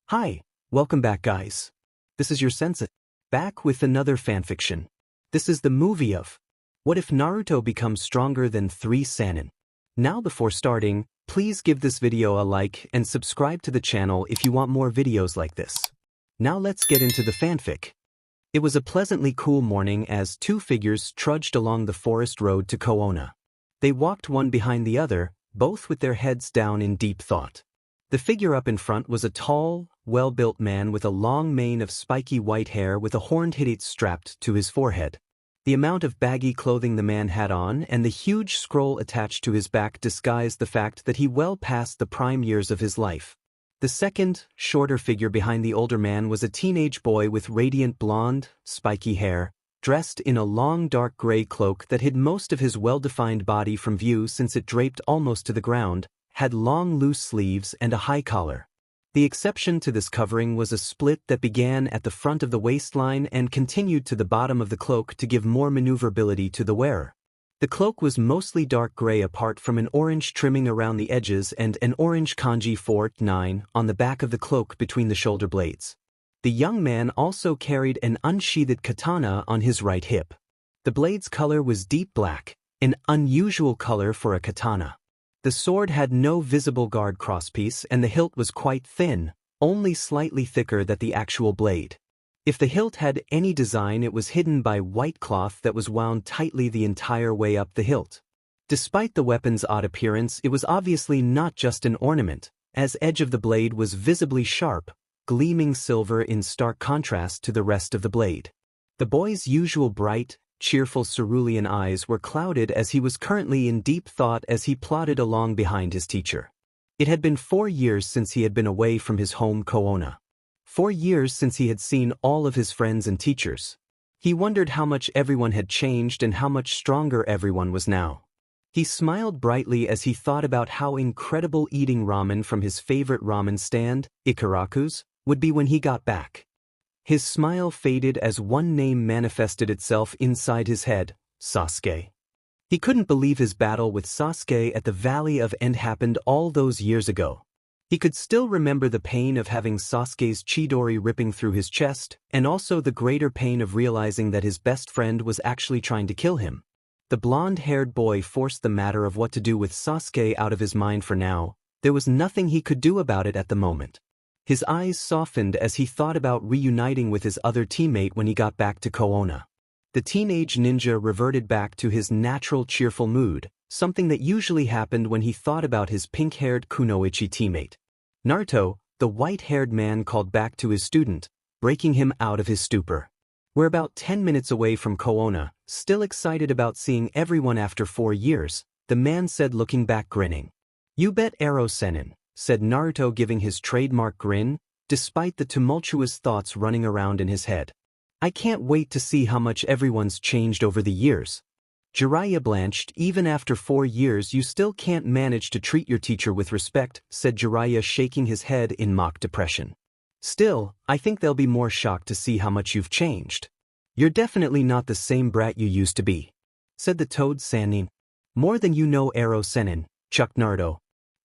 Hi, welcome back guys. This is your sensei, back with another fanfiction. This is the movie of What if Naruto becomes stronger than 3 Sanin? Now before starting, please give this video a like and subscribe to the channel if you want more videos like this. Now let's get into the fanfic. It was a pleasantly cool morning as two figures trudged along the forest road to Kohona. They walked one behind the other, both with their heads down in deep thought. The figure up in front was a tall, well-built man with a long mane of spiky white hair with a horned hideet strapped to his forehead. The amount of baggy clothing the man had on and the huge scroll attached to his back disguised the fact that he well passed the prime years of his life. The second, shorter figure behind the older man was a teenage boy with radiant blonde, spiky hair, dressed in a long dark gray cloak that hid most of his well-defined body from view since it draped almost to the ground, had long loose sleeves and a high collar. The exception to this covering was a split that began at the front of the waistline and continued to the bottom of the cloak to give more maneuverability to the wearer. The cloak was mostly dark gray apart from an orange trimming around the edges and an orange kanji 4-9 on the back of the cloak between the shoulder blades. The young man also carried an unsheathed katana on his right hip. The blade's color was deep black, an unusual color for a katana. The sword had no visible guard crosspiece and the hilt was quite thin, only slightly thicker than the actual blade. If the hilt had any design, it was hidden by white cloth that was wound tightly the entire way up the hilt. Despite the weapon's odd appearance, it was obviously not just an ornament, as edge of the blade was visibly sharp, gleaming silver in stark contrast to the rest of the blade. The boy's usual bright, cheerful cerulean eyes were clouded as he was currently in deep thought as he plodded along behind his teacher. It had been 4 years since he had been away from his home Kohona. 4 years since he had seen all of his friends and teachers. He wondered how much everyone had changed and how much stronger everyone was now. He smiled brightly as he thought about how incredible eating ramen from his favorite ramen stand, Ikaraku's, would be when he got back. His smile faded as one name manifested itself inside his head, Sasuke. He couldn't believe his battle with Sasuke at the Valley of End happened all those years ago. He could still remember the pain of having Sasuke's Chidori ripping through his chest, and also the greater pain of realizing that his best friend was actually trying to kill him. The blonde-haired boy forced the matter of what to do with Sasuke out of his mind for now. There was nothing he could do about it at the moment. His eyes softened as he thought about reuniting with his other teammate when he got back to Kohona. The teenage ninja reverted back to his natural cheerful mood, something that usually happened when he thought about his pink-haired kunoichi teammate. Naruto, the white-haired man, called back to his student, breaking him out of his stupor. We're about 10 minutes away from Kohona, still excited about seeing everyone after 4 years, the man said looking back grinning. You bet Arrow Sanin, said Naruto giving his trademark grin, despite the tumultuous thoughts running around in his head. I can't wait to see how much everyone's changed over the years. Jiraiya blanched. Even after 4 years you still can't manage to treat your teacher with respect, said Jiraiya shaking his head in mock depression. Still, I think they'll be more shocked to see how much you've changed. You're definitely not the same brat you used to be, said the toad Sanin. More than you know, Arrow Sanin, chucked Naruto.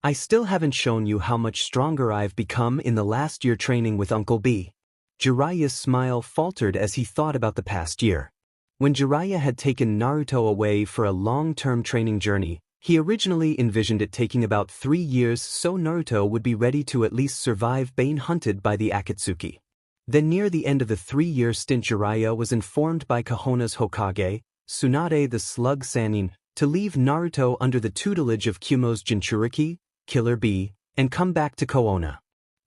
I still haven't shown you how much stronger I've become in the last year training with Uncle B. Jiraiya's smile faltered as he thought about the past year. When Jiraiya had taken Naruto away for a long-term training journey, he originally envisioned it taking about 3 years so Naruto would be ready to at least survive being hunted by the Akatsuki. Then near the end of the 3-year stint, Jiraiya was informed by Kohona's Hokage, Tsunade the Slug Sanin, to leave Naruto under the tutelage of Kumo's Jinchuriki, Killer Bee, and come back to Kohona.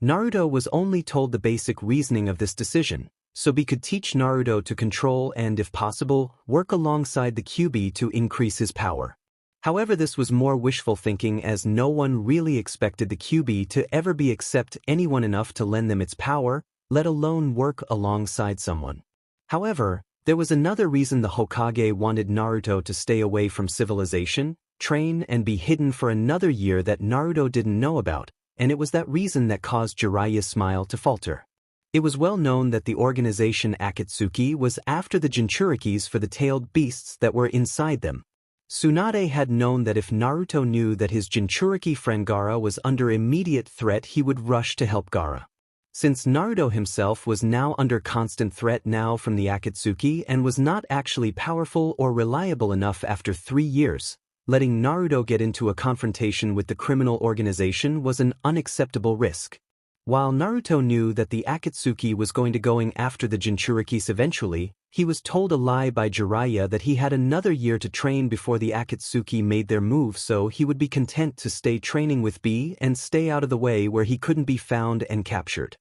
Naruto was only told the basic reasoning of this decision, so Bee could teach Naruto to control and, if possible, work alongside the Kyuubi to increase his power. However, this was more wishful thinking as no one really expected the Kyuubi to ever be accept anyone enough to lend them its power, let alone work alongside someone. However, there was another reason the Hokage wanted Naruto to stay away from civilization, train and be hidden for another year that Naruto didn't know about, and it was that reason that caused Jiraiya's smile to falter. It was well known that the organization Akatsuki was after the Jinchurikis for the tailed beasts that were inside them. Tsunade had known that if Naruto knew that his Jinchuriki friend Gaara was under immediate threat, he would rush to help Gaara. Since Naruto himself was now under constant threat now from the Akatsuki and was not actually powerful or reliable enough after 3 years, letting Naruto get into a confrontation with the criminal organization was an unacceptable risk. While Naruto knew that the Akatsuki was going to going after the Jinchurikis eventually, he was told a lie by Jiraiya that he had another year to train before the Akatsuki made their move, so he would be content to stay training with B and stay out of the way where he couldn't be found and captured.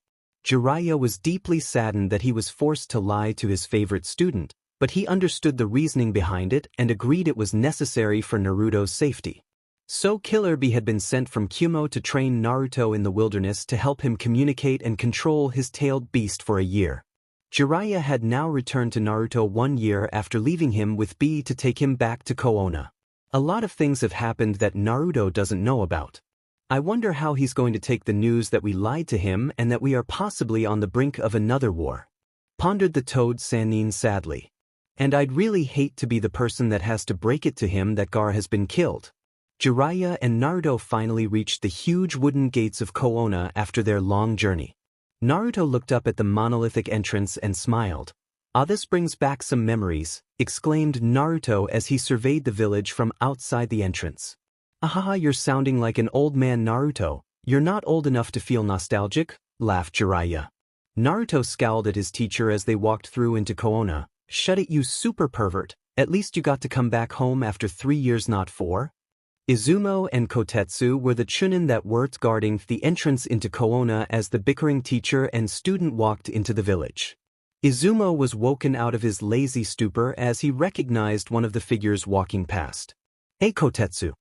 Jiraiya was deeply saddened that he was forced to lie to his favorite student, but he understood the reasoning behind it and agreed it was necessary for Naruto's safety. So Killer Bee had been sent from Kumo to train Naruto in the wilderness to help him communicate and control his tailed beast for a year. Jiraiya had now returned to Naruto 1 year after leaving him with B to take him back to Kohona. A lot of things have happened that Naruto doesn't know about. I wonder how he's going to take the news that we lied to him and that we are possibly on the brink of another war. Pondered the toad Sanin sadly. And I'd really hate to be the person that has to break it to him that Gar has been killed. Jiraiya and Naruto finally reached the huge wooden gates of Kohona after their long journey. Naruto looked up at the monolithic entrance and smiled. "Ah, this brings back some memories," exclaimed Naruto as he surveyed the village from outside the entrance. "Ahaha, you're sounding like an old man, Naruto. You're not old enough to feel nostalgic," laughed Jiraiya. Naruto scowled at his teacher as they walked through into Kohona. "Shut it, you super pervert. At least you got to come back home after 3 years, not 4. Izumo and Kotetsu were the chunin that worked guarding the entrance into Kohona as the bickering teacher and student walked into the village. Izumo was woken out of his lazy stupor as he recognized one of the figures walking past. "Hey Kotetsu.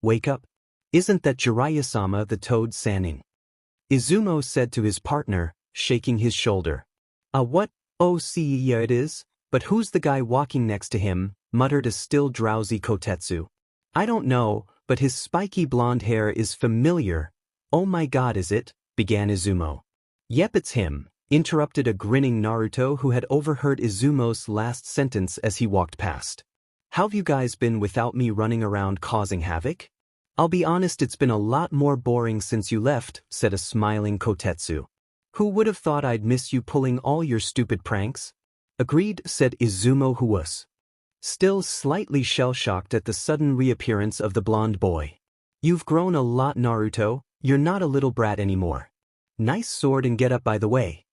Wake up. Isn't that Jiraiya-sama, the toad Sanin?" Izumo said to his partner, shaking his shoulder. What? Oh, see, yeah it is. But who's the guy walking next to him?" muttered a still drowsy Kotetsu. "I don't know, but his spiky blonde hair is familiar." "Oh my god, is it?" began Izumo. "Yep, it's him," interrupted a grinning Naruto who had overheard Izumo's last sentence as he walked past. "How've you guys been without me running around causing havoc?" "I'll be honest, it's been a lot more boring since you left," said a smiling Kotetsu. "Who would have thought I'd miss you pulling all your stupid pranks?" "Agreed," said Izumo, who was still slightly shell-shocked at the sudden reappearance of the blonde boy. "You've grown a lot, Naruto. You're not a little brat anymore. Nice sword and get up, by the way."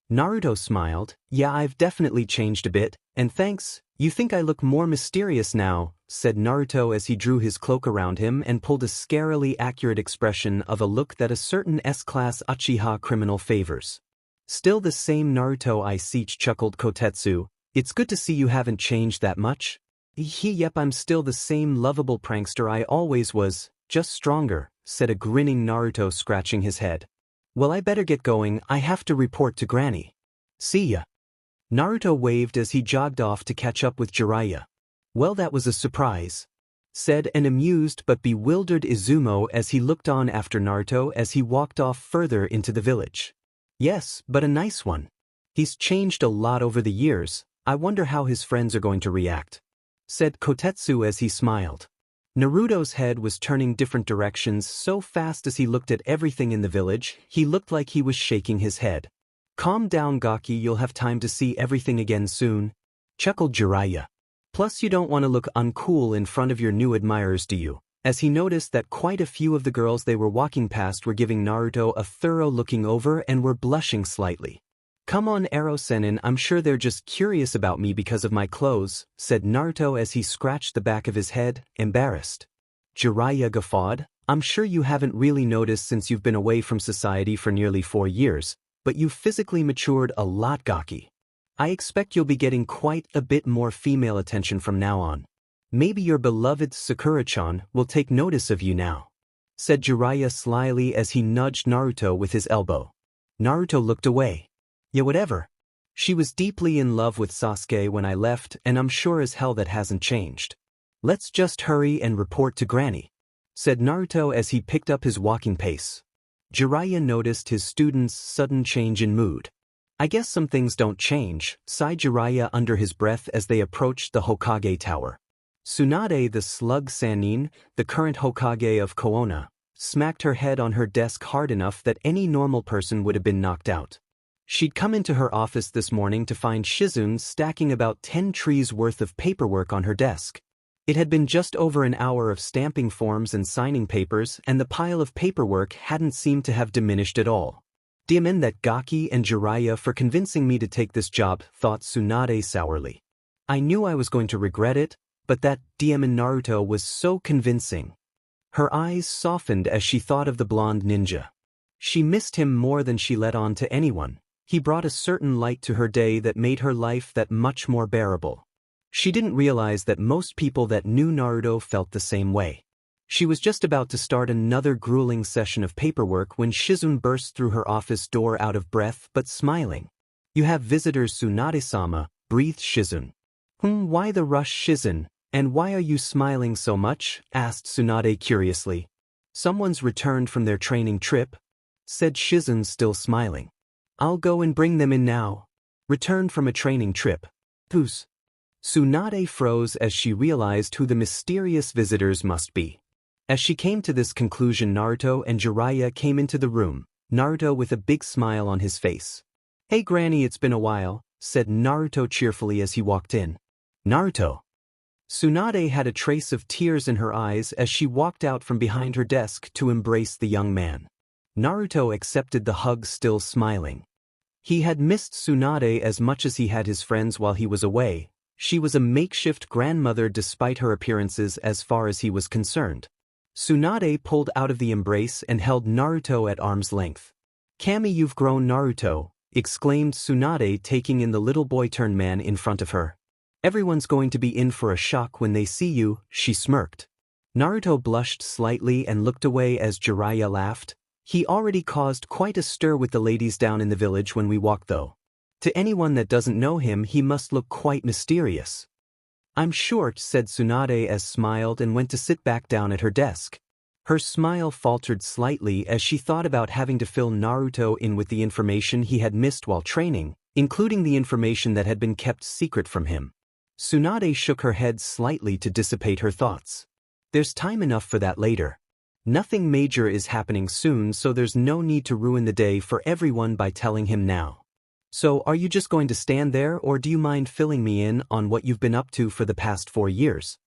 Naruto smiled. "Yeah, I've definitely changed a bit, and thanks. You think I look more mysterious now," said Naruto as he drew his cloak around him and pulled a scarily accurate expression of a look that a certain S-class Uchiha criminal favors. "Still the same Naruto, I see," chuckled Kotetsu. "It's good to see you haven't changed that much." Yep, I'm still the same lovable prankster I always was, just stronger," said a grinning Naruto, scratching his head. "Well, I better get going. I have to report to Granny. See ya." Naruto waved as he jogged off to catch up with Jiraiya. "Well, that was a surprise," said an amused but bewildered Izumo as he looked on after Naruto as he walked off further into the village. "Yes, but a nice one. He's changed a lot over the years. I wonder how his friends are going to react," said Kotetsu as he smiled. Naruto's head was turning different directions so fast as he looked at everything in the village, he looked like he was shaking his head. "Calm down, Gaki, you'll have time to see everything again soon," chuckled Jiraiya. "Plus you don't want to look uncool in front of your new admirers, do you?" As he noticed that quite a few of the girls they were walking past were giving Naruto a thorough looking over and were blushing slightly. "Come on, Sanin, I'm sure they're just curious about me because of my clothes," said Naruto as he scratched the back of his head, embarrassed. Jiraiya guffawed. "I'm sure you haven't really noticed since you've been away from society for nearly 4 years, but you've physically matured a lot, Gaki. I expect you'll be getting quite a bit more female attention from now on. Maybe your beloved Sakura-chan will take notice of you now," said Jiraiya slyly as he nudged Naruto with his elbow. Naruto looked away. "Yeah, whatever. She was deeply in love with Sasuke when I left, and I'm sure as hell that hasn't changed. Let's just hurry and report to Granny," said Naruto as he picked up his walking pace. Jiraiya noticed his student's sudden change in mood. "I guess some things don't change," sighed Jiraiya under his breath as they approached the Hokage Tower. Tsunade, the slug Sanin, the current Hokage of Kohona, smacked her head on her desk hard enough that any normal person would have been knocked out. She'd come into her office this morning to find Shizune stacking about 10 trees worth of paperwork on her desk. It had been just over an hour of stamping forms and signing papers, and the pile of paperwork hadn't seemed to have diminished at all. Damn that Gaki and Jiraiya for convincing me to take this job, thought Tsunade sourly. I knew I was going to regret it, but that Demon Naruto was so convincing. Her eyes softened as she thought of the blonde ninja. She missed him more than she let on to anyone. He brought a certain light to her day that made her life that much more bearable. She didn't realize that most people that knew Naruto felt the same way. She was just about to start another grueling session of paperwork when Shizune burst through her office door out of breath but smiling. "You have visitors, Tsunade-sama," breathed Shizune. Why the rush, Shizune? And why are you smiling so much?" asked Tsunade curiously. "Someone's returned from their training trip," said Shizune, still smiling. "I'll go and bring them in now." Returned from a training trip. Who's? Tsunade froze as she realized who the mysterious visitors must be. As she came to this conclusion, Naruto and Jiraiya came into the room, Naruto with a big smile on his face. "Hey Granny, it's been a while," said Naruto cheerfully as he walked in. "Naruto." Tsunade had a trace of tears in her eyes as she walked out from behind her desk to embrace the young man. Naruto accepted the hug, still smiling. He had missed Tsunade as much as he had his friends while he was away. She was a makeshift grandmother despite her appearances as far as he was concerned. Tsunade pulled out of the embrace and held Naruto at arm's length. "Kami, you've grown, Naruto," exclaimed Tsunade, taking in the little boy-turned-man in front of her. "Everyone's going to be in for a shock when they see you," she smirked. Naruto blushed slightly and looked away as Jiraiya laughed. "He already caused quite a stir with the ladies down in the village when we walked, though. To anyone that doesn't know him, he must look quite mysterious." "I'm short," said Tsunade as smiled and went to sit back down at her desk. Her smile faltered slightly as she thought about having to fill Naruto in with the information he had missed while training, including the information that had been kept secret from him. Tsunade shook her head slightly to dissipate her thoughts. "There's time enough for that later. Nothing major is happening soon, so there's no need to ruin the day for everyone by telling him now. So are you just going to stand there, or do you mind filling me in on what you've been up to for the past 4 years?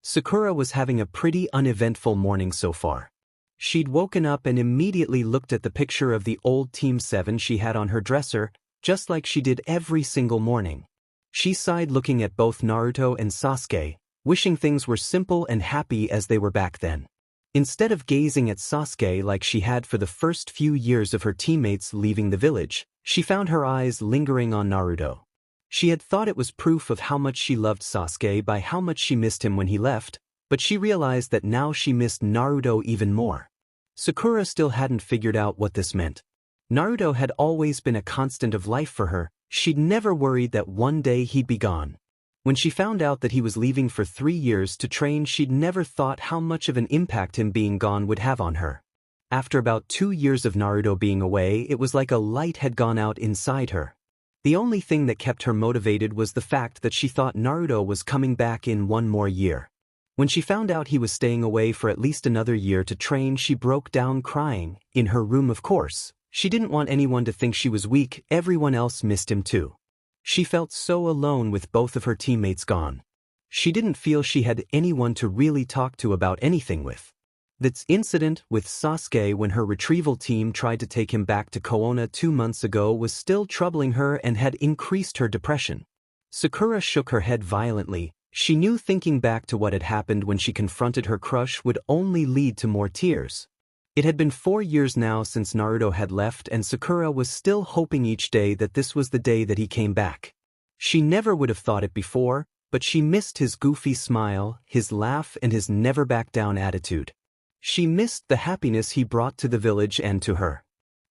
Sakura was having a pretty uneventful morning so far. She'd woken up and immediately looked at the picture of the old Team 7 she had on her dresser, just like she did every single morning. She sighed looking at both Naruto and Sasuke, wishing things were simple and happy as they were back then. Instead of gazing at Sasuke like she had for the first few years of her teammates leaving the village, she found her eyes lingering on Naruto. She had thought it was proof of how much she loved Sasuke by how much she missed him when he left, but she realized that now she missed Naruto even more. Sakura still hadn't figured out what this meant. Naruto had always been a constant of life for her. She'd never worried that one day he'd be gone. When she found out that he was leaving for 3 years to train, she'd never thought how much of an impact him being gone would have on her. After about 2 years of Naruto being away, it was like a light had gone out inside her. The only thing that kept her motivated was the fact that she thought Naruto was coming back in 1 more year. When she found out he was staying away for at least another year to train, she broke down crying, in her room of course. She didn't want anyone to think she was weak. Everyone else missed him too. She felt so alone with both of her teammates gone. She didn't feel she had anyone to really talk to about anything with. That incident with Sasuke when her retrieval team tried to take him back to Kohona 2 months ago was still troubling her and had increased her depression. Sakura shook her head violently. She knew thinking back to what had happened when she confronted her crush would only lead to more tears. It had been 4 years now since Naruto had left, and Sakura was still hoping each day that this was the day that he came back. She never would have thought it before, but she missed his goofy smile, his laugh, and his never-back-down attitude. She missed the happiness he brought to the village and to her.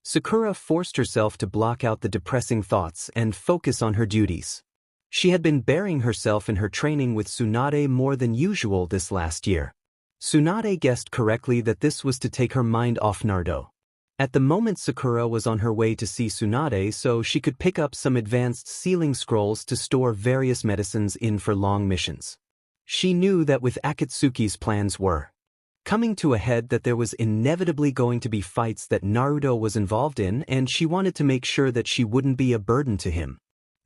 Sakura forced herself to block out the depressing thoughts and focus on her duties. She had been burying herself in her training with Tsunade more than usual this last year. Tsunade guessed correctly that this was to take her mind off Naruto. At the moment, Sakura was on her way to see Tsunade so she could pick up some advanced sealing scrolls to store various medicines in for long missions. She knew that with Akatsuki's plans were coming to a head that there was inevitably going to be fights that Naruto was involved in, and she wanted to make sure that she wouldn't be a burden to him.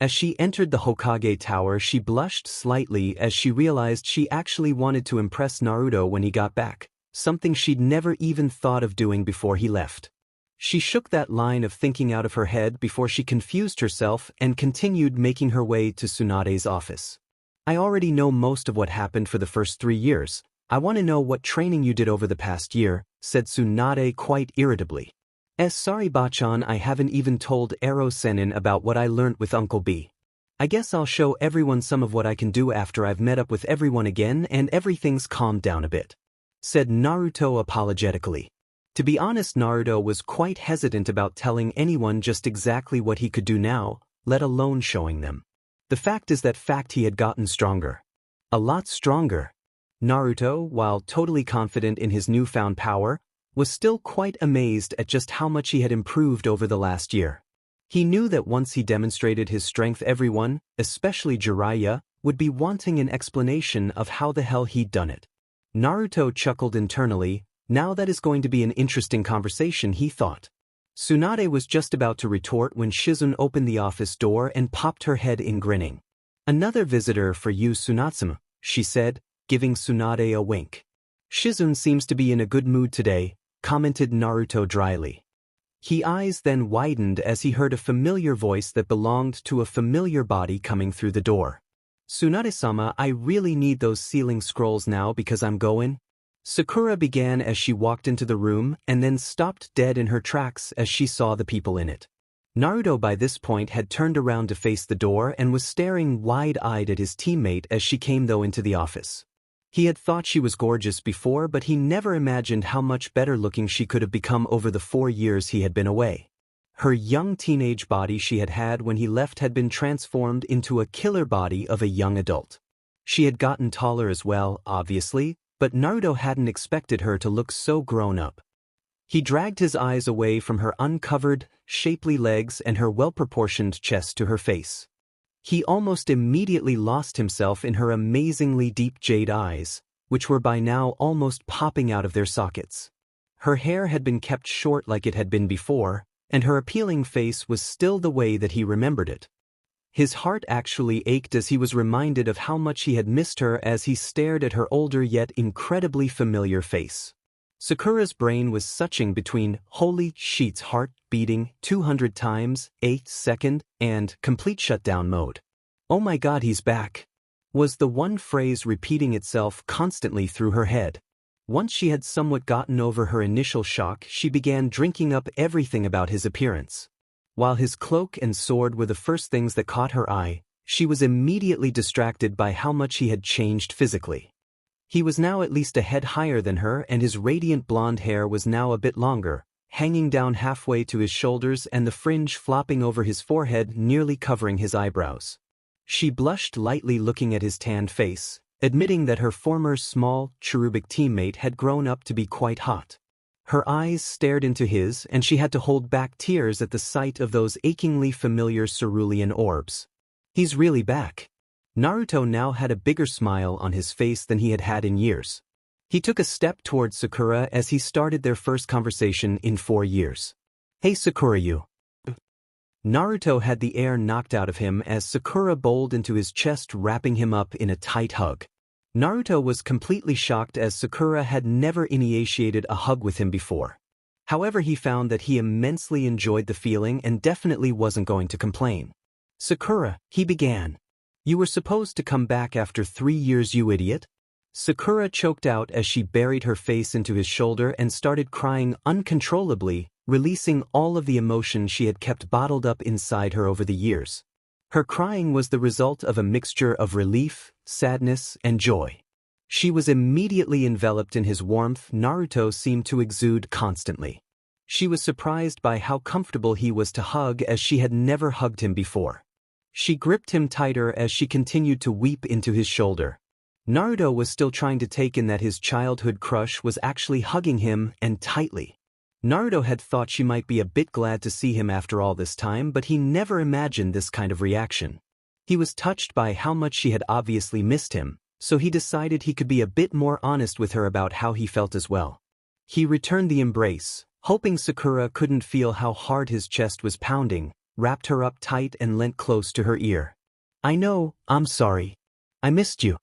As she entered the Hokage Tower, she blushed slightly as she realized she actually wanted to impress Naruto when he got back, something she'd never even thought of doing before he left. She shook that line of thinking out of her head before she confused herself and continued making her way to Tsunade's office. I already know most of what happened for the first 3 years. I want to know what training you did over the past year, said Tsunade quite irritably. Sorry Bachan, I haven't even told Ero Sanin about what I learnt with Uncle B. I guess I'll show everyone some of what I can do after I've met up with everyone again and everything's calmed down a bit, said Naruto apologetically. To be honest, Naruto was quite hesitant about telling anyone just exactly what he could do now, let alone showing them. The fact is that he had gotten stronger. A lot stronger. Naruto, while totally confident in his newfound power, was still quite amazed at just how much he had improved over the last year. He knew that once he demonstrated his strength, everyone, especially Jiraiya, would be wanting an explanation of how the hell he'd done it. Naruto chuckled internally. Now that is going to be an interesting conversation, he thought. Tsunade was just about to retort when Shizune opened the office door and popped her head in, grinning. Another visitor for you, Tsunatsuma, she said, giving Tsunade a wink. Shizune seems to be in a good mood today, commented Naruto dryly. His eyes then widened as he heard a familiar voice that belonged to a familiar body coming through the door. Tsunade-sama, I really need those sealing scrolls now because I'm going. Sakura began as she walked into the room and then stopped dead in her tracks as she saw the people in it. Naruto by this point had turned around to face the door and was staring wide-eyed at his teammate as she came into the office. He had thought she was gorgeous before, but he never imagined how much better looking she could have become over the 4 years he had been away. Her young teenage body she had had when he left had been transformed into a killer body of a young adult. She had gotten taller as well, obviously, but Naruto hadn't expected her to look so grown up. He dragged his eyes away from her uncovered, shapely legs and her well-proportioned chest to her face. He almost immediately lost himself in her amazingly deep jade eyes, which were by now almost popping out of their sockets. Her hair had been kept short like it had been before, and her appealing face was still the way that he remembered it. His heart actually ached as he was reminded of how much he had missed her as he stared at her older yet incredibly familiar face. Sakura's brain was suching between holy shit's heart beating 200 times, 8 second, and complete shutdown mode. Oh my god, he's back, was the one phrase repeating itself constantly through her head. Once she had somewhat gotten over her initial shock, she began drinking up everything about his appearance. While his cloak and sword were the first things that caught her eye, she was immediately distracted by how much he had changed physically. He was now at least a head higher than her, and his radiant blonde hair was now a bit longer, hanging down halfway to his shoulders and the fringe flopping over his forehead nearly covering his eyebrows. She blushed lightly looking at his tanned face, admitting that her former small, cherubic teammate had grown up to be quite hot. Her eyes stared into his and she had to hold back tears at the sight of those achingly familiar cerulean orbs. He's really back. Naruto now had a bigger smile on his face than he had had in years. He took a step towards Sakura as he started their first conversation in 4 years. Hey Sakura, you. Naruto had the air knocked out of him as Sakura bowled into his chest, wrapping him up in a tight hug. Naruto was completely shocked as Sakura had never initiated a hug with him before. However, he found that he immensely enjoyed the feeling and definitely wasn't going to complain. Sakura, he began. You were supposed to come back after 3 years, you idiot. Sakura choked out as she buried her face into his shoulder and started crying uncontrollably, releasing all of the emotion she had kept bottled up inside her over the years. Her crying was the result of a mixture of relief, sadness, and joy. She was immediately enveloped in his warmth Naruto seemed to exude constantly. She was surprised by how comfortable he was to hug as she had never hugged him before. She gripped him tighter as she continued to weep into his shoulder. Naruto was still trying to take in that his childhood crush was actually hugging him, and tightly. Naruto had thought she might be a bit glad to see him after all this time, but he never imagined this kind of reaction. He was touched by how much she had obviously missed him, so he decided he could be a bit more honest with her about how he felt as well. He returned the embrace, hoping Sakura couldn't feel how hard his chest was pounding, wrapped her up tight and leant close to her ear. "I know, I'm sorry. I missed you,"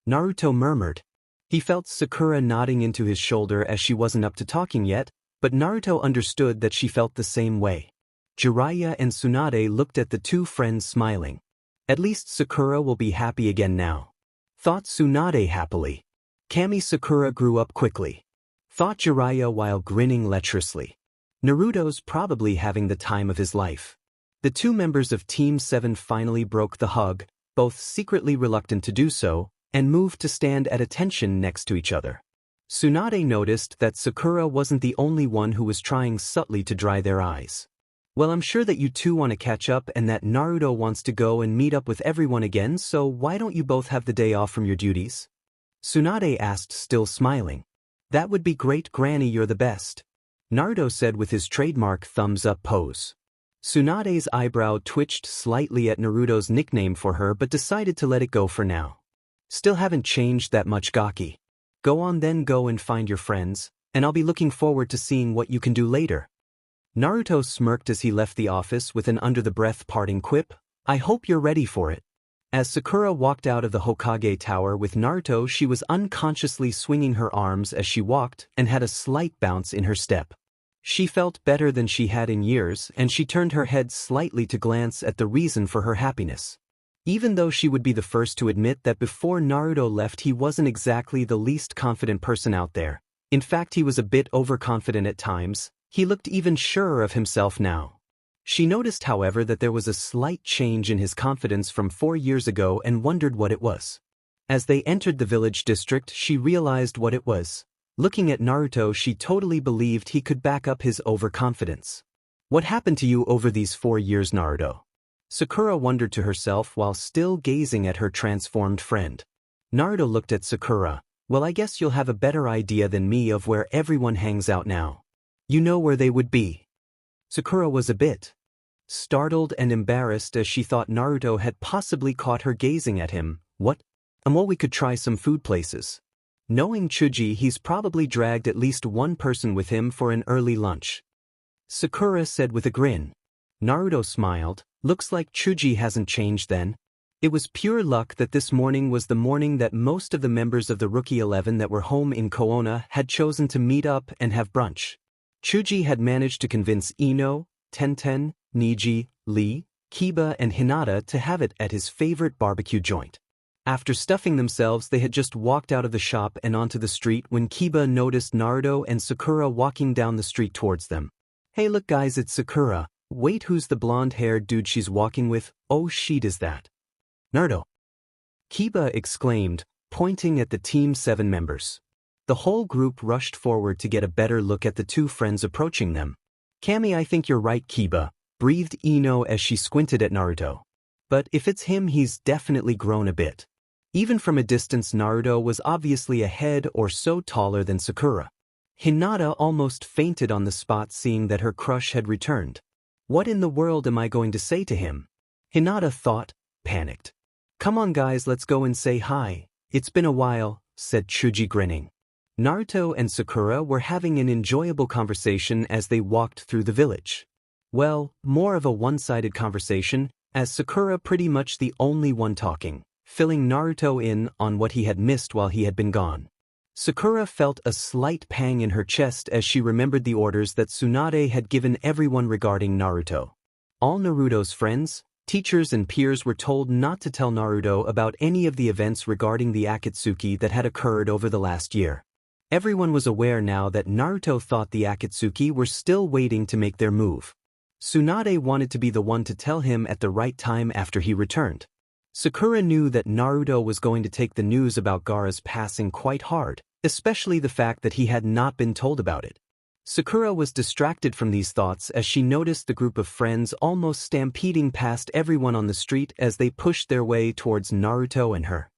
Naruto murmured. He felt Sakura nodding into his shoulder as she wasn't up to talking yet, but Naruto understood that she felt the same way. Jiraiya and Tsunade looked at the two friends smiling. At least Sakura will be happy again now, thought Tsunade happily. Kami Sakura grew up quickly, thought Jiraiya while grinning lecherously. Naruto's probably having the time of his life. The two members of Team 7 finally broke the hug, both secretly reluctant to do so, and moved to stand at attention next to each other. Tsunade noticed that Sakura wasn't the only one who was trying subtly to dry their eyes. "Well, I'm sure that you two want to catch up and that Naruto wants to go and meet up with everyone again, so why don't you both have the day off from your duties?" Tsunade asked, still smiling. "That would be great, Granny, you're the best," Naruto said with his trademark thumbs-up pose. Tsunade's eyebrow twitched slightly at Naruto's nickname for her but decided to let it go for now. "Still haven't changed that much, Gaki. Go on then, go and find your friends, and I'll be looking forward to seeing what you can do later." Naruto smirked as he left the office with an under-the-breath parting quip, "I hope you're ready for it." As Sakura walked out of the Hokage Tower with Naruto, she was unconsciously swinging her arms as she walked and had a slight bounce in her step. She felt better than she had in years, and she turned her head slightly to glance at the reason for her happiness. Even though she would be the first to admit that before Naruto left he wasn't exactly the least confident person out there. In fact, he was a bit overconfident at times. He looked even surer of himself now. She noticed, however, that there was a slight change in his confidence from 4 years ago and wondered what it was. As they entered the village district, she realized what it was. Looking at Naruto, she totally believed he could back up his overconfidence. "What happened to you over these 4 years, Naruto?" Sakura wondered to herself while still gazing at her transformed friend. Naruto looked at Sakura. "Well, I guess you'll have a better idea than me of where everyone hangs out now. You know where they would be." Sakura was a bit startled and embarrassed as she thought Naruto had possibly caught her gazing at him. "What? Well, we could try some food places. Knowing Chuji, he's probably dragged at least one person with him for an early lunch," Sakura said with a grin. Naruto smiled. "Looks like Chuji hasn't changed then." It was pure luck that this morning was the morning that most of the members of the Rookie 11 that were home in Kohona had chosen to meet up and have brunch. Chuji had managed to convince Ino, Tenten, Niji, Lee, Kiba and Hinata to have it at his favorite barbecue joint. After stuffing themselves, they had just walked out of the shop and onto the street when Kiba noticed Naruto and Sakura walking down the street towards them. "Hey, look guys, it's Sakura. Wait, who's the blonde-haired dude she's walking with? Oh shit, is that Naruto?" Kiba exclaimed, pointing at the Team 7 members. The whole group rushed forward to get a better look at the two friends approaching them. "Kami, I think you're right, Kiba," breathed Ino as she squinted at Naruto. "But if it's him, he's definitely grown a bit." Even from a distance, Naruto was obviously a head or so taller than Sakura. Hinata almost fainted on the spot seeing that her crush had returned. "What in the world am I going to say to him?" Hinata thought, panicked. "Come on guys, let's go and say hi. It's been a while," said Chuji grinning. Naruto and Sakura were having an enjoyable conversation as they walked through the village. Well, more of a one-sided conversation, as Sakura pretty much the only one talking, filling Naruto in on what he had missed while he had been gone. Sakura felt a slight pang in her chest as she remembered the orders that Tsunade had given everyone regarding Naruto. All Naruto's friends, teachers and peers were told not to tell Naruto about any of the events regarding the Akatsuki that had occurred over the last year. Everyone was aware now that Naruto thought the Akatsuki were still waiting to make their move. Tsunade wanted to be the one to tell him at the right time after he returned. Sakura knew that Naruto was going to take the news about Gaara's passing quite hard, especially the fact that he had not been told about it. Sakura was distracted from these thoughts as she noticed the group of friends almost stampeding past everyone on the street as they pushed their way towards Naruto and her.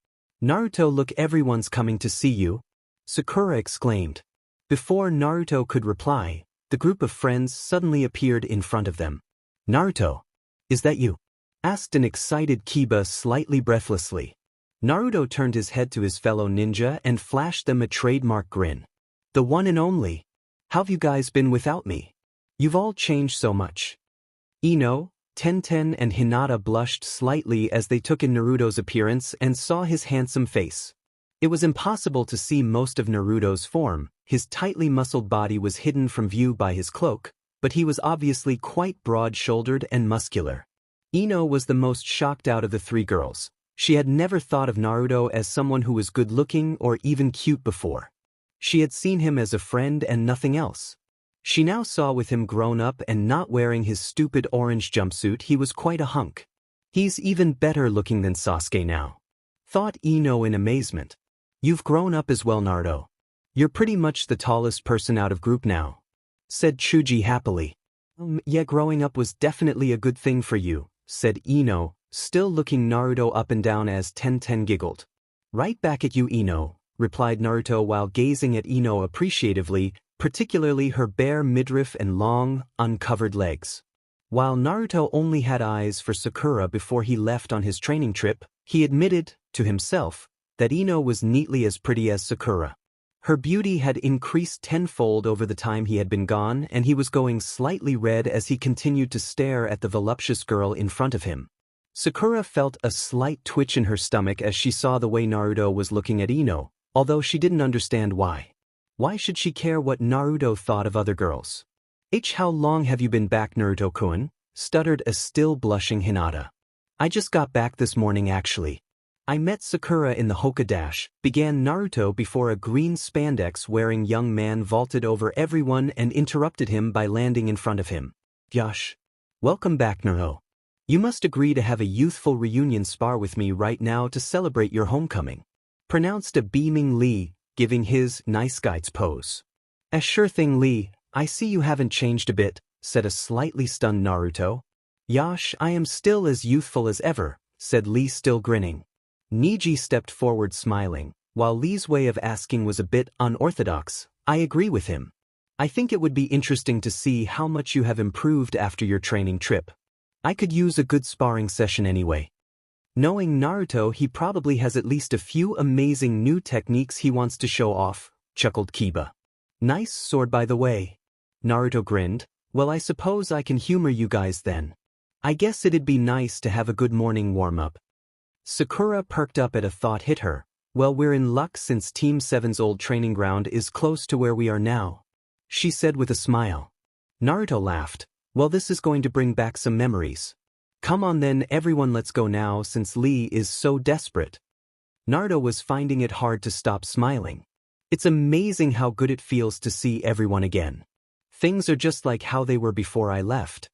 "Naruto, look, everyone's coming to see you," Sakura exclaimed. Before Naruto could reply, the group of friends suddenly appeared in front of them. "Naruto, is that you?" asked an excited Kiba slightly breathlessly. Naruto turned his head to his fellow ninja and flashed them a trademark grin. The one and only. How've you guys been without me? You've all changed so much. Ino, Tenten and Hinata blushed slightly as they took in Naruto's appearance and saw his handsome face. It was impossible to see most of Naruto's form, his tightly muscled body was hidden from view by his cloak, but he was obviously quite broad-shouldered and muscular. Ino was the most shocked out of the three girls. She had never thought of Naruto as someone who was good-looking or even cute before. She had seen him as a friend and nothing else. She now saw with him grown up and not wearing his stupid orange jumpsuit he was quite a hunk. He's even better looking than Sasuke now, thought Ino in amazement. You've grown up as well, Naruto. You're pretty much the tallest person out of group now, said Chuji happily. Yeah, growing up was definitely a good thing for you, said Ino, still looking Naruto up and down as Tenten giggled. Right back at you, Ino, replied Naruto while gazing at Ino appreciatively, particularly her bare midriff and long, uncovered legs. While Naruto only had eyes for Sakura before he left on his training trip, he admitted, to himself, that Ino was neatly as pretty as Sakura. Her beauty had increased tenfold over the time he had been gone, and he was going slightly red as he continued to stare at the voluptuous girl in front of him. Sakura felt a slight twitch in her stomach as she saw the way Naruto was looking at Ino, although she didn't understand why. Why should she care what Naruto thought of other girls? How long have you been back, Naruto-kun? Stuttered a still blushing Hinata. I just got back this morning actually. I met Sakura in the Hoka Dash, began Naruto before a green spandex-wearing young man vaulted over everyone and interrupted him by landing in front of him. Gosh. Welcome back, Naruto. You must agree to have a youthful reunion spar with me right now to celebrate your homecoming, pronounced a beaming Lee, giving his nice guy's pose. Sure thing, Lee, I see you haven't changed a bit, said a slightly stunned Naruto. Yash, I am still as youthful as ever, said Lee still grinning. Niji stepped forward smiling. While Lee's way of asking was a bit unorthodox, I agree with him. I think it would be interesting to see how much you have improved after your training trip. I could use a good sparring session anyway. Knowing Naruto, he probably has at least a few amazing new techniques he wants to show off, chuckled Kiba. Nice sword by the way. Naruto grinned. Well, I suppose I can humor you guys then. I guess it'd be nice to have a good morning warm-up. Sakura perked up at a thought hit her. Well, we're in luck since Team 7's old training ground is close to where we are now, she said with a smile. Naruto laughed. Well, this is going to bring back some memories. Come on then everyone, let's go now since Lee is so desperate. Naruto was finding it hard to stop smiling. It's amazing how good it feels to see everyone again. Things are just like how they were before I left.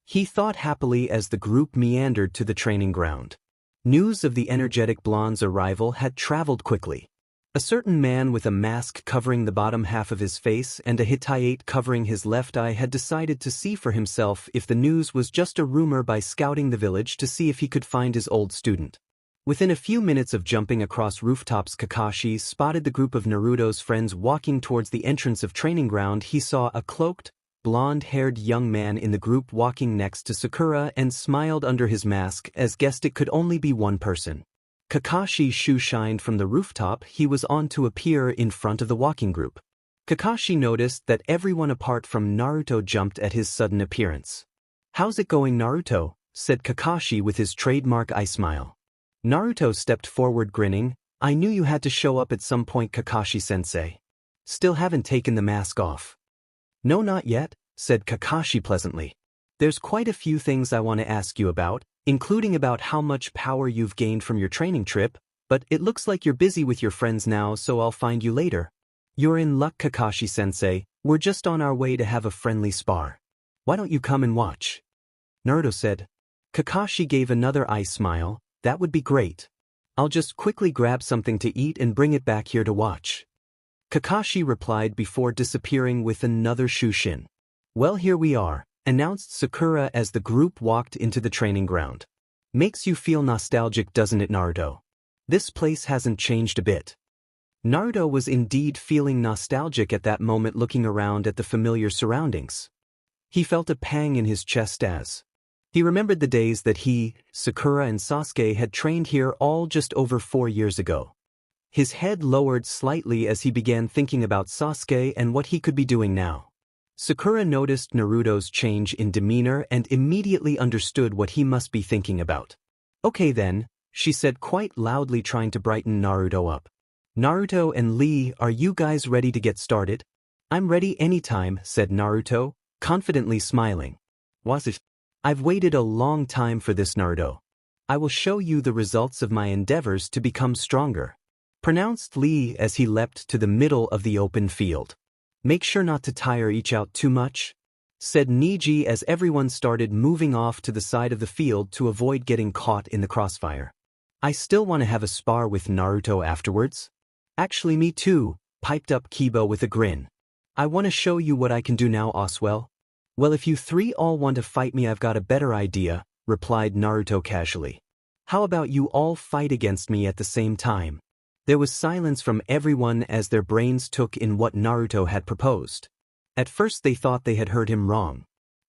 He thought happily as the group meandered to the training ground. News of the energetic blonde's arrival had traveled quickly. A certain man with a mask covering the bottom half of his face and a Hittite covering his left eye had decided to see for himself if the news was just a rumor by scouting the village to see if he could find his old student. Within a few minutes of jumping across rooftops, Kakashi spotted the group of Naruto's friends walking towards the entrance of training ground. He saw a cloaked, blonde-haired young man in the group walking next to Sakura and smiled under his mask as guessed it could only be one person. Kakashi's shoe shined from the rooftop he was on to appear in front of the walking group. Kakashi noticed that everyone apart from Naruto jumped at his sudden appearance. How's it going, Naruto? Said Kakashi with his trademark eye smile. Naruto stepped forward grinning. I knew you had to show up at some point, Kakashi-sensei. Still haven't taken the mask off. No, not yet, said Kakashi pleasantly. There's quite a few things I want to ask you about, including about how much power you've gained from your training trip, but it looks like you're busy with your friends now, so I'll find you later. You're in luck, Kakashi-sensei. We're just on our way to have a friendly spar. Why don't you come and watch? Naruto said. Kakashi gave another eye smile. That would be great. I'll just quickly grab something to eat and bring it back here to watch. Kakashi replied before disappearing with another shushin. Well, here we are, announced Sakura as the group walked into the training ground. Makes you feel nostalgic, doesn't it, Naruto? This place hasn't changed a bit. Naruto was indeed feeling nostalgic at that moment, looking around at the familiar surroundings. He felt a pang in his chest as He remembered the days that he, Sakura and Sasuke had trained here all just over 4 years ago. His head lowered slightly as he began thinking about Sasuke and what he could be doing now. Sakura noticed Naruto's change in demeanor and immediately understood what he must be thinking about. Okay then, she said quite loudly, trying to brighten Naruto up. Naruto and Lee, are you guys ready to get started? I'm ready anytime, said Naruto, confidently smiling. Was it? I've waited a long time for this, Naruto. I will show you the results of my endeavors to become stronger, pronounced Lee as he leapt to the middle of the open field. Make sure not to tire each out too much, said Neji as everyone started moving off to the side of the field to avoid getting caught in the crossfire. I still want to have a spar with Naruto afterwards. Actually me too, piped up Kiba with a grin. I want to show you what I can do now, Oswell. Well, if you three all want to fight me, I've got a better idea, replied Naruto casually. How about you all fight against me at the same time? There was silence from everyone as their brains took in what Naruto had proposed. At first they thought they had heard him wrong.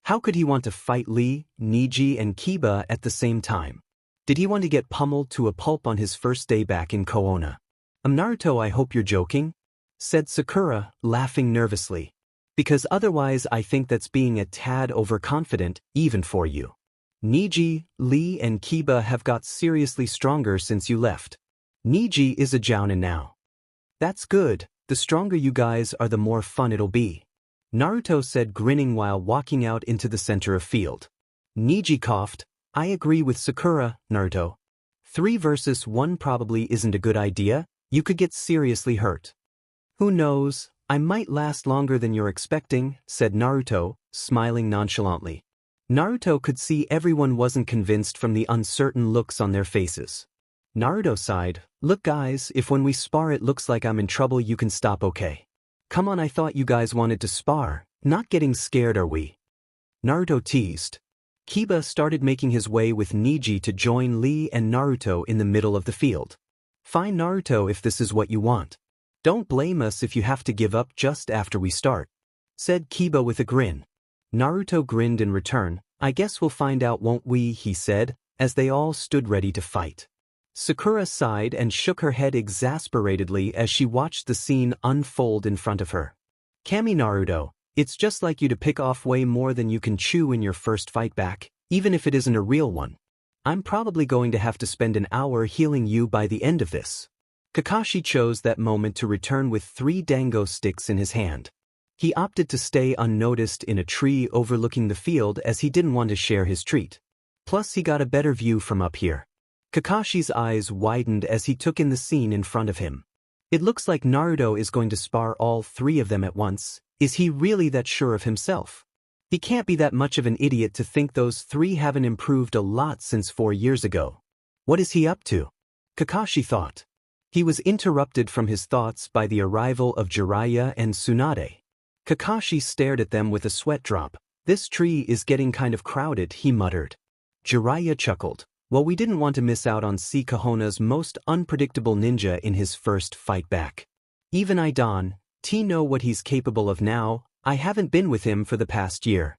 How could he want to fight Lee, Neji and Kiba at the same time? Did he want to get pummeled to a pulp on his first day back in Kohona? Naruto, I hope you're joking, said Sakura, laughing nervously. Because otherwise I think that's being a tad overconfident, even for you. Neji, Lee and Kiba have got seriously stronger since you left. Neji is a jounin now. That's good, the stronger you guys are the more fun it'll be, Naruto said, grinning while walking out into the center of field. Neji coughed. I agree with Sakura, Naruto. 3 versus 1 probably isn't a good idea, you could get seriously hurt. Who knows, I might last longer than you're expecting, said Naruto, smiling nonchalantly. Naruto could see everyone wasn't convinced from the uncertain looks on their faces. Naruto sighed, look guys, if when we spar it looks like I'm in trouble you can stop, okay? Come on, I thought you guys wanted to spar, not getting scared are we? Naruto teased. Kiba started making his way with Neji to join Lee and Naruto in the middle of the field. Fine Naruto, if this is what you want. Don't blame us if you have to give up just after we start, said Kiba with a grin. Naruto grinned in return. I guess we'll find out, won't we, he said, as they all stood ready to fight. Sakura sighed and shook her head exasperatedly as she watched the scene unfold in front of her. Kami Naruto, it's just like you to pick off way more than you can chew in your first fight back, even if it isn't a real one. I'm probably going to have to spend an hour healing you by the end of this. Kakashi chose that moment to return with 3 dango sticks in his hand. He opted to stay unnoticed in a tree overlooking the field as he didn't want to share his treat. Plus he got a better view from up here. Kakashi's eyes widened as he took in the scene in front of him. It looks like Naruto is going to spar all 3 of them at once. Is he really that sure of himself? He can't be that much of an idiot to think those 3 haven't improved a lot since 4 years ago. What is he up to? Kakashi thought. He was interrupted from his thoughts by the arrival of Jiraiya and Tsunade. Kakashi stared at them with a sweat drop. This tree is getting kind of crowded, he muttered. Jiraiya chuckled. Well, we didn't want to miss out on see Kohona's most unpredictable ninja in his first fight back. Even I don't know what he's capable of now, I haven't been with him for the past year.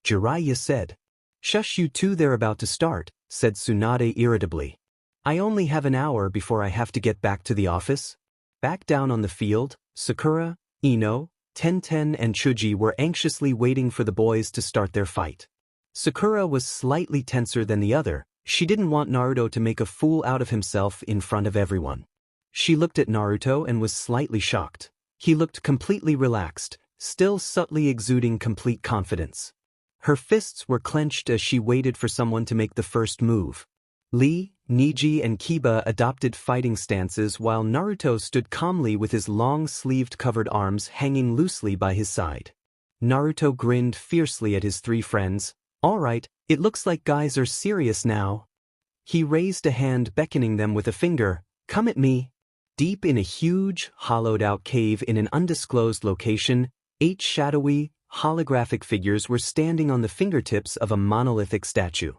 Jiraiya said. Shush, you two, they're about to start, said Tsunade irritably. I only have an hour before I have to get back to the office. Back down on the field, Sakura, Ino, Tenten and Chuji were anxiously waiting for the boys to start their fight. Sakura was slightly tenser than the other. She didn't want Naruto to make a fool out of himself in front of everyone. She looked at Naruto and was slightly shocked. He looked completely relaxed, still subtly exuding complete confidence. Her fists were clenched as she waited for someone to make the first move. Lee, Neji and Kiba adopted fighting stances while Naruto stood calmly with his long-sleeved covered arms hanging loosely by his side. Naruto grinned fiercely at his 3 friends. All right, it looks like guys are serious now. He raised a hand beckoning them with a finger. Come at me. Deep in a huge, hollowed-out cave in an undisclosed location, 8 shadowy, holographic figures were standing on the fingertips of a monolithic statue.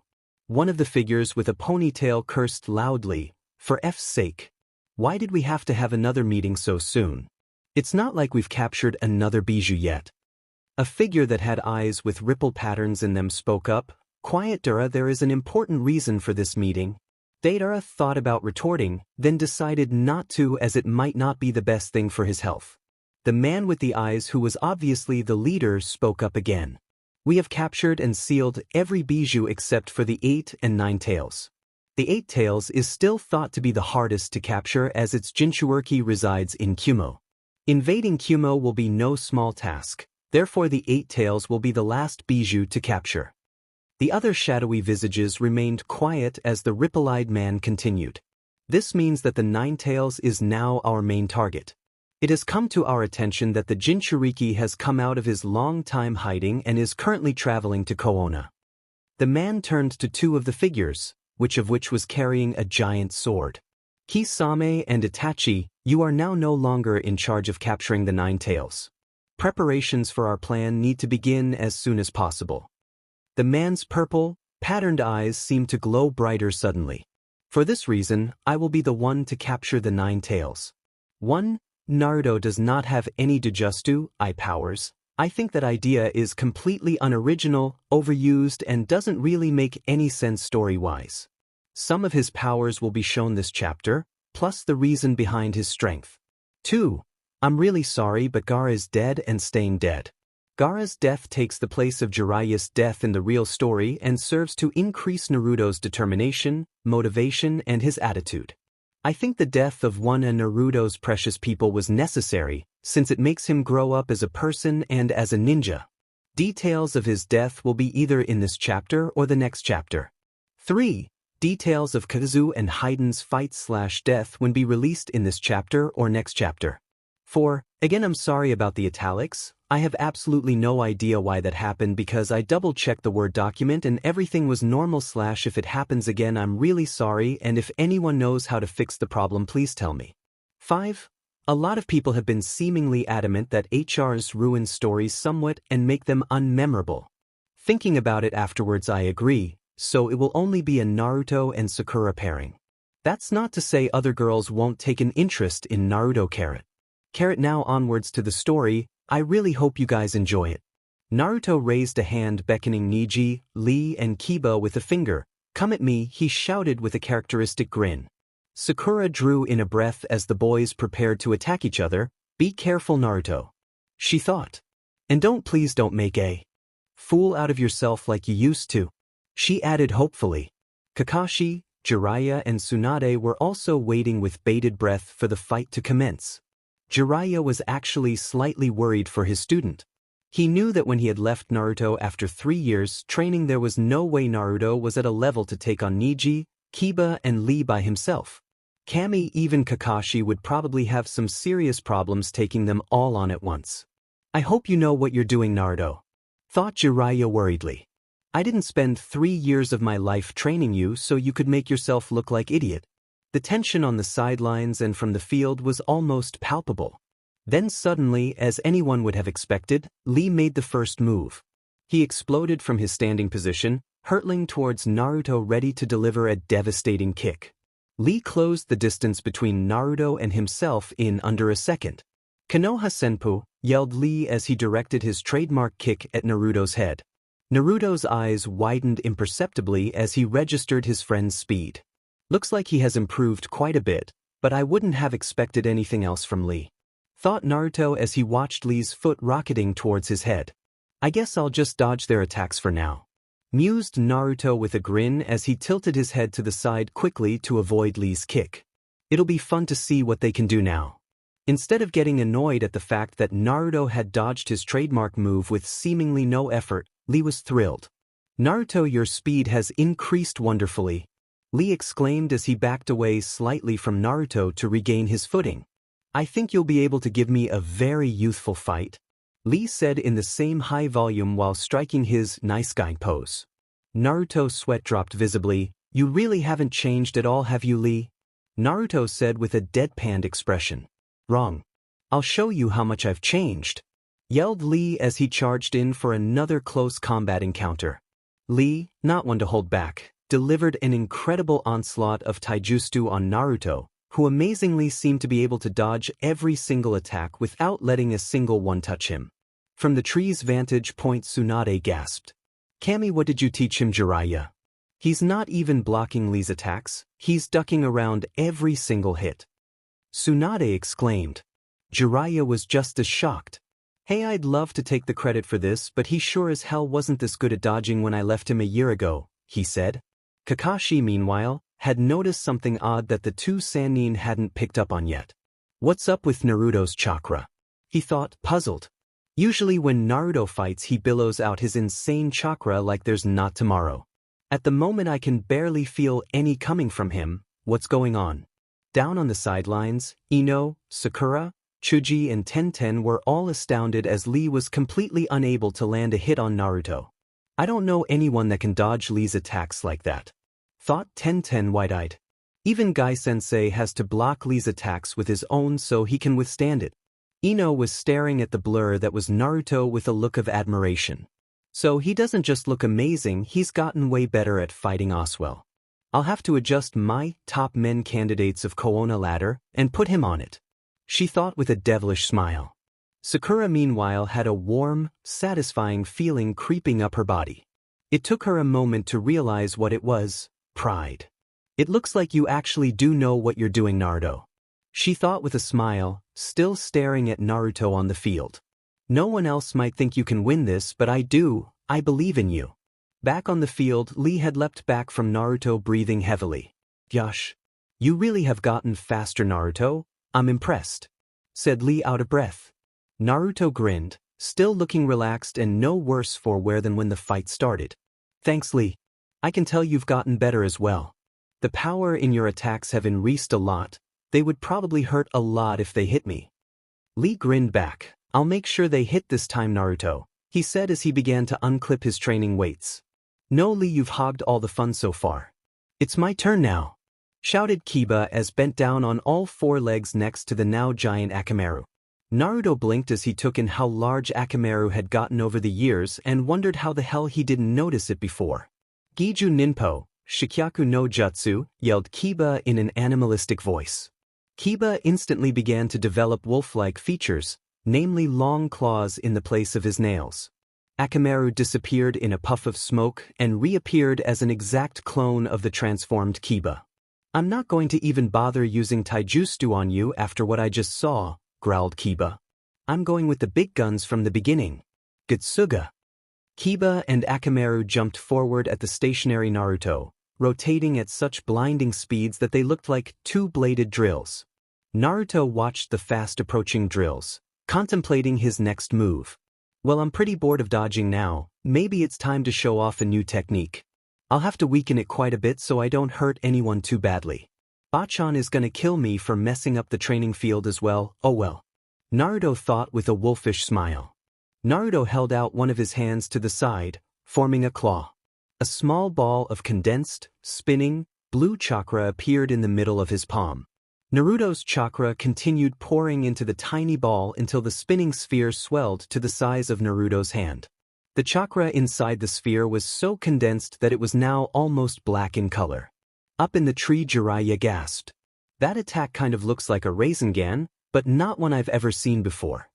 One of the figures with a ponytail cursed loudly, for F's sake. Why did we have to have another meeting so soon? It's not like we've captured another bijou yet. A figure that had eyes with ripple patterns in them spoke up. Quiet Dura, there is an important reason for this meeting. Deidara thought about retorting, then decided not to as it might not be the best thing for his health. The man with the eyes, who was obviously the leader, spoke up again. We have captured and sealed every bijou except for the 8 and 9 tails. The 8 tails is still thought to be the hardest to capture as its Jinchuuriki resides in Kumo. Invading Kumo will be no small task, therefore the 8 tails will be the last bijou to capture. The other shadowy visages remained quiet as the ripple-eyed man continued. This means that the 9 tails is now our main target. It has come to our attention that the Jinchuuriki has come out of his long time hiding and is currently traveling to Kohona. The man turned to 2 of the figures, which was carrying a giant sword. Kisame and Itachi, you are now no longer in charge of capturing the 9 tails. Preparations for our plan need to begin as soon as possible. The man's purple, patterned eyes seemed to glow brighter suddenly. For this reason, I will be the one to capture the 9 tails. 1. Naruto does not have any Jujutsu eye powers. I think that idea is completely unoriginal, overused, and doesn't really make any sense story-wise. Some of his powers will be shown this chapter, plus the reason behind his strength. 2. I'm really sorry, but Gaara is dead and staying dead. Gaara's death takes the place of Jiraiya's death in the real story and serves to increase Naruto's determination, motivation, and his attitude. I think the death of one of Naruto's precious people was necessary, since it makes him grow up as a person and as a ninja. Details of his death will be either in this chapter or the next chapter. 3. Details of Kazu and Heiden's fight/death will be released in this chapter or next chapter. 4. Again, I'm sorry about the italics. I have absolutely no idea why that happened because I double-checked the Word document and everything was normal. If it happens again, I'm really sorry, and if anyone knows how to fix the problem, please tell me. 5. A lot of people have been seemingly adamant that HRs ruin stories somewhat and make them unmemorable. Thinking about it afterwards, I agree, so it will only be a Naruto and Sakura pairing. That's not to say other girls won't take an interest in Naruto. Now onwards to the story. I really hope you guys enjoy it. Naruto raised a hand beckoning Neji, Lee, and Kiba with a finger. Come at me, he shouted with a characteristic grin. Sakura drew in a breath as the boys prepared to attack each other. Be careful, Naruto, she thought. And please don't make a fool out of yourself like you used to, she added hopefully. Kakashi, Jiraiya, and Tsunade were also waiting with bated breath for the fight to commence. Jiraiya was actually slightly worried for his student. He knew that when he had left Naruto after 3 years training, there was no way Naruto was at a level to take on Neji, Kiba, and Lee by himself. Kami, even Kakashi would probably have some serious problems taking them all on at once. I hope you know what you're doing, Naruto, thought Jiraiya worriedly. I didn't spend 3 years of my life training you so you could make yourself look like idiot. The tension on the sidelines and from the field was almost palpable. Then suddenly, as anyone would have expected, Lee made the first move. He exploded from his standing position, hurtling towards Naruto ready to deliver a devastating kick. Lee closed the distance between Naruto and himself in under a second. Konoha Senpu, yelled Lee as he directed his trademark kick at Naruto's head. Naruto's eyes widened imperceptibly as he registered his friend's speed. Looks like he has improved quite a bit, but I wouldn't have expected anything else from Lee, thought Naruto as he watched Lee's foot rocketing towards his head. I guess I'll just dodge their attacks for now, mused Naruto with a grin as he tilted his head to the side quickly to avoid Lee's kick. It'll be fun to see what they can do now. Instead of getting annoyed at the fact that Naruto had dodged his trademark move with seemingly no effort, Lee was thrilled. Naruto, your speed has increased wonderfully, Lee exclaimed as he backed away slightly from Naruto to regain his footing. I think you'll be able to give me a very youthful fight, Lee said in the same high volume while striking his nice guy pose. Naruto's sweat dropped visibly. You really haven't changed at all, have you, Lee? Naruto said with a deadpanned expression. Wrong. I'll show you how much I've changed, yelled Lee as he charged in for another close combat encounter. Lee, not one to hold back, delivered an incredible onslaught of taijutsu on Naruto, who amazingly seemed to be able to dodge every single attack without letting a single one touch him. From the tree's vantage point, Tsunade gasped. Kami, what did you teach him, Jiraiya? He's not even blocking Lee's attacks, he's ducking around every single hit. Tsunade exclaimed. Jiraiya was just as shocked. Hey, I'd love to take the credit for this, but he sure as hell wasn't this good at dodging when I left him a year ago, he said. Kakashi, meanwhile, had noticed something odd that the two Sanin hadn't picked up on yet. What's up with Naruto's chakra? He thought, puzzled. Usually when Naruto fights he billows out his insane chakra like there's not tomorrow. At the moment I can barely feel any coming from him. What's going on? Down on the sidelines, Ino, Sakura, Chuji and Tenten were all astounded as Lee was completely unable to land a hit on Naruto. I don't know anyone that can dodge Lee's attacks like that, thought Tenten wide-eyed. Even Guy-sensei has to block Lee's attacks with his own so he can withstand it. Ino was staring at the blur that was Naruto with a look of admiration. So he doesn't just look amazing, he's gotten way better at fighting Oswell. I'll have to adjust my top men candidates of Kohona ladder and put him on it, she thought with a devilish smile. Sakura meanwhile had a warm, satisfying feeling creeping up her body. It took her a moment to realize what it was: pride. It looks like you actually do know what you're doing, Naruto, she thought with a smile, still staring at Naruto on the field. No one else might think you can win this, but I do. I believe in you. Back on the field, Lee had leapt back from Naruto breathing heavily. Gosh, you really have gotten faster, Naruto. I'm impressed, said Lee out of breath. Naruto grinned, still looking relaxed and no worse for wear than when the fight started. Thanks, Lee. I can tell you've gotten better as well. The power in your attacks have increased a lot. They would probably hurt a lot if they hit me. Lee grinned back. I'll make sure they hit this time, Naruto, he said as he began to unclip his training weights. No, Lee, you've hogged all the fun so far. It's my turn now, shouted Kiba as bent down on all four legs next to the now giant Akamaru. Naruto blinked as he took in how large Akamaru had gotten over the years and wondered how the hell he didn't notice it before. Giju Ninpo, Shikyaku no Jutsu, yelled Kiba in an animalistic voice. Kiba instantly began to develop wolf-like features, namely long claws in the place of his nails. Akamaru disappeared in a puff of smoke and reappeared as an exact clone of the transformed Kiba. I'm not going to even bother using taijutsu on you after what I just saw, growled Kiba. I'm going with the big guns from the beginning. Getsuga. Kiba and Akamaru jumped forward at the stationary Naruto, rotating at such blinding speeds that they looked like two-bladed drills. Naruto watched the fast-approaching drills, contemplating his next move. Well, I'm pretty bored of dodging now, maybe it's time to show off a new technique. I'll have to weaken it quite a bit so I don't hurt anyone too badly. Bachan is gonna kill me for messing up the training field as well, oh well. Naruto thought with a wolfish smile. Naruto held out one of his hands to the side, forming a claw. A small ball of condensed, spinning, blue chakra appeared in the middle of his palm. Naruto's chakra continued pouring into the tiny ball until the spinning sphere swelled to the size of Naruto's hand. The chakra inside the sphere was so condensed that it was now almost black in color. Up in the tree, Jiraiya gasped. That attack kind of looks like a Rasengan, but not one I've ever seen before.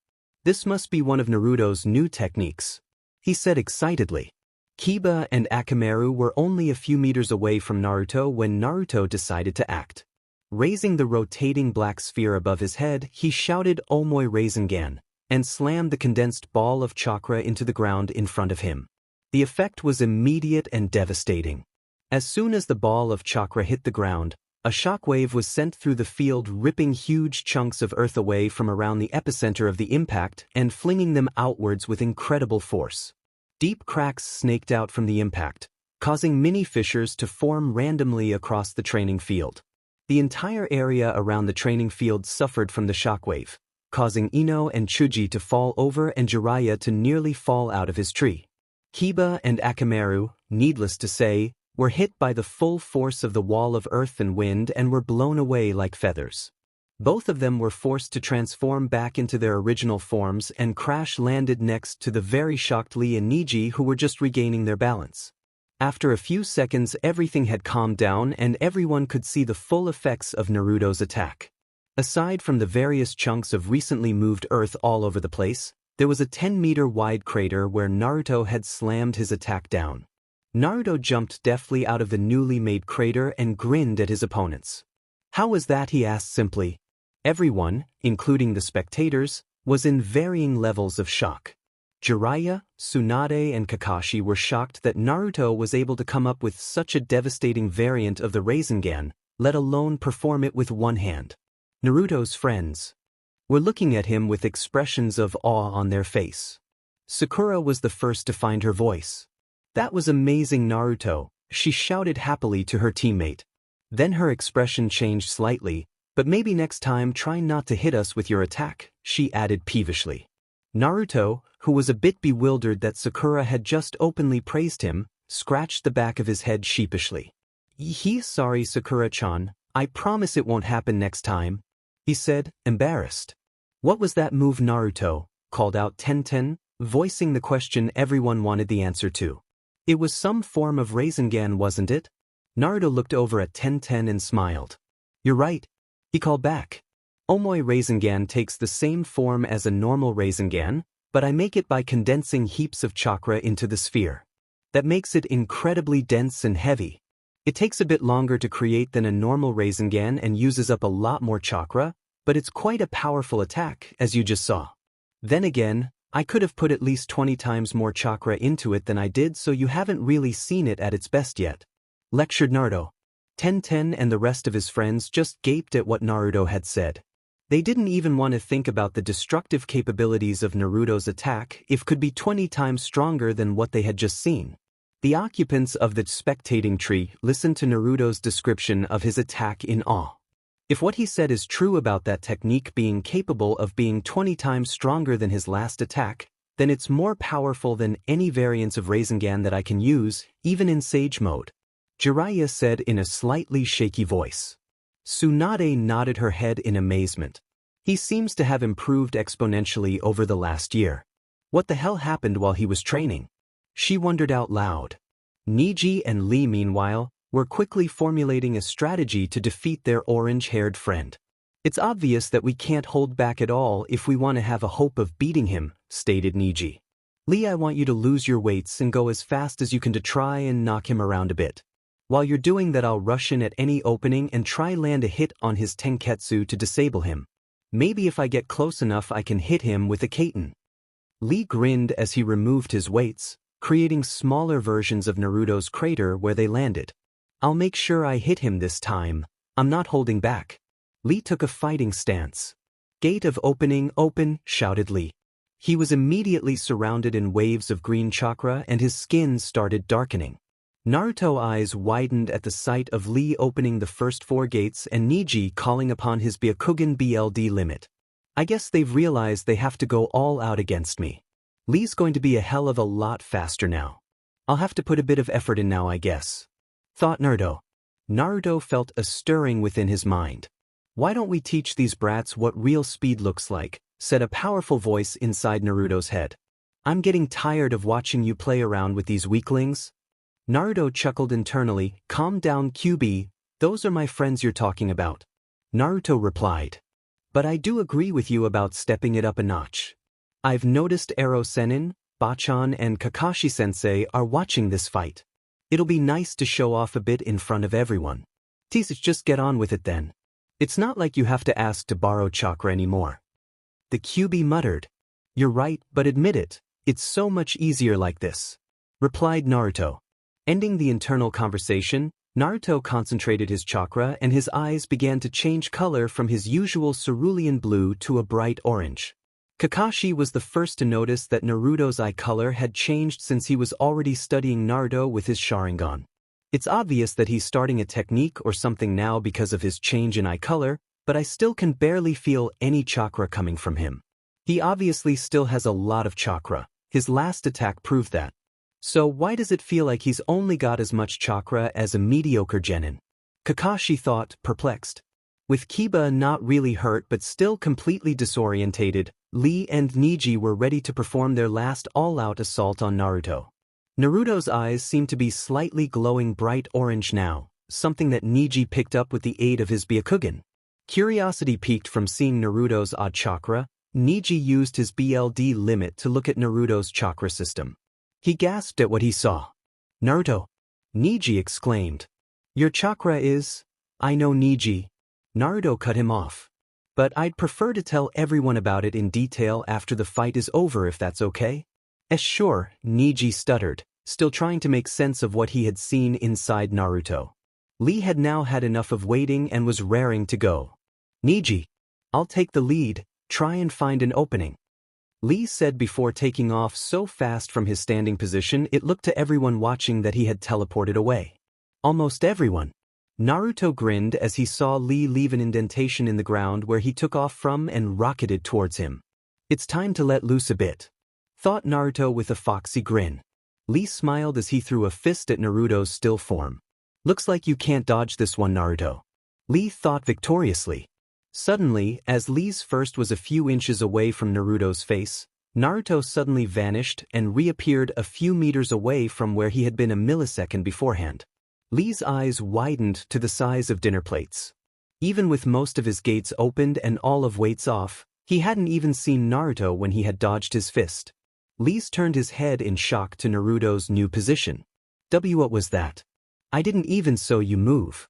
This must be one of Naruto's new techniques, he said excitedly. Kiba and Akamaru were only a few meters away from Naruto when Naruto decided to act. Raising the rotating black sphere above his head, he shouted Omoi Rasengan, and slammed the condensed ball of chakra into the ground in front of him. The effect was immediate and devastating. As soon as the ball of chakra hit the ground, a shockwave was sent through the field, ripping huge chunks of earth away from around the epicenter of the impact and flinging them outwards with incredible force. Deep cracks snaked out from the impact, causing mini fissures to form randomly across the training field. The entire area around the training field suffered from the shockwave, causing Ino and Chuji to fall over and Jiraiya to nearly fall out of his tree. Kiba and Akamaru, needless to say, were hit by the full force of the wall of earth and wind and were blown away like feathers. Both of them were forced to transform back into their original forms and crash-landed next to the very shocked Lee and Niji, who were just regaining their balance. After a few seconds, everything had calmed down and everyone could see the full effects of Naruto's attack. Aside from the various chunks of recently moved earth all over the place, There was a 10-meter-wide crater where Naruto had slammed his attack down. Naruto jumped deftly out of the newly made crater and grinned at his opponents. "How was that?" he asked simply. Everyone, including the spectators, was in varying levels of shock. Jiraiya, Tsunade and Kakashi were shocked that Naruto was able to come up with such a devastating variant of the Rasengan, let alone perform it with one hand. Naruto's friends were looking at him with expressions of awe on their face. Sakura was the first to find her voice. "That was amazing, Naruto," she shouted happily to her teammate. Then her expression changed slightly. "But maybe next time try not to hit us with your attack," she added peevishly. Naruto, who was a bit bewildered that Sakura had just openly praised him, scratched the back of his head sheepishly. Sorry, Sakura-chan, I promise it won't happen next time," he said, embarrassed. "What was that move, Naruto?" called out Tenten, voicing the question everyone wanted the answer to. "It was some form of Rasengan, wasn't it?" Naruto looked over at Tenten and smiled. "You're right," he called back. "Omoi Rasengan takes the same form as a normal Rasengan, but I make it by condensing heaps of chakra into the sphere. That makes it incredibly dense and heavy. It takes a bit longer to create than a normal Rasengan and uses up a lot more chakra, but it's quite a powerful attack, as you just saw. Then again, I could have put at least 20 times more chakra into it than I did, so you haven't really seen it at its best yet," lectured Naruto. Tenten and the rest of his friends just gaped at what Naruto had said. They didn't even want to think about the destructive capabilities of Naruto's attack if could be 20 times stronger than what they had just seen. The occupants of the spectating tree listened to Naruto's description of his attack in awe. If what he said is true about that technique being capable of being 20 times stronger than his last attack, then it's more powerful than any variants of Rasengan that I can use, even in Sage mode, Jiraiya said in a slightly shaky voice. Tsunade nodded her head in amazement. He seems to have improved exponentially over the last year. What the hell happened while he was training? She wondered out loud. Niji and Lee, meanwhile, were quickly formulating a strategy to defeat their orange-haired friend. "It's obvious that we can't hold back at all if we want to have a hope of beating him," stated Niji. "Lee, I want you to lose your weights and go as fast as you can to try and knock him around a bit. While you're doing that, I'll rush in at any opening and try land a hit on his tenketsu to disable him. Maybe if I get close enough I can hit him with a kaiten." Lee grinned as he removed his weights, creating smaller versions of Naruto's crater where they landed. "I'll make sure I hit him this time. I'm not holding back." Lee took a fighting stance. "Gate of opening, open," shouted Lee. He was immediately surrounded in waves of green chakra and his skin started darkening. Naruto's eyes widened at the sight of Lee opening the first 4 gates and Niji calling upon his Byakugan BLD limit. "I guess they've realized they have to go all out against me. Lee's going to be a hell of a lot faster now. I'll have to put a bit of effort in now, I guess," thought Naruto. Naruto felt a stirring within his mind. "Why don't we teach these brats what real speed looks like?" said a powerful voice inside Naruto's head. "I'm getting tired of watching you play around with these weaklings." Naruto chuckled internally. "Calm down, QB, those are my friends you're talking about," Naruto replied. "But I do agree with you about stepping it up a notch. I've noticed Sanin, Bachan and Kakashi-sensei are watching this fight. It'll be nice to show off a bit in front of everyone. Just get on with it then. It's not like you have to ask to borrow chakra anymore." The QB muttered. "You're right, but admit it, it's so much easier like this," replied Naruto. Ending the internal conversation, Naruto concentrated his chakra and his eyes began to change color from his usual cerulean blue to a bright orange. Kakashi was the first to notice that Naruto's eye color had changed since he was already studying Naruto with his Sharingan. It's obvious that he's starting a technique or something now because of his change in eye color, but I still can barely feel any chakra coming from him. He obviously still has a lot of chakra. His last attack proved that. So why does it feel like he's only got as much chakra as a mediocre genin? Kakashi thought, perplexed. With Kiba not really hurt but still completely disorientated, Lee and Niji were ready to perform their last all-out assault on Naruto. Naruto's eyes seemed to be slightly glowing bright orange now, something that Niji picked up with the aid of his Byakugan. Curiosity piqued from seeing Naruto's odd chakra, Niji used his BLD limit to look at Naruto's chakra system. He gasped at what he saw. "Naruto!" Niji exclaimed. "Your chakra is—" "I know, Niji." Naruto cut him off. "But I'd prefer to tell everyone about it in detail after the fight is over, if that's okay?" Sure," Niji stuttered, still trying to make sense of what he had seen inside Naruto. Lee had now had enough of waiting and was raring to go. "Niji, I'll take the lead, try and find an opening," Lee said before taking off so fast from his standing position it looked to everyone watching that he had teleported away. Almost everyone. Naruto grinned as he saw Lee leave an indentation in the ground where he took off from and rocketed towards him. "It's time to let loose a bit," thought Naruto with a foxy grin. Lee smiled as he threw a fist at Naruto's still form. "Looks like you can't dodge this one, Naruto," Lee thought victoriously. Suddenly, as Lee's first was a few inches away from Naruto's face, Naruto suddenly vanished and reappeared a few meters away from where he had been a millisecond beforehand. Lee's eyes widened to the size of dinner plates. Even with most of his gates opened and all of weights off, he hadn't even seen Naruto when he had dodged his fist. Lee turned his head in shock to Naruto's new position. What was that? I didn't even saw you move,"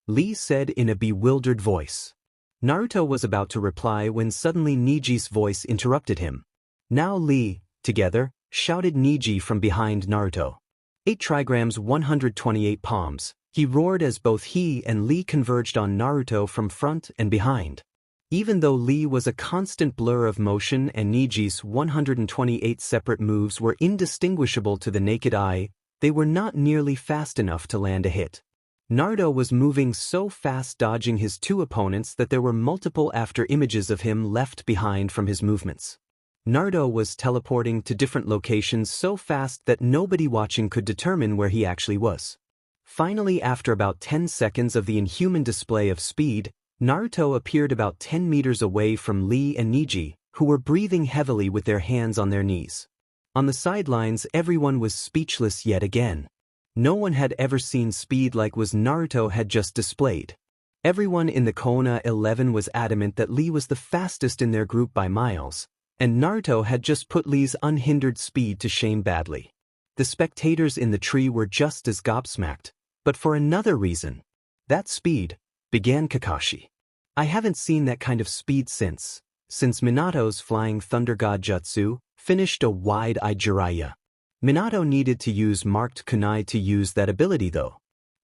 Lee said in a bewildered voice. Naruto was about to reply when suddenly Niji's voice interrupted him. "Now Lee, together," shouted Niji from behind Naruto. 8 trigrams 128 palms, he roared as both he and Lee converged on Naruto from front and behind. Even though Lee was a constant blur of motion and Niji's 128 separate moves were indistinguishable to the naked eye, they were not nearly fast enough to land a hit. Naruto was moving so fast dodging his two opponents that there were multiple after images of him left behind from his movements. Naruto was teleporting to different locations so fast that nobody watching could determine where he actually was. Finally, after about 10 seconds of the inhuman display of speed, Naruto appeared about 10 meters away from Lee and Niji, who were breathing heavily with their hands on their knees. On the sidelines, everyone was speechless yet again. No one had ever seen speed like was Naruto had just displayed. Everyone in the Kohona 11 was adamant that Lee was the fastest in their group by miles, and Naruto had just put Lee's unhindered speed to shame badly. The spectators in the tree were just as gobsmacked, but for another reason. "That speed," began Kakashi. "I haven't seen that kind of speed since Minato's Flying Thunder God Jutsu," finished a wide-eyed Jiraiya. Minato needed to use marked kunai to use that ability though.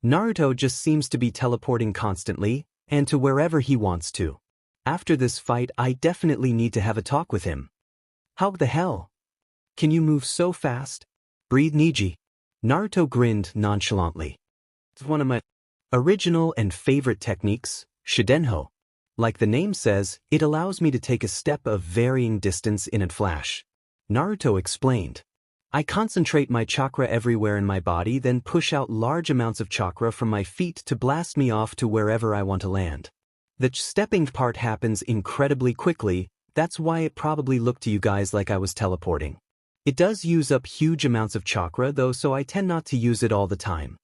Naruto just seems to be teleporting constantly, and to wherever he wants to. After this fight I definitely need to have a talk with him. "How the hell? Can you move so fast?" breathed Niji. Naruto grinned nonchalantly. "It's one of my original and favorite techniques, Shidenho. Like the name says, it allows me to take a step of varying distance in a flash," Naruto explained. "I concentrate my chakra everywhere in my body, then push out large amounts of chakra from my feet to blast me off to wherever I want to land. The stepping part happens incredibly quickly, that's why it probably looked to you guys like I was teleporting. It does use up huge amounts of chakra though, so I tend not to use it all the time."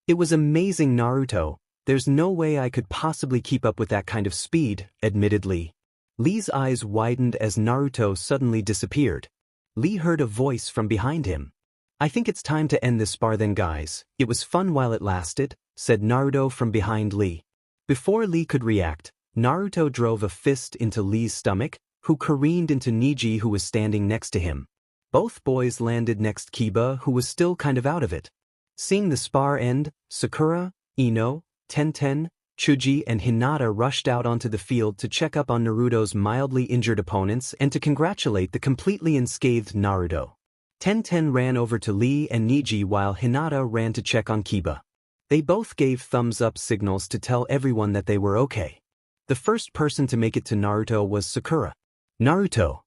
"It was amazing, Naruto. There's no way I could possibly keep up with that kind of speed," admittedly. Lee's eyes widened as Naruto suddenly disappeared. Lee heard a voice from behind him. "I think it's time to end this spar then, guys. It was fun while it lasted," said Naruto from behind Lee. Before Lee could react, Naruto drove a fist into Lee's stomach, who careened into Niji, who was standing next to him. Both boys landed next Kiba, who was still kind of out of it. Seeing the spar end, Sakura, Ino, Tenten, Chuji and Hinata rushed out onto the field to check up on Naruto's mildly injured opponents and to congratulate the completely unscathed Naruto. Tenten ran over to Lee and Niji while Hinata ran to check on Kiba. They both gave thumbs-up signals to tell everyone that they were okay. The first person to make it to Naruto was Sakura. "Naruto,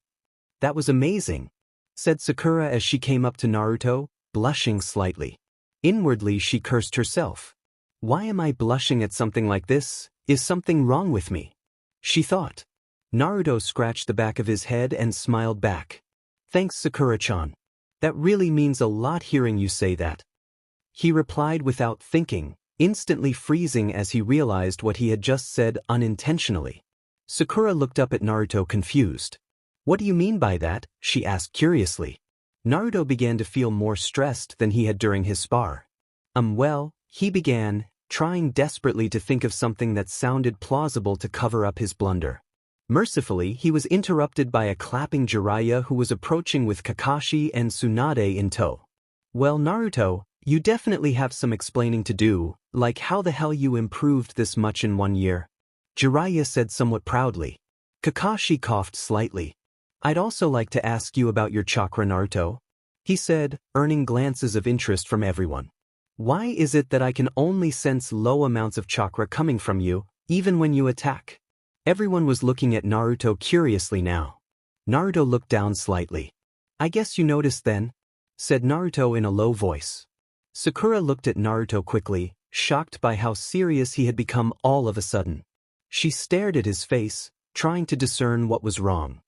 that was amazing," said Sakura as she came up to Naruto, blushing slightly. Inwardly she cursed herself. "Why am I blushing at something like this? Is something wrong with me?" she thought. Naruto scratched the back of his head and smiled back. "Thanks, Sakura-chan. That really means a lot hearing you say that," he replied without thinking, instantly freezing as he realized what he had just said unintentionally. Sakura looked up at Naruto confused. What do you mean by that? She asked curiously. Naruto began to feel more stressed than he had during his spar. Well, he began, trying desperately to think of something that sounded plausible to cover up his blunder. Mercifully, he was interrupted by a clapping Jiraiya who was approaching with Kakashi and Tsunade in tow. Well, Naruto, you definitely have some explaining to do, like how the hell you improved this much in 1 year. Jiraiya said somewhat proudly. Kakashi coughed slightly. I'd also like to ask you about your chakra, Naruto, he said, earning glances of interest from everyone. Why is it that I can only sense low amounts of chakra coming from you, even when you attack? Everyone was looking at Naruto curiously now. Naruto looked down slightly. I guess you noticed then, said Naruto in a low voice. Sakura looked at Naruto quickly, shocked by how serious he had become all of a sudden. She stared at his face, trying to discern what was wrong.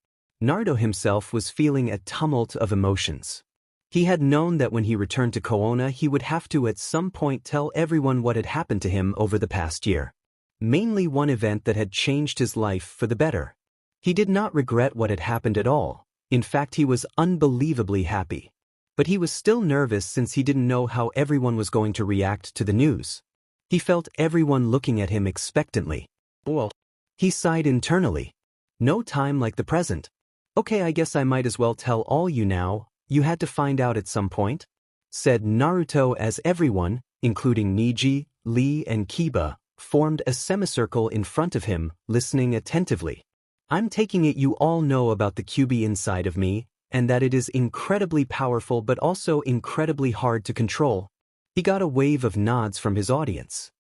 Naruto himself was feeling a tumult of emotions. He had known that when he returned to Kohona he would have to at some point tell everyone what had happened to him over the past year. Mainly one event that had changed his life for the better. He did not regret what had happened at all. In fact, he was unbelievably happy. But he was still nervous since he didn't know how everyone was going to react to the news. He felt everyone looking at him expectantly. Well, he sighed internally. No time like the present. Okay, I guess I might as well tell all you now. You had to find out at some point, said Naruto as everyone, including Niji, Lee and Kiba, formed a semicircle in front of him, listening attentively. I'm taking it you all know about the QB inside of me, and that it is incredibly powerful but also incredibly hard to control. He got a wave of nods from his audience.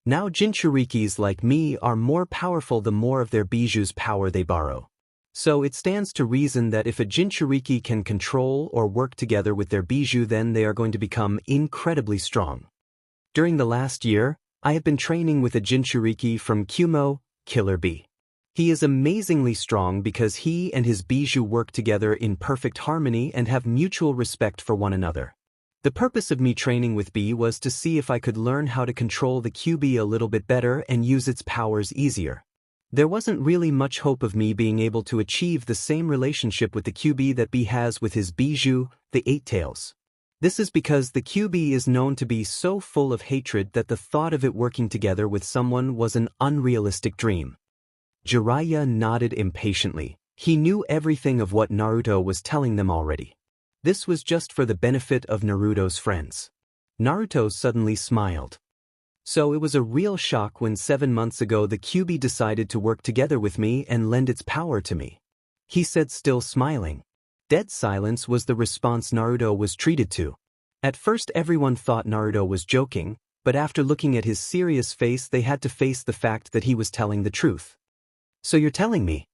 Now Jinchurikis like me are more powerful the more of their biju's power they borrow. So it stands to reason that if a Jinchuriki can control or work together with their biju, then they are going to become incredibly strong. During the last year, I have been training with a Jinchuriki from Kumo, Killer Bee. He is amazingly strong because he and his biju work together in perfect harmony and have mutual respect for one another. The purpose of me training with B was to see if I could learn how to control the QB a little bit better and use its powers easier. There wasn't really much hope of me being able to achieve the same relationship with the QB that B has with his biju, the Eight Tails. This is because the QB is known to be so full of hatred that the thought of it working together with someone was an unrealistic dream. Jiraiya nodded impatiently. He knew everything of what Naruto was telling them already. This was just for the benefit of Naruto's friends. Naruto suddenly smiled. So it was a real shock when 7 months ago the QB decided to work together with me and lend its power to me, he said, still smiling. Dead silence was the response Naruto was treated to. At first everyone thought Naruto was joking, but after looking at his serious face they had to face the fact that he was telling the truth. So you're telling me,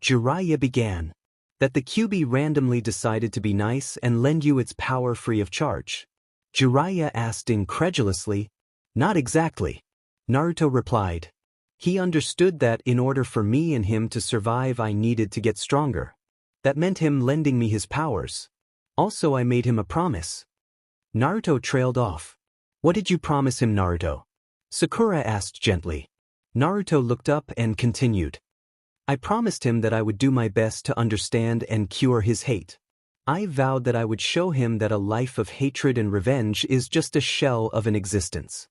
Jiraiya began, that the QB randomly decided to be nice and lend you its power free of charge? Jiraiya asked incredulously. Not exactly, Naruto replied. He understood that in order for me and him to survive I needed to get stronger. That meant him lending me his powers. Also I made him a promise. Naruto trailed off. What did you promise him, Naruto? Sakura asked gently. Naruto looked up and continued. I promised him that I would do my best to understand and cure his hate. I vowed that I would show him that a life of hatred and revenge is just a shell of an existence.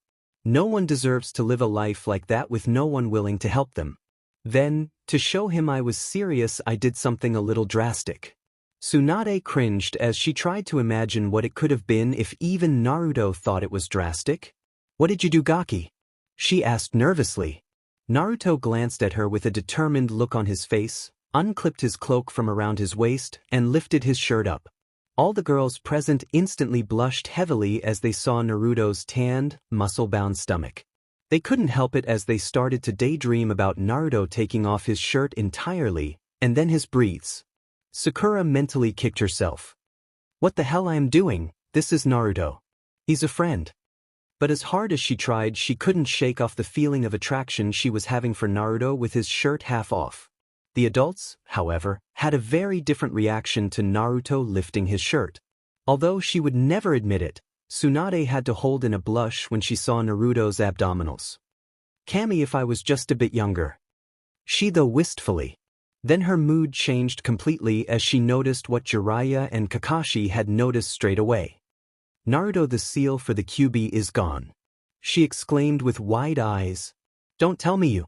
No one deserves to live a life like that with no one willing to help them. Then, to show him I was serious, I did something a little drastic. Tsunade cringed as she tried to imagine what it could have been if even Naruto thought it was drastic. What did you do, Gaki? She asked nervously. Naruto glanced at her with a determined look on his face, unclipped his cloak from around his waist, and lifted his shirt up. All the girls present instantly blushed heavily as they saw Naruto's tanned, muscle-bound stomach. They couldn't help it as they started to daydream about Naruto taking off his shirt entirely, and then his breaths. Sakura mentally kicked herself. What the hell I am doing? This is Naruto. He's a friend. But as hard as she tried, she couldn't shake off the feeling of attraction she was having for Naruto with his shirt half off. The adults, however, had a very different reaction to Naruto lifting his shirt. Although she would never admit it, Tsunade had to hold in a blush when she saw Naruto's abdominals. Kami, if I was just a bit younger. She though wistfully. Then her mood changed completely as she noticed what Jiraiya and Kakashi had noticed straight away. "Naruto, the seal for the QB is gone," she exclaimed with wide eyes. "Don't tell me you."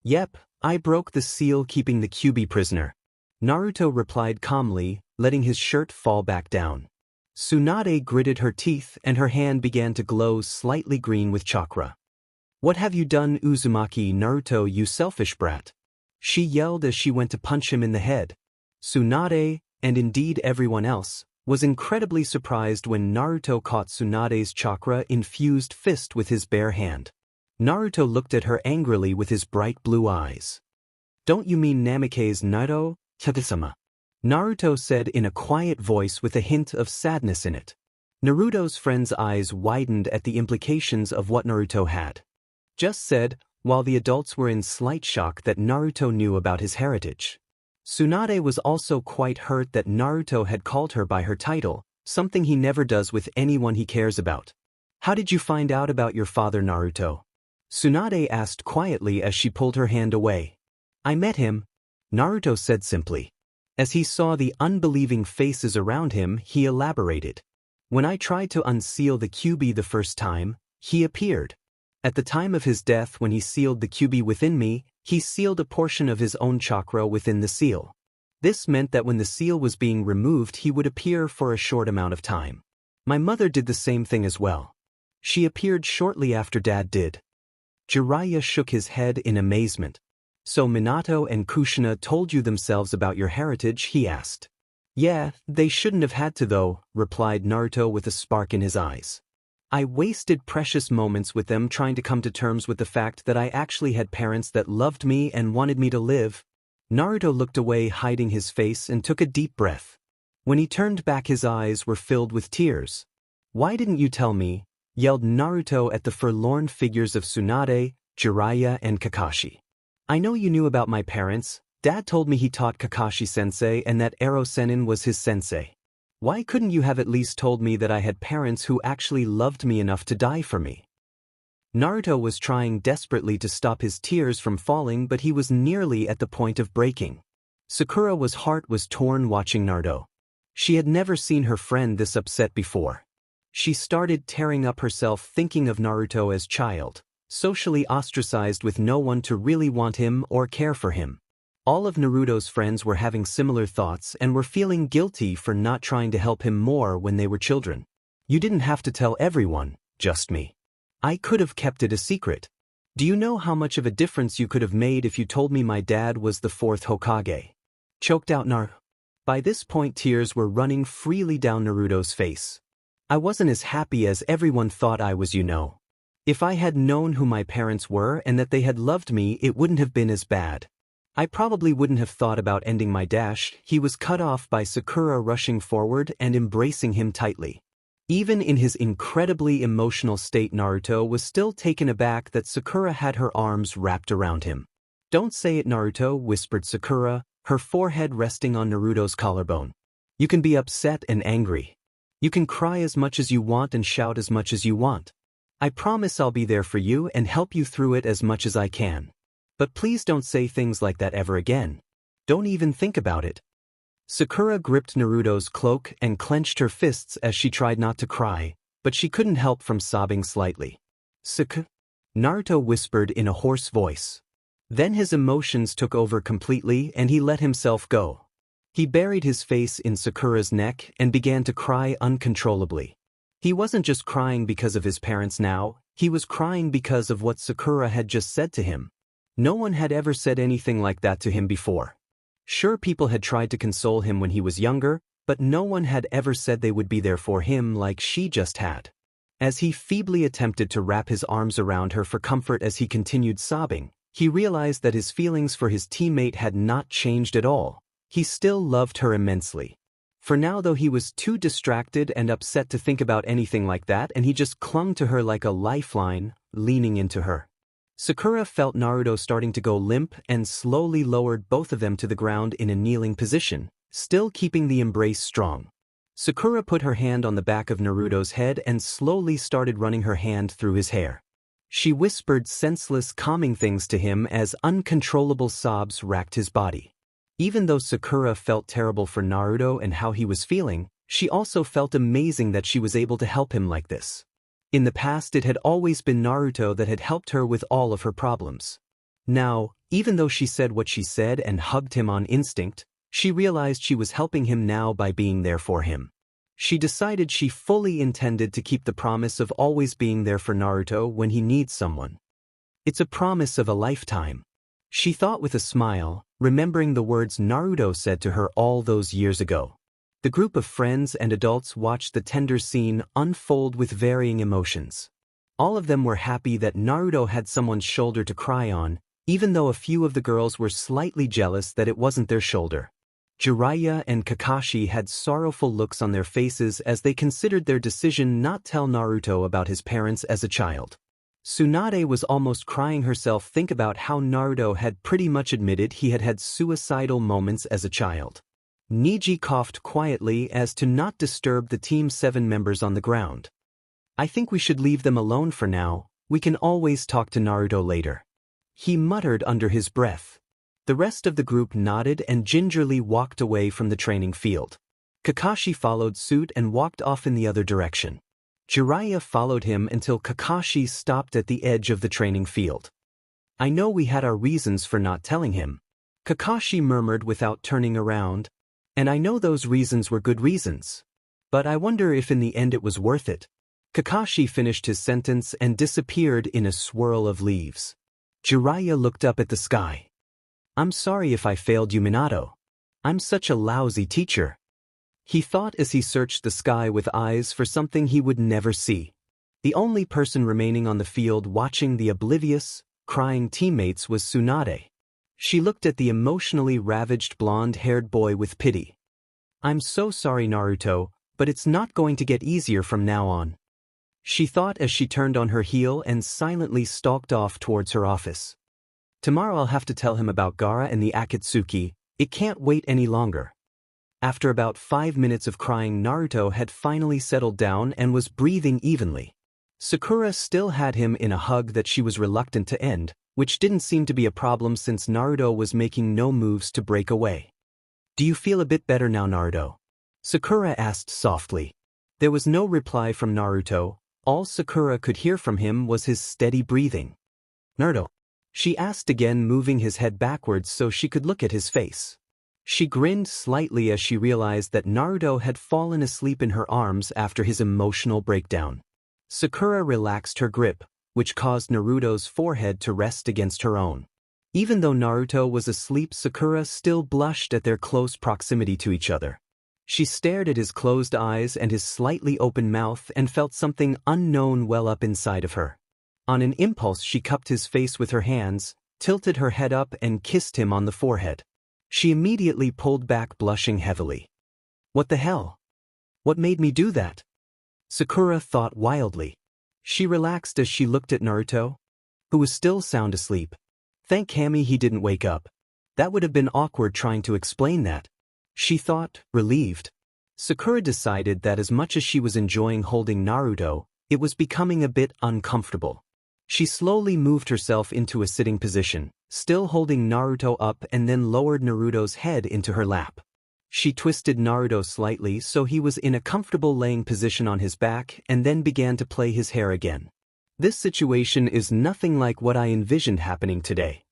"Yep, I broke the seal keeping the QB prisoner," Naruto replied calmly, letting his shirt fall back down. Tsunade gritted her teeth and her hand began to glow slightly green with chakra. "What have you done, Uzumaki Naruto, you selfish brat?" she yelled as she went to punch him in the head. Tsunade, and indeed everyone else, was incredibly surprised when Naruto caught Tsunade's chakra-infused fist with his bare hand. Naruto looked at her angrily with his bright blue eyes. "Don't you mean Namikaze Naruto, Takasama?" Naruto said in a quiet voice with a hint of sadness in it. Naruto's friend's eyes widened at the implications of what Naruto had just said, while the adults were in slight shock that Naruto knew about his heritage. Tsunade was also quite hurt that Naruto had called her by her title, something he never does with anyone he cares about. "How did you find out about your father, Naruto?" Tsunade asked quietly as she pulled her hand away. "I met him," Naruto said simply. As he saw the unbelieving faces around him, he elaborated. "When I tried to unseal the QB the first time, he appeared. At the time of his death, when he sealed the QB within me, he sealed a portion of his own chakra within the seal. This meant that when the seal was being removed, he would appear for a short amount of time. My mother did the same thing as well. She appeared shortly after Dad did." Jiraiya shook his head in amazement. "So Minato and Kushina told you themselves about your heritage?" he asked. "Yeah, they shouldn't have had to though," replied Naruto with a spark in his eyes. "I wasted precious moments with them trying to come to terms with the fact that I actually had parents that loved me and wanted me to live." Naruto looked away, hiding his face, and took a deep breath. When he turned back, his eyes were filled with tears. "Why didn't you tell me?" yelled Naruto at the forlorn figures of Tsunade, Jiraiya, and Kakashi. "I know you knew about my parents. Dad told me he taught Kakashi-sensei and that Ero Sanin was his sensei. Why couldn't you have at least told me that I had parents who actually loved me enough to die for me?" Naruto was trying desperately to stop his tears from falling, but he was nearly at the point of breaking. Sakura's heart was torn watching Naruto. She had never seen her friend this upset before. She started tearing up herself thinking of Naruto as child, socially ostracized with no one to really want him or care for him. All of Naruto's friends were having similar thoughts and were feeling guilty for not trying to help him more when they were children. "You didn't have to tell everyone, just me. I could have kept it a secret. Do you know how much of a difference you could have made if you told me my dad was the fourth Hokage?" choked out Naruto. By this point, tears were running freely down Naruto's face. "I wasn't as happy as everyone thought I was, you know. If I had known who my parents were and that they had loved me, it wouldn't have been as bad. I probably wouldn't have thought about ending my dash." He was cut off by Sakura rushing forward and embracing him tightly. Even in his incredibly emotional state, Naruto was still taken aback that Sakura had her arms wrapped around him. "Don't say it, Naruto," whispered Sakura, her forehead resting on Naruto's collarbone. "You can be upset and angry. You can cry as much as you want and shout as much as you want. I promise I'll be there for you and help you through it as much as I can. But please don't say things like that ever again. Don't even think about it." Sakura gripped Naruto's cloak and clenched her fists as she tried not to cry, but she couldn't help from sobbing slightly. "Saku," Naruto whispered in a hoarse voice. Then his emotions took over completely and he let himself go. He buried his face in Sakura's neck and began to cry uncontrollably. He wasn't just crying because of his parents now, he was crying because of what Sakura had just said to him. No one had ever said anything like that to him before. Sure, people had tried to console him when he was younger, but no one had ever said they would be there for him like she just had. As he feebly attempted to wrap his arms around her for comfort as he continued sobbing, he realized that his feelings for his teammate had not changed at all. He still loved her immensely. For now, though, he was too distracted and upset to think about anything like that, and he just clung to her like a lifeline, leaning into her. Sakura felt Naruto starting to go limp and slowly lowered both of them to the ground in a kneeling position, still keeping the embrace strong. Sakura put her hand on the back of Naruto's head and slowly started running her hand through his hair. She whispered senseless, calming things to him as uncontrollable sobs racked his body. Even though Sakura felt terrible for Naruto and how he was feeling, she also felt amazing that she was able to help him like this. In the past it had always been Naruto that had helped her with all of her problems. Now, even though she said what she said and hugged him on instinct, she realized she was helping him now by being there for him. She decided she fully intended to keep the promise of always being there for Naruto when he needs someone. It's a promise of a lifetime. She thought with a smile, remembering the words Naruto said to her all those years ago. The group of friends and adults watched the tender scene unfold with varying emotions. All of them were happy that Naruto had someone's shoulder to cry on, even though a few of the girls were slightly jealous that it wasn't their shoulder. Jiraiya and Kakashi had sorrowful looks on their faces as they considered their decision not to tell Naruto about his parents as a child. Tsunade was almost crying herself think about how Naruto had pretty much admitted he had had suicidal moments as a child. Niji coughed quietly as to not disturb the Team 7 members on the ground. I think we should leave them alone for now, we can always talk to Naruto later. He muttered under his breath. The rest of the group nodded and gingerly walked away from the training field. Kakashi followed suit and walked off in the other direction. Jiraiya followed him until Kakashi stopped at the edge of the training field. I know we had our reasons for not telling him, Kakashi murmured without turning around. And I know those reasons were good reasons. But I wonder if in the end it was worth it. Kakashi finished his sentence and disappeared in a swirl of leaves. Jiraiya looked up at the sky. I'm sorry if I failed you, Minato. I'm such a lousy teacher. He thought as he searched the sky with eyes for something he would never see. The only person remaining on the field watching the oblivious, crying teammates was Tsunade. She looked at the emotionally ravaged blonde-haired boy with pity. I'm so sorry, Naruto, but it's not going to get easier from now on. She thought as she turned on her heel and silently stalked off towards her office. Tomorrow I'll have to tell him about Gaara and the Akatsuki, it can't wait any longer. After about 5 minutes of crying, Naruto had finally settled down and was breathing evenly. Sakura still had him in a hug that she was reluctant to end, which didn't seem to be a problem since Naruto was making no moves to break away. Do you feel a bit better now, Naruto? Sakura asked softly. There was no reply from Naruto, all Sakura could hear from him was his steady breathing. Naruto? She asked again, moving his head backwards so she could look at his face. She grinned slightly as she realized that Naruto had fallen asleep in her arms after his emotional breakdown. Sakura relaxed her grip, which caused Naruto's forehead to rest against her own. Even though Naruto was asleep, Sakura still blushed at their close proximity to each other. She stared at his closed eyes and his slightly open mouth and felt something unknown well up inside of her. On an impulse, she cupped his face with her hands, tilted her head up and kissed him on the forehead. She immediately pulled back, blushing heavily. What the hell? What made me do that? Sakura thought wildly. She relaxed as she looked at Naruto, who was still sound asleep. Thank Kami he didn't wake up. That would have been awkward trying to explain that. She thought, relieved. Sakura decided that as much as she was enjoying holding Naruto, it was becoming a bit uncomfortable. She slowly moved herself into a sitting position, still holding Naruto up, and then lowered Naruto's head into her lap. She twisted Naruto slightly so he was in a comfortable laying position on his back and then began to play his hair again. This situation is nothing like what I envisioned happening today,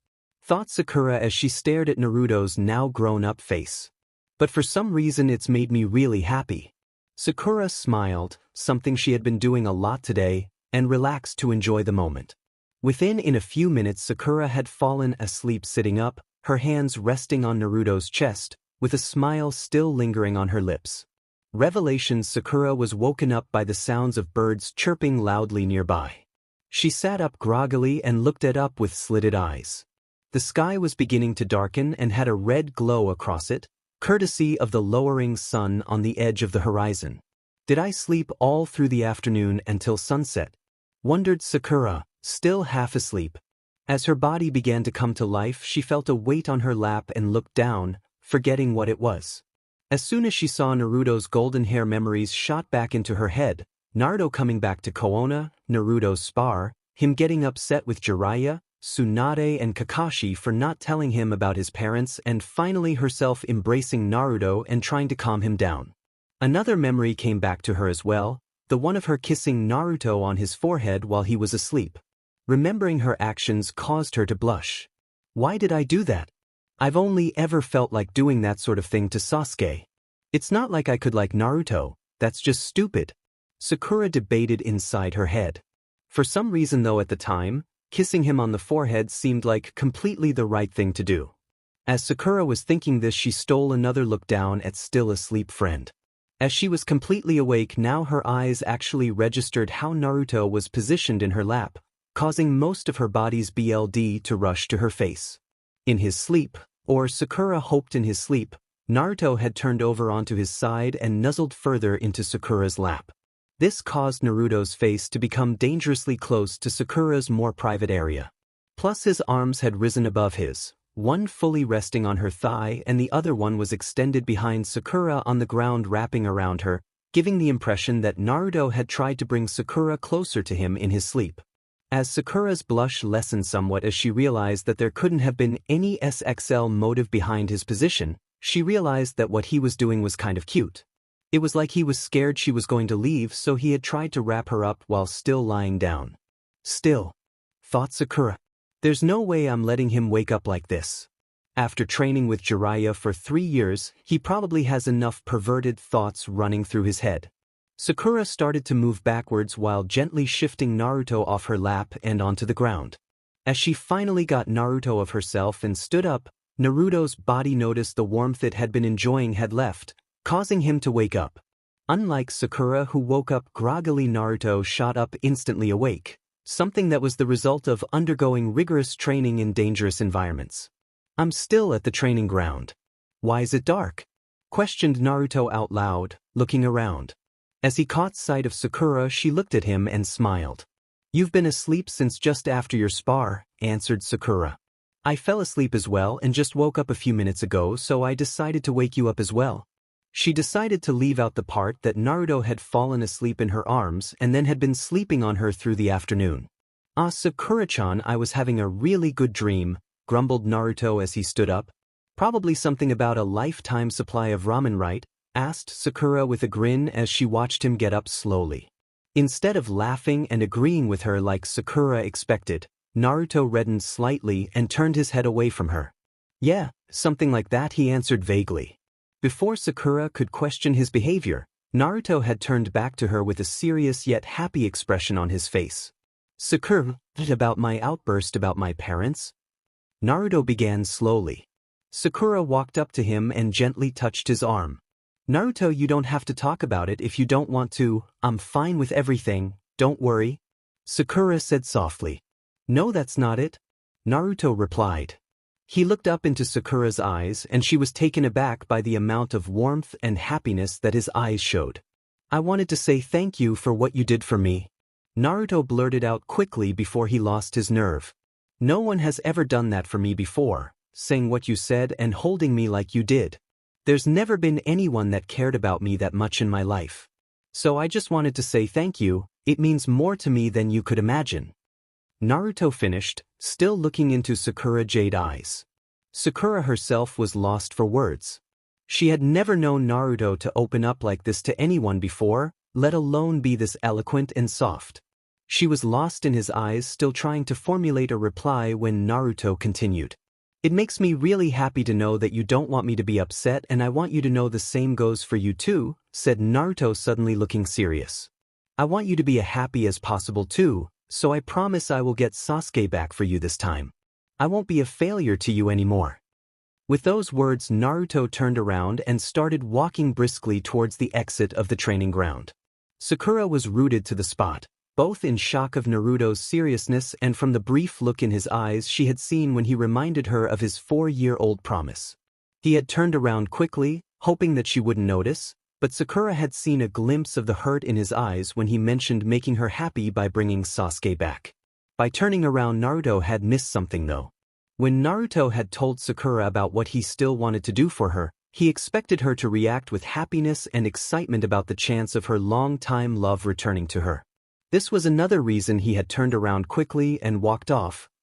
thought Sakura as she stared at Naruto's now grown-up face. But for some reason it's made me really happy. Sakura smiled, something she had been doing a lot today, and relaxed to enjoy the moment. In a few minutes Sakura had fallen asleep sitting up, her hands resting on Naruto's chest, with a smile still lingering on her lips. Revelation: Sakura was woken up by the sounds of birds chirping loudly nearby. She sat up groggily and looked up with slitted eyes. The sky was beginning to darken and had a red glow across it, courtesy of the lowering sun on the edge of the horizon. Did I sleep all through the afternoon until sunset? Wondered Sakura, still half asleep. As her body began to come to life, she felt a weight on her lap and looked down, forgetting what it was. As soon as she saw Naruto's golden hair, memories shot back into her head. Naruto coming back to Kohona, Naruto's spar, him getting upset with Jiraiya, Tsunade and Kakashi for not telling him about his parents, and finally herself embracing Naruto and trying to calm him down. Another memory came back to her as well, the one of her kissing Naruto on his forehead while he was asleep. Remembering her actions caused her to blush. Why did I do that? I've only ever felt like doing that sort of thing to Sasuke. It's not like I could like Naruto, that's just stupid. Sakura debated inside her head. For some reason though at the time, kissing him on the forehead seemed like completely the right thing to do. As Sakura was thinking this, she stole another look down at still asleep friend. As she was completely awake now, her eyes actually registered how Naruto was positioned in her lap, causing most of her body's blood to rush to her face. In his sleep, or Sakura hoped in his sleep, Naruto had turned over onto his side and nuzzled further into Sakura's lap. This caused Naruto's face to become dangerously close to Sakura's more private area. Plus his arms had risen above his, one fully resting on her thigh and the other one was extended behind Sakura on the ground wrapping around her, giving the impression that Naruto had tried to bring Sakura closer to him in his sleep. As Sakura's blush lessened somewhat as she realized that there couldn't have been any SXL motive behind his position, she realized that what he was doing was kind of cute. It was like he was scared she was going to leave, so he had tried to wrap her up while still lying down. Still, thought Sakura, there's no way I'm letting him wake up like this. After training with Jiraiya for 3 years, he probably has enough perverted thoughts running through his head. Sakura started to move backwards while gently shifting Naruto off her lap and onto the ground. As she finally got Naruto of herself and stood up, Naruto's body noticed the warmth it had been enjoying had left, causing him to wake up. Unlike Sakura, who woke up groggily, Naruto shot up instantly awake, something that was the result of undergoing rigorous training in dangerous environments. I'm still at the training ground. Why is it dark? Questioned Naruto out loud, looking around. As he caught sight of Sakura, she looked at him and smiled. You've been asleep since just after your spar, answered Sakura. I fell asleep as well and just woke up a few minutes ago, so I decided to wake you up as well. She decided to leave out the part that Naruto had fallen asleep in her arms and then had been sleeping on her through the afternoon. Ah, Sakura-chan, I was having a really good dream, grumbled Naruto as he stood up. Probably something about a lifetime supply of ramen, right? Asked Sakura with a grin as she watched him get up slowly. Instead of laughing and agreeing with her like Sakura expected, Naruto reddened slightly and turned his head away from her. Yeah, something like that, he answered vaguely. Before Sakura could question his behavior, Naruto had turned back to her with a serious yet happy expression on his face. Sakura, about my outburst about my parents? Naruto began slowly. Sakura walked up to him and gently touched his arm. Naruto, you don't have to talk about it if you don't want to, I'm fine with everything, don't worry. Sakura said softly. No, that's not it, Naruto replied. He looked up into Sakura's eyes and she was taken aback by the amount of warmth and happiness that his eyes showed. I wanted to say thank you for what you did for me, Naruto blurted out quickly before he lost his nerve. No one has ever done that for me before, saying what you said and holding me like you did. There's never been anyone that cared about me that much in my life. So I just wanted to say thank you, it means more to me than you could imagine. Naruto finished, still looking into Sakura jade eyes. Sakura herself was lost for words. She had never known Naruto to open up like this to anyone before, let alone be this eloquent and soft. She was lost in his eyes, still trying to formulate a reply when Naruto continued. It makes me really happy to know that you don't want me to be upset, and I want you to know the same goes for you too, said Naruto, suddenly looking serious. I want you to be as happy as possible too, so I promise I will get Sasuke back for you this time. I won't be a failure to you anymore. With those words, Naruto turned around and started walking briskly towards the exit of the training ground. Sakura was rooted to the spot, both in shock of Naruto's seriousness and from the brief look in his eyes she had seen when he reminded her of his 4-year-old promise. He had turned around quickly, hoping that she wouldn't notice, but Sakura had seen a glimpse of the hurt in his eyes when he mentioned making her happy by bringing Sasuke back. By turning around, Naruto had missed something though. When Naruto had told Sakura about what he still wanted to do for her, he expected her to react with happiness and excitement about the chance of her long-time love returning to her. This was another reason he had turned around quickly and walked off,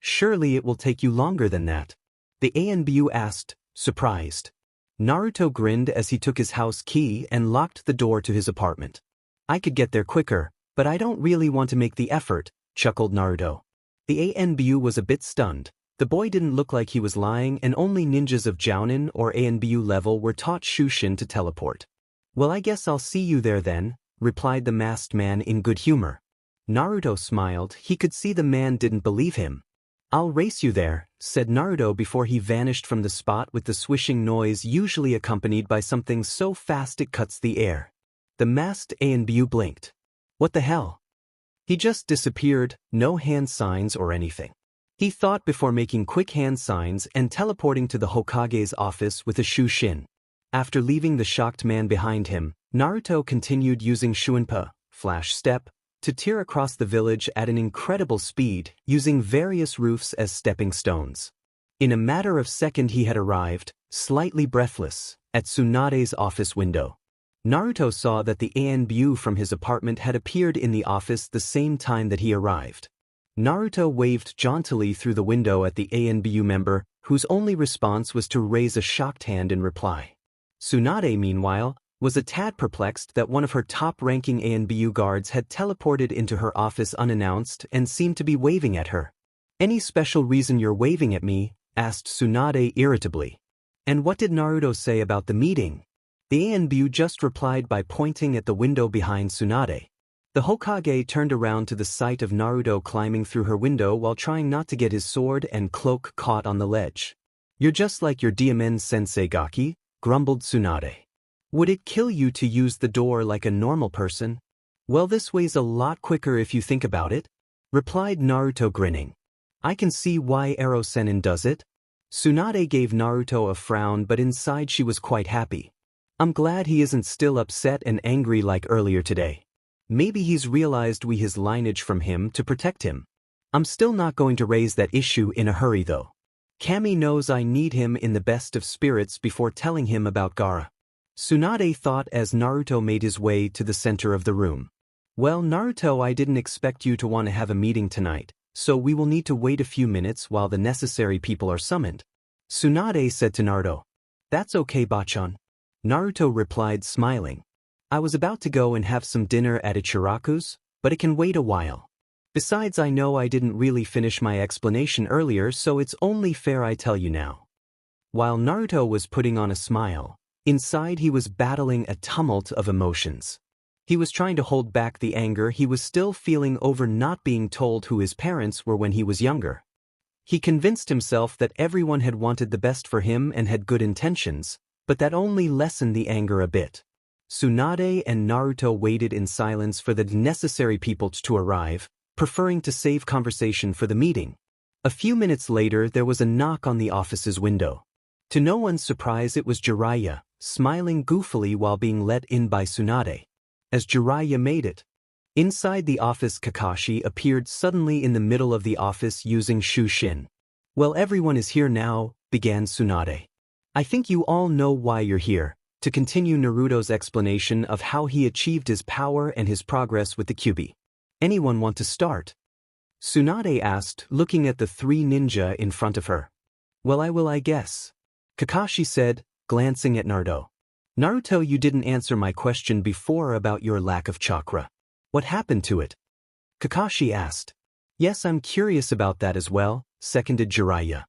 Surely it will take you longer than that. The ANBU asked, surprised. Naruto grinned as he took his house key and locked the door to his apartment. I could get there quicker, but I don't really want to make the effort, chuckled Naruto. The ANBU was a bit stunned. The boy didn't look like he was lying, and only ninjas of Jounin or ANBU level were taught Shushin to teleport. Well, I guess I'll see you there then, replied the masked man in good humor. Naruto smiled. He could see the man didn't believe him. I'll race you there, said Naruto before he vanished from the spot with the swishing noise usually accompanied by something so fast it cuts the air. The masked ANBU blinked. What the hell? He just disappeared, no hand signs or anything. He thought before making quick hand signs and teleporting to the Hokage's office with a Shushin. After leaving the shocked man behind him, Naruto continued using Shuinpa, Flash Step, to tear across the village at an incredible speed, using various roofs as stepping stones. In a matter of seconds he had arrived, slightly breathless, at Tsunade's office window. Naruto saw that the ANBU from his apartment had appeared in the office the same time that he arrived. Naruto waved jauntily through the window at the ANBU member, whose only response was to raise a shocked hand in reply. Tsunade, meanwhile, was a tad perplexed that one of her top-ranking ANBU guards had teleported into her office unannounced and seemed to be waving at her. Any special reason you're waving at me? Asked Tsunade irritably. And what did Naruto say about the meeting? The ANBU just replied by pointing at the window behind Tsunade. The Hokage turned around to the sight of Naruto climbing through her window while trying not to get his sword and cloak caught on the ledge. You're just like your Diamond Sensei Gaki, grumbled Tsunade. Would it kill you to use the door like a normal person? Well, this way's a lot quicker if you think about it, replied Naruto grinning. I can see why Sanin does it. Tsunade gave Naruto a frown, but inside she was quite happy. I'm glad he isn't still upset and angry like earlier today. Maybe he's realized we his lineage from him to protect him. I'm still not going to raise that issue in a hurry though. Kami knows I need him in the best of spirits before telling him about Gaara. Tsunade thought as Naruto made his way to the center of the room. Well, Naruto, I didn't expect you to want to have a meeting tonight, so we will need to wait a few minutes while the necessary people are summoned. Tsunade said to Naruto. That's okay, Bachan. Naruto replied, smiling. I was about to go and have some dinner at Ichiraku's, but it can wait a while. Besides, I know I didn't really finish my explanation earlier, so it's only fair I tell you now. While Naruto was putting on a smile, inside he was battling a tumult of emotions. He was trying to hold back the anger he was still feeling over not being told who his parents were when he was younger. He convinced himself that everyone had wanted the best for him and had good intentions, but that only lessened the anger a bit. Tsunade and Naruto waited in silence for the necessary people to arrive, preferring to save conversation for the meeting. A few minutes later there was a knock on the office's window. To no one's surprise it was Jiraiya, smiling goofily while being let in by Tsunade. As Jiraiya made it, inside the office Kakashi appeared suddenly in the middle of the office using Shushin. Well, everyone is here now, began Tsunade. I think you all know why you're here, to continue Naruto's explanation of how he achieved his power and his progress with the Kyuubi. Anyone want to start? Tsunade asked, looking at the three ninja in front of her. Well, I will, I guess. Kakashi said, glancing at Naruto. Naruto, you didn't answer my question before about your lack of chakra. What happened to it? Kakashi asked. Yes, I'm curious about that as well, seconded Jiraiya.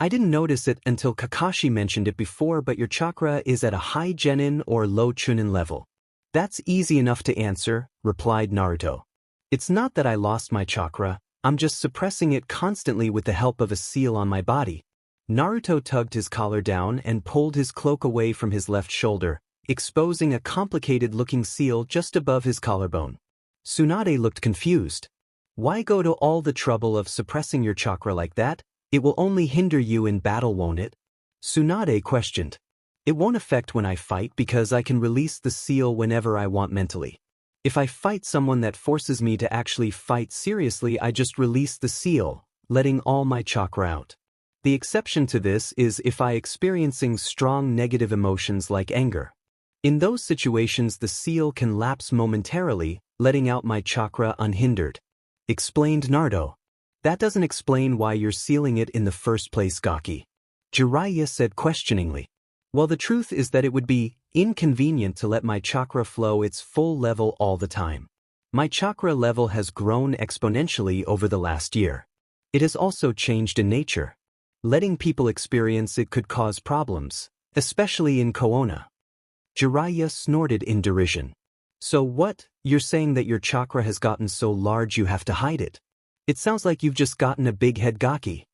I didn't notice it until Kakashi mentioned it before, but your chakra is at a high genin or low chunin level. That's easy enough to answer, replied Naruto. It's not that I lost my chakra, I'm just suppressing it constantly with the help of a seal on my body. Naruto tugged his collar down and pulled his cloak away from his left shoulder, exposing a complicated-looking seal just above his collarbone. Tsunade looked confused. Why go to all the trouble of suppressing your chakra like that? It will only hinder you in battle, won't it? Tsunade questioned. It won't affect when I fight because I can release the seal whenever I want mentally. If I fight someone that forces me to actually fight seriously, I just release the seal, letting all my chakra out. The exception to this is if I experiencing strong negative emotions like anger. In those situations the seal can lapse momentarily, letting out my chakra unhindered. Explained Naruto. That doesn't explain why you're sealing it in the first place, Gaki. Jiraiya said questioningly. Well, the truth is that it would be inconvenient to let my chakra flow its full level all the time. My chakra level has grown exponentially over the last year. It has also changed in nature. Letting people experience it could cause problems, especially in Kohona. Jiraiya snorted in derision. So what, you're saying that your chakra has gotten so large you have to hide it? It sounds like you've just gotten a big head, Gaki.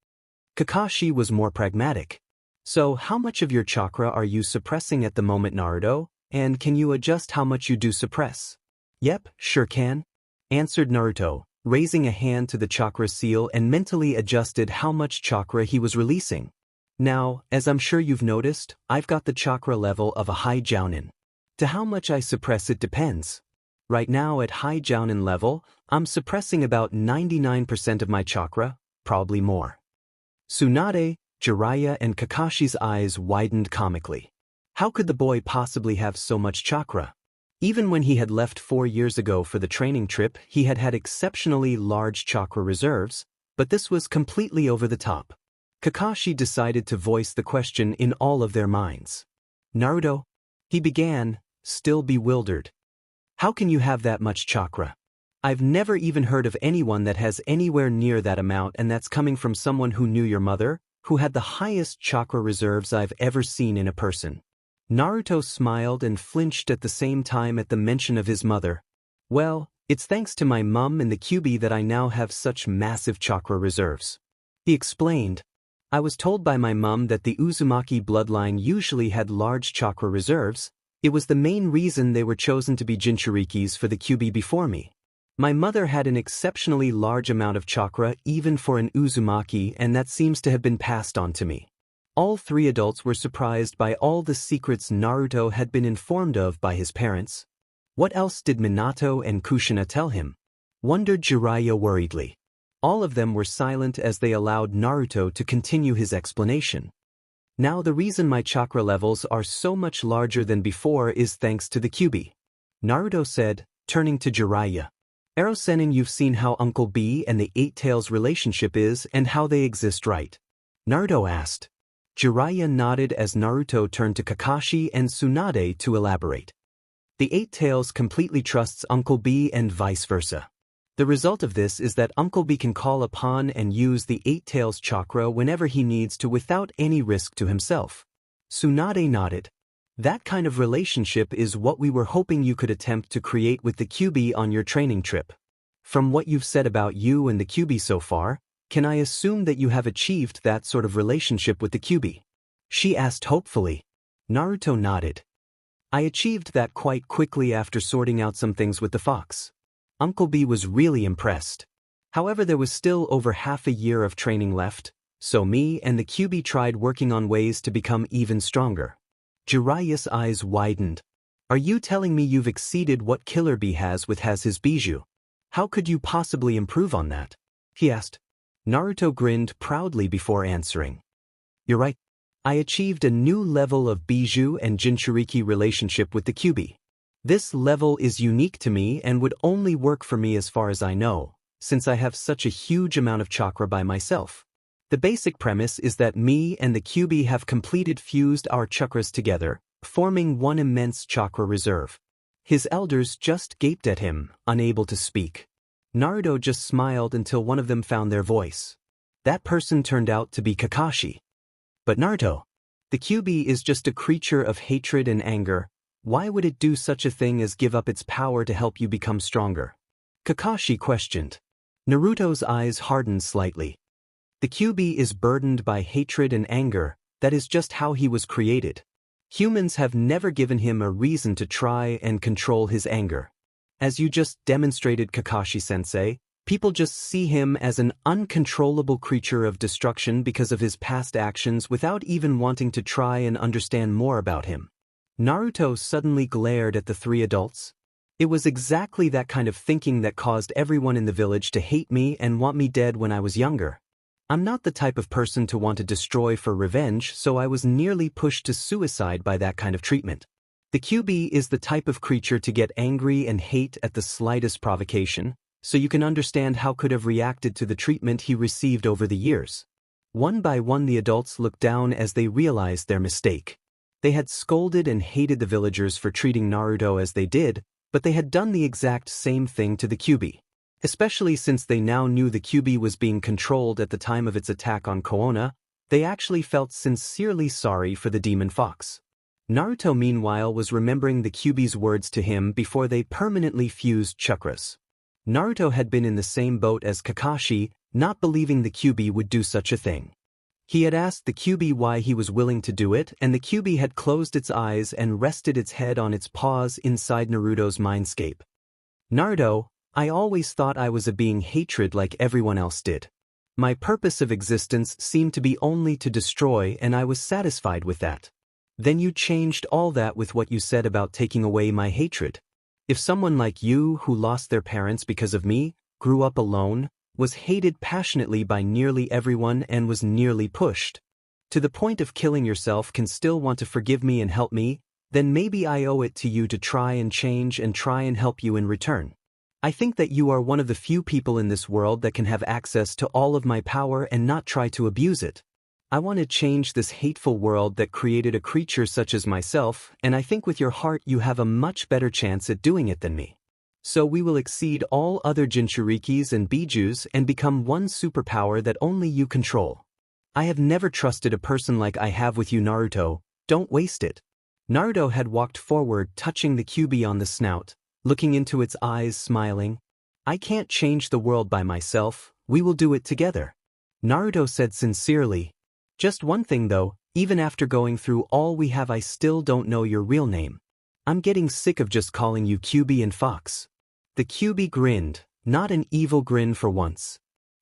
Kakashi was more pragmatic. So how much of your chakra are you suppressing at the moment, Naruto, and can you adjust how much you do suppress? Yep, sure can, answered Naruto, raising a hand to the chakra seal and mentally adjusted how much chakra he was releasing. Now, as I'm sure you've noticed, I've got the chakra level of a high jounin. To how much I suppress it depends. Right now at high jounin level, I'm suppressing about 99% of my chakra, probably more. Tsunade, Jiraiya and Kakashi's eyes widened comically. How could the boy possibly have so much chakra? Even when he had left 4 years ago for the training trip, he had had exceptionally large chakra reserves, but this was completely over the top. Kakashi decided to voice the question in all of their minds. Naruto, he began, still bewildered. How can you have that much chakra? I've never even heard of anyone that has anywhere near that amount, and that's coming from someone who knew your mother, who had the highest chakra reserves I've ever seen in a person. Naruto smiled and flinched at the same time at the mention of his mother. Well, it's thanks to my mum and the Kyuubi that I now have such massive chakra reserves. He explained. I was told by my mum that the Uzumaki bloodline usually had large chakra reserves. It was the main reason they were chosen to be Jinchurikis for the Kyuubi before me. My mother had an exceptionally large amount of chakra even for an Uzumaki, and that seems to have been passed on to me. All 3 adults were surprised by all the secrets Naruto had been informed of by his parents. What else did Minato and Kushina tell him? Wondered Jiraiya worriedly. All of them were silent as they allowed Naruto to continue his explanation. Now the reason my chakra levels are so much larger than before is thanks to the Kyuubi. Naruto said, turning to Jiraiya. Sanin, you've seen how Uncle B and the Eight Tails relationship is and how they exist, right? Naruto asked. Jiraiya nodded as Naruto turned to Kakashi and Tsunade to elaborate. The Eight Tails completely trusts Uncle B and vice versa. The result of this is that Uncle B can call upon and use the Eight Tails chakra whenever he needs to without any risk to himself. Tsunade nodded. That kind of relationship is what we were hoping you could attempt to create with the Kyuubi on your training trip. From what you've said about you and the Kyuubi so far, can I assume that you have achieved that sort of relationship with the Kyuubi? She asked hopefully. Naruto nodded. I achieved that quite quickly after sorting out some things with the fox. Uncle B was really impressed. However, there was still over half a year of training left, so me and the Kyuubi tried working on ways to become even stronger. Jiraiya's eyes widened. Are you telling me you've exceeded what Killer Bee has with his bijou? How could you possibly improve on that? He asked. Naruto grinned proudly before answering. You're right. I achieved a new level of bijou and Jinchuriki relationship with the Kyuubi. This level is unique to me and would only work for me as far as I know, since I have such a huge amount of chakra by myself. The basic premise is that me and the Kyuubi have fused our chakras together, forming one immense chakra reserve. His elders just gaped at him, unable to speak. Naruto just smiled until one of them found their voice. That person turned out to be Kakashi. But Naruto, the Kyuubi is just a creature of hatred and anger. Why would it do such a thing as give up its power to help you become stronger? Kakashi questioned. Naruto's eyes hardened slightly. The Kyuubi is burdened by hatred and anger, that is just how he was created. Humans have never given him a reason to try and control his anger. As you just demonstrated, Kakashi-sensei, people just see him as an uncontrollable creature of destruction because of his past actions without even wanting to try and understand more about him. Naruto suddenly glared at the 3 adults. It was exactly that kind of thinking that caused everyone in the village to hate me and want me dead when I was younger. I'm not the type of person to want to destroy for revenge, so I was nearly pushed to suicide by that kind of treatment. The Kyuubi is the type of creature to get angry and hate at the slightest provocation, So you can understand how could have reacted to the treatment he received over the years. One by one the adults looked down as they realized their mistake. They had scolded and hated the villagers for treating Naruto as they did, but they had done the exact same thing to the Kyuubi. Especially since they now knew the Kyuubi was being controlled at the time of its attack on Kohona, they actually felt sincerely sorry for the demon fox. Naruto meanwhile was remembering the Kyuubi's words to him before they permanently fused chakras. Naruto had been in the same boat as Kakashi, not believing the Kyuubi would do such a thing. He had asked the Kyuubi why he was willing to do it, and the Kyuubi had closed its eyes and rested its head on its paws inside Naruto's mindscape. Naruto, I always thought I was a being hatred like everyone else did. My purpose of existence seemed to be only to destroy, and I was satisfied with that. Then you changed all that with what you said about taking away my hatred. If someone like you, who lost their parents because of me, grew up alone, was hated passionately by nearly everyone and was nearly pushed to the point of killing yourself, can still want to forgive me and help me, then maybe I owe it to you to try and change and try and help you in return. I think that you are one of the few people in this world that can have access to all of my power and not try to abuse it. I want to change this hateful world that created a creature such as myself, and I think with your heart you have a much better chance at doing it than me. So we will exceed all other Jinchurikis and Bijus and become one superpower that only you control. I have never trusted a person like I have with you, Naruto. Don't waste it. Naruto had walked forward, touching the Kyuubi on the snout, looking into its eyes, smiling. I can't change the world by myself, we will do it together. Naruto said sincerely. Just one thing though, even after going through all we have I still don't know your real name. I'm getting sick of just calling you Kyuubi and Fox. The Kyuubi grinned, not an evil grin for once.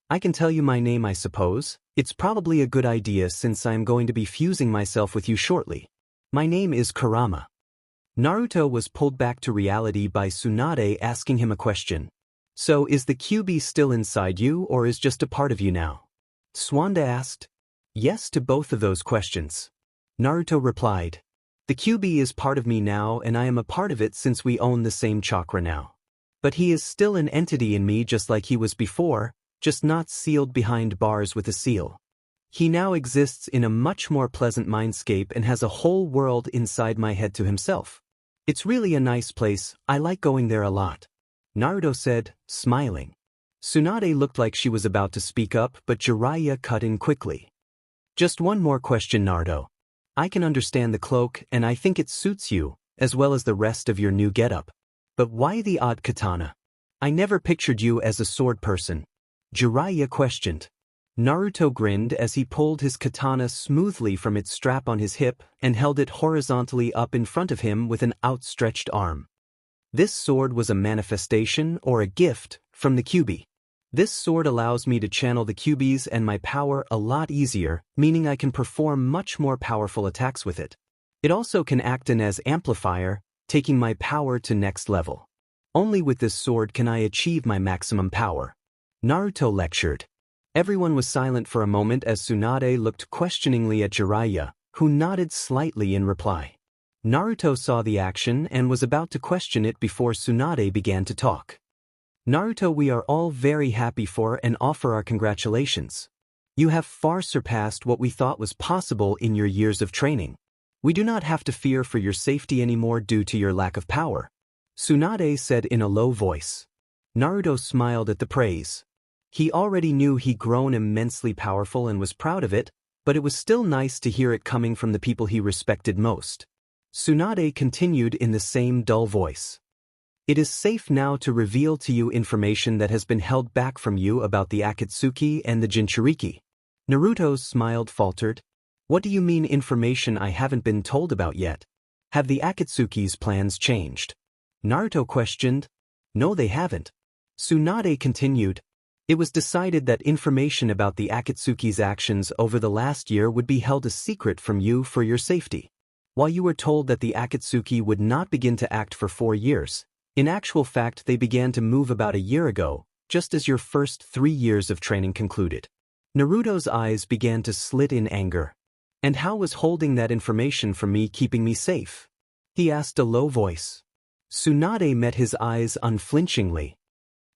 I can tell you my name, I suppose. It's probably a good idea since I am going to be fusing myself with you shortly. My name is Kurama. Naruto was pulled back to reality by Tsunade asking him a question. So is the Kyuubi still inside you or is just a part of you now? Tsunade asked. Yes to both of those questions. Naruto replied. The Kyuubi is part of me now and I am a part of it since we own the same chakra now. But he is still an entity in me just like he was before, just not sealed behind bars with a seal. He now exists in a much more pleasant mindscape and has a whole world inside my head to himself. It's really a nice place, I like going there a lot. Naruto said, smiling. Tsunade looked like she was about to speak up, but Jiraiya cut in quickly. Just one more question, Naruto. I can understand the cloak and I think it suits you, as well as the rest of your new getup. But why the odd katana? I never pictured you as a sword person. Jiraiya questioned. Naruto grinned as he pulled his katana smoothly from its strap on his hip and held it horizontally up in front of him with an outstretched arm. This sword was a manifestation or a gift from the Kyuubi. This sword allows me to channel the Kyuubis and my power a lot easier, meaning I can perform much more powerful attacks with it. It also can act as amplifier, taking my power to next level. Only with this sword can I achieve my maximum power. Naruto lectured. Everyone was silent for a moment as Tsunade looked questioningly at Jiraiya, who nodded slightly in reply. Naruto saw the action and was about to question it before Tsunade began to talk. Naruto, we are all very happy for and offer our congratulations. You have far surpassed what we thought was possible in your years of training. We do not have to fear for your safety anymore due to your lack of power. Tsunade said in a low voice. Naruto smiled at the praise. He already knew he'd grown immensely powerful and was proud of it, but it was still nice to hear it coming from the people he respected most. Tsunade continued in the same dull voice. It is safe now to reveal to you information that has been held back from you about the Akatsuki and the Jinchuriki. Naruto's smiled faltered. What do you mean information I haven't been told about yet? Have the Akatsuki's plans changed? Naruto questioned. No, they haven't. Tsunade continued. It was decided that information about the Akatsuki's actions over the last year would be held a secret from you for your safety. While you were told that the Akatsuki would not begin to act for 4 years, in actual fact they began to move about a year ago, just as your first 3 years of training concluded. Naruto's eyes began to slit in anger. And how was holding that information from me keeping me safe? He asked a low voice. Tsunade met his eyes unflinchingly.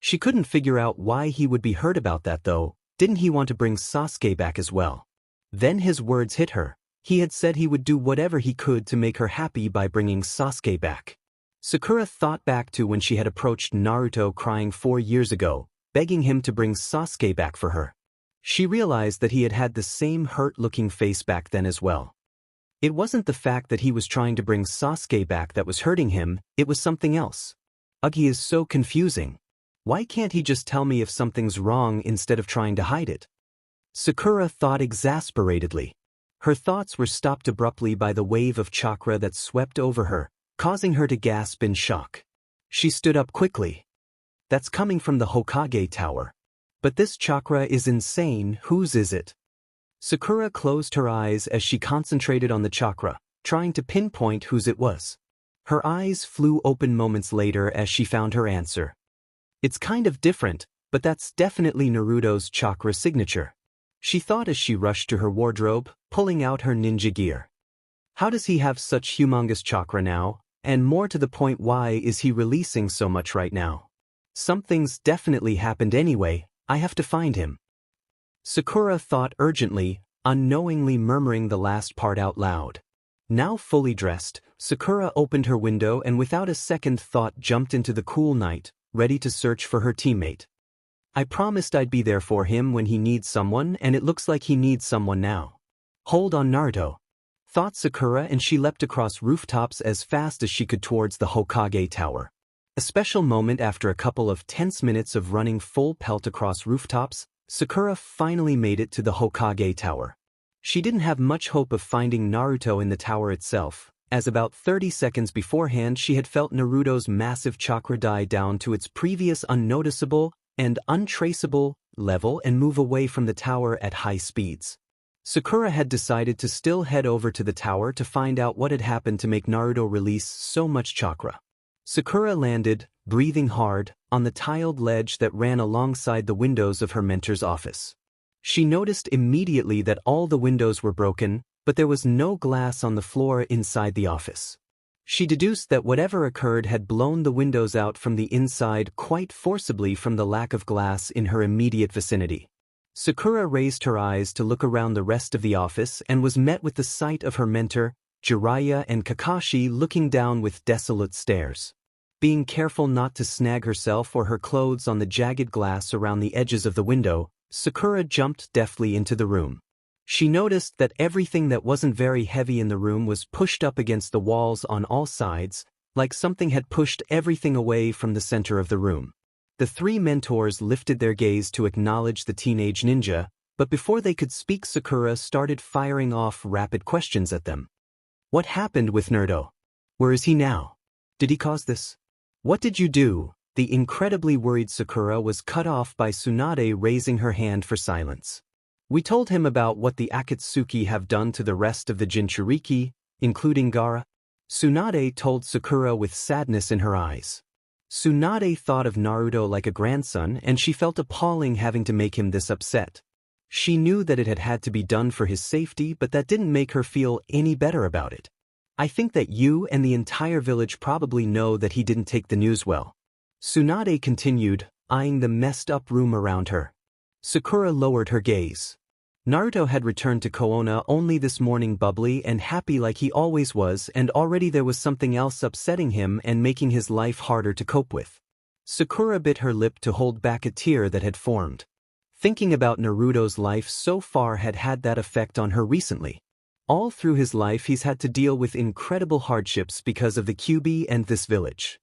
She couldn't figure out why he would be hurt about that though. Didn't he want to bring Sasuke back as well? Then his words hit her. He had said he would do whatever he could to make her happy by bringing Sasuke back. Sakura thought back to when she had approached Naruto crying 4 years ago, begging him to bring Sasuke back for her. She realized that he had had the same hurt-looking face back then as well. It wasn't the fact that he was trying to bring Sasuke back that was hurting him, it was something else. Ugh, he is so confusing. Why can't he just tell me if something's wrong instead of trying to hide it? Sakura thought exasperatedly. Her thoughts were stopped abruptly by the wave of chakra that swept over her, causing her to gasp in shock. She stood up quickly. That's coming from the Hokage Tower. But this chakra is insane, whose is it? Sakura closed her eyes as she concentrated on the chakra, trying to pinpoint whose it was. Her eyes flew open moments later as she found her answer. It's kind of different, but that's definitely Naruto's chakra signature. She thought as she rushed to her wardrobe, pulling out her ninja gear. How does he have such humongous chakra now, and more to the point, why is he releasing so much right now? Something's definitely happened anyway, I have to find him. Sakura thought urgently, unknowingly murmuring the last part out loud. Now fully dressed, Sakura opened her window and without a second thought jumped into the cool night, ready to search for her teammate. I promised I'd be there for him when he needs someone, and it looks like he needs someone now. Hold on, Naruto, thought Sakura, and she leapt across rooftops as fast as she could towards the Hokage Tower. A special moment after a couple of tense minutes of running full pelt across rooftops, Sakura finally made it to the Hokage Tower. She didn't have much hope of finding Naruto in the tower itself, as about 30 seconds beforehand she had felt Naruto's massive chakra die down to its previous unnoticeable and untraceable level and move away from the tower at high speeds. Sakura had decided to still head over to the tower to find out what had happened to make Naruto release so much chakra. Sakura landed, breathing hard, on the tiled ledge that ran alongside the windows of her mentor's office. She noticed immediately that all the windows were broken, but there was no glass on the floor inside the office. She deduced that whatever occurred had blown the windows out from the inside quite forcibly from the lack of glass in her immediate vicinity. Sakura raised her eyes to look around the rest of the office and was met with the sight of her mentor, Jiraiya, and Kakashi looking down with desolate stares. Being careful not to snag herself or her clothes on the jagged glass around the edges of the window, Sakura jumped deftly into the room. She noticed that everything that wasn't very heavy in the room was pushed up against the walls on all sides, like something had pushed everything away from the center of the room. The three mentors lifted their gaze to acknowledge the teenage ninja, but before they could speak, Sakura started firing off rapid questions at them. What happened with Naruto? Where is he now? Did he cause this? What did you do? The incredibly worried Sakura was cut off by Tsunade raising her hand for silence. We told him about what the Akatsuki have done to the rest of the Jinchuriki, including Gaara. Tsunade told Sakura with sadness in her eyes. Tsunade thought of Naruto like a grandson, and she felt appalling having to make him this upset. She knew that it had had to be done for his safety, but that didn't make her feel any better about it. I think that you and the entire village probably know that he didn't take the news well. Tsunade continued, eyeing the messed-up room around her. Sakura lowered her gaze. Naruto had returned to Kohona only this morning, bubbly and happy like he always was, and already there was something else upsetting him and making his life harder to cope with. Sakura bit her lip to hold back a tear that had formed. Thinking about Naruto's life so far had had that effect on her recently. All through his life he's had to deal with incredible hardships because of the Kyuubi and this village.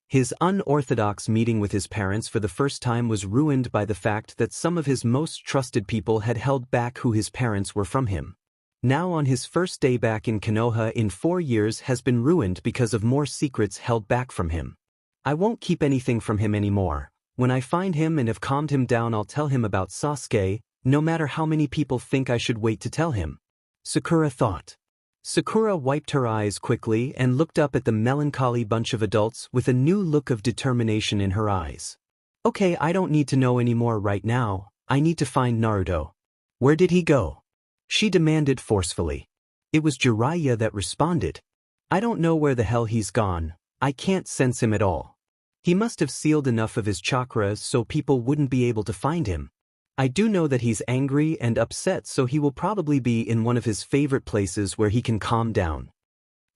His unorthodox meeting with his parents for the first time was ruined by the fact that some of his most trusted people had held back who his parents were from him. Now on his first day back in Konoha in 4 years has been ruined because of more secrets held back from him. I won't keep anything from him anymore. When I find him and have calmed him down, I'll tell him about Sasuke, no matter how many people think I should wait to tell him. Sakura thought. Sakura wiped her eyes quickly and looked up at the melancholy bunch of adults with a new look of determination in her eyes. Okay, I don't need to know any more right now. I need to find Naruto. Where did he go? She demanded forcefully. It was Jiraiya that responded. I don't know where the hell he's gone. I can't sense him at all. He must have sealed enough of his chakras so people wouldn't be able to find him. I do know that he's angry and upset, so he will probably be in one of his favorite places where he can calm down.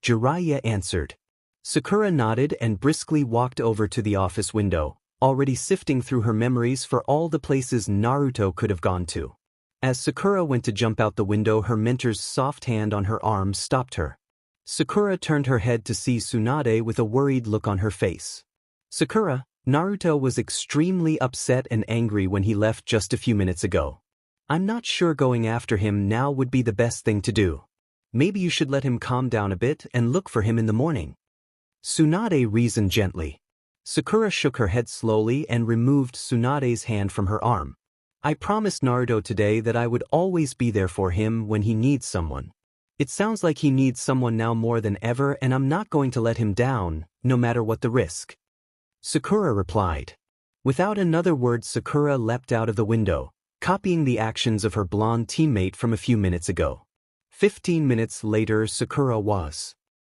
Jiraiya answered. Sakura nodded and briskly walked over to the office window, already sifting through her memories for all the places Naruto could have gone to. As Sakura went to jump out the window, her mentor's soft hand on her arm stopped her. Sakura turned her head to see Tsunade with a worried look on her face. Sakura, Naruto was extremely upset and angry when he left just a few minutes ago. I'm not sure going after him now would be the best thing to do. Maybe you should let him calm down a bit and look for him in the morning. Tsunade reasoned gently. Sakura shook her head slowly and removed Tsunade's hand from her arm. I promised Naruto today that I would always be there for him when he needs someone. It sounds like he needs someone now more than ever, and I'm not going to let him down, no matter what the risk. Sakura replied. Without another word, Sakura leapt out of the window, copying the actions of her blonde teammate from a few minutes ago. 15 minutes later, Sakura was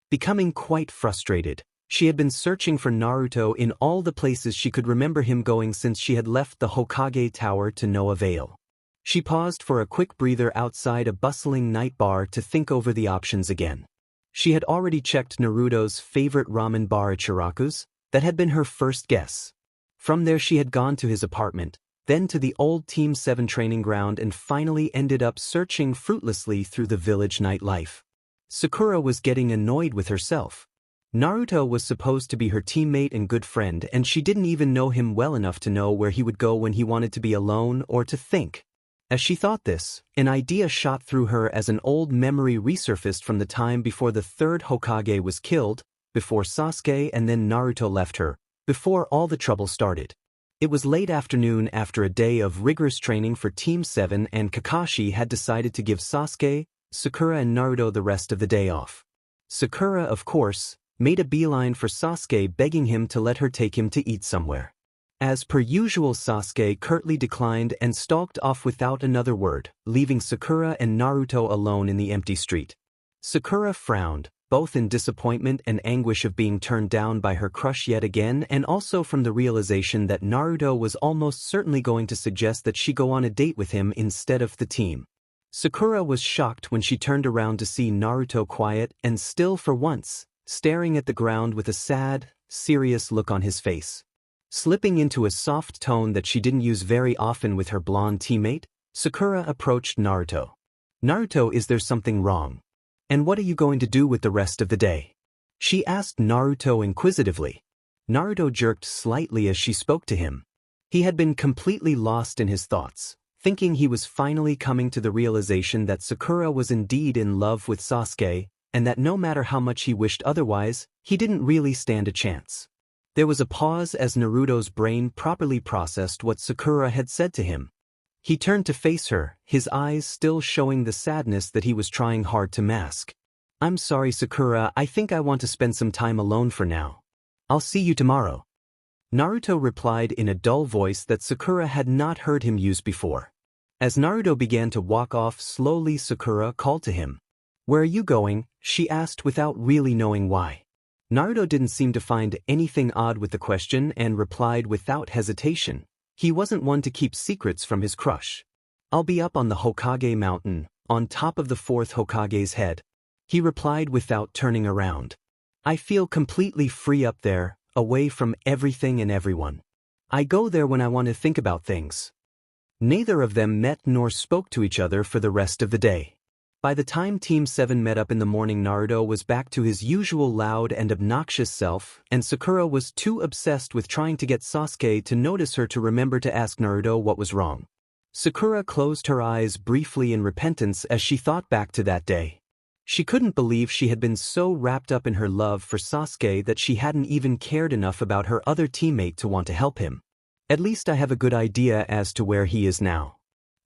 becoming quite frustrated. She had been searching for Naruto in all the places she could remember him going since she had left the Hokage Tower to no avail. She paused for a quick breather outside a bustling night bar to think over the options again. She had already checked Naruto's favorite ramen bar at Shiraku's. That had been her first guess. From there she had gone to his apartment, then to the old Team 7 training ground, and finally ended up searching fruitlessly through the village nightlife. Sakura was getting annoyed with herself. Naruto was supposed to be her teammate and good friend, and she didn't even know him well enough to know where he would go when he wanted to be alone or to think. As she thought this, an idea shot through her as an old memory resurfaced from the time before the third Hokage was killed, before Sasuke and then Naruto left her, before all the trouble started. It was late afternoon after a day of rigorous training for Team 7, and Kakashi had decided to give Sasuke, Sakura and Naruto the rest of the day off. Sakura, of course, made a beeline for Sasuke, begging him to let her take him to eat somewhere. As per usual, Sasuke curtly declined and stalked off without another word, leaving Sakura and Naruto alone in the empty street. Sakura frowned, both in disappointment and anguish of being turned down by her crush yet again, and also from the realization that Naruto was almost certainly going to suggest that she go on a date with him instead of the team. Sakura was shocked when she turned around to see Naruto quiet and still for once, staring at the ground with a sad, serious look on his face. Slipping into a soft tone that she didn't use very often with her blonde teammate, Sakura approached Naruto. Naruto, is there something wrong? And what are you going to do with the rest of the day? She asked Naruto inquisitively. Naruto jerked slightly as she spoke to him. He had been completely lost in his thoughts, thinking he was finally coming to the realization that Sakura was indeed in love with Sasuke, and that no matter how much he wished otherwise, he didn't really stand a chance. There was a pause as Naruto's brain properly processed what Sakura had said to him. He turned to face her, his eyes still showing the sadness that he was trying hard to mask. I'm sorry, Sakura, I think I want to spend some time alone for now. I'll see you tomorrow. Naruto replied in a dull voice that Sakura had not heard him use before. As Naruto began to walk off slowly, Sakura called to him. Where are you going? She asked without really knowing why. Naruto didn't seem to find anything odd with the question and replied without hesitation. He wasn't one to keep secrets from his crush. I'll be up on the Hokage mountain, on top of the fourth Hokage's head. He replied without turning around. I feel completely free up there, away from everything and everyone. I go there when I want to think about things. Neither of them met nor spoke to each other for the rest of the day. By the time Team 7 met up in the morning, Naruto was back to his usual loud and obnoxious self, and Sakura was too obsessed with trying to get Sasuke to notice her to remember to ask Naruto what was wrong. Sakura closed her eyes briefly in repentance as she thought back to that day. She couldn't believe she had been so wrapped up in her love for Sasuke that she hadn't even cared enough about her other teammate to want to help him. At least I have a good idea as to where he is now,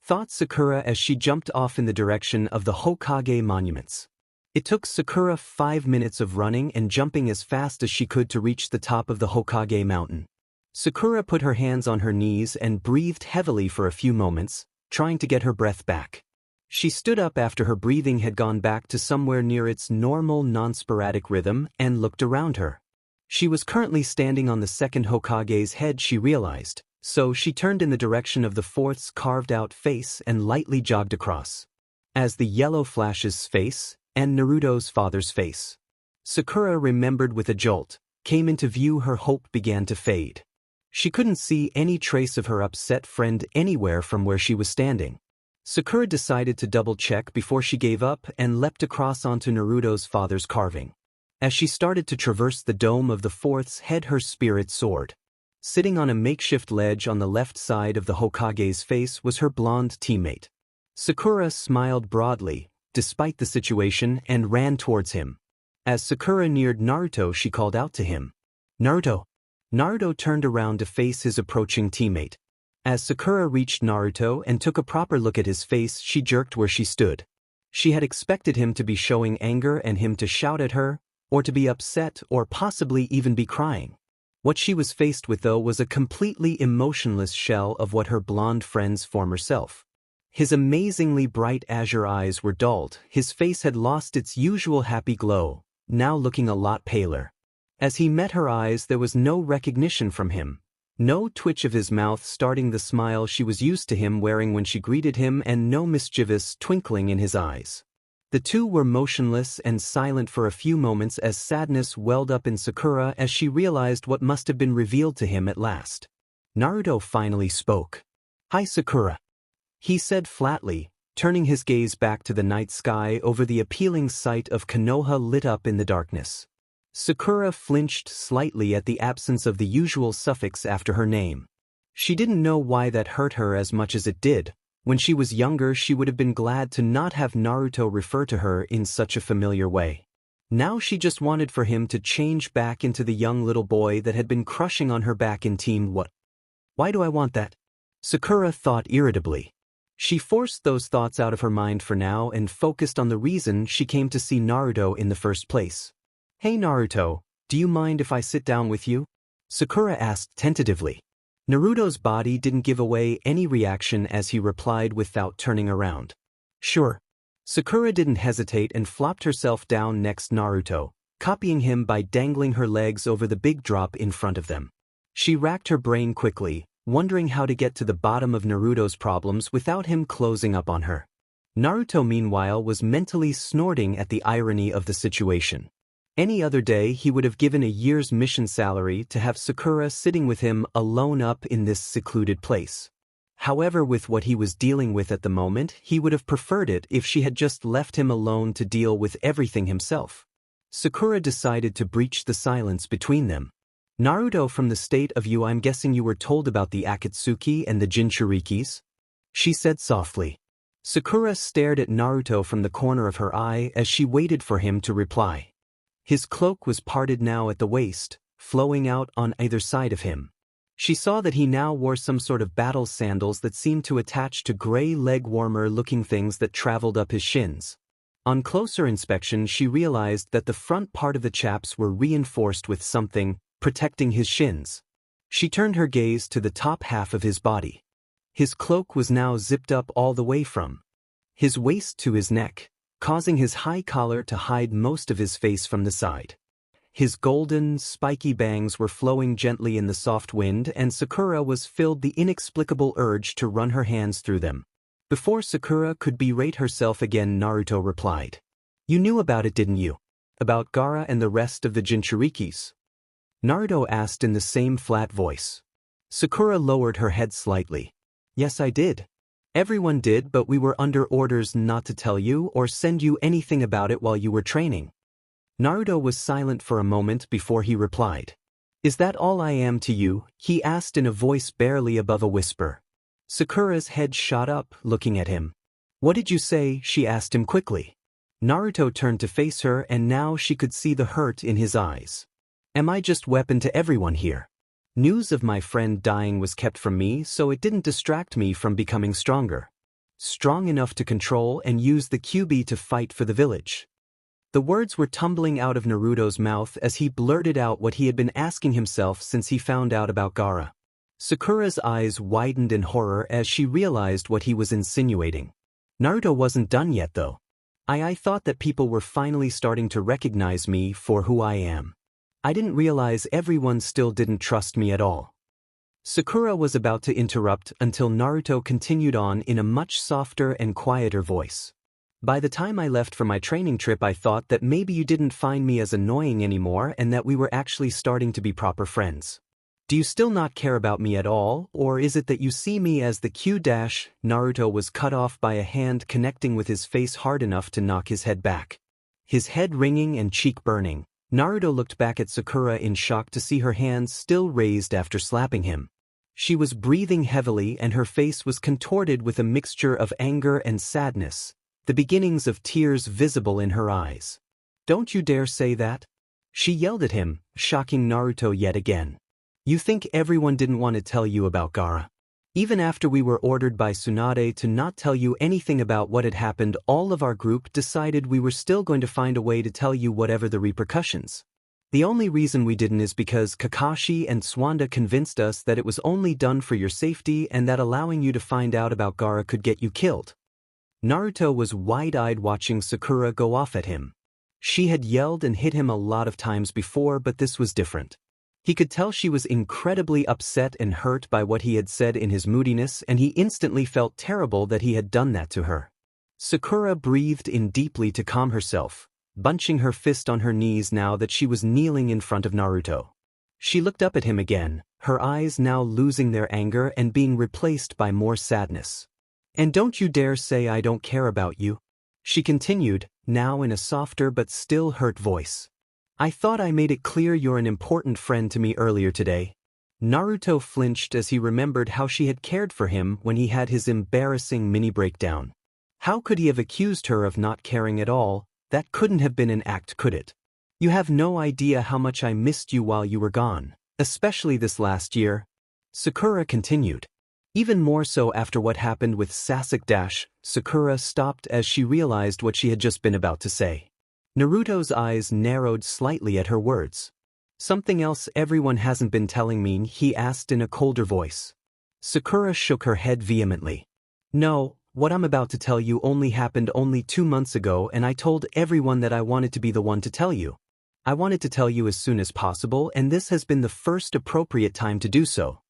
thought Sakura as she jumped off in the direction of the Hokage monuments. It took Sakura 5 minutes of running and jumping as fast as she could to reach the top of the Hokage mountain. Sakura put her hands on her knees and breathed heavily for a few moments, trying to get her breath back. She stood up after her breathing had gone back to somewhere near its normal non-sporadic rhythm and looked around her. She was currently standing on the second Hokage's head, she realized, so she turned in the direction of the fourth's carved-out face and lightly jogged across. As the yellow flashes face, and Naruto's father's face. Sakura remembered with a jolt, came into view, her hope began to fade. She couldn't see any trace of her upset friend anywhere from where she was standing. Sakura decided to double-check before she gave up and leapt across onto Naruto's father's carving. As she started to traverse the dome of the fourth's head, her spirit soared. Sitting on a makeshift ledge on the left side of the Hokage's face was her blonde teammate. Sakura smiled broadly, despite the situation, and ran towards him. As Sakura neared Naruto, she called out to him. "Naruto!" Naruto turned around to face his approaching teammate. As Sakura reached Naruto and took a proper look at his face, she jerked where she stood. She had expected him to be showing anger and him to shout at her, or to be upset, or possibly even be crying. What she was faced with, though, was a completely emotionless shell of what her blonde friend's former self. His amazingly bright azure eyes were dulled, his face had lost its usual happy glow, now looking a lot paler. As he met her eyes, there was no recognition from him. No twitch of his mouth starting the smile she was used to him wearing when she greeted him, and no mischievous twinkling in his eyes. The two were motionless and silent for a few moments as sadness welled up in Sakura as she realized what must have been revealed to him at last. Naruto finally spoke. "Hi, Sakura," he said flatly, turning his gaze back to the night sky over the appealing sight of Konoha lit up in the darkness. Sakura flinched slightly at the absence of the usual suffix after her name. She didn't know why that hurt her as much as it did. When she was younger, she would have been glad to not have Naruto refer to her in such a familiar way. Now she just wanted for him to change back into the young little boy that had been crushing on her back in Team What? Why do I want that? Sakura thought irritably. She forced those thoughts out of her mind for now and focused on the reason she came to see Naruto in the first place. "Hey Naruto, do you mind if I sit down with you?" Sakura asked tentatively. Naruto's body didn't give away any reaction as he replied without turning around. "Sure." Sakura didn't hesitate and flopped herself down next Naruto, copying him by dangling her legs over the big drop in front of them. She racked her brain quickly, wondering how to get to the bottom of Naruto's problems without him closing up on her. Naruto, meanwhile, was mentally snorting at the irony of the situation. Any other day he would have given a year's mission salary to have Sakura sitting with him alone up in this secluded place. However, with what he was dealing with at the moment, he would have preferred it if she had just left him alone to deal with everything himself. Sakura decided to breach the silence between them. "Naruto, from the state of you, I'm guessing you were told about the Akatsuki and the Jinchurikis?" she said softly. Sakura stared at Naruto from the corner of her eye as she waited for him to reply. His cloak was parted now at the waist, flowing out on either side of him. She saw that he now wore some sort of battle sandals that seemed to attach to gray leg-warmer-looking things that traveled up his shins. On closer inspection, she realized that the front part of the chaps were reinforced with something, protecting his shins. She turned her gaze to the top half of his body. His cloak was now zipped up all the way from his waist to his neck, causing his high collar to hide most of his face from the side. His golden, spiky bangs were flowing gently in the soft wind, and Sakura was filled the inexplicable urge to run her hands through them. Before Sakura could berate herself again, Naruto replied. "You knew about it, didn't you? About Gaara and the rest of the Jinchurikis?" Naruto asked in the same flat voice. Sakura lowered her head slightly. "Yes, I did. Everyone did, but we were under orders not to tell you or send you anything about it while you were training." Naruto was silent for a moment before he replied. "Is that all I am to you?" he asked in a voice barely above a whisper. Sakura's head shot up, looking at him. "What did you say?" she asked him quickly. Naruto turned to face her, and now she could see the hurt in his eyes. "Am I just weapon to everyone here? News of my friend dying was kept from me, so it didn't distract me from becoming stronger. Strong enough to control and use the Kyuubi to fight for the village." The words were tumbling out of Naruto's mouth as he blurted out what he had been asking himself since he found out about Gaara. Sakura's eyes widened in horror as she realized what he was insinuating. "Naruto wasn't done yet, though. I thought that people were finally starting to recognize me for who I am. I didn't realize everyone still didn't trust me at all. Sakura was about to interrupt until Naruto continued on in a much softer and quieter voice. By the time I left for my training trip, I thought that maybe you didn't find me as annoying anymore and that we were actually starting to be proper friends. Do you still not care about me at all, or is it that you see me as the Q-? Naruto was cut off by a hand connecting with his face hard enough to knock his head back. His head ringing and cheek burning, Naruto looked back at Sakura in shock to see her hands still raised after slapping him. She was breathing heavily and her face was contorted with a mixture of anger and sadness, the beginnings of tears visible in her eyes. "Don't you dare say that!" She yelled at him, shocking Naruto yet again. "You think everyone didn't want to tell you about Gaara? Even after we were ordered by Tsunade to not tell you anything about what had happened, all of our group decided we were still going to find a way to tell you whatever the repercussions. The only reason we didn't is because Kakashi and Swanda convinced us that it was only done for your safety and that allowing you to find out about Gaara could get you killed." Naruto was wide-eyed watching Sakura go off at him. She had yelled and hit him a lot of times before, but this was different. He could tell she was incredibly upset and hurt by what he had said in his moodiness, and he instantly felt terrible that he had done that to her. Sakura breathed in deeply to calm herself, bunching her fist on her knees now that she was kneeling in front of Naruto. She looked up at him again, her eyes now losing their anger and being replaced by more sadness. "And don't you dare say I don't care about you," she continued, now in a softer but still hurt voice. "I thought I made it clear you're an important friend to me earlier today." Naruto flinched as he remembered how she had cared for him when he had his embarrassing mini breakdown. How could he have accused her of not caring at all? That couldn't have been an act, could it? "You have no idea how much I missed you while you were gone, especially this last year," Sakura continued. Even more so after what happened with Sasuke. Sakura stopped as she realized what she had just been about to say. Naruto's eyes narrowed slightly at her words. "Something else everyone hasn't been telling me?" he asked in a colder voice. Sakura shook her head vehemently. "No, what I'm about to tell you only happened only 2 months ago, and I told everyone that I wanted to be the one to tell you. I wanted to tell you as soon as possible, and this has been the first appropriate time to do so."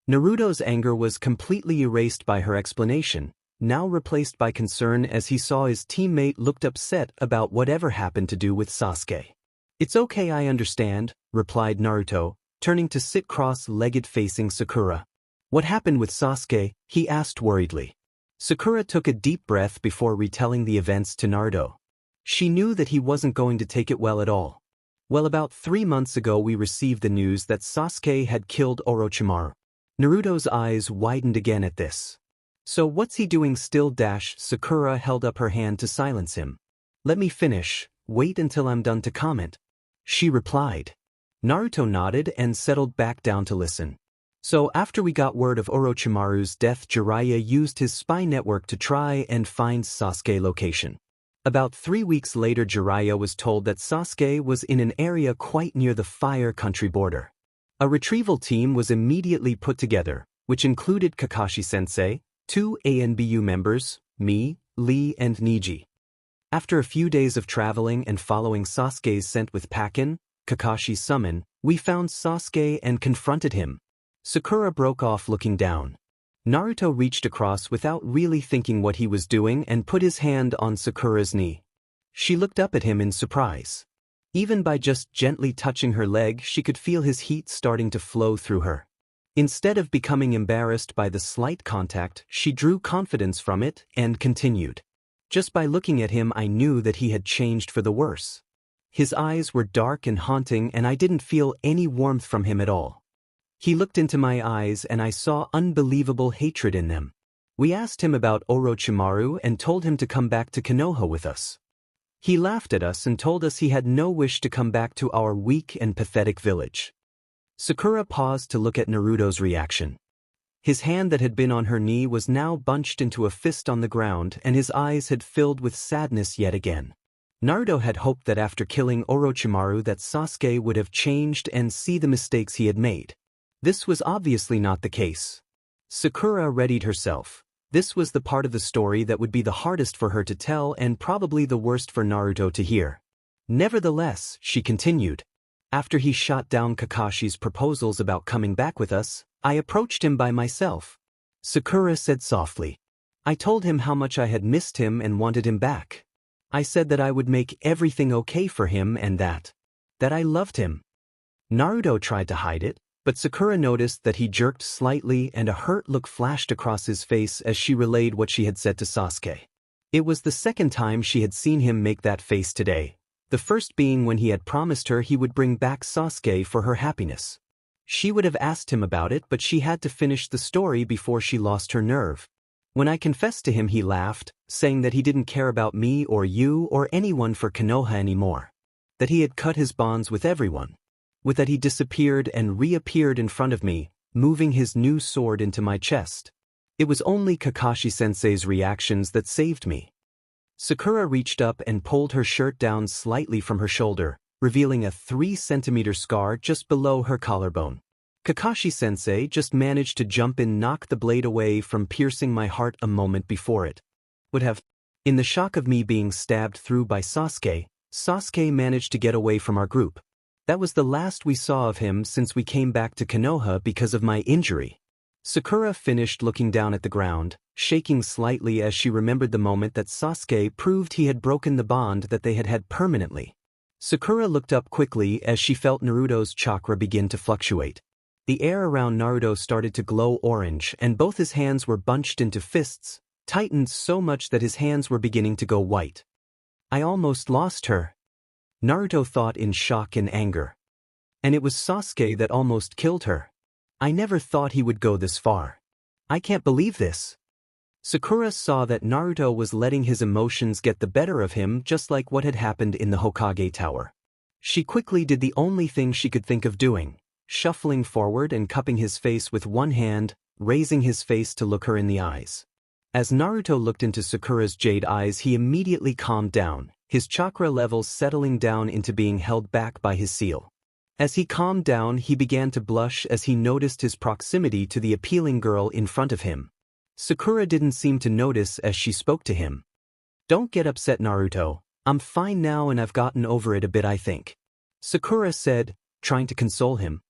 Naruto's anger was completely erased by her explanation, now replaced by concern as he saw his teammate looked upset about whatever happened to do with Sasuke. "It's okay, I understand," replied Naruto, turning to sit cross-legged facing Sakura. "What happened with Sasuke?" he asked worriedly. Sakura took a deep breath before retelling the events to Naruto. She knew that he wasn't going to take it well at all. "Well, about 3 months ago we received the news that Sasuke had killed Orochimaru." Naruto's eyes widened again at this. "So what's he doing still?" Sakura held up her hand to silence him. "Let me finish, wait until I'm done to comment," she replied. Naruto nodded and settled back down to listen. "So after we got word of Orochimaru's death, Jiraiya used his spy network to try and find Sasuke's location. About 3 weeks later, Jiraiya was told that Sasuke was in an area quite near the Fire Country border. A retrieval team was immediately put together, which included Kakashi-sensei, 2 ANBU members, me, Lee and Niji. After a few days of traveling and following Sasuke's scent with Pakin, Kakashi's summon, we found Sasuke and confronted him." Sakura broke off looking down. Naruto reached across without really thinking what he was doing and put his hand on Sakura's knee. She looked up at him in surprise. Even by just gently touching her leg, she could feel his heat starting to flow through her. Instead of becoming embarrassed by the slight contact, she drew confidence from it and continued. "Just by looking at him, I knew that he had changed for the worse. His eyes were dark and haunting, and I didn't feel any warmth from him at all. He looked into my eyes and I saw unbelievable hatred in them. We asked him about Orochimaru and told him to come back to Konoha with us. He laughed at us and told us he had no wish to come back to our weak and pathetic village." Sakura paused to look at Naruto's reaction. His hand that had been on her knee was now bunched into a fist on the ground, and his eyes had filled with sadness yet again. Naruto had hoped that after killing Orochimaru that Sasuke would have changed and see the mistakes he had made. This was obviously not the case. Sakura readied herself. This was the part of the story that would be the hardest for her to tell and probably the worst for Naruto to hear. "Nevertheless," she continued, After he shot down Kakashi's proposals about coming back with us, I approached him by myself. Sakura said softly. I told him how much I had missed him and wanted him back. I said that I would make everything okay for him and that I loved him. Naruto tried to hide it, but Sakura noticed that he jerked slightly and a hurt look flashed across his face as she relayed what she had said to Sasuke. It was the second time she had seen him make that face today, the first being when he had promised her he would bring back Sasuke for her happiness. She would have asked him about it, but she had to finish the story before she lost her nerve. When I confessed to him, he laughed, saying that he didn't care about me or you or anyone for Konoha anymore. That he had cut his bonds with everyone. With that he disappeared and reappeared in front of me, moving his new sword into my chest. It was only Kakashi-sensei's reactions that saved me. Sakura reached up and pulled her shirt down slightly from her shoulder, revealing a 3-centimeter scar just below her collarbone. Kakashi-sensei just managed to jump and knock the blade away from piercing my heart a moment before it would have. In the shock of me being stabbed through by Sasuke, Sasuke managed to get away from our group. That was the last we saw of him since we came back to Konoha because of my injury. Sakura finished looking down at the ground, shaking slightly as she remembered the moment that Sasuke proved he had broken the bond that they had had permanently. Sakura looked up quickly as she felt Naruto's chakra begin to fluctuate. The air around Naruto started to glow orange and both his hands were bunched into fists, tightened so much that his hands were beginning to go white. I almost lost her. Naruto thought in shock and anger. And it was Sasuke that almost killed her. I never thought he would go this far. I can't believe this. Sakura saw that Naruto was letting his emotions get the better of him, just like what had happened in the Hokage Tower. She quickly did the only thing she could think of doing, shuffling forward and cupping his face with one hand, raising his face to look her in the eyes. As Naruto looked into Sakura's jade eyes, he immediately calmed down, his chakra levels settling down into being held back by his seal. As he calmed down, he began to blush as he noticed his proximity to the appealing girl in front of him. Sakura didn't seem to notice as she spoke to him. Don't get upset, Naruto. I'm fine now and I've gotten over it a bit, I think. Sakura said, trying to console him.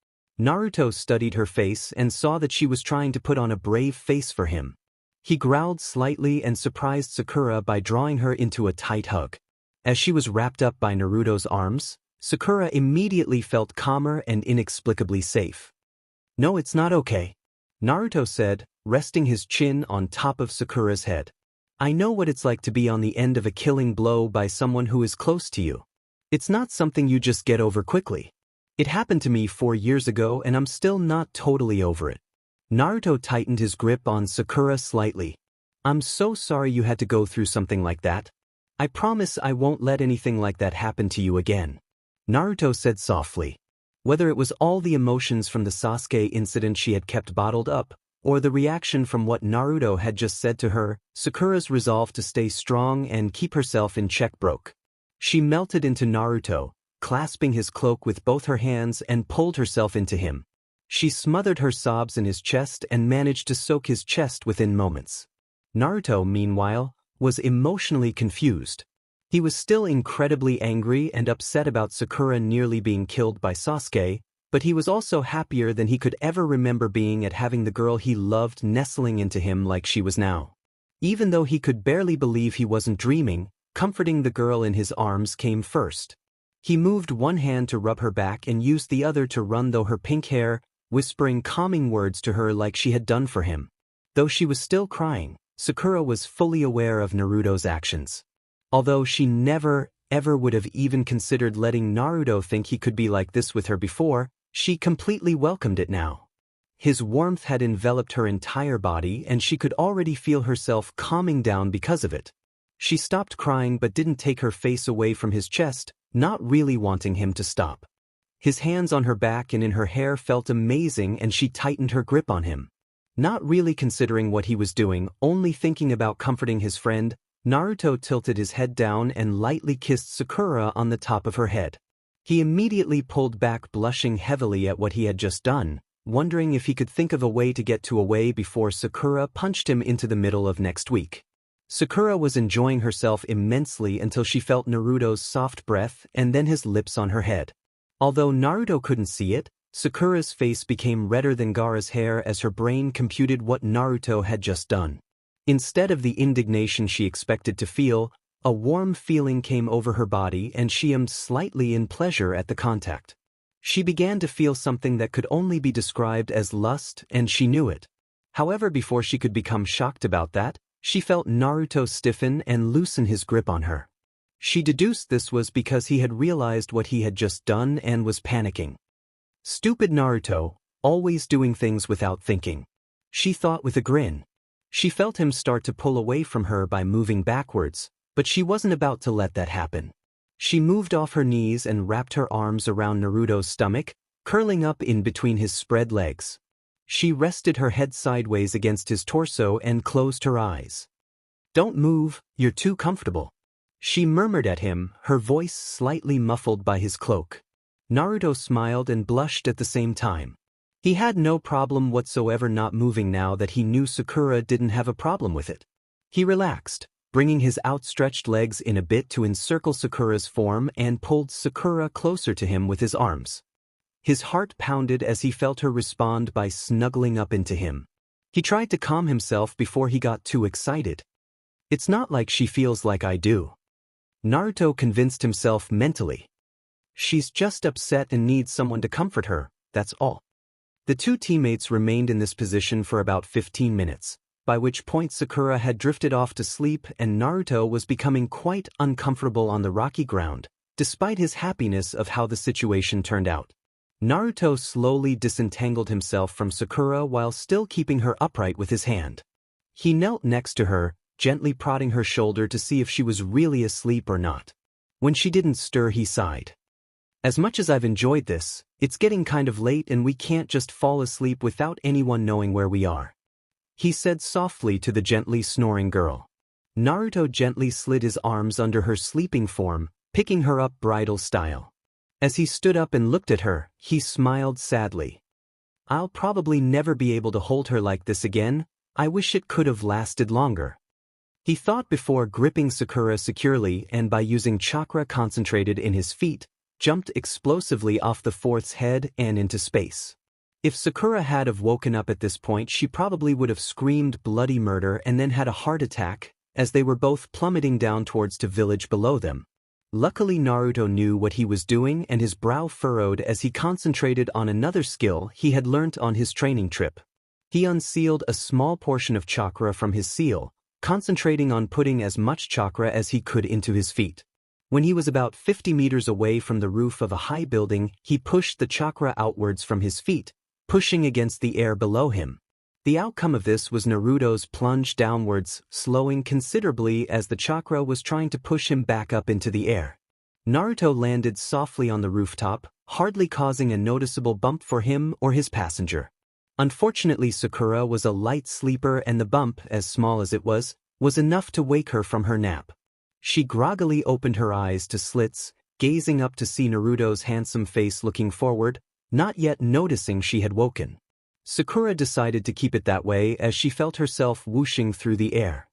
Naruto studied her face and saw that she was trying to put on a brave face for him. He growled slightly and surprised Sakura by drawing her into a tight hug. As she was wrapped up by Naruto's arms, Sakura immediately felt calmer and inexplicably safe. No, it's not okay, Naruto said, resting his chin on top of Sakura's head. I know what it's like to be on the end of a killing blow by someone who is close to you. It's not something you just get over quickly. It happened to me 4 years ago and I'm still not totally over it. Naruto tightened his grip on Sakura slightly. I'm so sorry you had to go through something like that. I promise I won't let anything like that happen to you again, Naruto said softly. Whether it was all the emotions from the Sasuke incident she had kept bottled up, or the reaction from what Naruto had just said to her, Sakura's resolve to stay strong and keep herself in check broke. She melted into Naruto, clasping his cloak with both her hands and pulled herself into him. She smothered her sobs in his chest and managed to soak his chest within moments. Naruto, meanwhile, was emotionally confused. He was still incredibly angry and upset about Sakura nearly being killed by Sasuke, but he was also happier than he could ever remember being at having the girl he loved nestling into him like she was now. Even though he could barely believe he wasn't dreaming, comforting the girl in his arms came first. He moved one hand to rub her back and used the other to run through her pink hair, whispering calming words to her like she had done for him. Though she was still crying, Sakura was fully aware of Naruto's actions. Although she never, ever would have even considered letting Naruto think he could be like this with her before, she completely welcomed it now. His warmth had enveloped her entire body and she could already feel herself calming down because of it. She stopped crying but didn't take her face away from his chest, not really wanting him to stop. His hands on her back and in her hair felt amazing and she tightened her grip on him. Not really considering what he was doing, only thinking about comforting his friend, Naruto tilted his head down and lightly kissed Sakura on the top of her head. He immediately pulled back, blushing heavily at what he had just done, wondering if he could think of a way to get away before Sakura punched him into the middle of next week. Sakura was enjoying herself immensely until she felt Naruto's soft breath and then his lips on her head. Although Naruto couldn't see it, Sakura's face became redder than Gaara's hair as her brain computed what Naruto had just done. Instead of the indignation she expected to feel, a warm feeling came over her body and she hummed slightly in pleasure at the contact. She began to feel something that could only be described as lust, and she knew it. However, before she could become shocked about that, she felt Naruto stiffen and loosen his grip on her. She deduced this was because he had realized what he had just done and was panicking. Stupid Naruto, always doing things without thinking. She thought with a grin. She felt him start to pull away from her by moving backwards, but she wasn't about to let that happen. She moved off her knees and wrapped her arms around Naruto's stomach, curling up in between his spread legs. She rested her head sideways against his torso and closed her eyes. "Don't move, you're too comfortable," she murmured at him, her voice slightly muffled by his cloak. Naruto smiled and blushed at the same time. He had no problem whatsoever not moving now that he knew Sakura didn't have a problem with it. He relaxed, bringing his outstretched legs in a bit to encircle Sakura's form and pulled Sakura closer to him with his arms. His heart pounded as he felt her respond by snuggling up into him. He tried to calm himself before he got too excited. "It's not like she feels like I do," Naruto convinced himself mentally. "She's just upset and needs someone to comfort her, that's all." The two teammates remained in this position for about 15 minutes, by which point Sakura had drifted off to sleep and Naruto was becoming quite uncomfortable on the rocky ground, despite his happiness of how the situation turned out. Naruto slowly disentangled himself from Sakura while still keeping her upright with his hand. He knelt next to her, gently prodding her shoulder to see if she was really asleep or not. When she didn't stir, he sighed. "As much as I've enjoyed this, it's getting kind of late and we can't just fall asleep without anyone knowing where we are," he said softly to the gently snoring girl. Naruto gently slid his arms under her sleeping form, picking her up bridal style. As he stood up and looked at her, he smiled sadly. "I'll probably never be able to hold her like this again. I wish it could have lasted longer," he thought before gripping Sakura securely and by using chakra concentrated in his feet, jumped explosively off the fourth's head and into space. If Sakura had have woken up at this point, she probably would have screamed bloody murder and then had a heart attack, as they were both plummeting down towards the village below them. Luckily Naruto knew what he was doing and his brow furrowed as he concentrated on another skill he had learnt on his training trip. He unsealed a small portion of chakra from his seal, concentrating on putting as much chakra as he could into his feet. When he was about 50 meters away from the roof of a high building, he pushed the chakra outwards from his feet, pushing against the air below him. The outcome of this was Naruto's plunge downwards, slowing considerably as the chakra was trying to push him back up into the air. Naruto landed softly on the rooftop, hardly causing a noticeable bump for him or his passenger. Unfortunately, Sakura was a light sleeper and the bump, as small as it was enough to wake her from her nap. She groggily opened her eyes to slits, gazing up to see Naruto's handsome face looking forward, not yet noticing she had woken. Sakura decided to keep it that way as she felt herself whooshing through the air.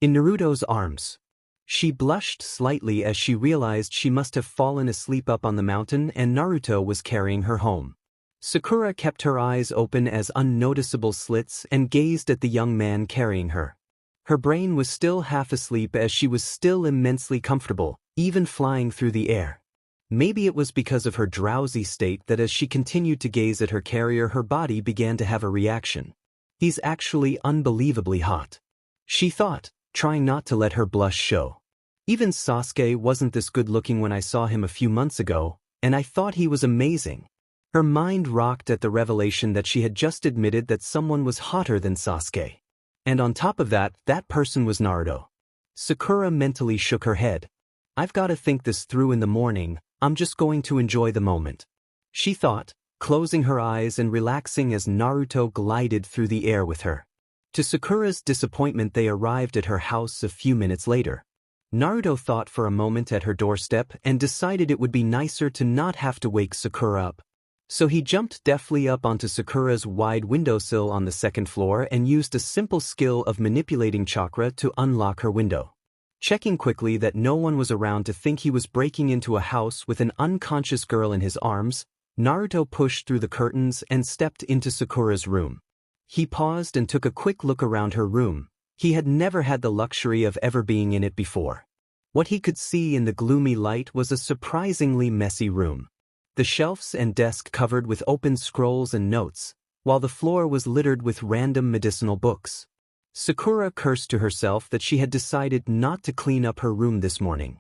In Naruto's arms. She blushed slightly as she realized she must have fallen asleep up on the mountain and Naruto was carrying her home. Sakura kept her eyes open as unnoticeable slits and gazed at the young man carrying her. Her brain was still half asleep as she was still immensely comfortable, even flying through the air. Maybe it was because of her drowsy state that as she continued to gaze at her carrier, her body began to have a reaction. "He's actually unbelievably hot," she thought, trying not to let her blush show. "Even Sasuke wasn't this good looking when I saw him a few months ago, and I thought he was amazing." Her mind rocked at the revelation that she had just admitted that someone was hotter than Sasuke. And on top of that, that person was Naruto. Sakura mentally shook her head. "I've got to think this through in the morning. I'm just going to enjoy the moment," she thought, closing her eyes and relaxing as Naruto glided through the air with her. To Sakura's disappointment, they arrived at her house a few minutes later. Naruto thought for a moment at her doorstep and decided it would be nicer to not have to wake Sakura up. So he jumped deftly up onto Sakura's wide windowsill on the second floor and used a simple skill of manipulating chakra to unlock her window. Checking quickly that no one was around to think he was breaking into a house with an unconscious girl in his arms, Naruto pushed through the curtains and stepped into Sakura's room. He paused and took a quick look around her room. He had never had the luxury of ever being in it before. What he could see in the gloomy light was a surprisingly messy room. The shelves and desk covered with open scrolls and notes, while the floor was littered with random medicinal books. Sakura cursed to herself that she had decided not to clean up her room this morning.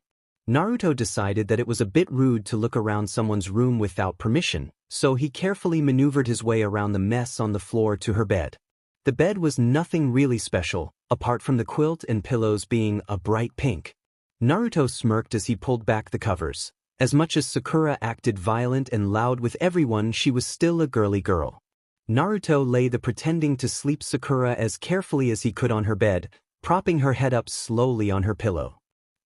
Naruto decided that it was a bit rude to look around someone's room without permission, so he carefully maneuvered his way around the mess on the floor to her bed. The bed was nothing really special, apart from the quilt and pillows being a bright pink. Naruto smirked as he pulled back the covers. As much as Sakura acted violent and loud with everyone, she was still a girly girl. Naruto lay the pretending to sleep Sakura as carefully as he could on her bed, propping her head up slowly on her pillow.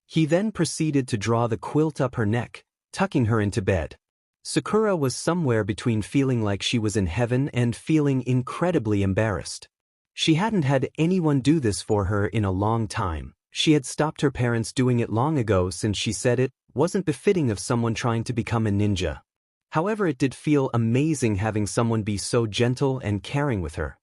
He then proceeded to draw the quilt up her neck, tucking her into bed. Sakura was somewhere between feeling like she was in heaven and feeling incredibly embarrassed. She hadn't had anyone do this for her in a long time. She had stopped her parents doing it long ago since she said it wasn't befitting of someone trying to become a ninja. However, it did feel amazing having someone be so gentle and caring with her.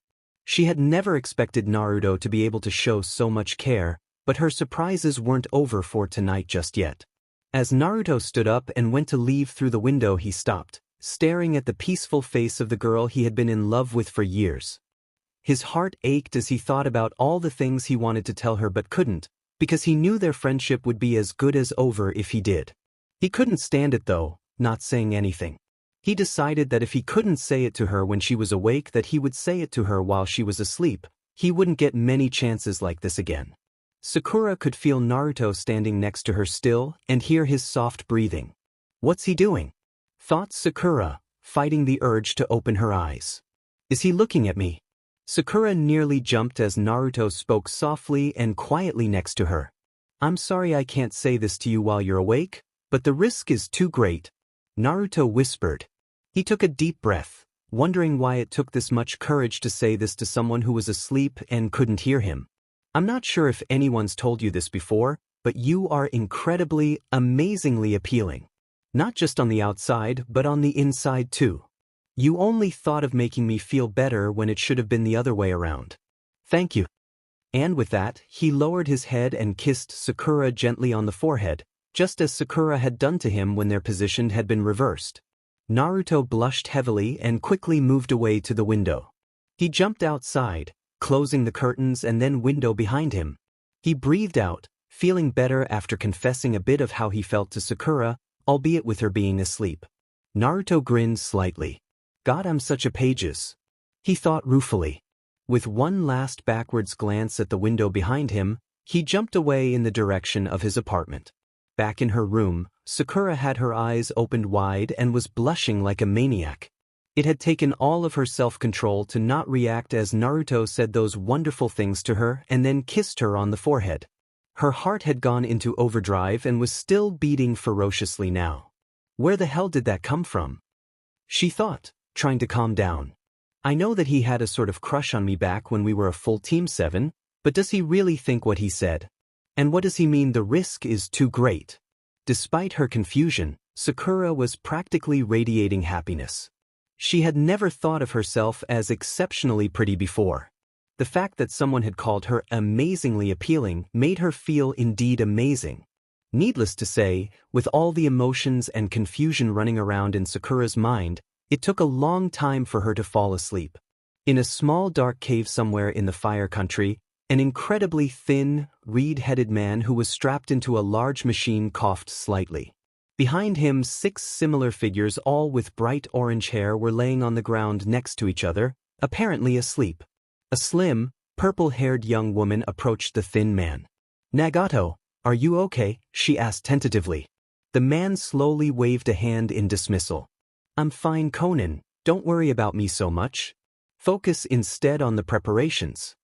She had never expected Naruto to be able to show so much care, but her surprises weren't over for tonight just yet. As Naruto stood up and went to leave through the window, he stopped, staring at the peaceful face of the girl he had been in love with for years. His heart ached as he thought about all the things he wanted to tell her but couldn't, because he knew their friendship would be as good as over if he did. He couldn't stand it though, not saying anything. He decided that if he couldn't say it to her when she was awake, that he would say it to her while she was asleep. He wouldn't get many chances like this again. Sakura could feel Naruto standing next to her still and hear his soft breathing. What's he doing? Thought Sakura, fighting the urge to open her eyes. Is he looking at me? Sakura nearly jumped as Naruto spoke softly and quietly next to her. I'm sorry I can't say this to you while you're awake, but the risk is too great, Naruto whispered. He took a deep breath, wondering why it took this much courage to say this to someone who was asleep and couldn't hear him. I'm not sure if anyone's told you this before, but you are incredibly, amazingly appealing. Not just on the outside, but on the inside too. You only thought of making me feel better when it should have been the other way around. Thank you. And with that, he lowered his head and kissed Sakura gently on the forehead, just as Sakura had done to him when their position had been reversed. Naruto blushed heavily and quickly moved away to the window. He jumped outside, closing the curtains and then window behind him. He breathed out, feeling better after confessing a bit of how he felt to Sakura, albeit with her being asleep. Naruto grinned slightly. God, I'm such a pages, he thought ruefully. With one last backwards glance at the window behind him, he jumped away in the direction of his apartment. Back in her room, Sakura had her eyes opened wide and was blushing like a maniac. It had taken all of her self-control to not react as Naruto said those wonderful things to her and then kissed her on the forehead. Her heart had gone into overdrive and was still beating ferociously now. Where the hell did that come from? She thought, trying to calm down. I know that he had a sort of crush on me back when we were a full Team 7, but does he really think what he said? And what does he mean the risk is too great? Despite her confusion, Sakura was practically radiating happiness. She had never thought of herself as exceptionally pretty before. The fact that someone had called her amazingly appealing made her feel indeed amazing. Needless to say, with all the emotions and confusion running around in Sakura's mind, it took a long time for her to fall asleep. In a small dark cave somewhere in the Fire Country, an incredibly thin, reed-headed man who was strapped into a large machine coughed slightly. Behind him, 6 similar figures, all with bright orange hair, were laying on the ground next to each other, apparently asleep. A slim, purple-haired young woman approached the thin man. Nagato, are you okay? She asked tentatively. The man slowly waved a hand in dismissal. I'm fine, Conan, don't worry about me so much. Focus instead on the preparations.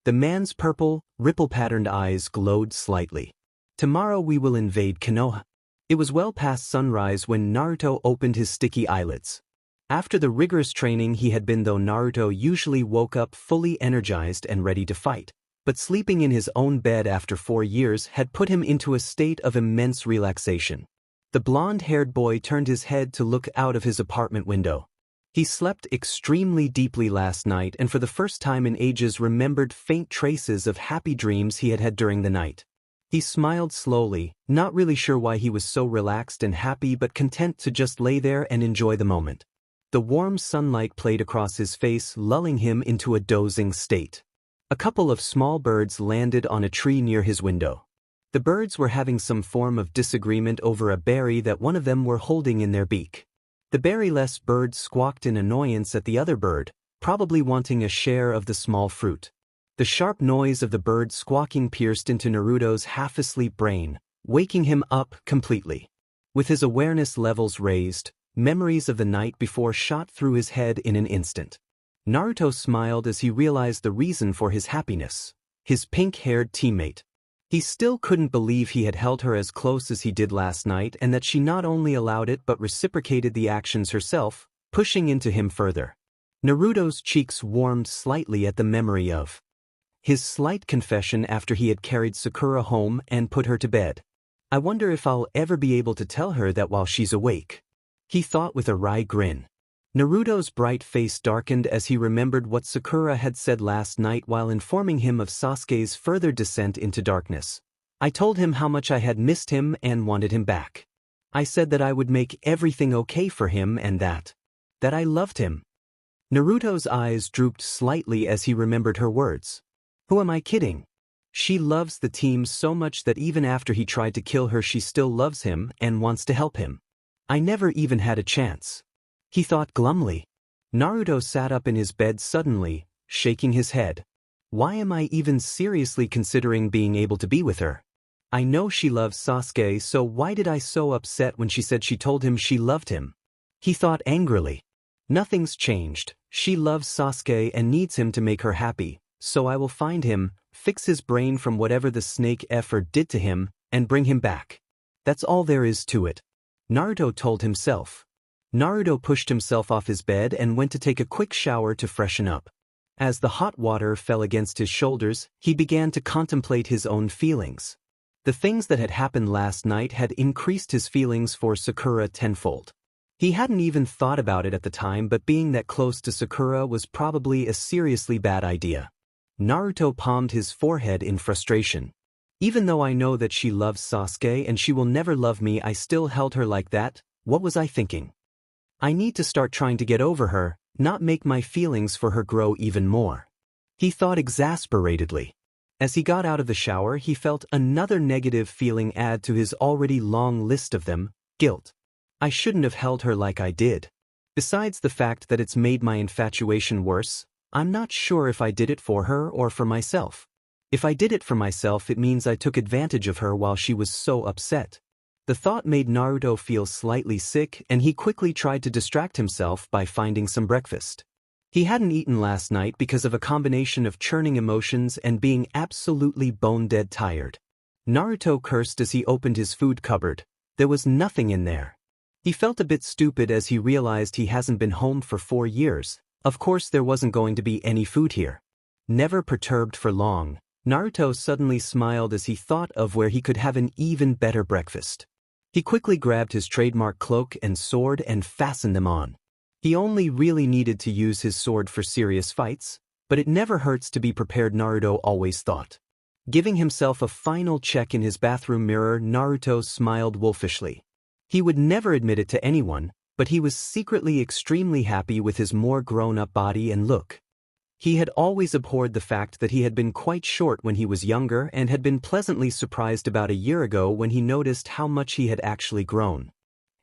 The man's purple, ripple-patterned eyes glowed slightly. Tomorrow we will invade Konoha. It was well past sunrise when Naruto opened his sticky eyelids. After the rigorous training he had been, though, Naruto usually woke up fully energized and ready to fight. but sleeping in his own bed after 4 years had put him into a state of immense relaxation. The blonde-haired boy turned his head to look out of his apartment window. He slept extremely deeply last night and for the first time in ages remembered faint traces of happy dreams he had had during the night. He smiled slowly, not really sure why he was so relaxed and happy but content to just lay there and enjoy the moment. The warm sunlight played across his face, lulling him into a dozing state. A couple of small birds landed on a tree near his window. The birds were having some form of disagreement over a berry that one of them were holding in their beak. The berryless bird squawked in annoyance at the other bird, probably wanting a share of the small fruit. The sharp noise of the bird squawking pierced into Naruto's half-asleep brain, waking him up completely. With his awareness levels raised, memories of the night before shot through his head in an instant. Naruto smiled as he realized the reason for his happiness: his pink-haired teammate. He still couldn't believe he had held her as close as he did last night and that she not only allowed it but reciprocated the actions herself, pushing into him further. Naruto's cheeks warmed slightly at the memory of his slight confession after he had carried Sakura home and put her to bed. I wonder if I'll ever be able to tell her that while she's awake, he thought with a wry grin. Naruto's bright face darkened as he remembered what Sakura had said last night while informing him of Sasuke's further descent into darkness. I told him how much I had missed him and wanted him back. I said that I would make everything okay for him and that I loved him. Naruto's eyes drooped slightly as he remembered her words. Who am I kidding? She loves the team so much that even after he tried to kill her she still loves him and wants to help him. I never even had a chance, he thought glumly. Naruto sat up in his bed suddenly, shaking his head. Why am I even seriously considering being able to be with her? I know she loves Sasuke, so why did I so upset when she said she told him she loved him? He thought angrily. Nothing's changed. She loves Sasuke and needs him to make her happy, so I will find him, fix his brain from whatever the snake effort did to him, and bring him back. That's all there is to it, Naruto told himself. Naruto pushed himself off his bed and went to take a quick shower to freshen up. As the hot water fell against his shoulders, he began to contemplate his own feelings. The things that had happened last night had increased his feelings for Sakura tenfold. He hadn't even thought about it at the time, but being that close to Sakura was probably a seriously bad idea. Naruto palmed his forehead in frustration. Even though I know that she loves Sasuke and she will never love me, I still held her like that. What was I thinking? I need to start trying to get over her, not make my feelings for her grow even more, he thought exasperatedly. As he got out of the shower, he felt another negative feeling add to his already long list of them: guilt. I shouldn't have held her like I did. Besides the fact that it's made my infatuation worse, I'm not sure if I did it for her or for myself. If I did it for myself, it means I took advantage of her while she was so upset. The thought made Naruto feel slightly sick, and he quickly tried to distract himself by finding some breakfast. He hadn't eaten last night because of a combination of churning emotions and being absolutely bone-dead tired. Naruto cursed as he opened his food cupboard. There was nothing in there. He felt a bit stupid as he realized he hasn't been home for 4 years. Of course there wasn't going to be any food here. Never perturbed for long, Naruto suddenly smiled as he thought of where he could have an even better breakfast. He quickly grabbed his trademark cloak and sword and fastened them on. He only really needed to use his sword for serious fights, but it never hurts to be prepared, Naruto always thought. Giving himself a final check in his bathroom mirror, Naruto smiled wolfishly. He would never admit it to anyone, but he was secretly extremely happy with his more grown-up body and look. He had always abhorred the fact that he had been quite short when he was younger and had been pleasantly surprised about a year ago when he noticed how much he had actually grown.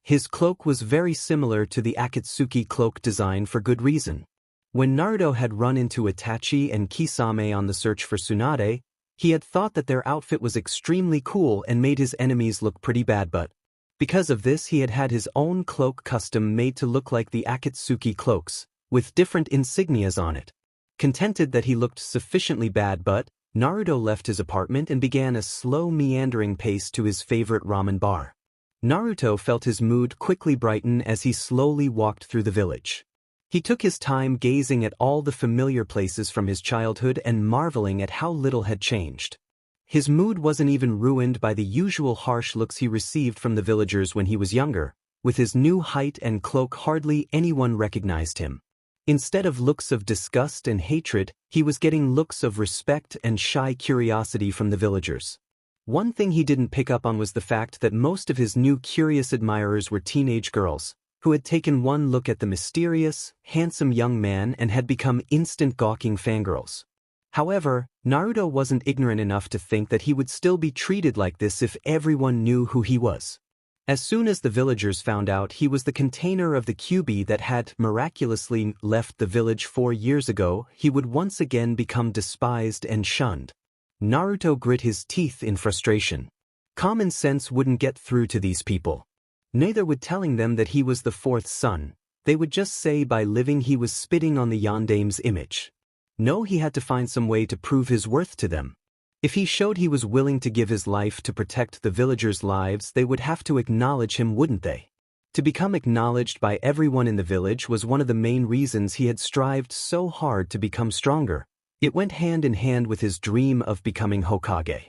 His cloak was very similar to the Akatsuki cloak design for good reason. When Naruto had run into Itachi and Kisame on the search for Tsunade, he had thought that their outfit was extremely cool and made his enemies look pretty bad, but because of this he had had his own cloak custom made to look like the Akatsuki cloaks, with different insignias on it. Contented that he looked sufficiently bad, but Naruto left his apartment and began a slow meandering pace to his favorite ramen bar. Naruto felt his mood quickly brighten as he slowly walked through the village. He took his time gazing at all the familiar places from his childhood and marveling at how little had changed. His mood wasn't even ruined by the usual harsh looks he received from the villagers when he was younger. With his new height and cloak, hardly anyone recognized him. Instead of looks of disgust and hatred, he was getting looks of respect and shy curiosity from the villagers. One thing he didn't pick up on was the fact that most of his new curious admirers were teenage girls, who had taken one look at the mysterious, handsome young man and had become instant gawking fangirls. However, Naruto wasn't ignorant enough to think that he would still be treated like this if everyone knew who he was. As soon as the villagers found out he was the container of the QB that had miraculously left the village 4 years ago, he would once again become despised and shunned. Naruto grit his teeth in frustration. Common sense wouldn't get through to these people. Neither would telling them that he was the fourth son. They would just say by living he was spitting on the Yandame's image. No, he had to find some way to prove his worth to them. If he showed he was willing to give his life to protect the villagers' lives, they would have to acknowledge him, wouldn't they? To become acknowledged by everyone in the village was one of the main reasons he had strived so hard to become stronger. It went hand in hand with his dream of becoming Hokage.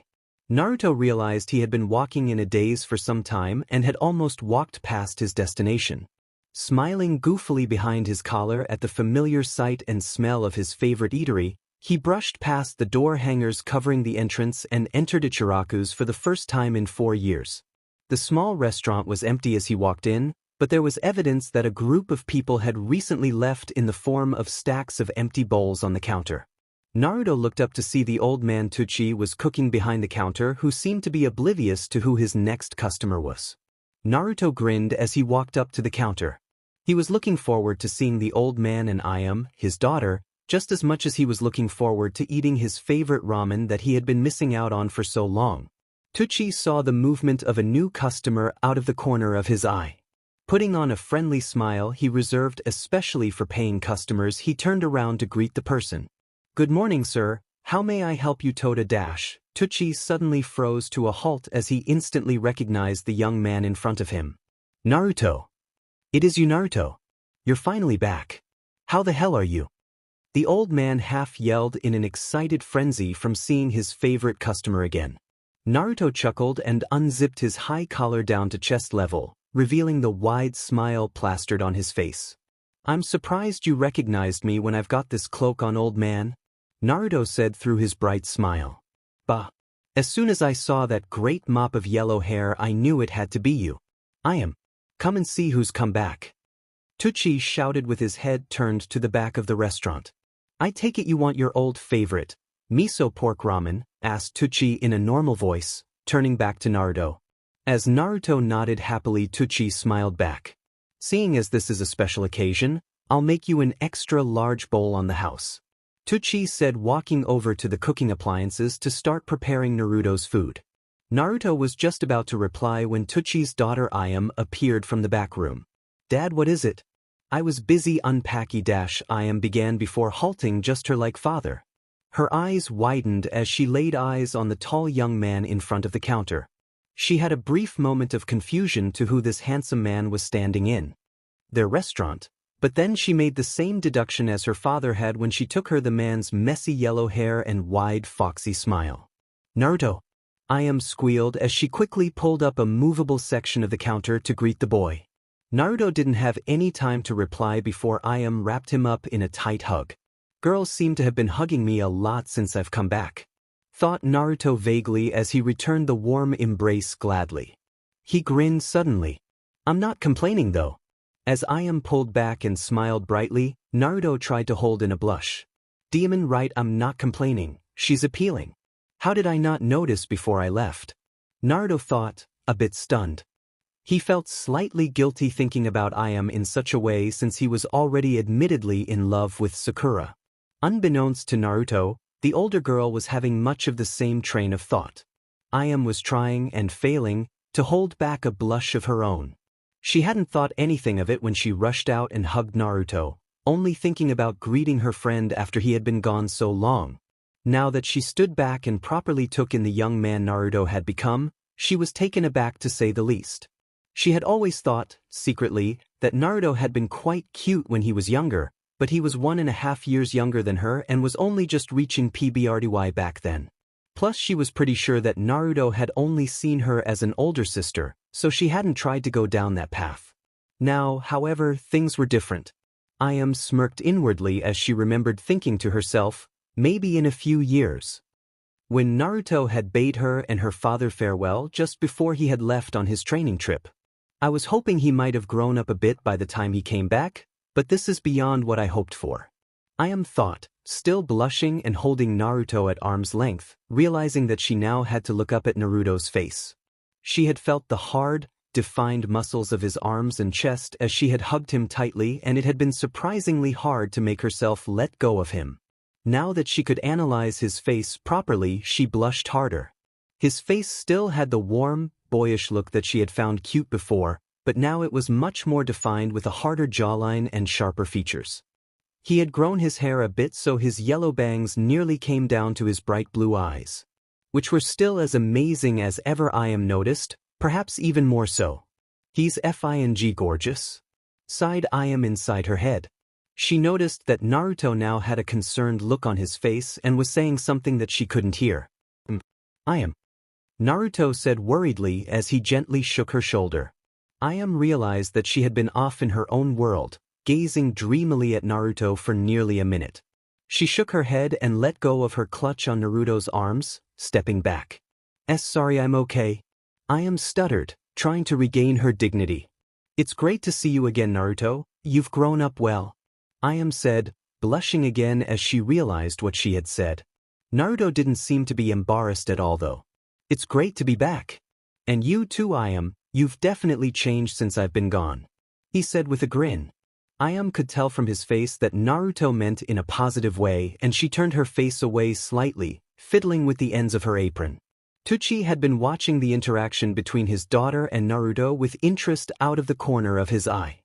Naruto realized he had been walking in a daze for some time and had almost walked past his destination. Smiling goofily behind his collar at the familiar sight and smell of his favorite eatery, he brushed past the door hangers covering the entrance and entered Ichiraku's for the first time in 4 years. The small restaurant was empty as he walked in, but there was evidence that a group of people had recently left in the form of stacks of empty bowls on the counter. Naruto looked up to see the old man Tuchi was cooking behind the counter, who seemed to be oblivious to who his next customer was. Naruto grinned as he walked up to the counter. He was looking forward to seeing the old man and Ayam, his daughter, just as much as he was looking forward to eating his favorite ramen that he had been missing out on for so long. Tuchi saw the movement of a new customer out of the corner of his eye. Putting on a friendly smile he reserved especially for paying customers, he turned around to greet the person. "Good morning, sir. How may I help you?" Tuchi suddenly froze to a halt as he instantly recognized the young man in front of him. "Naruto. It is you, Naruto. You're finally back. How the hell are you?" The old man half yelled in an excited frenzy from seeing his favorite customer again. Naruto chuckled and unzipped his high collar down to chest level, revealing the wide smile plastered on his face. "I'm surprised you recognized me when I've got this cloak on, old man," Naruto said through his bright smile. "Bah. As soon as I saw that great mop of yellow hair, I knew it had to be you. I am. Come and see who's come back." Tuchi shouted with his head turned to the back of the restaurant. "I take it you want your old favorite, miso pork ramen?" asked Tuchi in a normal voice, turning back to Naruto. As Naruto nodded happily, Tuchi smiled back. "Seeing as this is a special occasion, I'll make you an extra large bowl on the house," Tuchi said, walking over to the cooking appliances to start preparing Naruto's food. Naruto was just about to reply when Tuchi's daughter Ayam appeared from the back room. "Dad, what is it?" "I was busy unpacking." Ayam began before halting just her like father. Her eyes widened as she laid eyes on the tall young man in front of the counter. She had a brief moment of confusion to who this handsome man was standing in their restaurant, but then she made the same deduction as her father had when she took her the man's messy yellow hair and wide foxy smile. "Naruto," Ayam squealed as she quickly pulled up a movable section of the counter to greet the boy. Naruto didn't have any time to reply before Ayam wrapped him up in a tight hug. "Girls seem to have been hugging me a lot since I've come back," thought Naruto vaguely as he returned the warm embrace gladly. He grinned suddenly. "I'm not complaining though." As Ayam pulled back and smiled brightly, Naruto tried to hold in a blush. "Demon right, I'm not complaining. She's appealing. How did I not notice before I left?" Naruto thought, a bit stunned. He felt slightly guilty thinking about Ayam in such a way since he was already admittedly in love with Sakura. Unbeknownst to Naruto, the older girl was having much of the same train of thought. Ayam was trying and failing to hold back a blush of her own. She hadn't thought anything of it when she rushed out and hugged Naruto, only thinking about greeting her friend after he had been gone so long. Now that she stood back and properly took in the young man Naruto had become, she was taken aback to say the least. She had always thought, secretly, that Naruto had been quite cute when he was younger, but he was 1.5 years younger than her and was only just reaching puberty back then. Plus she was pretty sure that Naruto had only seen her as an older sister, so she hadn't tried to go down that path. Now, however, things were different. Ayam smirked inwardly as she remembered thinking to herself, maybe in a few years. When Naruto had bade her and her father farewell just before he had left on his training trip. I was hoping he might have grown up a bit by the time he came back, but this is beyond what I hoped for. Ayam thought, still blushing and holding Naruto at arm's length, realizing that she now had to look up at Naruto's face. She had felt the hard, defined muscles of his arms and chest as she had hugged him tightly, and it had been surprisingly hard to make herself let go of him. Now that she could analyze his face properly, she blushed harder. His face still had the warm, boyish look that she had found cute before, but now it was much more defined with a harder jawline and sharper features. He had grown his hair a bit so his yellow bangs nearly came down to his bright blue eyes, which were still as amazing as ever. Ayam noticed, perhaps even more so. He's fing gorgeous, sighed Ayam inside her head. She noticed that Naruto now had a concerned look on his face and was saying something that she couldn't hear. Ayam, Naruto said worriedly as he gently shook her shoulder. Ayam realized that she had been off in her own world, gazing dreamily at Naruto for nearly a minute. She shook her head and let go of her clutch on Naruto's arms, stepping back. Sorry, I'm okay. Ayam stuttered, trying to regain her dignity. It's great to see you again, Naruto. You've grown up well. Ayam said, blushing again as she realized what she had said. Naruto didn't seem to be embarrassed at all though. It's great to be back. And you too, Ayam, you've definitely changed since I've been gone, he said with a grin. Ayam could tell from his face that Naruto meant in a positive way, and she turned her face away slightly, fiddling with the ends of her apron. Tucci had been watching the interaction between his daughter and Naruto with interest out of the corner of his eye.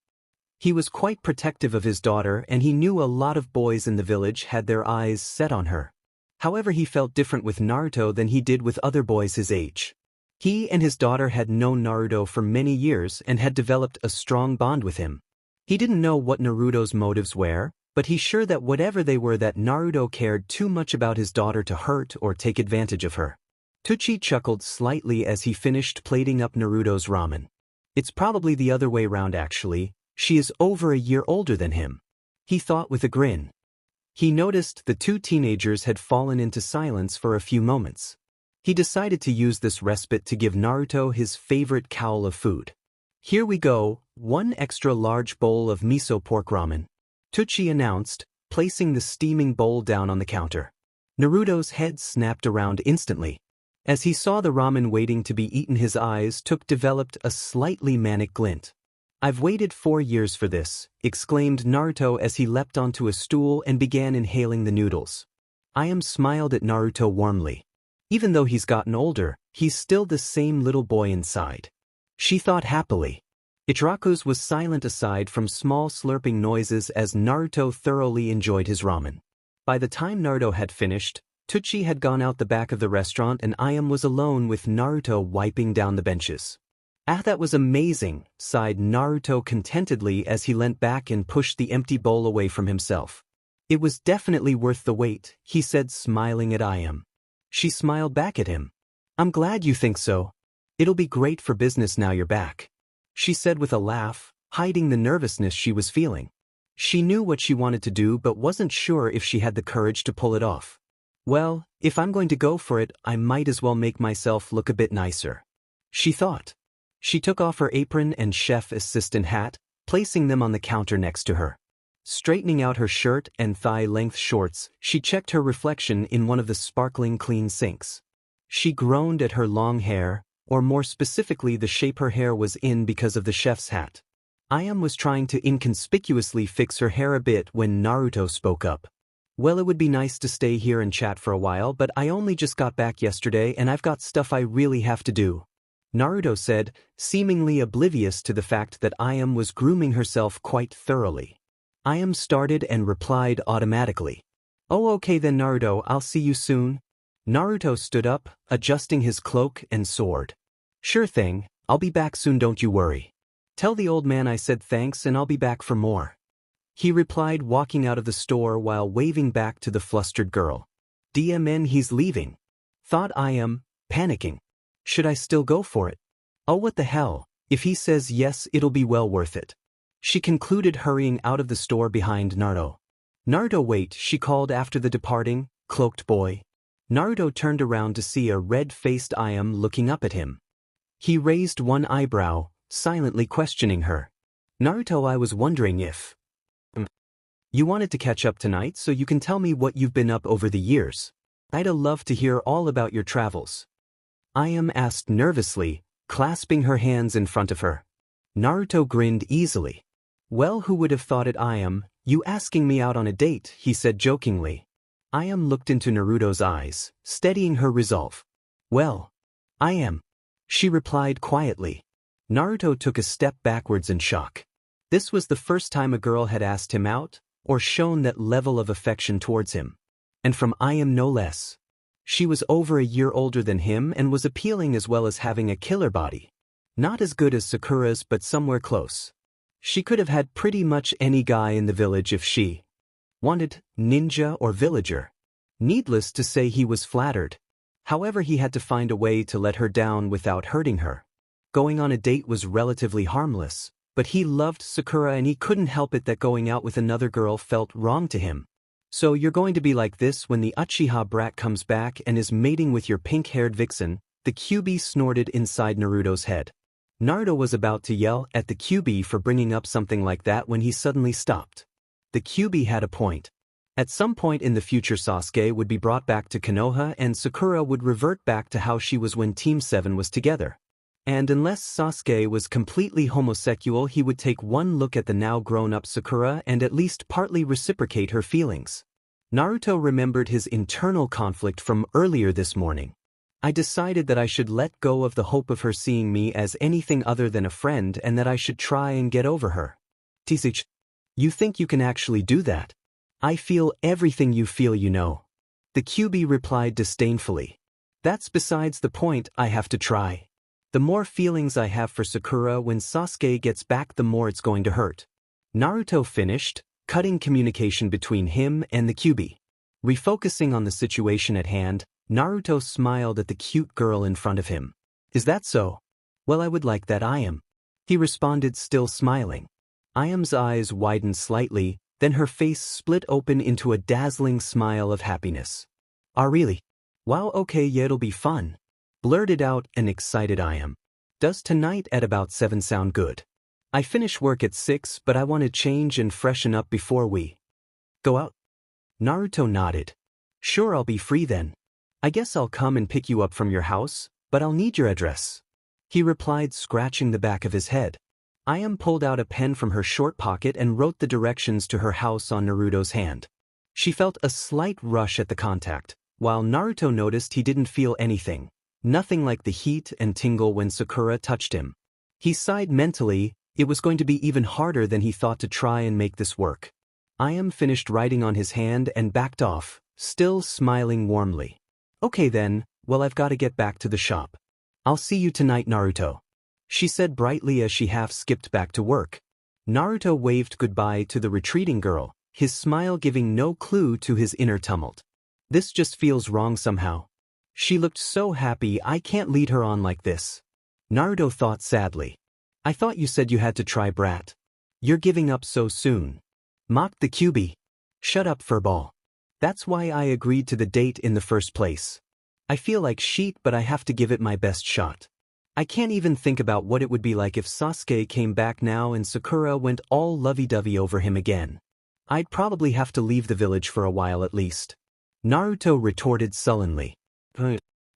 He was quite protective of his daughter, and he knew a lot of boys in the village had their eyes set on her. However, he felt different with Naruto than he did with other boys his age. He and his daughter had known Naruto for many years and had developed a strong bond with him. He didn't know what Naruto's motives were, but he's sure that whatever they were, that Naruto cared too much about his daughter to hurt or take advantage of her. Tucci chuckled slightly as he finished plating up Naruto's ramen. It's probably the other way round actually. She is over a year older than him, he thought with a grin. He noticed the two teenagers had fallen into silence for a few moments. He decided to use this respite to give Naruto his favorite cowl of food. Here we go, 1 extra large bowl of miso pork ramen, Tucci announced, placing the steaming bowl down on the counter. Naruto's head snapped around instantly. As he saw the ramen waiting to be eaten, his eyes developed a slightly manic glint. I've waited 4 years for this, exclaimed Naruto as he leapt onto a stool and began inhaling the noodles. Ayam smiled at Naruto warmly. Even though he's gotten older, he's still the same little boy inside, she thought happily. Ichiraku's was silent aside from small slurping noises as Naruto thoroughly enjoyed his ramen. By the time Naruto had finished, Tucci had gone out the back of the restaurant and Ayam was alone with Naruto wiping down the benches. Ah, that was amazing, sighed Naruto contentedly as he leant back and pushed the empty bowl away from himself. It was definitely worth the wait, he said, smiling at Ayam. She smiled back at him. I'm glad you think so. It'll be great for business now you're back, she said with a laugh, hiding the nervousness she was feeling. She knew what she wanted to do but wasn't sure if she had the courage to pull it off. Well, if I'm going to go for it, I might as well make myself look a bit nicer, she thought. She took off her apron and chef assistant hat, placing them on the counter next to her. Straightening out her shirt and thigh-length shorts, she checked her reflection in one of the sparkling clean sinks. She groaned at her long hair, or more specifically the shape her hair was in because of the chef's hat. Ayam was trying to inconspicuously fix her hair a bit when Naruto spoke up. Well, it would be nice to stay here and chat for a while, but I only just got back yesterday and I've got stuff I really have to do, Naruto said, seemingly oblivious to the fact that Ayam was grooming herself quite thoroughly. Ayam started and replied automatically. Oh, okay then Naruto, I'll see you soon. Naruto stood up, adjusting his cloak and sword. Sure thing, I'll be back soon, don't you worry. Tell the old man I said thanks and I'll be back for more. He replied, walking out of the store while waving back to the flustered girl. DMN, he's leaving. Thought I am, panicking. Should I still go for it? Oh, what the hell, if he says yes, it'll be well worth it. She concluded, hurrying out of the store behind Naruto. Naruto, wait, she called after the departing, cloaked boy. Naruto turned around to see a red-faced I am looking up at him. He raised one eyebrow, silently questioning her. Naruto, I was wondering if you wanted to catch up tonight so you can tell me what you've been up over the years. I'd love to hear all about your travels. I am asked nervously, clasping her hands in front of her. Naruto grinned easily. Well, who would have thought it, I am, you asking me out on a date, he said jokingly. I am looked into Naruto's eyes, steadying her resolve. Well, I am, she replied quietly. Naruto took a step backwards in shock. This was the first time a girl had asked him out, or shown that level of affection towards him. And from I am no less. She was over a year older than him and was appealing as well as having a killer body. Not as good as Sakura's, but somewhere close. She could have had pretty much any guy in the village if she wanted, ninja or villager. Needless to say, he was flattered. However, he had to find a way to let her down without hurting her. Going on a date was relatively harmless, but he loved Sakura and he couldn't help it that going out with another girl felt wrong to him. So you're going to be like this when the Uchiha brat comes back and is mating with your pink-haired vixen, the QB snorted inside Naruto's head. Naruto was about to yell at the QB for bringing up something like that when he suddenly stopped. The QB had a point. At some point in the future, Sasuke would be brought back to Konoha and Sakura would revert back to how she was when Team 7 was together. And unless Sasuke was completely homosexual, he would take one look at the now grown-up Sakura and at least partly reciprocate her feelings. Naruto remembered his internal conflict from earlier this morning. I decided that I should let go of the hope of her seeing me as anything other than a friend and that I should try and get over her. Tisich, you think you can actually do that? I feel everything you feel, you know. The QB replied disdainfully. That's besides the point, I have to try. The more feelings I have for Sakura when Sasuke gets back, the more it's going to hurt. Naruto finished, cutting communication between him and the QB. Refocusing on the situation at hand, Naruto smiled at the cute girl in front of him. Is that so? Well, I would like that, I am. He responded, still smiling. Ayam's eyes widened slightly, then her face split open into a dazzling smile of happiness. Ah, really? Wow, okay, yeah, it'll be fun. Blurted out an excited Ayam. Does tonight at about 7 sound good? I finish work at 6, but I want to change and freshen up before we go out. Naruto nodded. Sure, I'll be free then. I guess I'll come and pick you up from your house, but I'll need your address. He replied, scratching the back of his head. Ayam pulled out a pen from her short pocket and wrote the directions to her house on Naruto's hand. She felt a slight rush at the contact, while Naruto noticed he didn't feel anything. Nothing like the heat and tingle when Sakura touched him. He sighed mentally. It was going to be even harder than he thought to try and make this work. Ayam finished writing on his hand and backed off, still smiling warmly. Okay then, well, I've got to get back to the shop. I'll see you tonight, Naruto, she said brightly as she half-skipped back to work. Naruto waved goodbye to the retreating girl, his smile giving no clue to his inner tumult. This just feels wrong somehow. She looked so happy, I can't lead her on like this. Naruto thought sadly. I thought you said you had to try, brat. You're giving up so soon. Mocked the QB. Shut up, furball. That's why I agreed to the date in the first place. I feel like shit, but I have to give it my best shot. I can't even think about what it would be like if Sasuke came back now and Sakura went all lovey-dovey over him again. I'd probably have to leave the village for a while at least. Naruto retorted sullenly.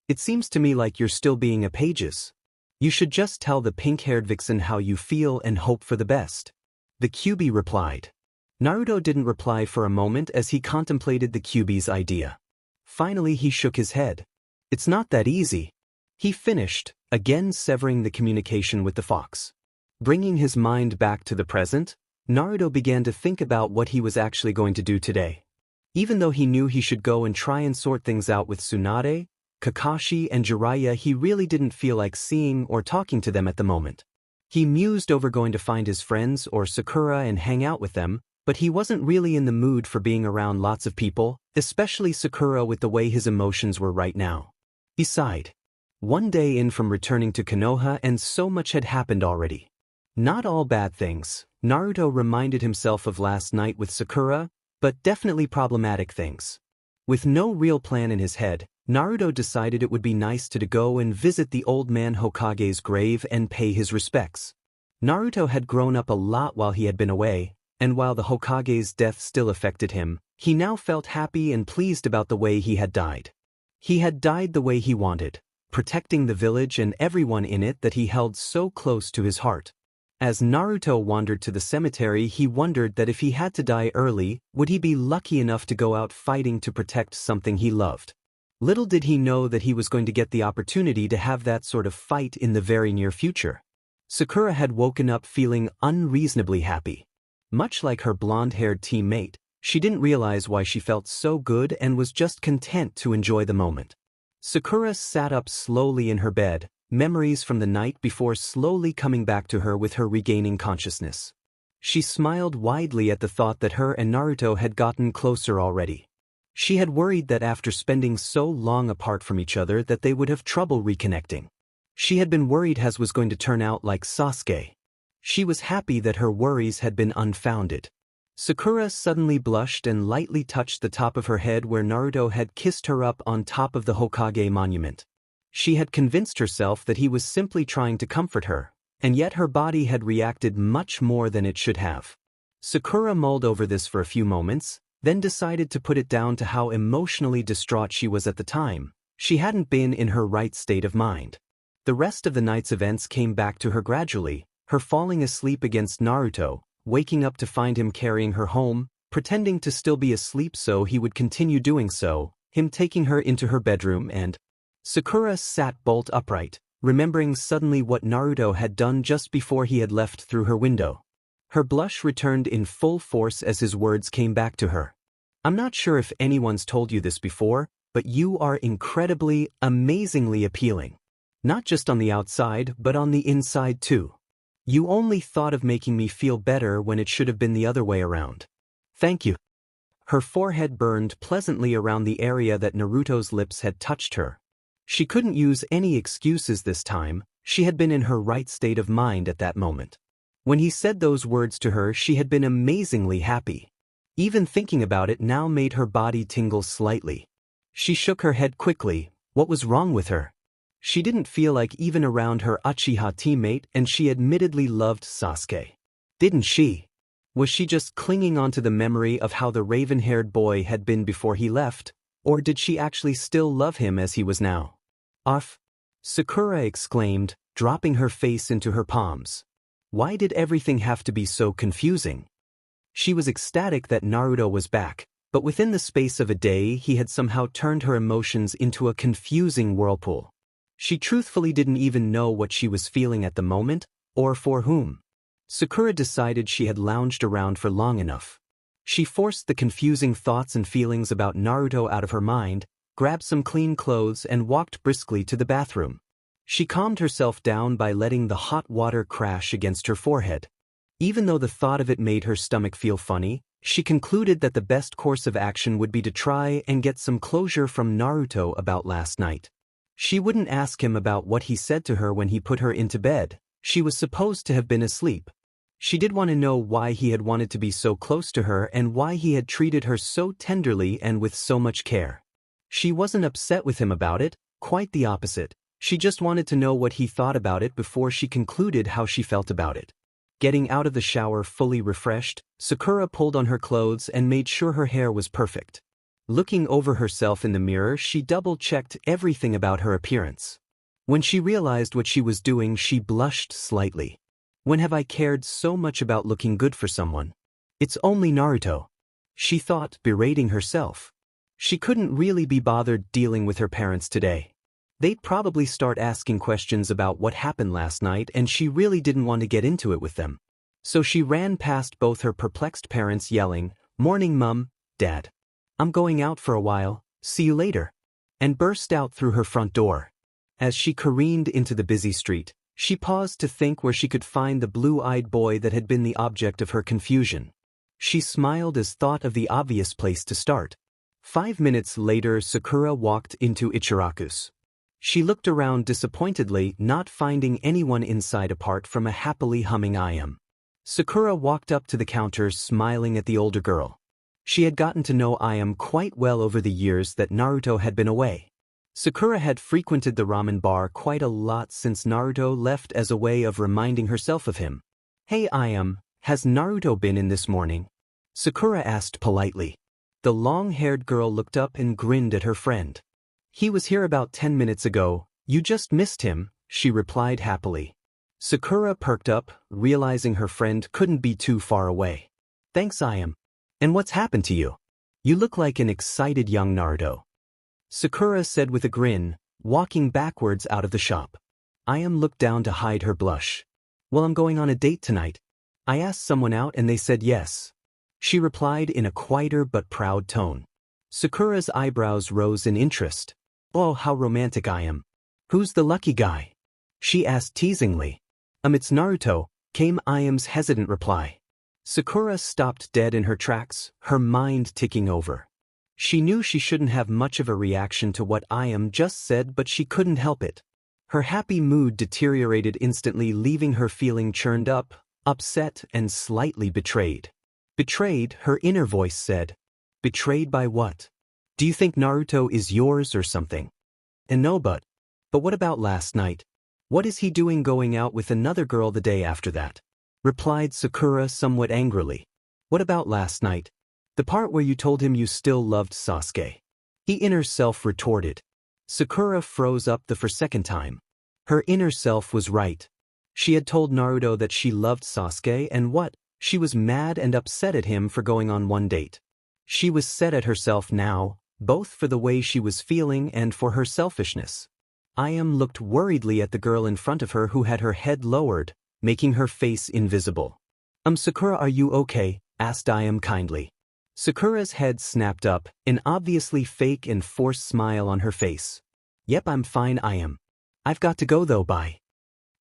It seems to me like you're still being a pages. You should just tell the pink-haired vixen how you feel and hope for the best. The QB replied. Naruto didn't reply for a moment as he contemplated the QB's idea. Finally, he shook his head. It's not that easy. He finished, again severing the communication with the fox. Bringing his mind back to the present, Naruto began to think about what he was actually going to do today. Even though he knew he should go and try and sort things out with Tsunade, Kakashi and Jiraiya he really didn't feel like seeing or talking to them at the moment. He mused over going to find his friends or Sakura and hang out with them, but he wasn't really in the mood for being around lots of people, especially Sakura with the way his emotions were right now. He sighed. One day in from returning to Konoha and so much had happened already. Not all bad things, Naruto reminded himself of last night with Sakura, but definitely problematic things. With no real plan in his head, Naruto decided it would be nice to go and visit the old man Hokage's grave and pay his respects. Naruto had grown up a lot while he had been away, and while the Hokage's death still affected him, he now felt happy and pleased about the way he had died. He had died the way he wanted, protecting the village and everyone in it that he held so close to his heart. As Naruto wandered to the cemetery, he wondered that if he had to die early, would he be lucky enough to go out fighting to protect something he loved. Little did he know that he was going to get the opportunity to have that sort of fight in the very near future. Sakura had woken up feeling unreasonably happy. Much like her blonde-haired teammate, she didn't realize why she felt so good and was just content to enjoy the moment. Sakura sat up slowly in her bed, memories from the night before slowly coming back to her with her regaining consciousness. She smiled widely at the thought that her and Naruto had gotten closer already. She had worried that after spending so long apart from each other that they would have trouble reconnecting. She had been worried Has was going to turn out like Sasuke. She was happy that her worries had been unfounded. Sakura suddenly blushed and lightly touched the top of her head where Naruto had kissed her up on top of the Hokage monument. She had convinced herself that he was simply trying to comfort her, and yet her body had reacted much more than it should have. Sakura mulled over this for a few moments, then decided to put it down to how emotionally distraught she was at the time. She hadn't been in her right state of mind. The rest of the night's events came back to her gradually, her falling asleep against Naruto, waking up to find him carrying her home, pretending to still be asleep so he would continue doing so, him taking her into her bedroom and… Sakura sat bolt upright, remembering suddenly what Naruto had done just before he had left through her window. Her blush returned in full force as his words came back to her. I'm not sure if anyone's told you this before, but you are incredibly, amazingly appealing. Not just on the outside, but on the inside too. You only thought of making me feel better when it should have been the other way around. Thank you. Her forehead burned pleasantly around the area that Naruto's lips had touched her. She couldn't use any excuses this time, she had been in her right state of mind at that moment. When he said those words to her, she had been amazingly happy. Even thinking about it now made her body tingle slightly. She shook her head quickly. What was wrong with her? She didn't feel like even around her Uchiha teammate, and she admittedly loved Sasuke. Didn't she? Was she just clinging onto the memory of how the raven-haired boy had been before he left, or did she actually still love him as he was now? Uff! Sakura exclaimed, dropping her face into her palms. Why did everything have to be so confusing? She was ecstatic that Naruto was back, but within the space of a day he had somehow turned her emotions into a confusing whirlpool. She truthfully didn't even know what she was feeling at the moment, or for whom. Sakura decided she had lounged around for long enough. She forced the confusing thoughts and feelings about Naruto out of her mind, grabbed some clean clothes and walked briskly to the bathroom. She calmed herself down by letting the hot water crash against her forehead. Even though the thought of it made her stomach feel funny, she concluded that the best course of action would be to try and get some closure from Naruto about last night. She wouldn't ask him about what he said to her when he put her into bed. She was supposed to have been asleep. She did want to know why he had wanted to be so close to her and why he had treated her so tenderly and with so much care. She wasn't upset with him about it, quite the opposite. She just wanted to know what he thought about it before she concluded how she felt about it. Getting out of the shower fully refreshed, Sakura pulled on her clothes and made sure her hair was perfect. Looking over herself in the mirror, she double-checked everything about her appearance. When she realized what she was doing, she blushed slightly. When have I cared so much about looking good for someone? It's only Naruto. She thought, berating herself. She couldn't really be bothered dealing with her parents today. They'd probably start asking questions about what happened last night, and she really didn't want to get into it with them. So she ran past both her perplexed parents yelling, "Morning, Mum, Dad. I'm going out for a while, see you later." and burst out through her front door. As she careened into the busy street, she paused to think where she could find the blue-eyed boy that had been the object of her confusion. She smiled as thought of the obvious place to start. 5 minutes later, Sakura walked into Ichiraku's. She looked around disappointedly, not finding anyone inside apart from a happily humming IM. Sakura walked up to the counter, smiling at the older girl. She had gotten to know IM quite well over the years that Naruto had been away. Sakura had frequented the ramen bar quite a lot since Naruto left as a way of reminding herself of him. "Hey IM, has Naruto been in this morning?" Sakura asked politely. The long-haired girl looked up and grinned at her friend. "He was here about 10 minutes ago, you just missed him," she replied happily. Sakura perked up, realizing her friend couldn't be too far away. "Thanks IM. And what's happened to you? You look like an excited young Naruto," Sakura said with a grin, walking backwards out of the shop. IM looked down to hide her blush. "Well, I'm going on a date tonight. I asked someone out and they said yes," she replied in a quieter but proud tone. Sakura's eyebrows rose in interest. "Oh, how romantic I am. Who's the lucky guy?" she asked teasingly. "It's Naruto," came IM's hesitant reply. Sakura stopped dead in her tracks, her mind ticking over. She knew she shouldn't have much of a reaction to what IM just said, but she couldn't help it. Her happy mood deteriorated instantly, leaving her feeling churned up, upset, and slightly betrayed. "Betrayed?" her inner voice said. "Betrayed by what? Do you think Naruto is yours or something?" "And no, but what about last night? What is he doing going out with another girl the day after that?" replied Sakura somewhat angrily. "What about last night? The part where you told him you still loved Sasuke?" He inner self retorted. Sakura froze up for second time. Her inner self was right. She had told Naruto that she loved Sasuke, and what? She was mad and upset at him for going on one date. She was set at herself now, both for the way she was feeling and for her selfishness. IM looked worriedly at the girl in front of her who had her head lowered, making her face invisible. Sakura, are you okay?" asked IM kindly. Sakura's head snapped up, an obviously fake and forced smile on her face. "Yep, I'm fine IM. I've got to go though, bye."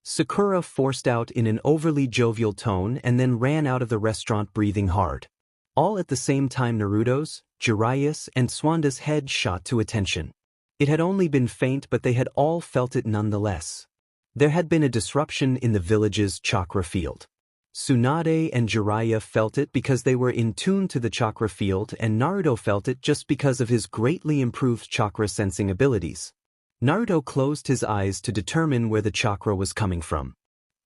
Sakura forced out in an overly jovial tone and then ran out of the restaurant breathing hard. All at the same time Naruto's, Jiraiya's, and Swanda's head shot to attention. It had only been faint, but they had all felt it nonetheless. There had been a disruption in the village's chakra field. Tsunade and Jiraiya felt it because they were in tune to the chakra field, and Naruto felt it just because of his greatly improved chakra sensing abilities. Naruto closed his eyes to determine where the chakra was coming from.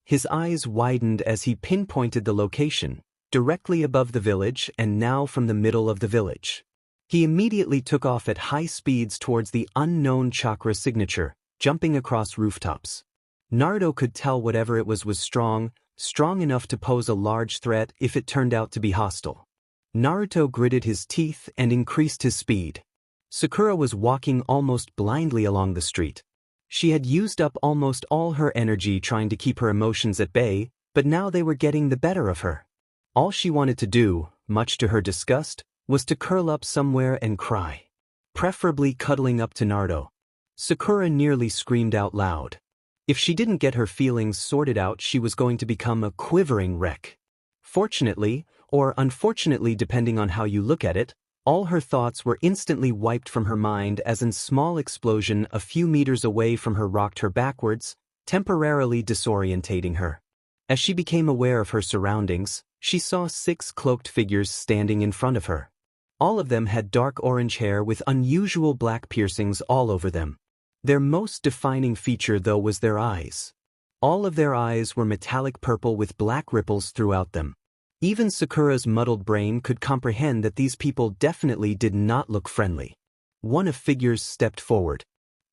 His eyes widened as he pinpointed the location, directly above the village and now from the middle of the village. He immediately took off at high speeds towards the unknown chakra signature, jumping across rooftops. Naruto could tell whatever it was strong enough to pose a large threat if it turned out to be hostile. Naruto gritted his teeth and increased his speed. Sakura was walking almost blindly along the street. She had used up almost all her energy trying to keep her emotions at bay, but now they were getting the better of her. All she wanted to do, much to her disgust, was to curl up somewhere and cry. Preferably cuddling up to Naruto. Sakura nearly screamed out loud. If she didn't get her feelings sorted out, she was going to become a quivering wreck. Fortunately, or unfortunately depending on how you look at it, all her thoughts were instantly wiped from her mind as a small explosion a few meters away from her rocked her backwards, temporarily disorientating her. As she became aware of her surroundings, she saw 6 cloaked figures standing in front of her. All of them had dark orange hair with unusual black piercings all over them. Their most defining feature, though, was their eyes. All of their eyes were metallic purple with black ripples throughout them. Even Sakura's muddled brain could comprehend that these people definitely did not look friendly. One of figures stepped forward.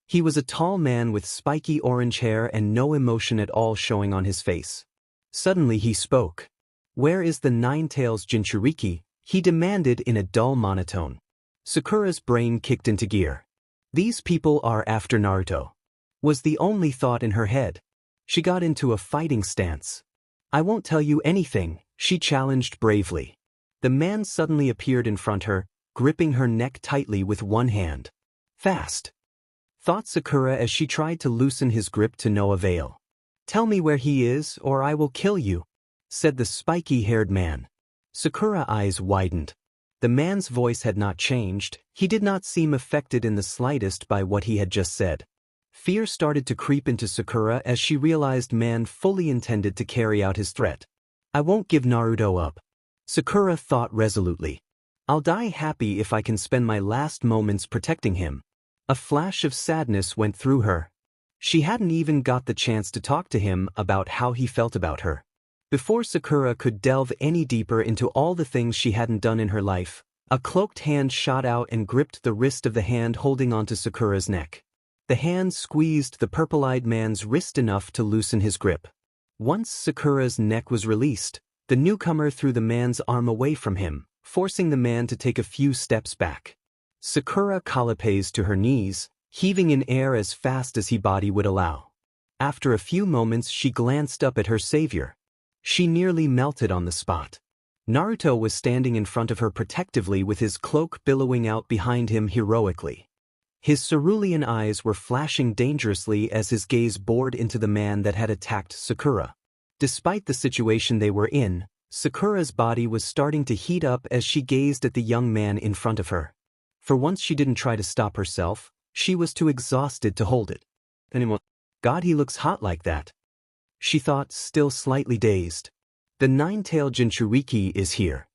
He was a tall man with spiky orange hair and no emotion at all showing on his face. Suddenly he spoke. "Where is the Nine-Tails Jinchuriki?" he demanded in a dull monotone. Sakura's brain kicked into gear. "These people are after Naruto," was the only thought in her head. She got into a fighting stance. "I won't tell you anything," she challenged bravely. The man suddenly appeared in front of her, gripping her neck tightly with one hand. "Fast. thought Sakura as she tried to loosen his grip to no avail. "Tell me where he is, or I will kill you," said the spiky-haired man. Sakura's eyes widened. The man's voice had not changed. He did not seem affected in the slightest by what he had just said. Fear started to creep into Sakura as she realized man fully intended to carry out his threat. "I won't give Naruto up," Sakura thought resolutely. "I'll die happy if I can spend my last moments protecting him." A flash of sadness went through her. She hadn't even got the chance to talk to him about how he felt about her. Before Sakura could delve any deeper into all the things she hadn't done in her life, a cloaked hand shot out and gripped the wrist of the hand holding onto Sakura's neck. The hand squeezed the purple-eyed man's wrist enough to loosen his grip. Once Sakura's neck was released, the newcomer threw the man's arm away from him, forcing the man to take a few steps back. Sakura collapsed to her knees, heaving in air as fast as her body would allow. After a few moments she glanced up at her savior. She nearly melted on the spot. Naruto was standing in front of her protectively with his cloak billowing out behind him heroically. His cerulean eyes were flashing dangerously as his gaze bored into the man that had attacked Sakura. Despite the situation they were in, Sakura's body was starting to heat up as she gazed at the young man in front of her. For once she didn't try to stop herself, she was too exhausted to hold it. "God, he looks hot like that," she thought, still slightly dazed. "The nine-tailed Jinchuriki is here."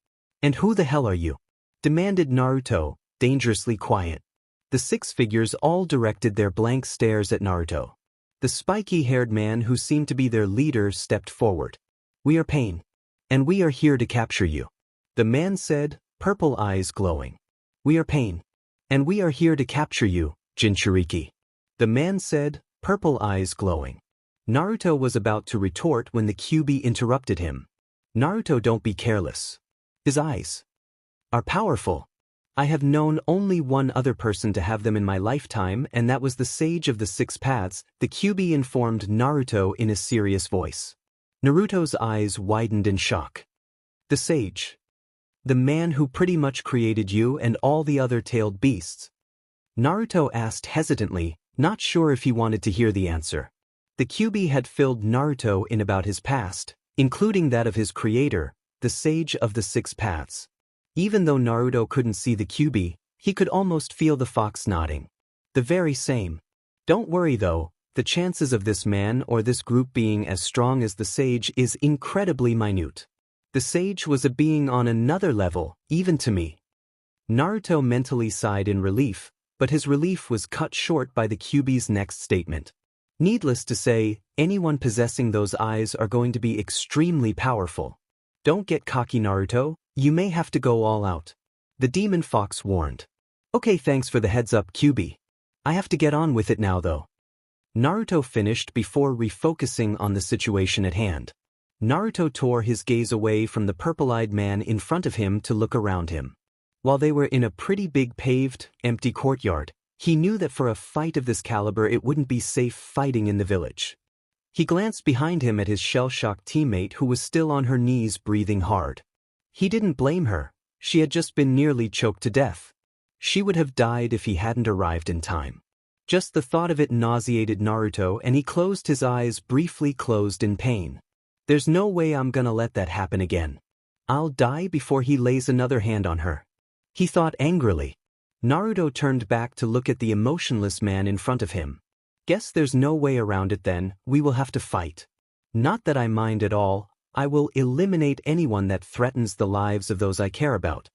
"And who the hell are you?" demanded Naruto, dangerously quiet. The six figures all directed their blank stares at Naruto. The spiky-haired man who seemed to be their leader stepped forward. "We are Pain. And we are here to capture you," the man said, purple eyes glowing. "We are Pain. And we are here to capture you, Jinchuriki," the man said, purple eyes glowing. Naruto was about to retort when the Kyuubi interrupted him. "Naruto, don't be careless. His eyes are powerful. I have known only one other person to have them in my lifetime, and that was the Sage of the Six Paths," the Kyuubi informed Naruto in a serious voice. Naruto's eyes widened in shock. "The Sage? The man who pretty much created you and all the other tailed beasts?" Naruto asked hesitantly, not sure if he wanted to hear the answer. The Kyuubi had filled Naruto in about his past, including that of his creator, the Sage of the Six Paths. Even though Naruto couldn't see the Kyuubi, he could almost feel the fox nodding. "The very same. Don't worry though, the chances of this man or this group being as strong as the Sage is incredibly minute. The Sage was a being on another level, even to me." Naruto mentally sighed in relief, but his relief was cut short by the Kyuubi's next statement. "Needless to say, anyone possessing those eyes are going to be extremely powerful. Don't get cocky, Naruto, you may have to go all out," the demon fox warned. "Okay, thanks for the heads up, Kyuubi. I have to get on with it now though." Naruto finished before refocusing on the situation at hand. Naruto tore his gaze away from the purple-eyed man in front of him to look around him. While they were in a pretty big paved, empty courtyard, he knew that for a fight of this caliber it wouldn't be safe fighting in the village. He glanced behind him at his shell-shocked teammate who was still on her knees breathing hard. He didn't blame her. She had just been nearly choked to death. She would have died if he hadn't arrived in time. Just the thought of it nauseated Naruto, and he closed his eyes, briefly closed in pain. "There's no way I'm gonna let that happen again. I'll die before he lays another hand on her," he thought angrily. Naruto turned back to look at the emotionless man in front of him. "Guess there's no way around it then, we will have to fight. Not that I mind at all, I will eliminate anyone that threatens the lives of those I care about,"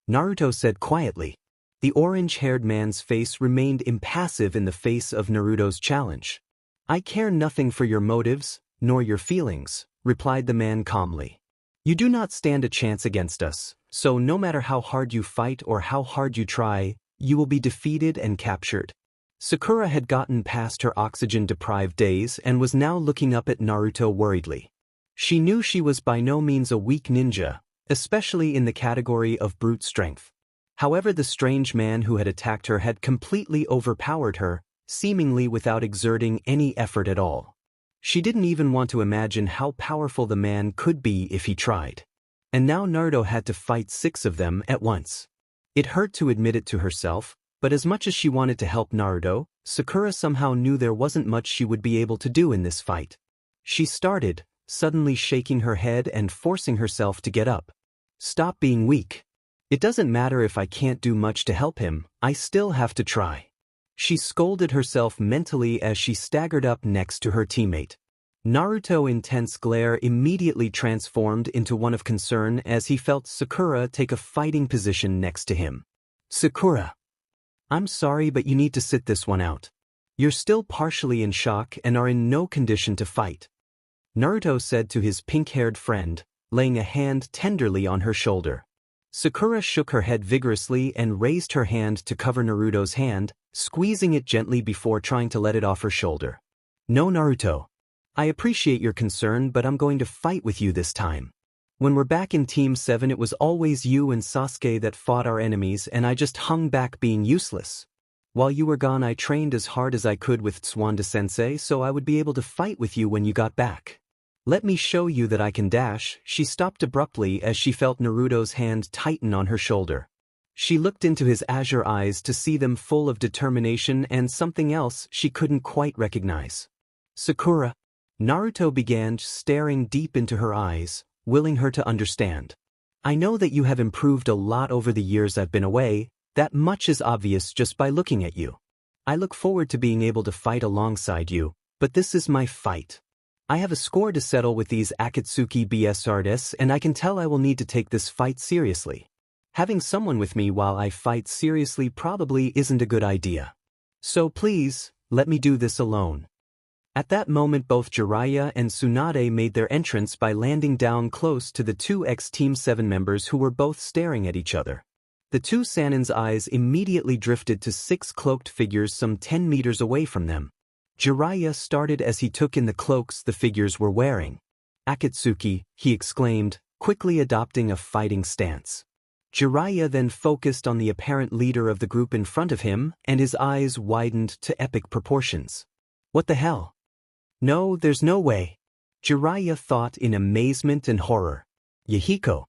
Naruto said quietly. The orange-haired man's face remained impassive in the face of Naruto's challenge. "I care nothing for your motives, nor your feelings," replied the man calmly. "You do not stand a chance against us, so no matter how hard you fight or how hard you try, you will be defeated and captured." Sakura had gotten past her oxygen-deprived days and was now looking up at Naruto worriedly. She knew she was by no means a weak ninja, especially in the category of brute strength. However, the strange man who had attacked her had completely overpowered her, seemingly without exerting any effort at all. She didn't even want to imagine how powerful the man could be if he tried. And now Naruto had to fight 6 of them at once. It hurt to admit it to herself, but as much as she wanted to help Naruto, Sakura somehow knew there wasn't much she would be able to do in this fight. She started, suddenly shaking her head and forcing herself to get up. Stop being weak. It doesn't matter if I can't do much to help him, I still have to try. She scolded herself mentally as she staggered up next to her teammate. Naruto's intense glare immediately transformed into one of concern as he felt Sakura take a fighting position next to him. Sakura. I'm sorry, but you need to sit this one out. You're still partially in shock and are in no condition to fight. Naruto said to his pink-haired friend, laying a hand tenderly on her shoulder. Sakura shook her head vigorously and raised her hand to cover Naruto's hand, squeezing it gently before trying to let it off her shoulder. No, Naruto. I appreciate your concern, but I'm going to fight with you this time. When we're back in Team 7, it was always you and Sasuke that fought our enemies, and I just hung back being useless. While you were gone, I trained as hard as I could with Tsuwanda-sensei so I would be able to fight with you when you got back. Let me show you that I can dash. She stopped abruptly as she felt Naruto's hand tighten on her shoulder. She looked into his azure eyes to see them full of determination and something else she couldn't quite recognize. Sakura. Naruto began staring deep into her eyes, willing her to understand. I know that you have improved a lot over the years I've been away, that much is obvious just by looking at you. I look forward to being able to fight alongside you, but this is my fight. I have a score to settle with these Akatsuki BSRDs, and I can tell I will need to take this fight seriously. Having someone with me while I fight seriously probably isn't a good idea. So please, let me do this alone. At that moment both Jiraiya and Tsunade made their entrance by landing down close to the two ex-Team 7 members who were both staring at each other. The two Sanin's eyes immediately drifted to 6 cloaked figures some 10 meters away from them. Jiraiya started as he took in the cloaks the figures were wearing. Akatsuki, he exclaimed, quickly adopting a fighting stance. Jiraiya then focused on the apparent leader of the group in front of him, and his eyes widened to epic proportions. What the hell? No, there's no way. Jiraiya thought in amazement and horror. Yahiko.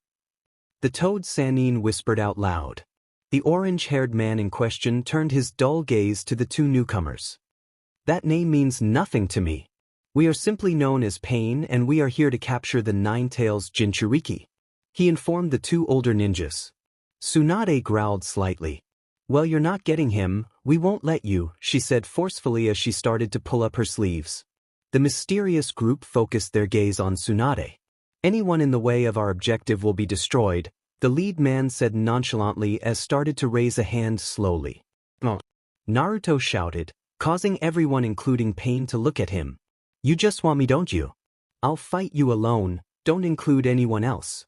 The Toad Sanin whispered out loud. The orange-haired man in question turned his dull gaze to the two newcomers. That name means nothing to me. We are simply known as Pain and we are here to capture the Nine-Tails Jinchuriki. He informed the two older ninjas. Tsunade growled slightly. Well, you're not getting him, we won't let you, she said forcefully as she started to pull up her sleeves. The mysterious group focused their gaze on Tsunade. Anyone in the way of our objective will be destroyed, the lead man said nonchalantly as started to raise a hand slowly. Oh. Naruto shouted, causing everyone including Pain to look at him. You just want me, don't you? I'll fight you alone, don't include anyone else.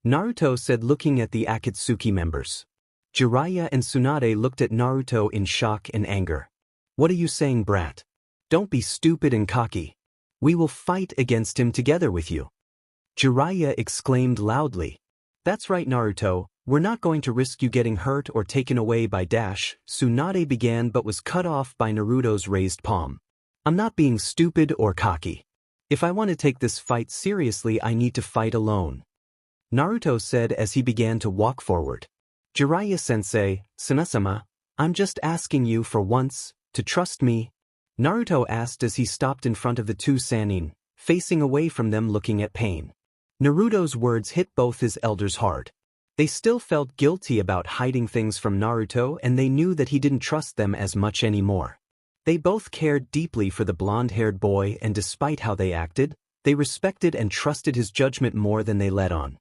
Naruto said looking at the Akatsuki members. Jiraiya and Tsunade looked at Naruto in shock and anger. What are you saying, brat? Don't be stupid and cocky. We will fight against him together with you. Jiraiya exclaimed loudly. That's right, Naruto, we're not going to risk you getting hurt or taken away by Dash, Tsunade began but was cut off by Naruto's raised palm. I'm not being stupid or cocky. If I want to take this fight seriously, I need to fight alone. Naruto said as he began to walk forward. Jiraiya-sensei, Sanasama, I'm just asking you for once, to trust me. Naruto asked as he stopped in front of the two Sanin, facing away from them looking at Pain. Naruto's words hit both his elders hard. They still felt guilty about hiding things from Naruto and they knew that he didn't trust them as much anymore. They both cared deeply for the blonde-haired boy and despite how they acted, they respected and trusted his judgment more than they let on.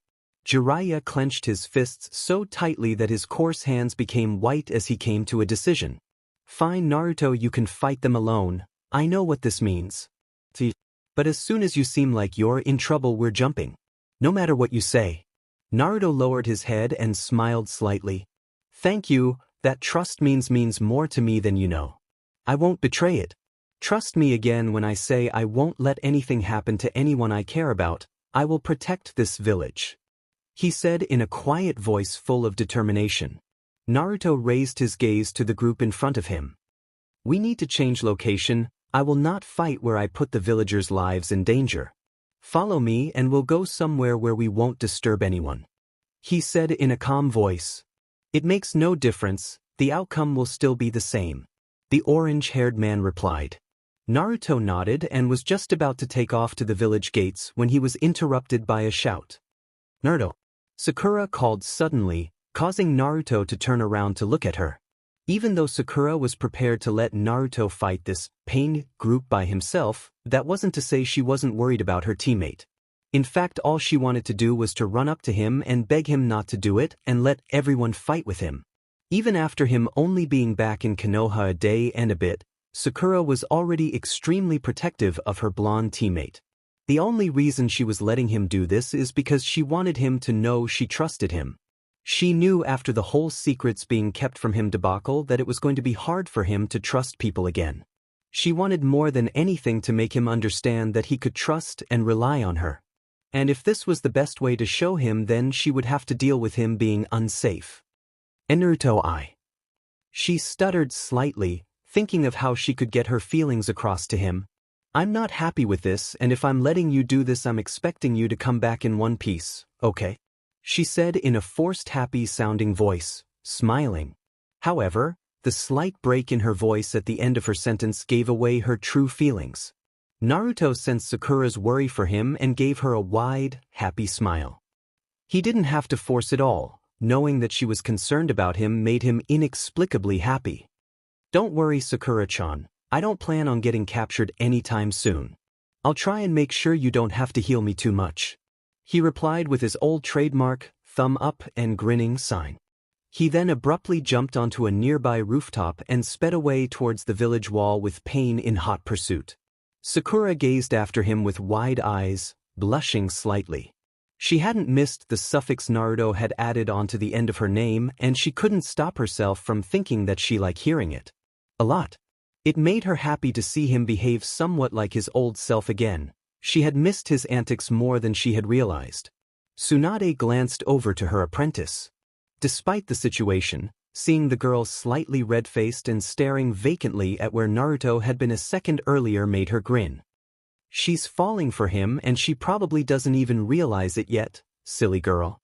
Jiraiya clenched his fists so tightly that his coarse hands became white as he came to a decision. Fine, Naruto, you can fight them alone, I know what this means. But as soon as you seem like you're in trouble, we're jumping. No matter what you say. Naruto lowered his head and smiled slightly. Thank you, that trust means more to me than you know. I won't betray it. Trust me again when I say I won't let anything happen to anyone I care about, I will protect this village. He said in a quiet voice full of determination. Naruto raised his gaze to the group in front of him. We need to change location, I will not fight where I put the villagers' lives in danger. Follow me and we'll go somewhere where we won't disturb anyone. He said in a calm voice. It makes no difference, the outcome will still be the same. The orange-haired man replied. Naruto nodded and was just about to take off to the village gates when he was interrupted by a shout. Naruto! Sakura called suddenly, causing Naruto to turn around to look at her. Even though Sakura was prepared to let Naruto fight this pain group by himself, that wasn't to say she wasn't worried about her teammate. In fact, all she wanted to do was to run up to him and beg him not to do it and let everyone fight with him. Even after him only being back in Konoha a day and a bit, Sakura was already extremely protective of her blonde teammate. The only reason she was letting him do this is because she wanted him to know she trusted him. She knew after the whole secrets being kept from him debacle that it was going to be hard for him to trust people again. She wanted more than anything to make him understand that he could trust and rely on her. And if this was the best way to show him, then she would have to deal with him being unsafe. Naruto. She stuttered slightly, thinking of how she could get her feelings across to him. I'm not happy with this, and if I'm letting you do this, I'm expecting you to come back in one piece, okay? She said in a forced happy-sounding voice, smiling. However, the slight break in her voice at the end of her sentence gave away her true feelings. Naruto sensed Sakura's worry for him and gave her a wide, happy smile. He didn't have to force it all. Knowing that she was concerned about him made him inexplicably happy. Don't worry, Sakura-chan. I don't plan on getting captured anytime soon. I'll try and make sure you don't have to heal me too much. He replied with his old trademark, thumb up and grinning sign. He then abruptly jumped onto a nearby rooftop and sped away towards the village wall with Pain in hot pursuit. Sakura gazed after him with wide eyes, blushing slightly. She hadn't missed the suffix Naruto had added onto the end of her name, and she couldn't stop herself from thinking that she liked hearing it. A lot. It made her happy to see him behave somewhat like his old self again. She had missed his antics more than she had realized. Tsunade glanced over to her apprentice. Despite the situation, seeing the girl slightly red-faced and staring vacantly at where Naruto had been a second earlier made her grin. She's falling for him and she probably doesn't even realize it yet, silly girl.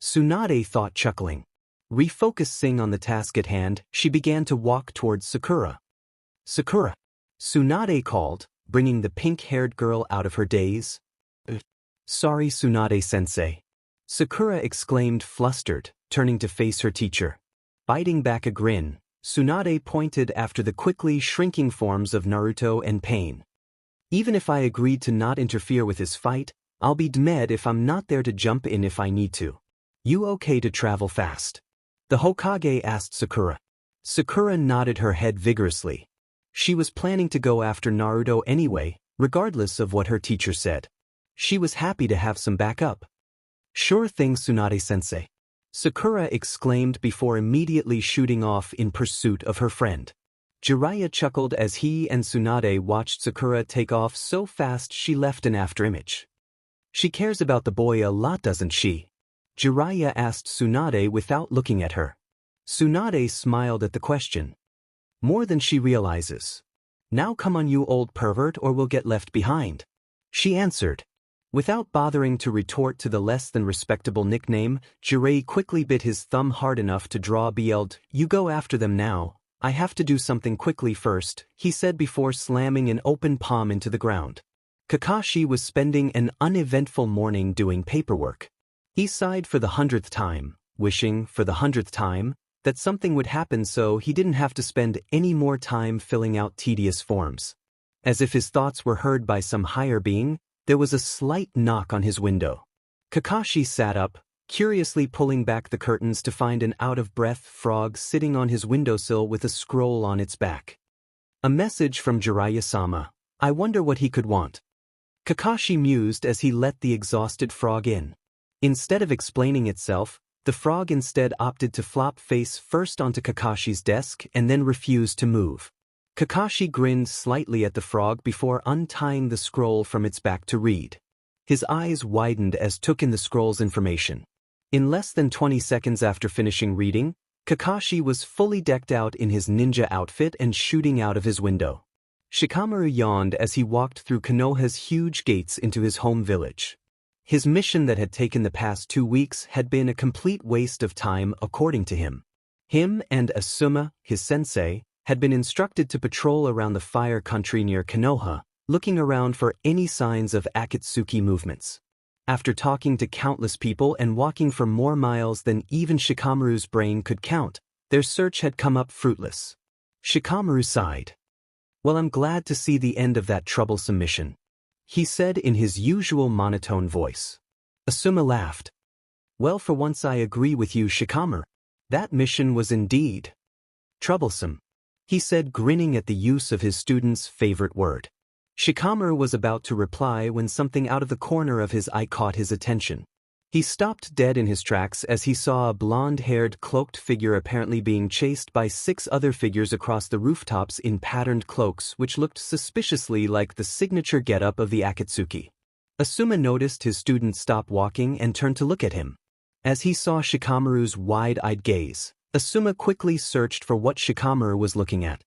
Tsunade thought, chuckling. Refocusing on the task at hand, she began to walk towards Sakura. Sakura! Tsunade called, bringing the pink-haired girl out of her daze. Sorry, Tsunade-sensei. Sakura exclaimed, flustered, turning to face her teacher. Biting back a grin, Tsunade pointed after the quickly shrinking forms of Naruto and Pain. Even if I agreed to not interfere with his fight, I'll be dead if I'm not there to jump in if I need to. You okay to travel fast? The Hokage asked Sakura. Sakura nodded her head vigorously. She was planning to go after Naruto anyway, regardless of what her teacher said. She was happy to have some backup. Sure thing, Tsunade-sensei. Sakura exclaimed before immediately shooting off in pursuit of her friend. Jiraiya chuckled as he and Tsunade watched Sakura take off so fast she left an afterimage. She cares about the boy a lot, doesn't she? Jiraiya asked Tsunade without looking at her. Tsunade smiled at the question. More than she realizes. Now come on, you old pervert, or we'll get left behind. She answered. Without bothering to retort to the less than respectable nickname, Jiraiya quickly bit his thumb hard enough to draw BL'd. You go after them now. I have to do something quickly first, he said before slamming an open palm into the ground. Kakashi was spending an uneventful morning doing paperwork. He sighed for the 100th time, wishing, for the 100th time, that something would happen so he didn't have to spend any more time filling out tedious forms. As if his thoughts were heard by some higher being, there was a slight knock on his window. Kakashi sat up, curiously pulling back the curtains to find an out-of-breath frog sitting on his windowsill with a scroll on its back. A message from Jiraiya-sama. I wonder what he could want. Kakashi mused as he let the exhausted frog in. Instead of explaining itself, the frog instead opted to flop face first onto Kakashi's desk and then refused to move. Kakashi grinned slightly at the frog before untying the scroll from its back to read. His eyes widened as took in the scroll's information. In less than 20 seconds after finishing reading, Kakashi was fully decked out in his ninja outfit and shooting out of his window. Shikamaru yawned as he walked through Konoha's huge gates into his home village. His mission that had taken the past 2 weeks had been a complete waste of time according to him. Him and Asuma, his sensei, had been instructed to patrol around the fire country near Konoha, looking around for any signs of Akatsuki movements. After talking to countless people and walking for more miles than even Shikamaru's brain could count, their search had come up fruitless. Shikamaru sighed. "Well, I'm glad to see the end of that troublesome mission," he said in his usual monotone voice. Asuma laughed. "Well, for once I agree with you, Shikamaru. That mission was indeed troublesome," he said, grinning at the use of his student's favorite word. Shikamaru was about to reply when something out of the corner of his eye caught his attention. He stopped dead in his tracks as he saw a blonde-haired cloaked figure apparently being chased by 6 other figures across the rooftops in patterned cloaks which looked suspiciously like the signature getup of the Akatsuki. Asuma noticed his student stop walking and turned to look at him. As he saw Shikamaru's wide-eyed gaze, Asuma quickly searched for what Shikamaru was looking at.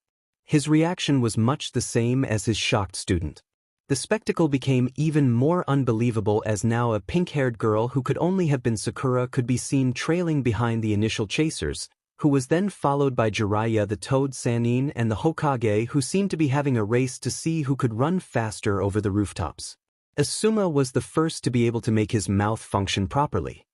His reaction was much the same as his shocked student. The spectacle became even more unbelievable as now a pink-haired girl who could only have been Sakura could be seen trailing behind the initial chasers, who was then followed by Jiraiya the Toad Sanin and the Hokage, who seemed to be having a race to see who could run faster over the rooftops. Asuma was the first to be able to make his mouth function properly.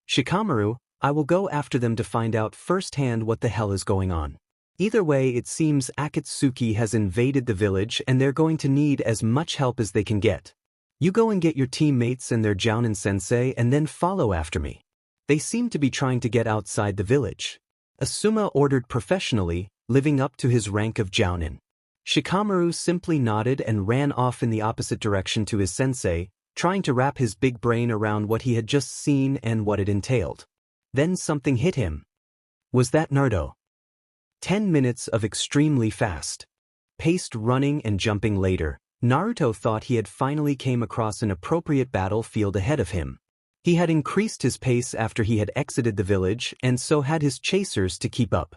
"Shikamaru, I will go after them to find out firsthand what the hell is going on. Either way, it seems Akatsuki has invaded the village and they're going to need as much help as they can get. You go and get your teammates and their Jounin sensei and then follow after me. They seem to be trying to get outside the village," Asuma ordered professionally, living up to his rank of Jounin. Shikamaru simply nodded and ran off in the opposite direction to his sensei, trying to wrap his big brain around what he had just seen and what it entailed. Then something hit him. Was that Naruto? 10 minutes of extremely fast-paced running and jumping later, Naruto thought he had finally came across an appropriate battlefield ahead of him. He had increased his pace after he had exited the village and so had his chasers to keep up.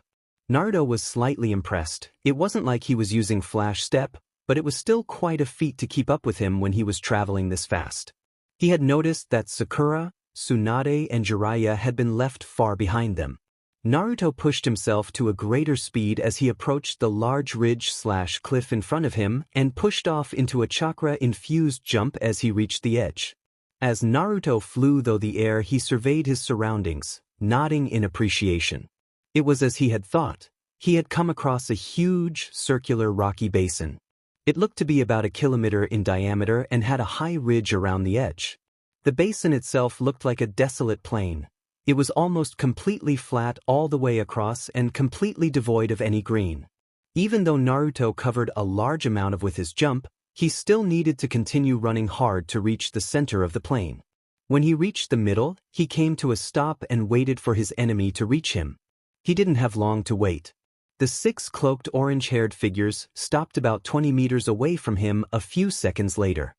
Naruto was slightly impressed. It wasn't like he was using flash step, but it was still quite a feat to keep up with him when he was traveling this fast. He had noticed that Sakura, Tsunade and Jiraiya had been left far behind them. Naruto pushed himself to a greater speed as he approached the large ridge/cliff in front of him and pushed off into a chakra-infused jump as he reached the edge. As Naruto flew through the air, he surveyed his surroundings, nodding in appreciation. It was as he had thought. He had come across a huge, circular rocky basin. It looked to be about 1 kilometer in diameter and had a high ridge around the edge. The basin itself looked like a desolate plain. It was almost completely flat all the way across and completely devoid of any green. Even though Naruto covered a large amount with his jump, he still needed to continue running hard to reach the center of the plain. When he reached the middle, he came to a stop and waited for his enemy to reach him. He didn't have long to wait. The 6 cloaked orange-haired figures stopped about 20 meters away from him a few seconds later.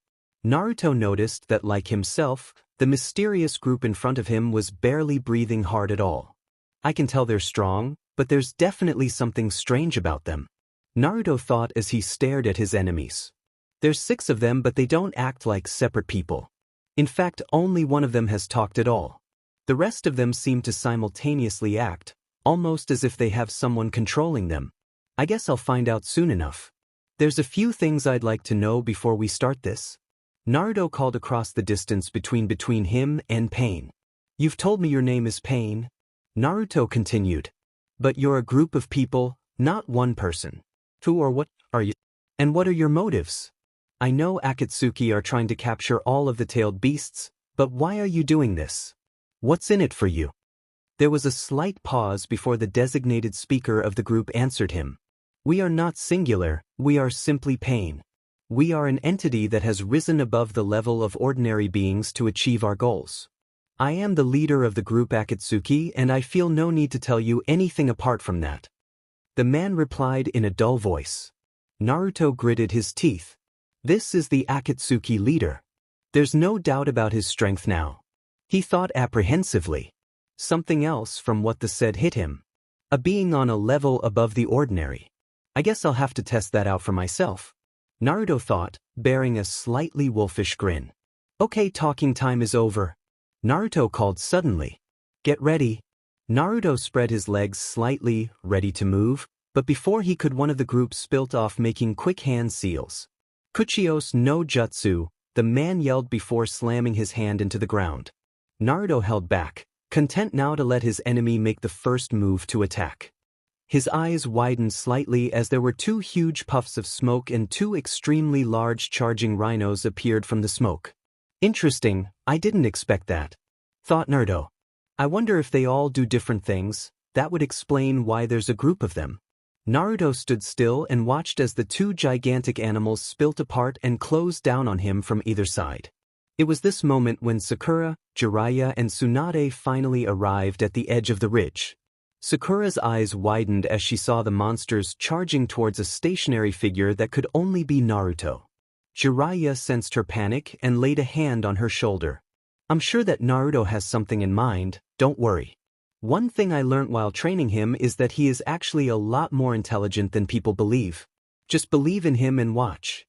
Naruto noticed that, like himself, the mysterious group in front of him was barely breathing hard at all. "I can tell they're strong, but there's definitely something strange about them," Naruto thought as he stared at his enemies. "There's 6 of them, but they don't act like separate people. In fact, only one of them has talked at all. The rest of them seem to simultaneously act, almost as if they have someone controlling them. I guess I'll find out soon enough. There's a few things I'd like to know before we start this," Naruto called across the distance between him and Pain. "You've told me your name is Pain," Naruto continued. "But you're a group of people, not one person. Who or what are you? And what are your motives? I know Akatsuki are trying to capture all of the tailed beasts, but why are you doing this? What's in it for you?" There was a slight pause before the designated speaker of the group answered him. "We are not singular, we are simply Pain. We are an entity that has risen above the level of ordinary beings to achieve our goals. I am the leader of the group Akatsuki and I feel no need to tell you anything apart from that," the man replied in a dull voice. Naruto gritted his teeth. This is the Akatsuki leader. There's no doubt about his strength now. He thought apprehensively. Something else from what the said hit him. A being on a level above the ordinary. I guess I'll have to test that out for myself, Naruto thought, bearing a slightly wolfish grin. "Okay, talking time is over," Naruto called suddenly. "Get ready." Naruto spread his legs slightly, ready to move, But before he could, one of the group spilt off, making quick hand seals. Kuchios no Jutsu, the man yelled before slamming his hand into the ground. Naruto held back, content now to let his enemy make the first move to attack. His eyes widened slightly as there were two huge puffs of smoke and two extremely large charging rhinos appeared from the smoke. Interesting, I didn't expect that, thought Naruto. I wonder if they all do different things. That would explain why there's a group of them. Naruto stood still and watched as the two gigantic animals spilt apart and closed down on him from either side. It was this moment when Sakura, Jiraiya and Tsunade finally arrived at the edge of the ridge. Sakura's eyes widened as she saw the monsters charging towards a stationary figure that could only be Naruto. Jiraiya sensed her panic and laid a hand on her shoulder. I'm sure that Naruto has something in mind, don't worry. One thing I learned while training him is that he is actually a lot more intelligent than people believe. Just believe in him and watch.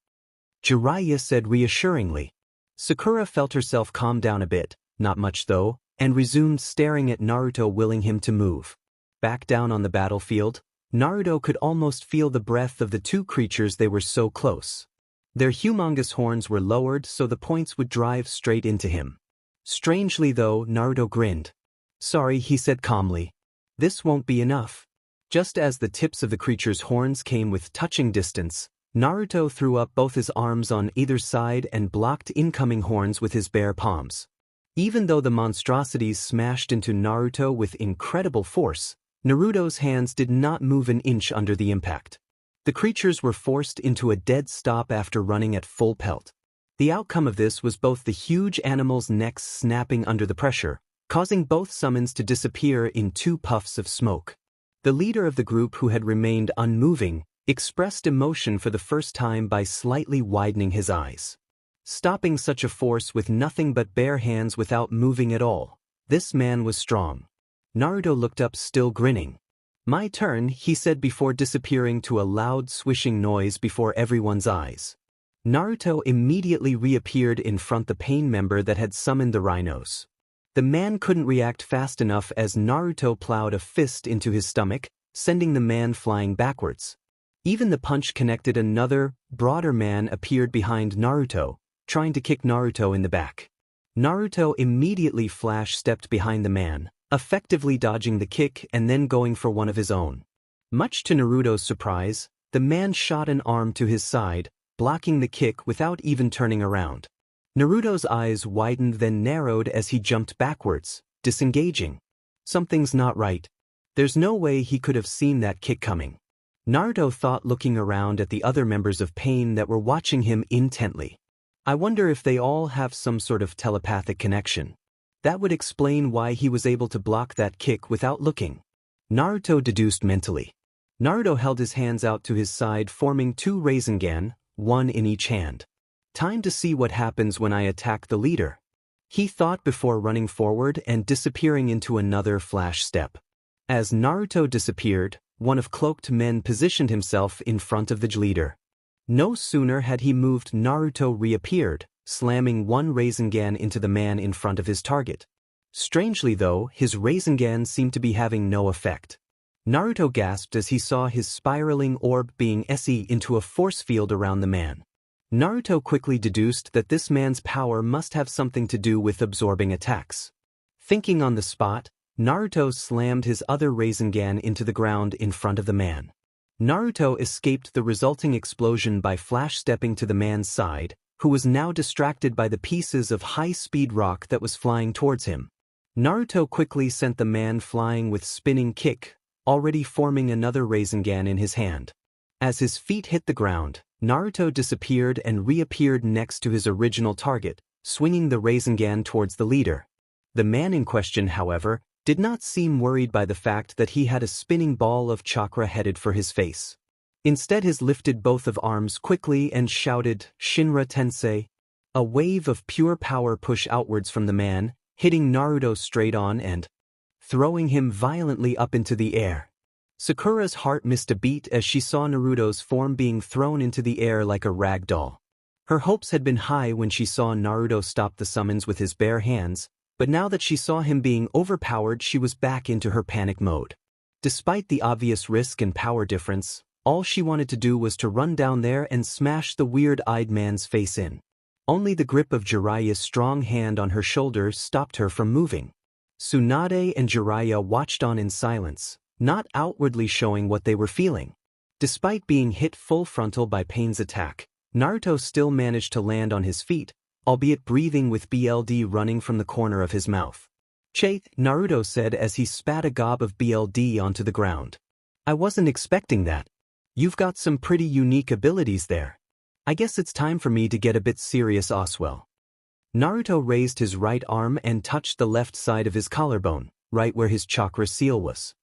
Jiraiya said reassuringly. Sakura felt herself calm down a bit, not much though, and resumed staring at Naruto, willing him to move. Back down on the battlefield, Naruto could almost feel the breath of the two creatures. They were so close. Their humongous horns were lowered so the points would drive straight into him. Strangely though, Naruto grinned. Sorry, he said calmly. This won't be enough. Just as the tips of the creature's horns came with touching distance, Naruto threw up both his arms on either side and blocked incoming horns with his bare palms. Even though the monstrosities smashed into Naruto with incredible force, Naruto's hands did not move an inch under the impact. The creatures were forced into a dead stop after running at full pelt. The outcome of this was both the huge animals' necks snapping under the pressure, causing both summons to disappear in two puffs of smoke. The leader of the group, who had remained unmoving, expressed emotion for the first time by slightly widening his eyes. Stopping such a force with nothing but bare hands without moving at all. This man was strong. Naruto looked up, still grinning. My turn, he said before disappearing to a loud swishing noise before everyone's eyes. Naruto immediately reappeared in front the pain member that had summoned the rhinos. The man couldn't react fast enough as Naruto plowed a fist into his stomach, sending the man flying backwards. Even the punch connected. Another, broader man appeared behind Naruto, trying to kick Naruto in the back. Naruto immediately flash-stepped behind the man, effectively dodging the kick and then going for one of his own. Much to Naruto's surprise, the man shot an arm to his side, blocking the kick without even turning around. Naruto's eyes widened then narrowed as he jumped backwards, disengaging. Something's not right. There's no way he could have seen that kick coming. Naruto thought, looking around at the other members of Pain that were watching him intently. I wonder if they all have some sort of telepathic connection. That would explain why he was able to block that kick without looking. Naruto deduced mentally. Naruto held his hands out to his side, forming two Rasengan, one in each hand. Time to see what happens when I attack the leader, he thought before running forward and disappearing into another flash step. As Naruto disappeared, one of cloaked men positioned himself in front of the leader. No sooner had he moved, Naruto reappeared, slamming one Rasengan into the man in front of his target. Strangely though, his Rasengan seemed to be having no effect. Naruto gasped as he saw his spiraling orb being SE into a force field around the man. Naruto quickly deduced that this man's power must have something to do with absorbing attacks. Thinking on the spot, Naruto slammed his other Rasengan into the ground in front of the man. Naruto escaped the resulting explosion by flash-stepping to the man's side, who was now distracted by the pieces of high-speed rock that was flying towards him. Naruto quickly sent the man flying with spinning kick, already forming another Rasengan in his hand. As his feet hit the ground, Naruto disappeared and reappeared next to his original target, swinging the Rasengan towards the leader. The man in question, however, did not seem worried by the fact that he had a spinning ball of chakra headed for his face. Instead, he lifted both of arms quickly and shouted, "Shinra Tensei." A wave of pure power pushed outwards from the man, hitting Naruto straight on and throwing him violently up into the air. Sakura's heart missed a beat as she saw Naruto's form being thrown into the air like a rag doll. Her hopes had been high when she saw Naruto stop the summons with his bare hands, but now that she saw him being overpowered, she was back into her panic mode. Despite the obvious risk and power difference, all she wanted to do was to run down there and smash the weird-eyed man's face in. Only the grip of Jiraiya's strong hand on her shoulder stopped her from moving. Tsunade and Jiraiya watched on in silence, not outwardly showing what they were feeling. Despite being hit full frontal by Pain's attack, Naruto still managed to land on his feet, albeit breathing with BLD running from the corner of his mouth. "Che," Naruto said as he spat a gob of BLD onto the ground. "I wasn't expecting that. You've got some pretty unique abilities there. I guess it's time for me to get a bit serious, Oswell." Naruto raised his right arm and touched the left side of his collarbone, right where his chakra seal was.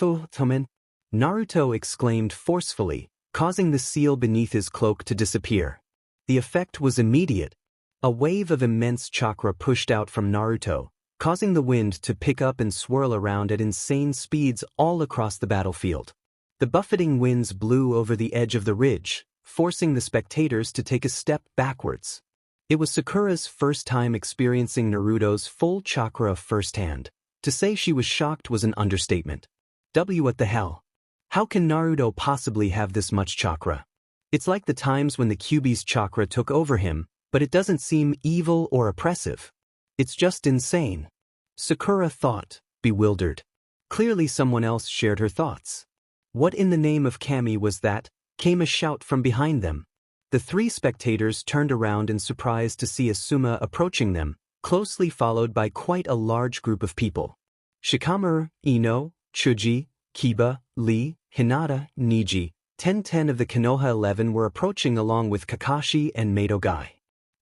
"Tomen," Naruto exclaimed forcefully, causing the seal beneath his cloak to disappear. The effect was immediate. A wave of immense chakra pushed out from Naruto, causing the wind to pick up and swirl around at insane speeds all across the battlefield. The buffeting winds blew over the edge of the ridge, forcing the spectators to take a step backwards. It was Sakura's first time experiencing Naruto's full chakra firsthand. To say she was shocked was an understatement. What the hell? How can Naruto possibly have this much chakra? It's like the times when the Kyuubi's chakra took over him, but it doesn't seem evil or oppressive. It's just insane. Sakura thought, bewildered. Clearly someone else shared her thoughts. "What in the name of Kami was that?" came a shout from behind them. The three spectators turned around in surprise to see Asuma approaching them, closely followed by quite a large group of people. Shikamaru, Ino, Chuji, Kiba, Lee, Hinata, Niji, 10 of the Konoha 11 were approaching along with Kakashi and Madogai.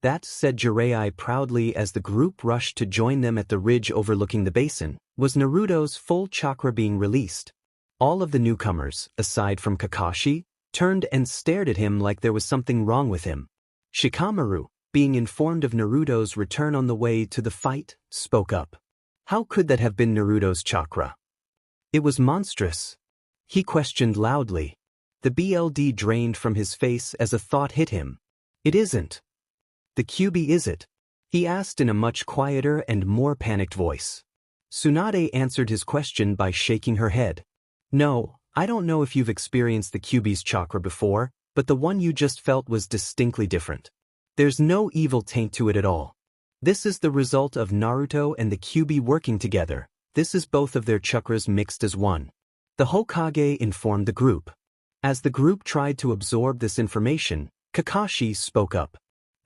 "That," said Jiraiya proudly as the group rushed to join them at the ridge overlooking the basin, "was Naruto's full chakra being released." All of the newcomers, aside from Kakashi, turned and stared at him like there was something wrong with him. Shikamaru, being informed of Naruto's return on the way to the fight, spoke up. How could that have been Naruto's chakra? It was monstrous. He questioned loudly. The BLD drained from his face as a thought hit him. "It isn't. The Kyuubi, is it?" he asked in a much quieter and more panicked voice. Tsunade answered his question by shaking her head. "No, I don't know if you've experienced the Kyuubi's chakra before, but the one you just felt was distinctly different. There's no evil taint to it at all. This is the result of Naruto and the Kyuubi working together. This is both of their chakras mixed as one." The Hokage informed the group. As the group tried to absorb this information, Kakashi spoke up.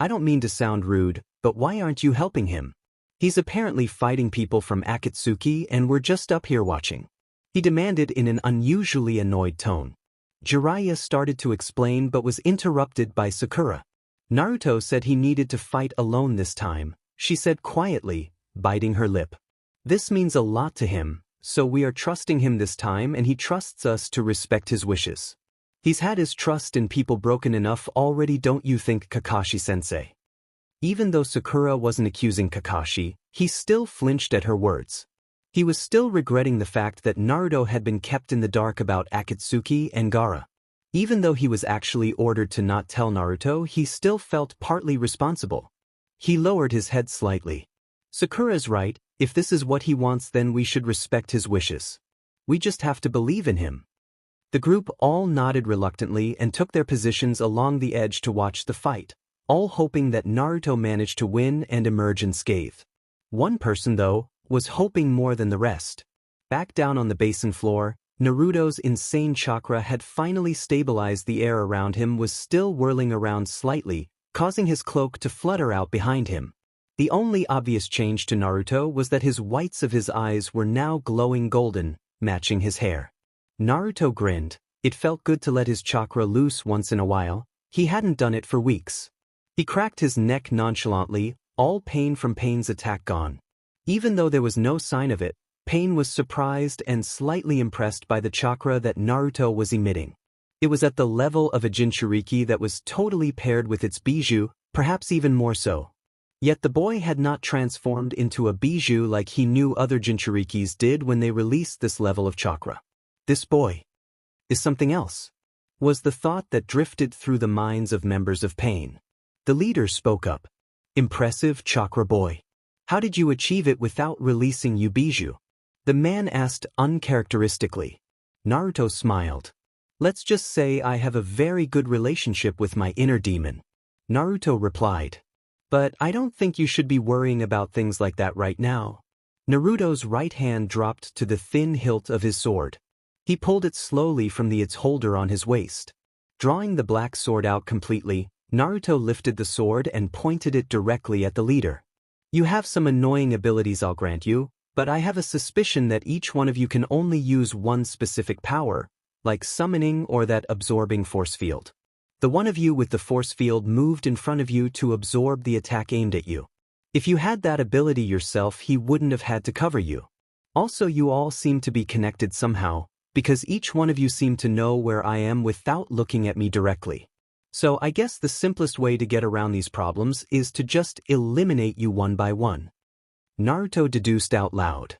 "I don't mean to sound rude, but why aren't you helping him? He's apparently fighting people from Akatsuki and we're just up here watching," he demanded in an unusually annoyed tone. Jiraiya started to explain but was interrupted by Sakura. "Naruto said he needed to fight alone this time," she said quietly, biting her lip. "This means a lot to him, so we are trusting him this time and he trusts us to respect his wishes. He's had his trust in people broken enough already, don't you think, Kakashi-sensei?" Even though Sakura wasn't accusing Kakashi, he still flinched at her words. He was still regretting the fact that Naruto had been kept in the dark about Akatsuki and Gaara. Even though he was actually ordered to not tell Naruto, he still felt partly responsible. He lowered his head slightly. "Sakura's right, if this is what he wants then we should respect his wishes. We just have to believe in him." The group all nodded reluctantly and took their positions along the edge to watch the fight, all hoping that Naruto managed to win and emerge unscathed. One person, though, was hoping more than the rest. Back down on the basin floor, Naruto's insane chakra had finally stabilized. The air around him was still whirling around slightly, causing his cloak to flutter out behind him. The only obvious change to Naruto was that his whites of his eyes were now glowing golden, matching his hair. Naruto grinned. It felt good to let his chakra loose once in a while. He hadn't done it for weeks. He cracked his neck nonchalantly, all pain from Pain's attack gone. Even though there was no sign of it, Pain was surprised and slightly impressed by the chakra that Naruto was emitting. It was at the level of a Jinchuriki that was totally paired with its bijou, perhaps even more so. Yet the boy had not transformed into a bijou like he knew other Jinchurikis did when they released this level of chakra. This boy is something else, was the thought that drifted through the minds of members of Pain. The leader spoke up. "Impressive, chakra boy. How did you achieve it without releasing your bijou?" The man asked uncharacteristically. Naruto smiled. Let's just say I have a very good relationship with my inner demon. Naruto replied. But I don't think you should be worrying about things like that right now. Naruto's right hand dropped to the thin hilt of his sword. He pulled it slowly from its holder on his waist. Drawing the black sword out completely, Naruto lifted the sword and pointed it directly at the leader. You have some annoying abilities, I'll grant you, but I have a suspicion that each one of you can only use one specific power, like summoning or that absorbing force field. The one of you with the force field moved in front of you to absorb the attack aimed at you. If you had that ability yourself, he wouldn't have had to cover you. Also, you all seem to be connected somehow, because each one of you seem to know where I am without looking at me directly. So I guess the simplest way to get around these problems is to just eliminate you one by one. Naruto deduced out loud.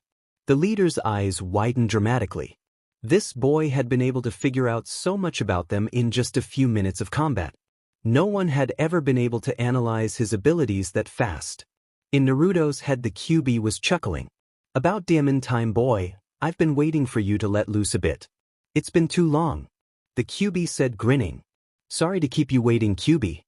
The leader's eyes widened dramatically. This boy had been able to figure out so much about them in just a few minutes of combat. No one had ever been able to analyze his abilities that fast. In Naruto's head, the QB was chuckling. About damn time, boy, I've been waiting for you to let loose a bit. It's been too long. The QB said, grinning. Sorry to keep you waiting, QB.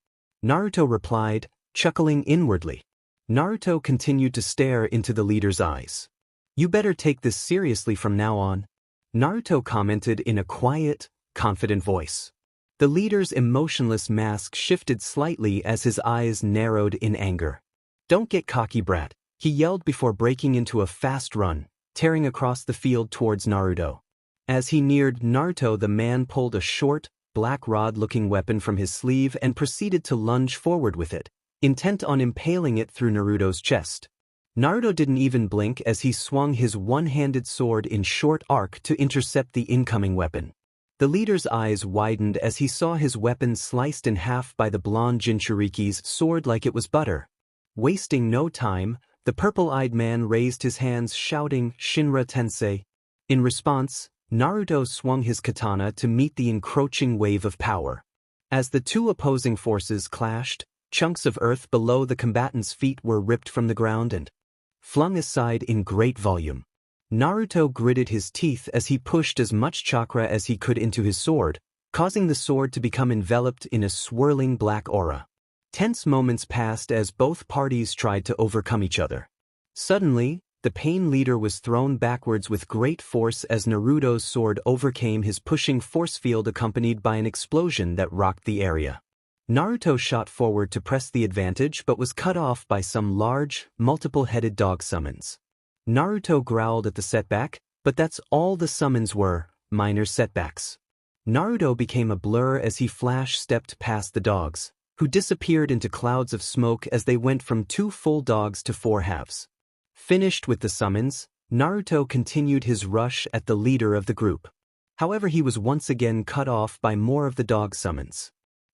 Naruto replied, chuckling inwardly. Naruto continued to stare into the leader's eyes. You better take this seriously from now on. Naruto commented in a quiet, confident voice. The leader's emotionless mask shifted slightly as his eyes narrowed in anger. Don't get cocky, brat, he yelled before breaking into a fast run, tearing across the field towards Naruto. As he neared Naruto, the man pulled a short, black rod-looking weapon from his sleeve and proceeded to lunge forward with it, intent on impaling it through Naruto's chest. Naruto didn't even blink as he swung his one-handed sword in short arc to intercept the incoming weapon. The leader's eyes widened as he saw his weapon sliced in half by the blonde Jinchuriki's sword like it was butter. Wasting no time, the purple-eyed man raised his hands shouting, Shinra Tensei. In response, Naruto swung his katana to meet the encroaching wave of power. As the two opposing forces clashed, chunks of earth below the combatants' feet were ripped from the ground and flung aside in great volume. Naruto gritted his teeth as he pushed as much chakra as he could into his sword, causing the sword to become enveloped in a swirling black aura. Tense moments passed as both parties tried to overcome each other. Suddenly, the pain leader was thrown backwards with great force as Naruto's sword overcame his pushing force field, accompanied by an explosion that rocked the area. Naruto shot forward to press the advantage but was cut off by some large, multiple-headed dog summons. Naruto growled at the setback, but that's all the summons were, minor setbacks. Naruto became a blur as he flash-stepped past the dogs, who disappeared into clouds of smoke as they went from 2 full dogs to 4 halves. Finished with the summons, Naruto continued his rush at the leader of the group. However, he was once again cut off by more of the dog summons.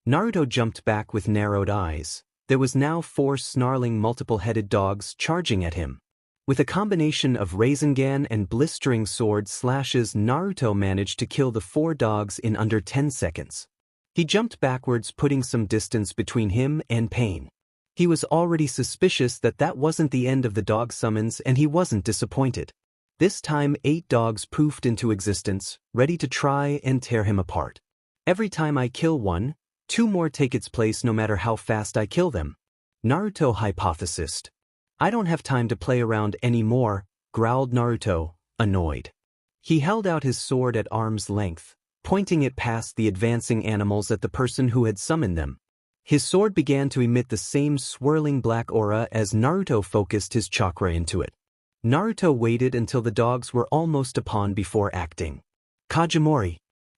Naruto jumped back with narrowed eyes. There was now 4 snarling multiple-headed dogs charging at him. With a combination of Rasengan and blistering sword slashes, Naruto managed to kill the 4 dogs in under 10 seconds. He jumped backwards, putting some distance between him and Pain. He was already suspicious that wasn't the end of the dog summons, and he wasn't disappointed. This time 8 dogs poofed into existence, ready to try and tear him apart. Every time I kill one, 2 more take its place no matter how fast I kill them. Naruto hypothesized. I don't have time to play around anymore, growled Naruto, annoyed. He held out his sword at arm's length, pointing it past the advancing animals at the person who had summoned them. His sword began to emit the same swirling black aura as Naruto focused his chakra into it. Naruto waited until the dogs were almost upon before acting. Kajimori!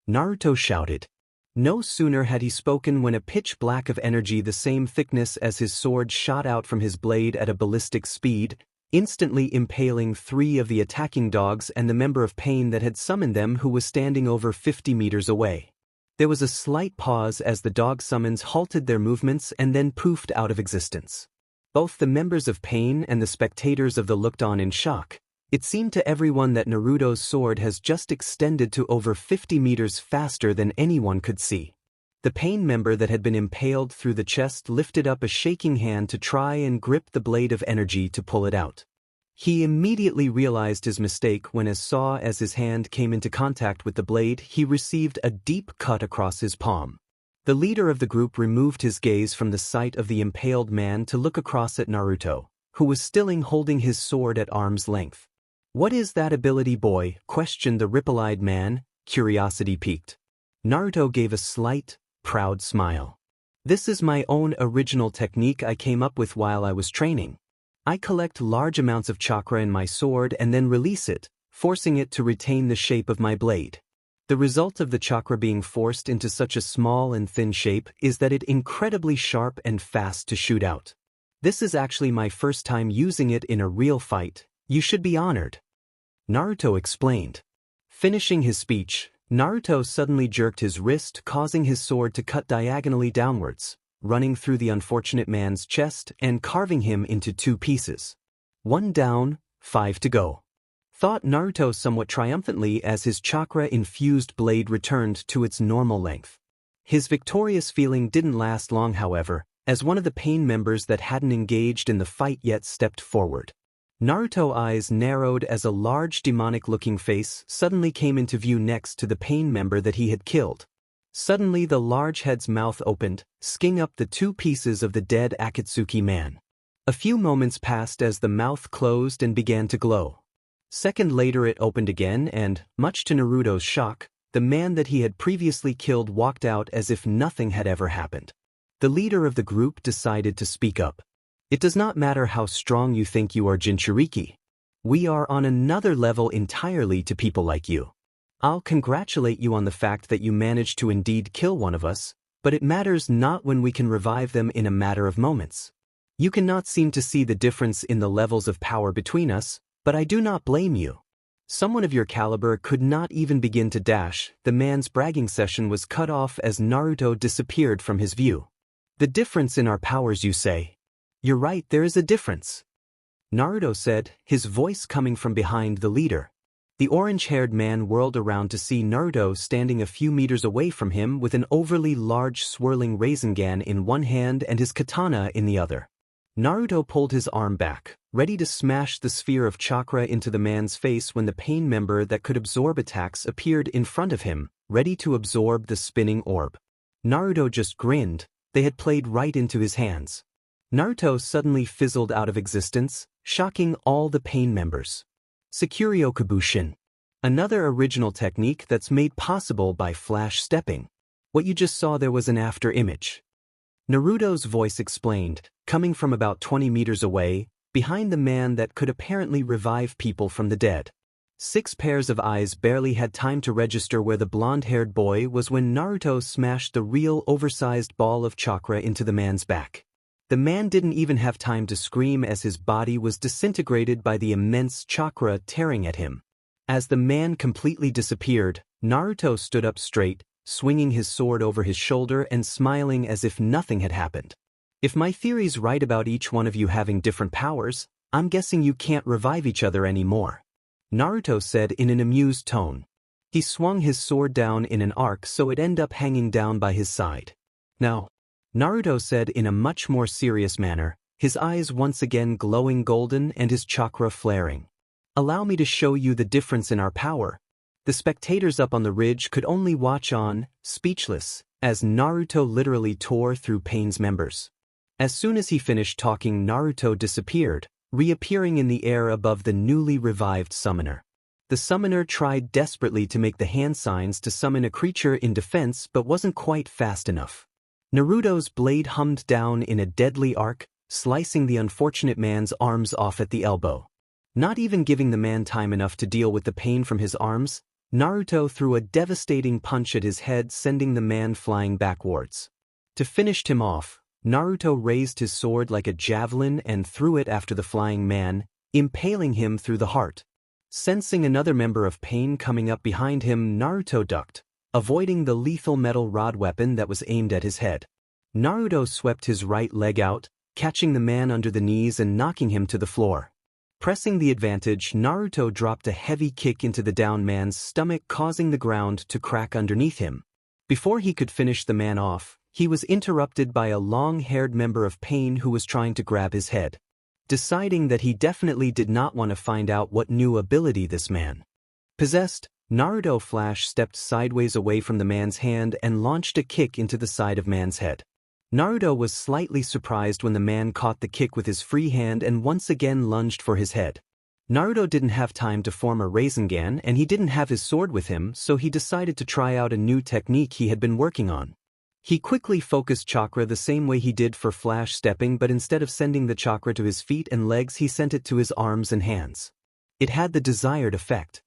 Naruto shouted. No sooner had he spoken when a pitch black of energy the same thickness as his sword shot out from his blade at a ballistic speed, instantly impaling 3 of the attacking dogs and the member of Pain that had summoned them, who was standing over 50 meters away. There was a slight pause as the dog summons halted their movements and then poofed out of existence. Both the members of Pain and the spectators of the looked on in shock. It seemed to everyone that Naruto's sword has just extended to over 50 meters faster than anyone could see. The Pain member that had been impaled through the chest lifted up a shaking hand to try and grip the blade of energy to pull it out. He immediately realized his mistake when as his hand came into contact with the blade, he received a deep cut across his palm. The leader of the group removed his gaze from the sight of the impaled man to look across at Naruto, who was still holding his sword at arm's length. "What is that ability, boy?" questioned the ripple-eyed man, curiosity piqued. Naruto gave a slight, proud smile. "This is my own original technique I came up with while I was training. I collect large amounts of chakra in my sword and then release it, forcing it to retain the shape of my blade. The result of the chakra being forced into such a small and thin shape is that it's incredibly sharp and fast to shoot out. This is actually my first time using it in a real fight. You should be honored," Naruto explained. Finishing his speech, Naruto suddenly jerked his wrist, causing his sword to cut diagonally downwards, running through the unfortunate man's chest and carving him into 2 pieces. "One down, 5 to go," thought Naruto somewhat triumphantly as his chakra-infused blade returned to its normal length. His victorious feeling didn't last long, however, as one of the pain members that hadn't engaged in the fight yet stepped forward. Naruto's eyes narrowed as a large demonic-looking face suddenly came into view next to the pain member that he had killed. Suddenly the large head's mouth opened, skinning up the 2 pieces of the dead Akatsuki man. A few moments passed as the mouth closed and began to glow. Second later it opened again and, much to Naruto's shock, the man that he had previously killed walked out as if nothing had ever happened. The leader of the group decided to speak up. "It does not matter how strong you think you are, Jinchuriki. We are on another level entirely to people like you. I'll congratulate you on the fact that you managed to indeed kill one of us, but it matters not when we can revive them in a matter of moments. You cannot seem to see the difference in the levels of power between us, but I do not blame you. Someone of your caliber could not even begin to dash." The man's bragging session was cut off as Naruto disappeared from his view. "The difference in our powers, you say? You're right, there is a difference," Naruto said, his voice coming from behind the leader. The orange-haired man whirled around to see Naruto standing a few meters away from him with an overly large swirling Rasengan in one hand and his katana in the other. Naruto pulled his arm back, ready to smash the sphere of chakra into the man's face when the pain member that could absorb attacks appeared in front of him, ready to absorb the spinning orb. Naruto just grinned. They had played right into his hands. Naruto suddenly fizzled out of existence, shocking all the pain members. Securio Kabushin. Another original technique that's made possible by flash stepping. What you just saw there was an after image. Naruto's voice explained, coming from about 20 meters away, behind the man that could apparently revive people from the dead. 6 pairs of eyes barely had time to register where the blonde-haired boy was when Naruto smashed the real oversized ball of chakra into the man's back. The man didn't even have time to scream as his body was disintegrated by the immense chakra tearing at him. As the man completely disappeared, Naruto stood up straight, swinging his sword over his shoulder and smiling as if nothing had happened. "If my theory's right about each one of you having different powers, I'm guessing you can't revive each other anymore," Naruto said in an amused tone. He swung his sword down in an arc so it ended up hanging down by his side. "Now," Naruto said in a much more serious manner, his eyes once again glowing golden and his chakra flaring. "Allow me to show you the difference in our power." The spectators up on the ridge could only watch on, speechless, as Naruto literally tore through Pain's members. As soon as he finished talking, Naruto disappeared, reappearing in the air above the newly revived summoner. The summoner tried desperately to make the hand signs to summon a creature in defense but wasn't quite fast enough. Naruto's blade hummed down in a deadly arc, slicing the unfortunate man's arms off at the elbow. Not even giving the man time enough to deal with the pain from his arms, Naruto threw a devastating punch at his head, sending the man flying backwards. To finish him off, Naruto raised his sword like a javelin and threw it after the flying man, impaling him through the heart. Sensing another member of Pain coming up behind him, Naruto ducked, avoiding the lethal metal rod weapon that was aimed at his head. Naruto swept his right leg out, catching the man under the knees and knocking him to the floor. Pressing the advantage, Naruto dropped a heavy kick into the down man's stomach, causing the ground to crack underneath him. Before he could finish the man off, he was interrupted by a long-haired member of Pain who was trying to grab his head. deciding that he definitely did not want to find out what new ability this man possessed. Naruto flash stepped sideways away from the man's hand and launched a kick into the side of man's head. Naruto was slightly surprised when the man caught the kick with his free hand and once again lunged for his head. Naruto didn't have time to form a Rasengan and he didn't have his sword with him, so he decided to try out a new technique he had been working on. He quickly focused chakra the same way he did for flash stepping, but instead of sending the chakra to his feet and legs, he sent it to his arms and hands. It had the desired effect.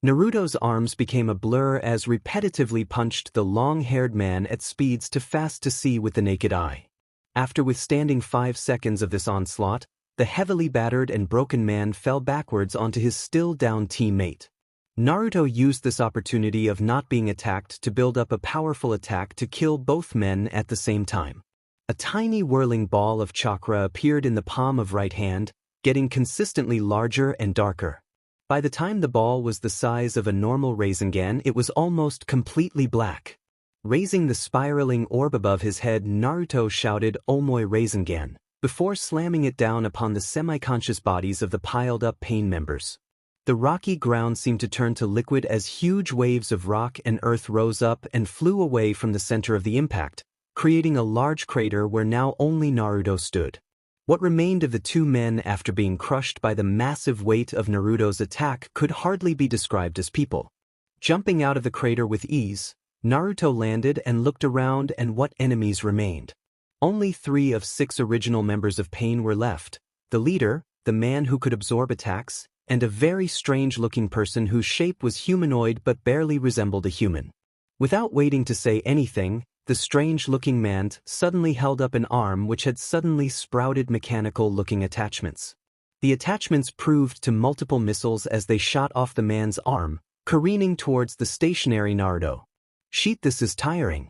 Naruto's arms became a blur as repetitively punched the long-haired man at speeds too fast to see with the naked eye. After withstanding 5 seconds of this onslaught, the heavily battered and broken man fell backwards onto his still-down teammate. Naruto used this opportunity of not being attacked to build up a powerful attack to kill both men at the same time. A tiny whirling ball of chakra appeared in the palm of right hand, getting consistently larger and darker. By the time the ball was the size of a normal Rasengan, it was almost completely black. Raising the spiraling orb above his head, Naruto shouted "Omoi Rasengan," before slamming it down upon the semi-conscious bodies of the piled-up pain members. The rocky ground seemed to turn to liquid as huge waves of rock and earth rose up and flew away from the center of the impact, creating a large crater where now only Naruto stood. What remained of the two men after being crushed by the massive weight of Naruto's attack could hardly be described as people. Jumping out of the crater with ease, Naruto landed and looked around, and what enemies remained? Only 3 of 6 original members of Pain were left: the leader, the man who could absorb attacks, and a very strange-looking person whose shape was humanoid but barely resembled a human. Without waiting to say anything, the strange-looking man suddenly held up an arm which had suddenly sprouted mechanical-looking attachments. The attachments proved to multiple missiles as they shot off the man's arm, careening towards the stationary Naruto. "Shit, this is tiring,"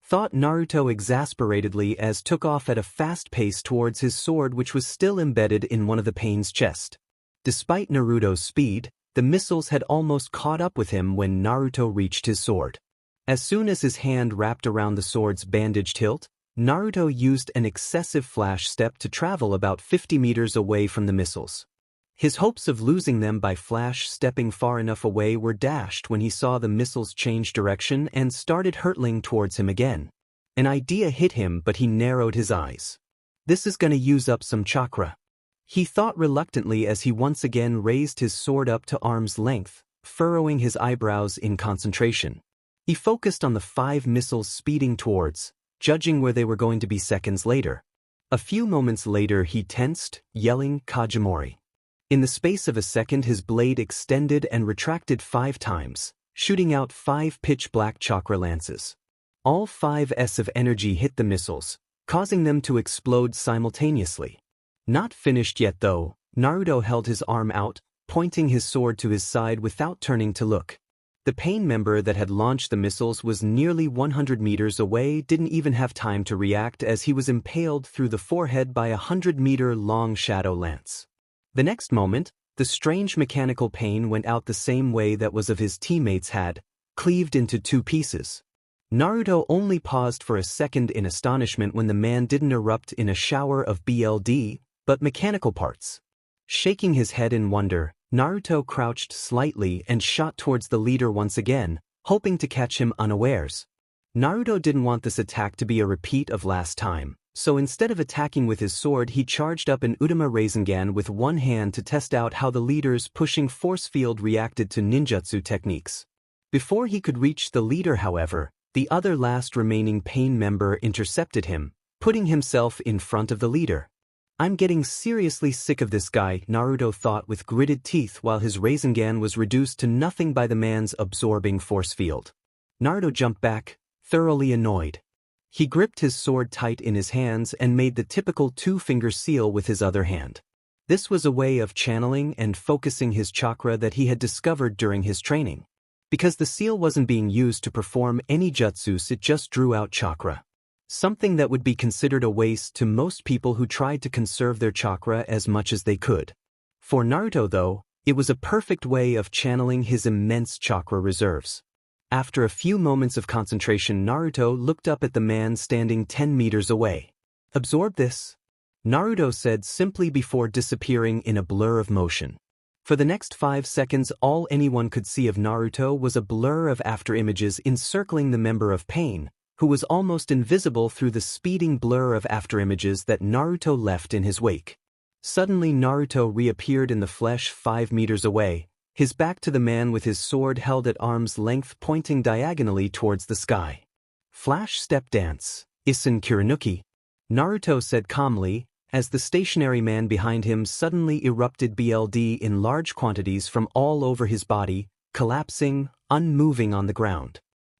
thought Naruto exasperatedly as took off at a fast pace towards his sword, which was still embedded in one of the Pain's chest. Despite Naruto's speed, the missiles had almost caught up with him when Naruto reached his sword. As soon as his hand wrapped around the sword's bandaged hilt, Naruto used an excessive flash step to travel about 50 meters away from the missiles. His hopes of losing them by flash stepping far enough away were dashed when he saw the missiles change direction and started hurtling towards him again. An idea hit him, but he narrowed his eyes. "This is gonna use up some chakra," he thought reluctantly as he once again raised his sword up to arm's length, furrowing his eyebrows in concentration. He focused on the 5 missiles speeding towards, judging where they were going to be seconds later. A few moments later he tensed, yelling "Kajimori." In the space of a second his blade extended and retracted 5 times, shooting out 5 pitch-black chakra lances. All 5 S of energy hit the missiles, causing them to explode simultaneously. Not finished yet though, Naruto held his arm out, pointing his sword to his side without turning to look. The Pain member that had launched the missiles was nearly 100 meters away, didn't even have time to react as he was impaled through the forehead by a 100-meter-long shadow lance. The next moment, the strange mechanical Pain went out the same way that was of his teammates had, cleaved into 2 pieces. Naruto only paused for a second in astonishment when the man didn't erupt in a shower of BLD, but mechanical parts. Shaking his head in wonder, Naruto crouched slightly and shot towards the leader once again, hoping to catch him unawares. Naruto didn't want this attack to be a repeat of last time, so instead of attacking with his sword he charged up an Udama Rasengan with one hand to test out how the leader's pushing force field reacted to ninjutsu techniques. Before he could reach the leader, however, the other last remaining Pain member intercepted him, putting himself in front of the leader. "I'm getting seriously sick of this guy," Naruto thought with gritted teeth while his Rasengan was reduced to nothing by the man's absorbing force field. Naruto jumped back, thoroughly annoyed. He gripped his sword tight in his hands and made the typical 2-finger seal with his other hand. This was a way of channeling and focusing his chakra that he had discovered during his training. Because the seal wasn't being used to perform any jutsus, it just drew out chakra. Something that would be considered a waste to most people who tried to conserve their chakra as much as they could. For Naruto though, it was a perfect way of channeling his immense chakra reserves. After a few moments of concentration, Naruto looked up at the man standing 10 meters away. "Absorb this," Naruto said simply before disappearing in a blur of motion. For the next 5 seconds all anyone could see of Naruto was a blur of afterimages encircling the member of Pain, who was almost invisible through the speeding blur of afterimages that Naruto left in his wake. Suddenly Naruto reappeared in the flesh 5 meters away, his back to the man with his sword held at arm's length pointing diagonally towards the sky. Flash step dance, Isen Kuranuki, Naruto said calmly, as the stationary man behind him suddenly erupted BLD in large quantities from all over his body, collapsing, unmoving on the ground.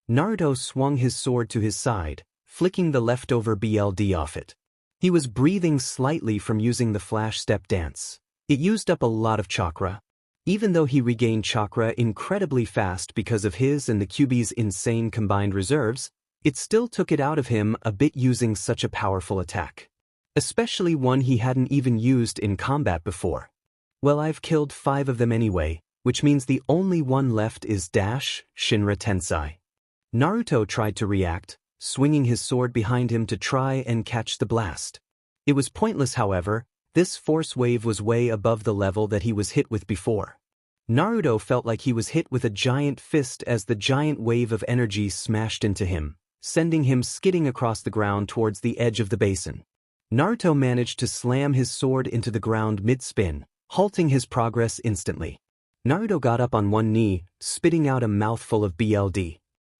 Naruto swung his sword to his side, flicking the leftover BLD off it. He was breathing slightly from using the flash step dance. It used up a lot of chakra. Even though he regained chakra incredibly fast because of his and the Kyuubi's insane combined reserves, it still took it out of him a bit using such a powerful attack. Especially one he hadn't even used in combat before. Well, I've killed 5 of them anyway, which means the only one left is Shinra Tensei. Naruto tried to react, swinging his sword behind him to try and catch the blast. It was pointless, however. This force wave was way above the level that he was hit with before. Naruto felt like he was hit with a giant fist as the giant wave of energy smashed into him, sending him skidding across the ground towards the edge of the basin. Naruto managed to slam his sword into the ground mid-spin, halting his progress instantly. Naruto got up on one knee, spitting out a mouthful of BLD.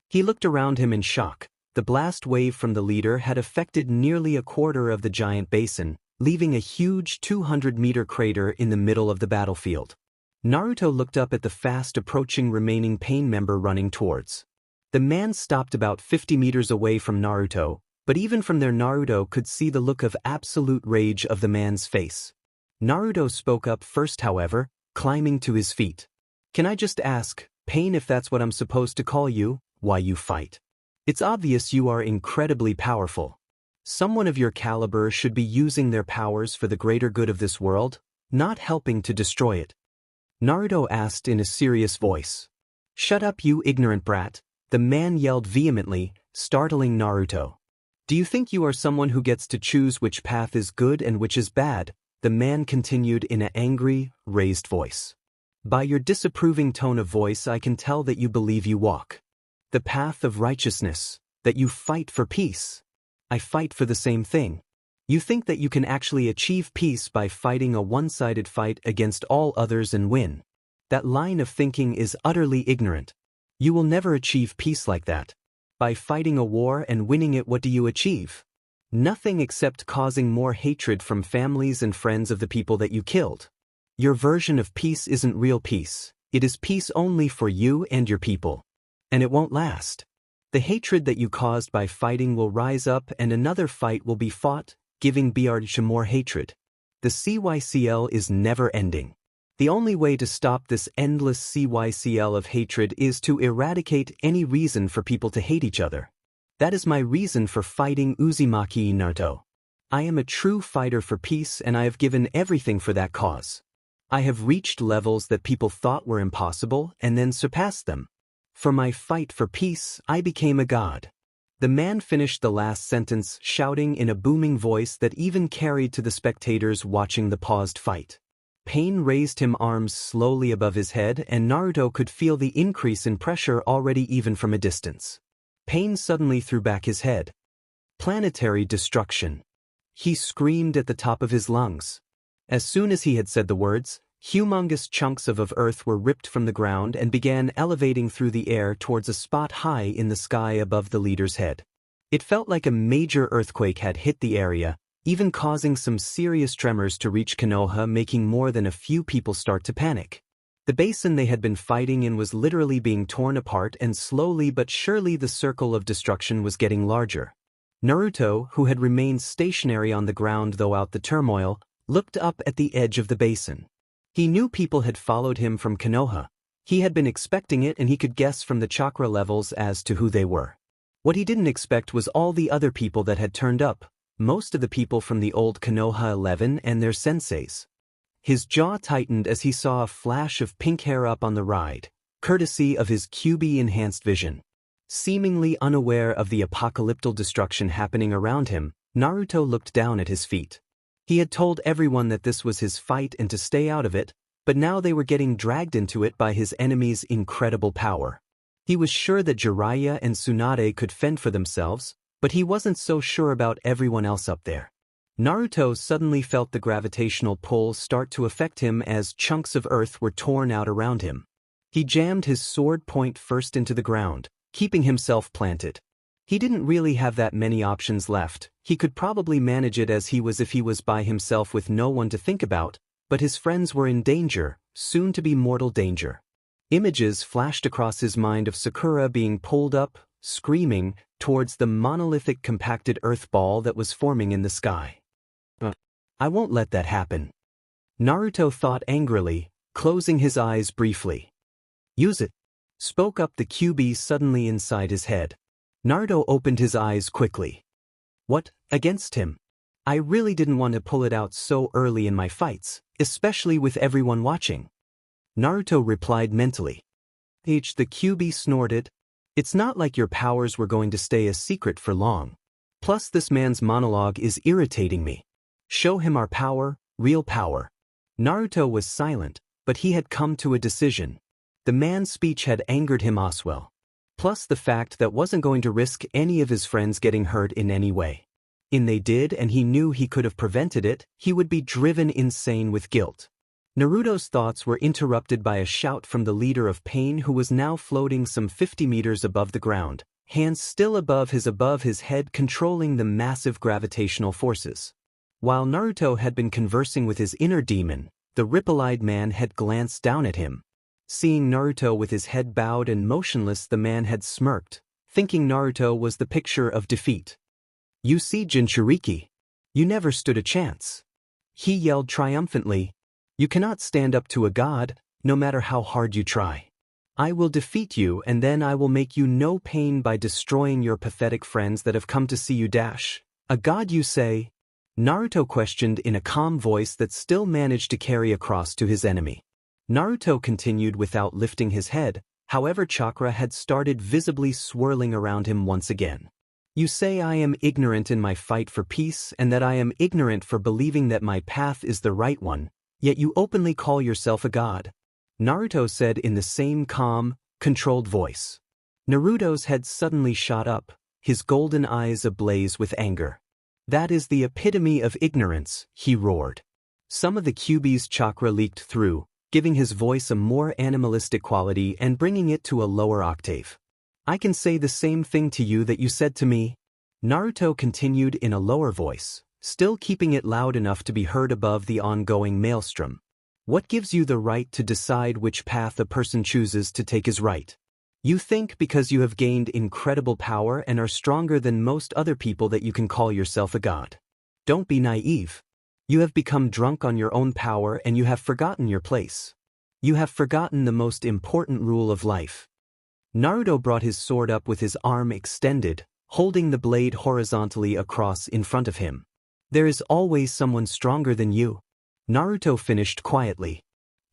He looked around him in shock. The blast wave from the leader had affected nearly a quarter of the giant basin, leaving a huge 200-meter crater in the middle of the battlefield. Naruto looked up at the fast-approaching remaining Pain member running towards. The man stopped about 50 meters away from Naruto, but even from there Naruto could see the look of absolute rage of the man's face. Naruto spoke up first, however, climbing to his feet. "Can I just ask, Pain, if that's what I'm supposed to call you, why you fight? It's obvious you are incredibly powerful. Someone of your caliber should be using their powers for the greater good of this world, not helping to destroy it." Naruto asked in a serious voice. "Shut up, you ignorant brat," the man yelled vehemently, startling Naruto. "Do you think you are someone who gets to choose which path is good and which is bad?" the man continued in an angry, raised voice. "By your disapproving tone of voice I can tell that you believe you walk the path of righteousness, that you fight for peace. I fight for the same thing. You think that you can actually achieve peace by fighting a one-sided fight against all others and win. That line of thinking is utterly ignorant. You will never achieve peace like that. By fighting a war and winning it, what do you achieve? Nothing except causing more hatred from families and friends of the people that you killed. Your version of peace isn't real peace. It is peace only for you and your people. And it won't last. The hatred that you caused by fighting will rise up and another fight will be fought, giving BRDSH more hatred. The CYCL is never ending. The only way to stop this endless CYCL of hatred is to eradicate any reason for people to hate each other. That is my reason for fighting Uzumaki Naruto. I am a true fighter for peace and I have given everything for that cause. I have reached levels that people thought were impossible and then surpassed them. For my fight for peace, I became a god." The man finished the last sentence shouting in a booming voice that even carried to the spectators watching the paused fight. Pain raised his arms slowly above his head and Naruto could feel the increase in pressure already even from a distance. Pain suddenly threw back his head. "Planetary destruction." He screamed at the top of his lungs. As soon as he had said the words, humongous chunks of earth were ripped from the ground and began elevating through the air towards a spot high in the sky above the leader's head. It felt like a major earthquake had hit the area, even causing some serious tremors to reach Konoha, making more than a few people start to panic. The basin they had been fighting in was literally being torn apart and slowly but surely the circle of destruction was getting larger. Naruto, who had remained stationary on the ground throughout the turmoil, looked up at the edge of the basin. He knew people had followed him from Konoha. He had been expecting it and he could guess from the chakra levels as to who they were. What he didn't expect was all the other people that had turned up, most of the people from the old Konoha 11 and their senseis. His jaw tightened as he saw a flash of pink hair up on the ride, courtesy of his Kyuubi-enhanced vision. Seemingly unaware of the apocalyptic destruction happening around him, Naruto looked down at his feet. He had told everyone that this was his fight and to stay out of it, but now they were getting dragged into it by his enemy's incredible power. He was sure that Jiraiya and Tsunade could fend for themselves, but he wasn't so sure about everyone else up there. Naruto suddenly felt the gravitational pull start to affect him as chunks of earth were torn out around him. He jammed his sword point first into the ground, keeping himself planted. He didn't really have that many options left. He could probably manage it as he was if he was by himself with no one to think about, but his friends were in danger, soon to be mortal danger. Images flashed across his mind of Sakura being pulled up, screaming, towards the monolithic compacted earth ball that was forming in the sky. I won't let that happen. Naruto thought angrily, closing his eyes briefly. Use it, spoke up the QB suddenly inside his head. Naruto opened his eyes quickly. What, against him? I really didn't want to pull it out so early in my fights, especially with everyone watching. Naruto replied mentally. The QB snorted. It's not like your powers were going to stay a secret for long. Plus this man's monologue is irritating me. Show him our power, real power. Naruto was silent, but he had come to a decision. The man's speech had angered him as well. Plus the fact that wasn't going to risk any of his friends getting hurt in any way. They did, and he knew he could have prevented it. He would be driven insane with guilt. Naruto's thoughts were interrupted by a shout from the leader of Pain, who was now floating some 50 meters above the ground, hands still above his head controlling the massive gravitational forces. While Naruto had been conversing with his inner demon, the ripple-eyed man had glanced down at him. Seeing Naruto with his head bowed and motionless, the man had smirked, thinking Naruto was the picture of defeat. You see, Jinchuriki. You never stood a chance. He yelled triumphantly. You cannot stand up to a god, no matter how hard you try. I will defeat you, and then I will make you no pain by destroying your pathetic friends that have come to see you. A god, you say? Naruto questioned in a calm voice that still managed to carry across to his enemy. Naruto continued without lifting his head, however chakra had started visibly swirling around him once again. You say I am ignorant in my fight for peace and that I am ignorant for believing that my path is the right one, yet you openly call yourself a god. Naruto said in the same calm, controlled voice. Naruto's head suddenly shot up, his golden eyes ablaze with anger. That is the epitome of ignorance, he roared. Some of the QB's chakra leaked through, giving his voice a more animalistic quality and bringing it to a lower octave. I can say the same thing to you that you said to me. Naruto continued in a lower voice, still keeping it loud enough to be heard above the ongoing maelstrom. What gives you the right to decide which path a person chooses to take is right? You think because you have gained incredible power and are stronger than most other people that you can call yourself a god. Don't be naive. You have become drunk on your own power and you have forgotten your place. You have forgotten the most important rule of life. Naruto brought his sword up with his arm extended, holding the blade horizontally across in front of him. There is always someone stronger than you. Naruto finished quietly.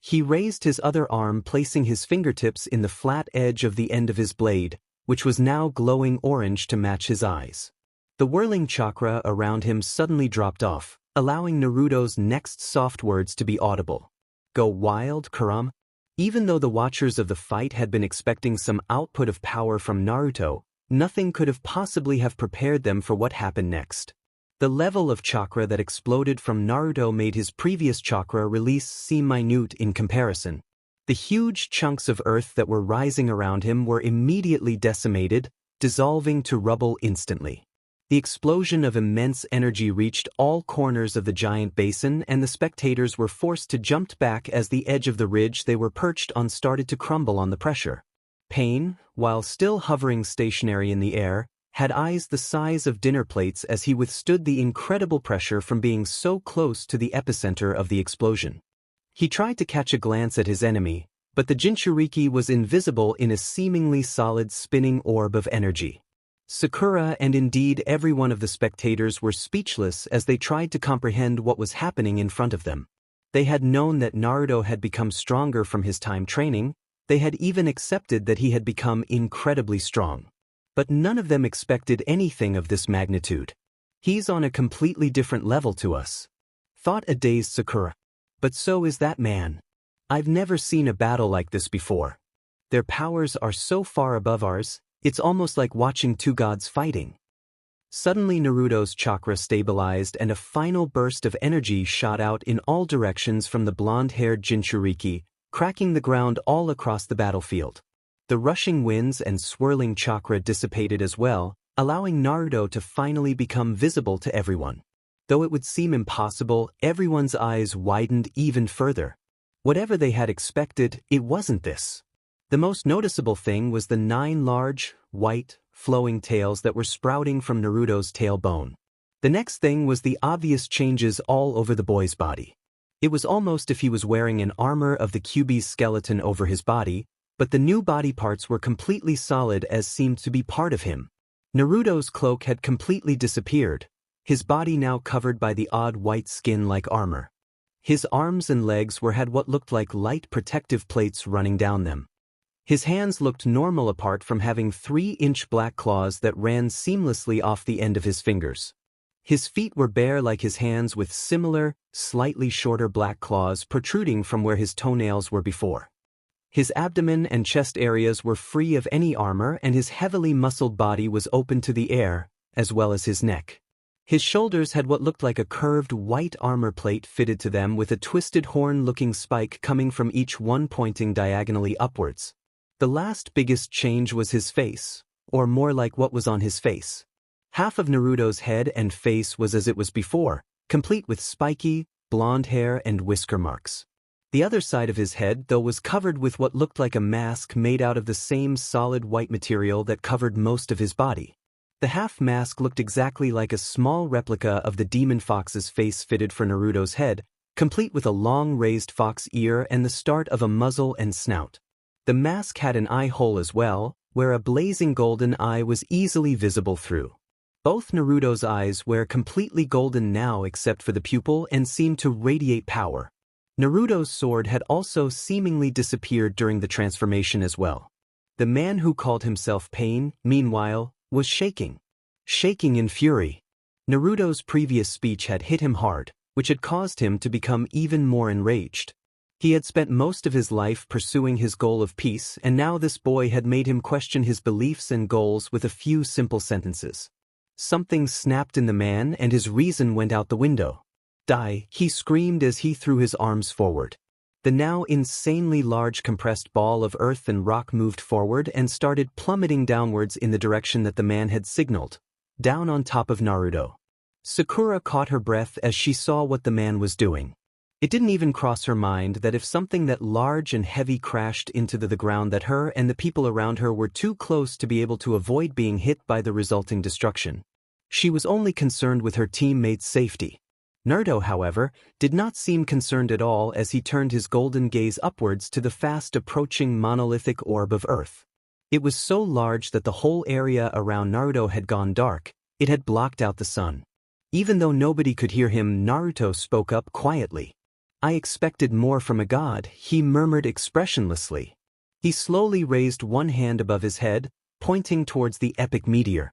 He raised his other arm, placing his fingertips in the flat edge of the end of his blade, which was now glowing orange to match his eyes. The whirling chakra around him suddenly dropped off, allowing Naruto's next soft words to be audible. Go wild, Kurama. Even though the watchers of the fight had been expecting some output of power from Naruto, nothing could have possibly have prepared them for what happened next. The level of chakra that exploded from Naruto made his previous chakra release seem minute in comparison. The huge chunks of earth that were rising around him were immediately decimated, dissolving to rubble instantly. The explosion of immense energy reached all corners of the giant basin, and the spectators were forced to jump back as the edge of the ridge they were perched on started to crumble on the pressure. Pain, while still hovering stationary in the air, had eyes the size of dinner plates as he withstood the incredible pressure from being so close to the epicenter of the explosion. He tried to catch a glance at his enemy, but the Jinchuriki was invisible in a seemingly solid spinning orb of energy. Sakura and indeed every one of the spectators were speechless as they tried to comprehend what was happening in front of them. They had known that Naruto had become stronger from his time training, they had even accepted that he had become incredibly strong. But none of them expected anything of this magnitude. He's on a completely different level to us. thought a dazed Sakura. But so is that man. I've never seen a battle like this before. Their powers are so far above ours, it's almost like watching two gods fighting. Suddenly Naruto's chakra stabilized and a final burst of energy shot out in all directions from the blonde-haired Jinchuriki, cracking the ground all across the battlefield. The rushing winds and swirling chakra dissipated as well, allowing Naruto to finally become visible to everyone. Though it would seem impossible, everyone's eyes widened even further. Whatever they had expected, it wasn't this. The most noticeable thing was the 9 large, white, flowing tails that were sprouting from Naruto's tailbone. The next thing was the obvious changes all over the boy's body. It was almost if he was wearing an armor of the Kyuubi's skeleton over his body, but the new body parts were completely solid as seemed to be part of him. Naruto's cloak had completely disappeared, his body now covered by the odd white skin like armor. His arms and legs had what looked like light protective plates running down them. His hands looked normal apart from having 3-inch black claws that ran seamlessly off the end of his fingers. His feet were bare like his hands with similar, slightly shorter black claws protruding from where his toenails were before. His abdomen and chest areas were free of any armor and his heavily muscled body was open to the air, as well as his neck. His shoulders had what looked like a curved white armor plate fitted to them with a twisted horn-looking spike coming from each one pointing diagonally upwards. The last biggest change was his face, or more like what was on his face. Half of Naruto's head and face was as it was before, complete with spiky, blonde hair and whisker marks. The other side of his head, though, was covered with what looked like a mask made out of the same solid white material that covered most of his body. The half-mask looked exactly like a small replica of the demon fox's face fitted for Naruto's head, complete with a long raised fox ear and the start of a muzzle and snout. The mask had an eye hole as well, where a blazing golden eye was easily visible through. Both Naruto's eyes were completely golden now except for the pupil and seemed to radiate power. Naruto's sword had also seemingly disappeared during the transformation as well. The man who called himself Pain, meanwhile, was shaking in fury. Naruto's previous speech had hit him hard, which had caused him to become even more enraged. He had spent most of his life pursuing his goal of peace, and now this boy had made him question his beliefs and goals with a few simple sentences. Something snapped in the man and his reason went out the window. Die, he screamed as he threw his arms forward. The now insanely large compressed ball of earth and rock moved forward and started plummeting downwards in the direction that the man had signaled, down on top of Naruto. Sakura caught her breath as she saw what the man was doing. It didn't even cross her mind that if something that large and heavy crashed into the ground that her and the people around her were too close to be able to avoid being hit by the resulting destruction. She was only concerned with her teammates' safety. Naruto, however, did not seem concerned at all as he turned his golden gaze upwards to the fast-approaching monolithic orb of earth. It was so large that the whole area around Naruto had gone dark, it had blocked out the sun. Even though nobody could hear him, Naruto spoke up quietly. "I expected more from a god," he murmured expressionlessly. He slowly raised one hand above his head, pointing towards the epic meteor.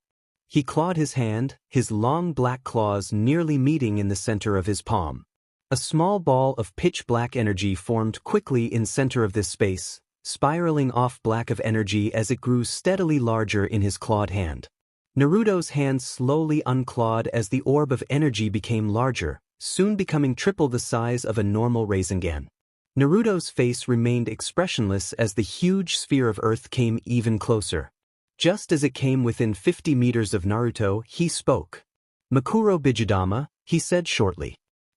He clawed his hand, his long black claws nearly meeting in the center of his palm. A small ball of pitch-black energy formed quickly in center of this space, spiraling off black of energy as it grew steadily larger in his clawed hand. Naruto's hand slowly unclawed as the orb of energy became larger, soon becoming triple the size of a normal Rasengan. Naruto's face remained expressionless as the huge sphere of earth came even closer. Just as it came within 50 meters of Naruto, he spoke. "Makuro Bijidama," he said shortly.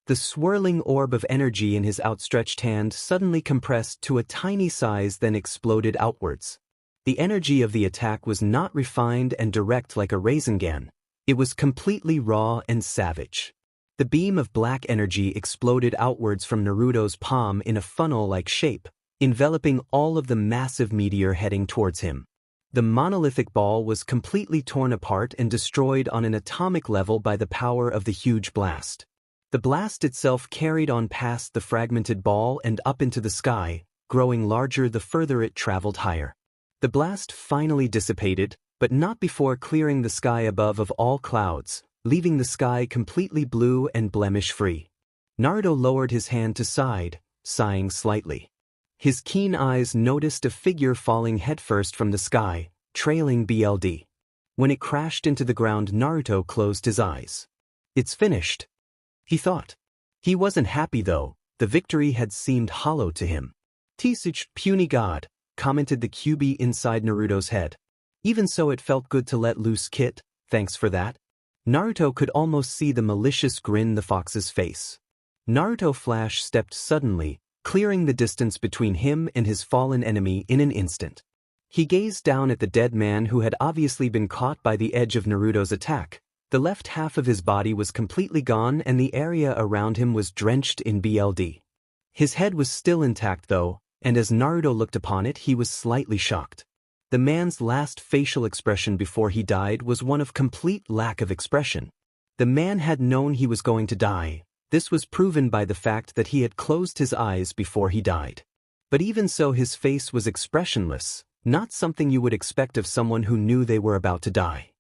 The swirling orb of energy in his outstretched hand suddenly compressed to a tiny size then exploded outwards. The energy of the attack was not refined and direct like a Rasengan. It was completely raw and savage. The beam of black energy exploded outwards from Naruto's palm in a funnel-like shape, enveloping all of the massive meteor heading towards him. The monolithic ball was completely torn apart and destroyed on an atomic level by the power of the huge blast. The blast itself carried on past the fragmented ball and up into the sky, growing larger the further it traveled higher. The blast finally dissipated, but not before clearing the sky above of all clouds, leaving the sky completely blue and blemish-free. Naruto lowered his hand to side, sighing slightly. His keen eyes noticed a figure falling headfirst from the sky, trailing BLD. When it crashed into the ground, Naruto closed his eyes. It's finished, he thought. He wasn't happy though, the victory had seemed hollow to him. "Tesuch, puny god," commented the QB inside Naruto's head. "Even so, it felt good to let loose, Kit, thanks for that." Naruto could almost see the malicious grin the fox's face. Naruto Flash stepped suddenly, clearing the distance between him and his fallen enemy in an instant. He gazed down at the dead man who had obviously been caught by the edge of Naruto's attack. The left half of his body was completely gone and the area around him was drenched in BLD. His head was still intact though, and as Naruto looked upon it he was slightly shocked. The man's last facial expression before he died was one of complete lack of expression. The man had known he was going to die. This was proven by the fact that he had closed his eyes before he died. But even so, his face was expressionless, not something you would expect of someone who knew they were about to die.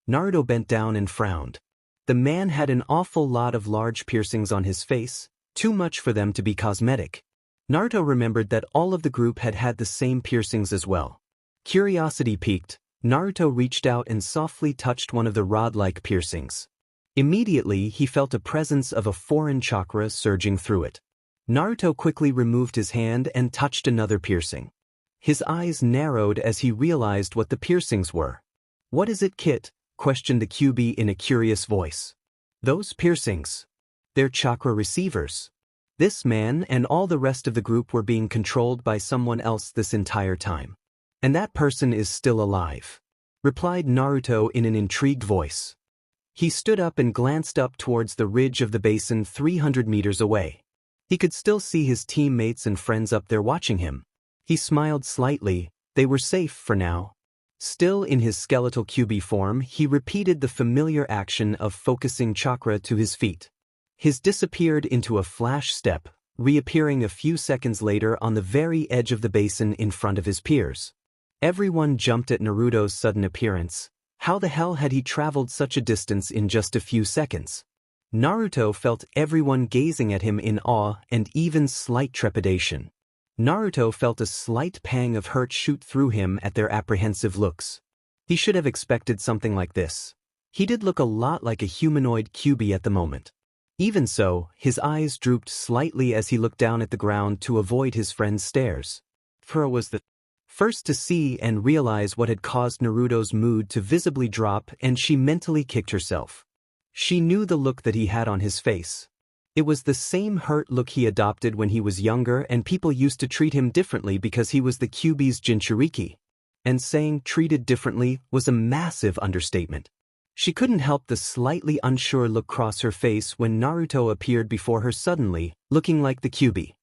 Naruto bent down and frowned. The man had an awful lot of large piercings on his face, too much for them to be cosmetic. Naruto remembered that all of the group had had the same piercings as well. Curiosity piqued, Naruto reached out and softly touched one of the rod-like piercings. Immediately he felt a presence of a foreign chakra surging through it. Naruto quickly removed his hand and touched another piercing. His eyes narrowed as he realized what the piercings were. "What is it, Kit?" questioned the QB in a curious voice. "Those piercings. They're chakra receivers. This man and all the rest of the group were being controlled by someone else this entire time. And that person is still alive," replied Naruto in an intrigued voice. He stood up and glanced up towards the ridge of the basin 300 meters away. He could still see his teammates and friends up there watching him. He smiled slightly. They were safe for now. Still in his skeletal QB form, he repeated the familiar action of focusing chakra to his feet. His disappeared into a flash step, reappearing a few seconds later on the very edge of the basin in front of his peers. Everyone jumped at Naruto's sudden appearance. How the hell had he traveled such a distance in just a few seconds? Naruto felt everyone gazing at him in awe and even slight trepidation. Naruto felt a slight pang of hurt shoot through him at their apprehensive looks. He should have expected something like this. He did look a lot like a humanoid QB at the moment. Even so, his eyes drooped slightly as he looked down at the ground to avoid his friend's stares. Fura was the first to see and realize what had caused Naruto's mood to visibly drop, and she mentally kicked herself. She knew the look that he had on his face. It was the same hurt look he adopted when he was younger, and people used to treat him differently because he was the QB's Jinchuriki. And saying treated differently was a massive understatement. She couldn't help the slightly unsure look cross her face when Naruto appeared before her suddenly, looking like the QB.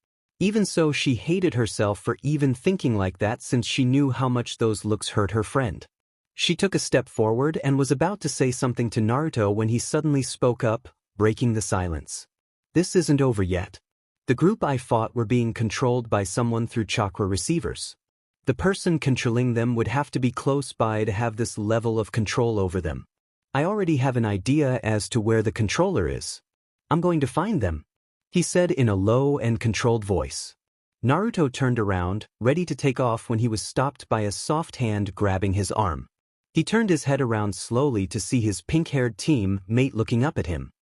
Even so, she hated herself for even thinking like that, since she knew how much those looks hurt her friend. She took a step forward and was about to say something to Naruto when he suddenly spoke up, breaking the silence. "This isn't over yet. The group I fought were being controlled by someone through chakra receivers. The person controlling them would have to be close by to have this level of control over them. I already have an idea as to where the controller is. I'm going to find them," he said in a low and controlled voice. Naruto turned around, ready to take off, when he was stopped by a soft hand grabbing his arm. He turned his head around slowly to see his pink-haired teammate looking up at him.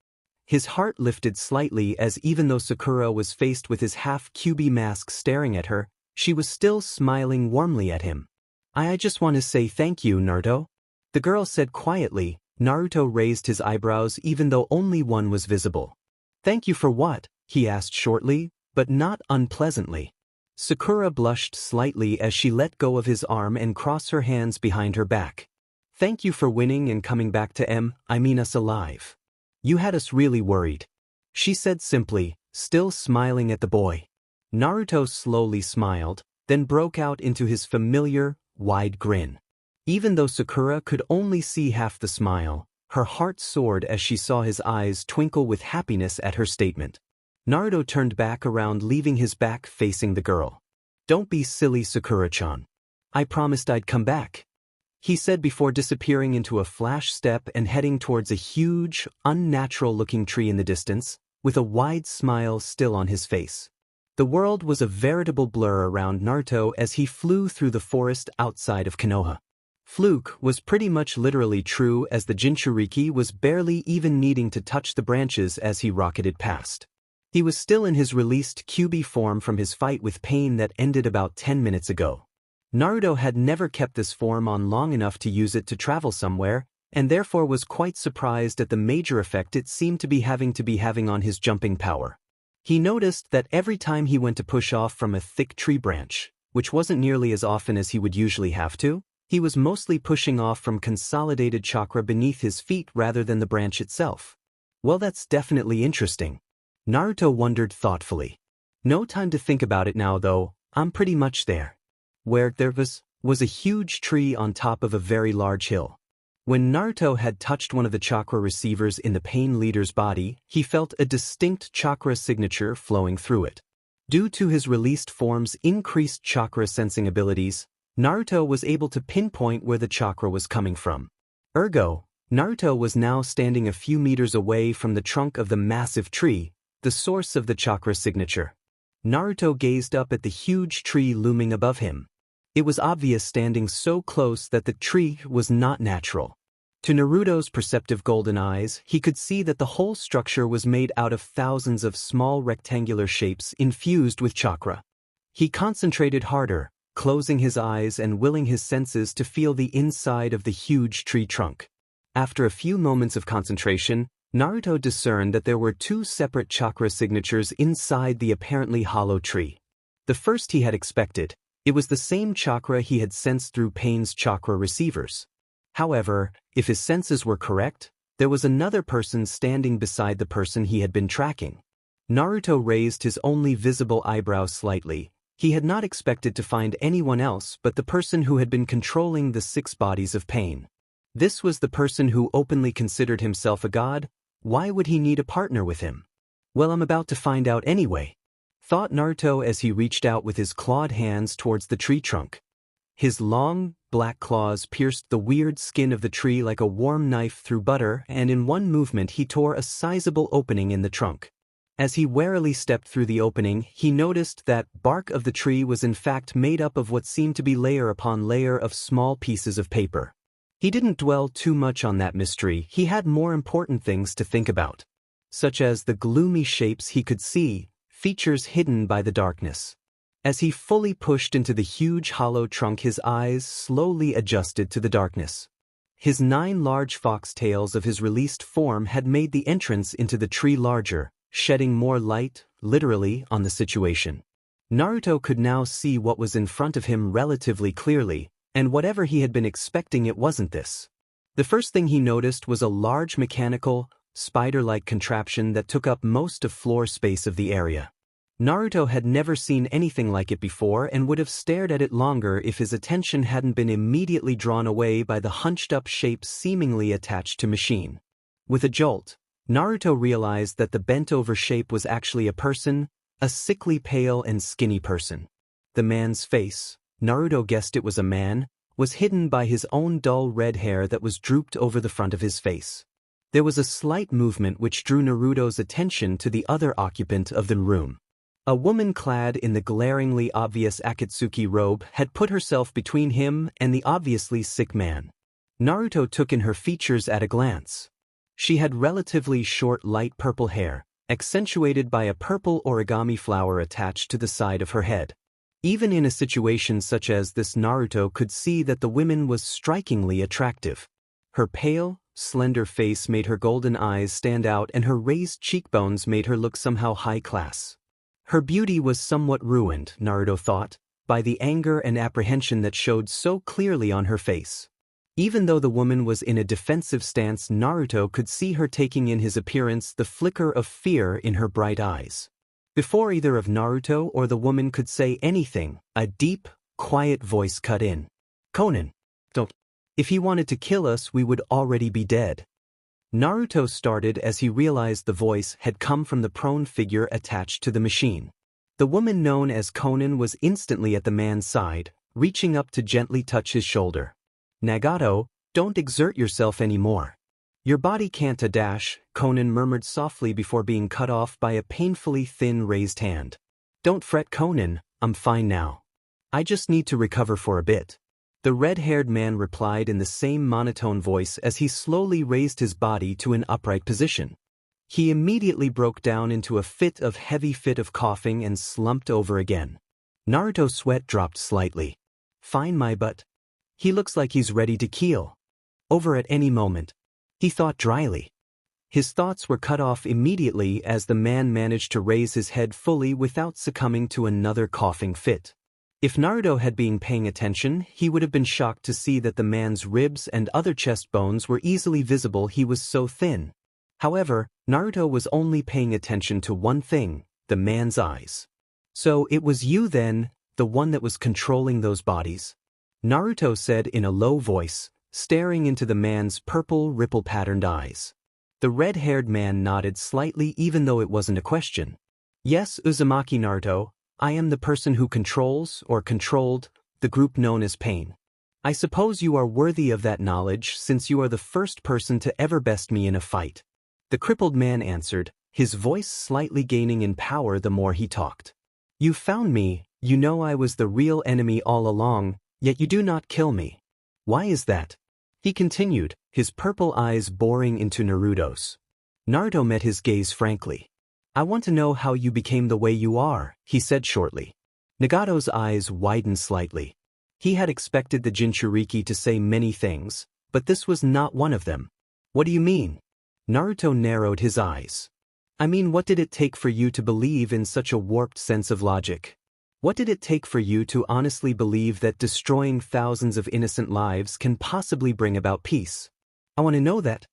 His heart lifted slightly, as even though Sakura was faced with his half-QB mask staring at her, she was still smiling warmly at him. I just want to say thank you, Naruto," the girl said quietly. Naruto raised his eyebrows even though only one was visible. "Thank you for what?" he asked shortly, but not unpleasantly. Sakura blushed slightly as she let go of his arm and crossed her hands behind her back. "Thank you for winning and coming back to us alive. You had us really worried," she said simply, still smiling at the boy. Naruto slowly smiled, then broke out into his familiar, wide grin. Even though Sakura could only see half the smile, her heart soared as she saw his eyes twinkle with happiness at her statement. Naruto turned back around, leaving his back facing the girl. "Don't be silly, Sakura-chan. I promised I'd come back," he said before disappearing into a flash step and heading towards a huge, unnatural-looking tree in the distance. with a wide smile still on his face. The world was a veritable blur around Naruto as he flew through the forest outside of Konoha. Fluke was pretty much literally true as the Jinchuriki was barely even needing to touch the branches as he rocketed past. He was still in his released Kyuubi form from his fight with Pain that ended about 10 minutes ago. Naruto had never kept this form on long enough to use it to travel somewhere, and therefore was quite surprised at the major effect it seemed to be having on his jumping power. He noticed that every time he went to push off from a thick tree branch, which wasn't nearly as often as he would usually have to, he was mostly pushing off from consolidated chakra beneath his feet rather than the branch itself. Well, that's definitely interesting. Naruto wondered thoughtfully. No time to think about it now though, I'm pretty much there. Where there was a huge tree on top of a very large hill. When Naruto had touched one of the chakra receivers in the Pain leader's body, he felt a distinct chakra signature flowing through it. Due to his released form's increased chakra sensing abilities, Naruto was able to pinpoint where the chakra was coming from. Ergo, Naruto was now standing a few meters away from the trunk of the massive tree, the source of the chakra signature. Naruto gazed up at the huge tree looming above him. It was obvious standing so close that the tree was not natural. To Naruto's perceptive golden eyes, he could see that the whole structure was made out of thousands of small rectangular shapes infused with chakra. He concentrated harder, closing his eyes and willing his senses to feel the inside of the huge tree trunk. After a few moments of concentration, Naruto discerned that there were two separate chakra signatures inside the apparently hollow tree. The first he had expected. It was the same chakra he had sensed through Pain's chakra receivers. However, if his senses were correct, there was another person standing beside the person he had been tracking. Naruto raised his only visible eyebrow slightly. He had not expected to find anyone else but the person who had been controlling the 6 bodies of Pain. This was the person who openly considered himself a god. Why would he need a partner with him? Well, I'm about to find out anyway, thought Naruto as he reached out with his clawed hands towards the tree trunk. His long, black claws pierced the weird skin of the tree like a warm knife through butter, and in one movement he tore a sizable opening in the trunk. As he warily stepped through the opening, he noticed that bark of the tree was in fact made up of what seemed to be layer upon layer of small pieces of paper. He didn't dwell too much on that mystery. He had more important things to think about, such as the gloomy shapes he could see, features hidden by the darkness. As he fully pushed into the huge hollow trunk, his eyes slowly adjusted to the darkness. His 9 large foxtails of his released form had made the entrance into the tree larger, shedding more light, literally, on the situation. Naruto could now see what was in front of him relatively clearly, and whatever he had been expecting, it wasn't this. The first thing he noticed was a large mechanical, spider-like contraption that took up most of floor space of the area. Naruto had never seen anything like it before and would have stared at it longer if his attention hadn't been immediately drawn away by the hunched-up shape seemingly attached to machine. With a jolt, Naruto realized that the bent-over shape was actually a person, a sickly pale and skinny person. The man's face, Naruto guessed it was a man, was hidden by his own dull red hair that was drooped over the front of his face. There was a slight movement which drew Naruto's attention to the other occupant of the room. A woman clad in the glaringly obvious Akatsuki robe had put herself between him and the obviously sick man. Naruto took in her features at a glance. She had relatively short light purple hair, accentuated by a purple origami flower attached to the side of her head. Even in a situation such as this, Naruto could see that the woman was strikingly attractive. Her pale, slender face made her golden eyes stand out, and her raised cheekbones made her look somehow high class. Her beauty was somewhat ruined, Naruto thought, by the anger and apprehension that showed so clearly on her face. Even though the woman was in a defensive stance, Naruto could see her taking in his appearance, the flicker of fear in her bright eyes. Before either of Naruto or the woman could say anything, a deep, quiet voice cut in. "Conan, don't. If he wanted to kill us, we would already be dead." Naruto started as he realized the voice had come from the prone figure attached to the machine. The woman known as Conan was instantly at the man's side, reaching up to gently touch his shoulder. "Nagato, don't exert yourself anymore. Your body can't dash, Kohona murmured softly before being cut off by a painfully thin raised hand. Don't fret, Kohona, I'm fine now. I just need to recover for a bit. The red-haired man replied in the same monotone voice as he slowly raised his body to an upright position. He immediately broke down into a heavy fit of coughing and slumped over again. Naruto's sweat dropped slightly. Fine, my butt. He looks like he's ready to keel over at any moment, he thought dryly. His thoughts were cut off immediately as the man managed to raise his head fully without succumbing to another coughing fit. If Naruto had been paying attention, he would have been shocked to see that the man's ribs and other chest bones were easily visible. He was so thin. However, Naruto was only paying attention to one thing, the man's eyes. So it was you then, the one that was controlling those bodies? Naruto said in a low voice, staring into the man's purple ripple-patterned eyes. The red-haired man nodded slightly even though it wasn't a question. Yes, Uzumaki Naruto, I am the person who controls, or controlled, the group known as Pain. I suppose you are worthy of that knowledge since you are the first person to ever best me in a fight. The crippled man answered, his voice slightly gaining in power the more he talked. You found me, you know I was the real enemy all along, yet you do not kill me. Why is that? He continued, his purple eyes boring into Naruto's. Naruto met his gaze frankly. I want to know how you became the way you are, he said shortly. Nagato's eyes widened slightly. He had expected the Jinchuriki to say many things, but this was not one of them. What do you mean? Naruto narrowed his eyes. I mean, what did it take for you to believe in such a warped sense of logic? What did it take for you to honestly believe that destroying thousands of innocent lives can possibly bring about peace? I want to know that.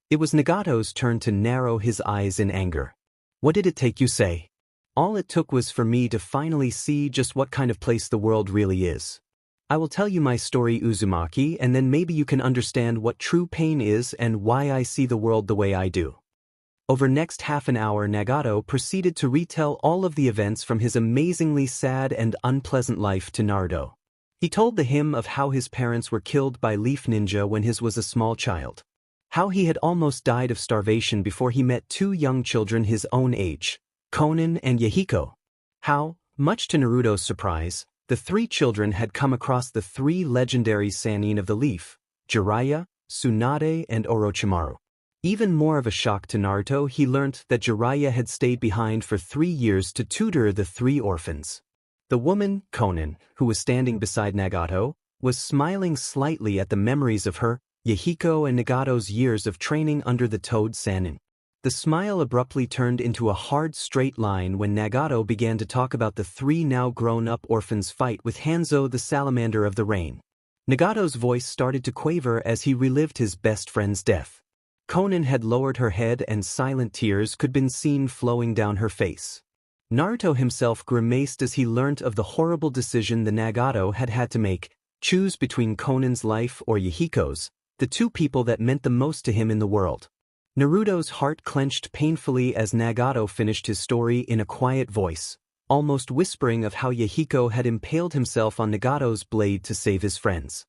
It was Nagato's turn to narrow his eyes in anger. What did it take, you say? All it took was for me to finally see just what kind of place the world really is. I will tell you my story, Uzumaki, and then maybe you can understand what true pain is and why I see the world the way I do. Over next half an hour, Nagato proceeded to retell all of the events from his amazingly sad and unpleasant life to Naruto. He told him of how his parents were killed by Leaf Ninja when he was a small child. How he had almost died of starvation before he met two young children his own age, Konan and Yahiko. How, much to Naruto's surprise, the three children had come across the three legendary Sanin of the Leaf, Jiraiya, Tsunade and Orochimaru. Even more of a shock to Naruto, he learnt that Jiraiya had stayed behind for 3 years to tutor the three orphans. The woman, Konan, who was standing beside Nagato, was smiling slightly at the memories of her, Yahiko and Nagato's years of training under the Toad Sanin. The smile abruptly turned into a hard straight line when Nagato began to talk about the three now grown-up orphans' fight with Hanzo the Salamander of the Rain. Nagato's voice started to quaver as he relived his best friend's death. Konan had lowered her head and silent tears could be seen flowing down her face. Naruto himself grimaced as he learnt of the horrible decision the Nagato had had to make, choose between Konan's life or Yahiko's, the two people that meant the most to him in the world. Naruto's heart clenched painfully as Nagato finished his story in a quiet voice, almost whispering of how Yahiko had impaled himself on Nagato's blade to save his friends.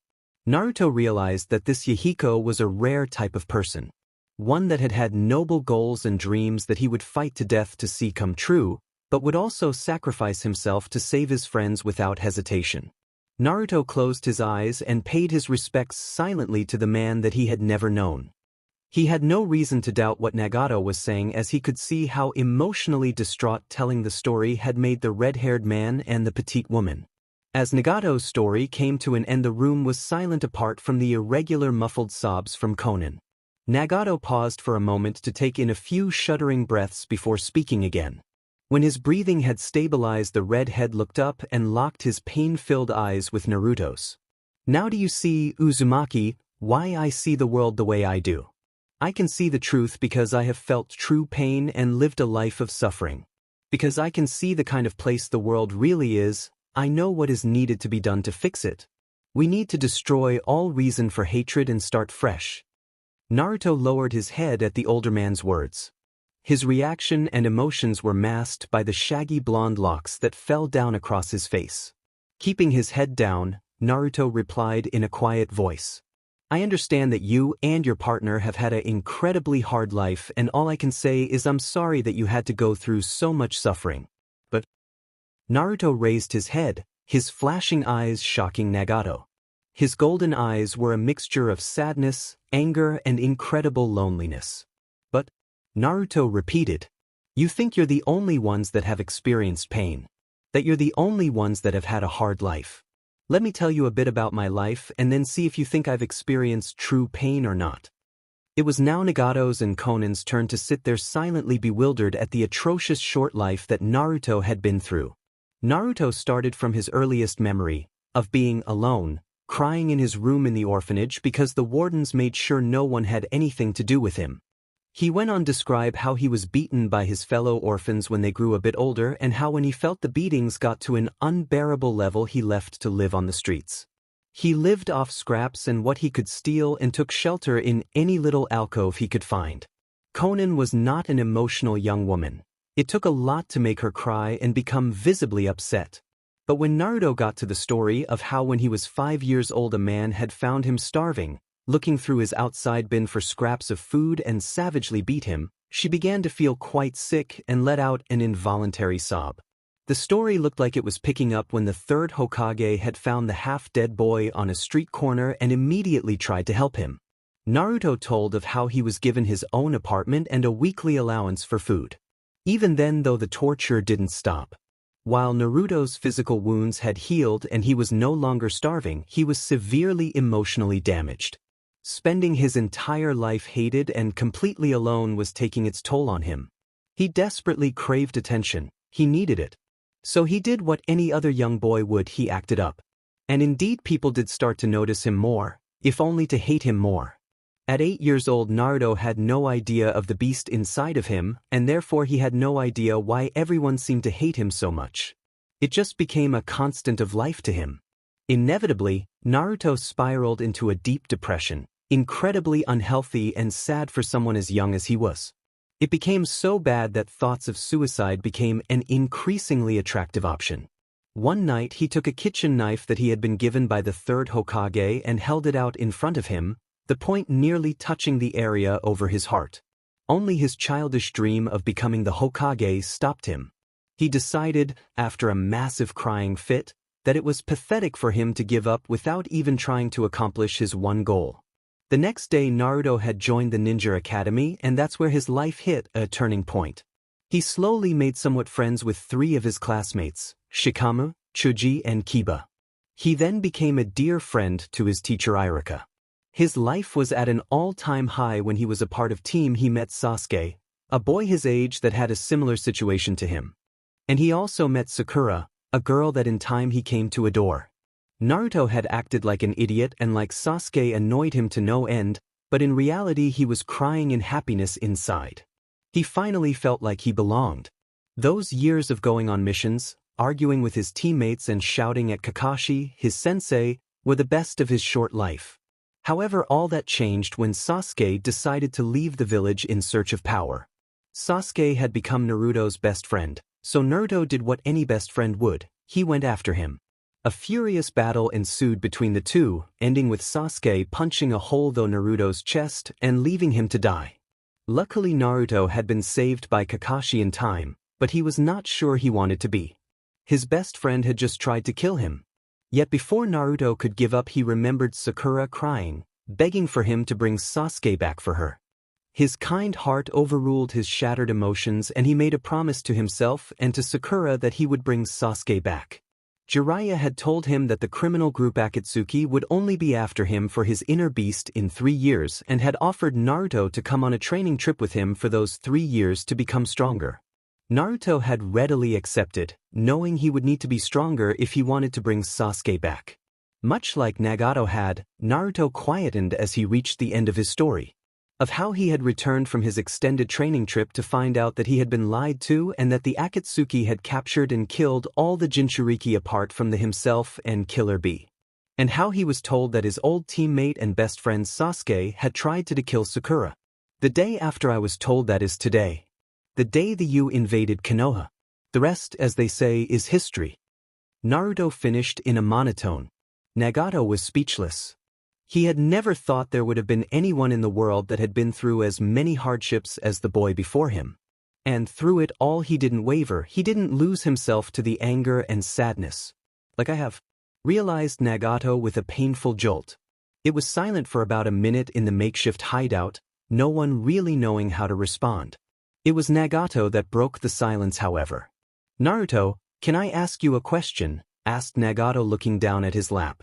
Naruto realized that this Yahiko was a rare type of person. One that had had noble goals and dreams that he would fight to death to see come true, but would also sacrifice himself to save his friends without hesitation. Naruto closed his eyes and paid his respects silently to the man that he had never known. He had no reason to doubt what Nagato was saying as he could see how emotionally distraught telling the story had made the red-haired man and the petite woman. As Nagato's story came to an end, the room was silent apart from the irregular muffled sobs from Konan. Nagato paused for a moment to take in a few shuddering breaths before speaking again. When his breathing had stabilized, the redhead looked up and locked his pain-filled eyes with Naruto's. Now do you see, Uzumaki, why I see the world the way I do? I can see the truth because I have felt true pain and lived a life of suffering. Because I can see the kind of place the world really is, I know what is needed to be done to fix it. We need to destroy all reason for hatred and start fresh. Naruto lowered his head at the older man's words. His reaction and emotions were masked by the shaggy blonde locks that fell down across his face. Keeping his head down, Naruto replied in a quiet voice. I understand that you and your partner have had an incredibly hard life, and all I can say is I'm sorry that you had to go through so much suffering. But Naruto raised his head, his flashing eyes shocking Nagato. His golden eyes were a mixture of sadness, anger, and incredible loneliness. But Naruto repeated, "You think you're the only ones that have experienced pain. That you're the only ones that have had a hard life. Let me tell you a bit about my life and then see if you think I've experienced true pain or not." It was now Nagato's and Konan's turn to sit there silently bewildered at the atrocious short life that Naruto had been through. Naruto started from his earliest memory, of being alone, crying in his room in the orphanage because the wardens made sure no one had anything to do with him. He went on to describe how he was beaten by his fellow orphans when they grew a bit older and how when he felt the beatings got to an unbearable level he left to live on the streets. He lived off scraps and what he could steal and took shelter in any little alcove he could find. Konan was not an emotional young woman. It took a lot to make her cry and become visibly upset. But when Naruto got to the story of how when he was 5 years old a man had found him starving, looking through his outside bin for scraps of food and savagely beat him, she began to feel quite sick and let out an involuntary sob. The story looked like it was picking up when the third Hokage had found the half-dead boy on a street corner and immediately tried to help him. Naruto told of how he was given his own apartment and a weekly allowance for food. Even then, though, the torture didn't stop. While Naruto's physical wounds had healed and he was no longer starving, he was severely emotionally damaged. Spending his entire life hated and completely alone was taking its toll on him. He desperately craved attention, he needed it. So he did what any other young boy would, he acted up. And indeed people did start to notice him more, if only to hate him more. At 8 years old Naruto had no idea of the beast inside of him, and therefore he had no idea why everyone seemed to hate him so much. It just became a constant of life to him. Inevitably, Naruto spiraled into a deep depression, incredibly unhealthy and sad for someone as young as he was. It became so bad that thoughts of suicide became an increasingly attractive option. One night he took a kitchen knife that he had been given by the third Hokage and held it out in front of him, the point nearly touching the area over his heart. Only his childish dream of becoming the Hokage stopped him. He decided, after a massive crying fit, that it was pathetic for him to give up without even trying to accomplish his one goal. The next day Naruto had joined the Ninja Academy, and that's where his life hit a turning point. He slowly made somewhat friends with 3 of his classmates, Shikamu, Chuji, and Kiba. He then became a dear friend to his teacher Irika. His life was at an all-time high when he was a part of team he met Sasuke, a boy his age that had a similar situation to him. And he also met Sakura, a girl that in time he came to adore. Naruto had acted like an idiot and like Sasuke annoyed him to no end, but in reality he was crying in happiness inside. He finally felt like he belonged. Those years of going on missions, arguing with his teammates and shouting at Kakashi, his sensei, were the best of his short life. However, all that changed when Sasuke decided to leave the village in search of power. Sasuke had become Naruto's best friend, so Naruto did what any best friend would, he went after him. A furious battle ensued between the two, ending with Sasuke punching a hole through Naruto's chest and leaving him to die. Luckily Naruto had been saved by Kakashi in time, but he was not sure he wanted to be. His best friend had just tried to kill him. Yet before Naruto could give up he remembered Sakura crying, begging for him to bring Sasuke back for her. His kind heart overruled his shattered emotions and he made a promise to himself and to Sakura that he would bring Sasuke back. Jiraiya had told him that the criminal group Akatsuki would only be after him for his inner beast in 3 years and had offered Naruto to come on a training trip with him for those 3 years to become stronger. Naruto had readily accepted, knowing he would need to be stronger if he wanted to bring Sasuke back. Much like Nagato had, Naruto quietened as he reached the end of his story. Of how he had returned from his extended training trip to find out that he had been lied to and that the Akatsuki had captured and killed all the Jinchuriki apart from himself and Killer Bee. And how he was told that his old teammate and best friend Sasuke had tried to kill Sakura. The day after I was told that is today. The day the Yu invaded Konoha. The rest, as they say, is history. Naruto finished in a monotone. Nagato was speechless. He had never thought there would have been anyone in the world that had been through as many hardships as the boy before him. And through it all he didn't waver, he didn't lose himself to the anger and sadness. Like I have realized Nagato with a painful jolt. It was silent for about a minute in the makeshift hideout, no one really knowing how to respond. It was Nagato that broke the silence, however. "Naruto, can I ask you a question?" asked Nagato, looking down at his lap.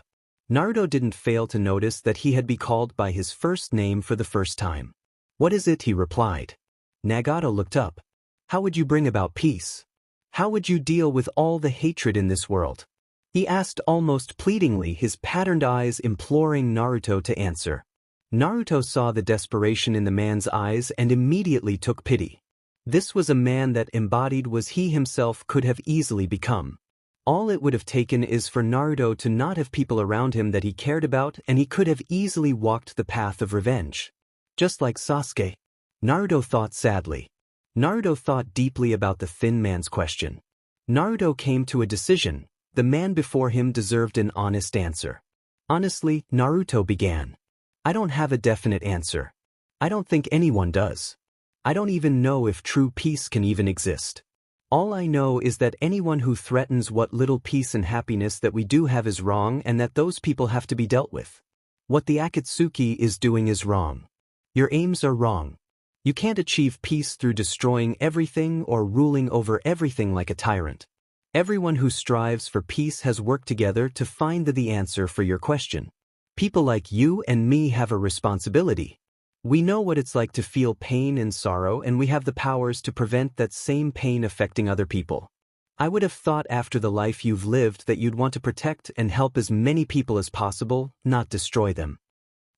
Naruto didn't fail to notice that he had been called by his first name for the first time. "What is it?" he replied. Nagato looked up. "How would you bring about peace? How would you deal with all the hatred in this world?" He asked almost pleadingly, his patterned eyes imploring Naruto to answer. Naruto saw the desperation in the man's eyes and immediately took pity. This was a man that embodied what he himself could have easily become. All it would have taken is for Naruto to not have people around him that he cared about, and he could have easily walked the path of revenge. Just like Sasuke. Naruto thought sadly. Naruto thought deeply about the thin man's question. Naruto came to a decision. The man before him deserved an honest answer. "Honestly," Naruto began, "I don't have a definite answer. I don't think anyone does. I don't even know if true peace can even exist. All I know is that anyone who threatens what little peace and happiness that we do have is wrong, and that those people have to be dealt with. What the Akatsuki is doing is wrong. Your aims are wrong. You can't achieve peace through destroying everything or ruling over everything like a tyrant. Everyone who strives for peace has worked together to find the answer for your question. People like you and me have a responsibility. We know what it's like to feel pain and sorrow, and we have the powers to prevent that same pain affecting other people. I would have thought after the life you've lived that you'd want to protect and help as many people as possible, not destroy them."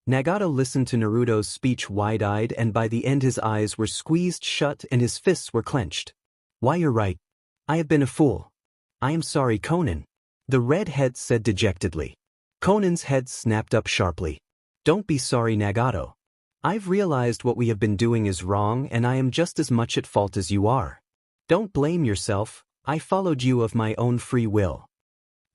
Nagato listened to Naruto's speech wide-eyed, and by the end his eyes were squeezed shut and his fists were clenched. "Why, you're right. I have been a fool. I am sorry, Konan," the red head said dejectedly. Konan's head snapped up sharply. "Don't be sorry, Nagato. I've realized what we have been doing is wrong, and I am just as much at fault as you are. Don't blame yourself. I followed you of my own free will."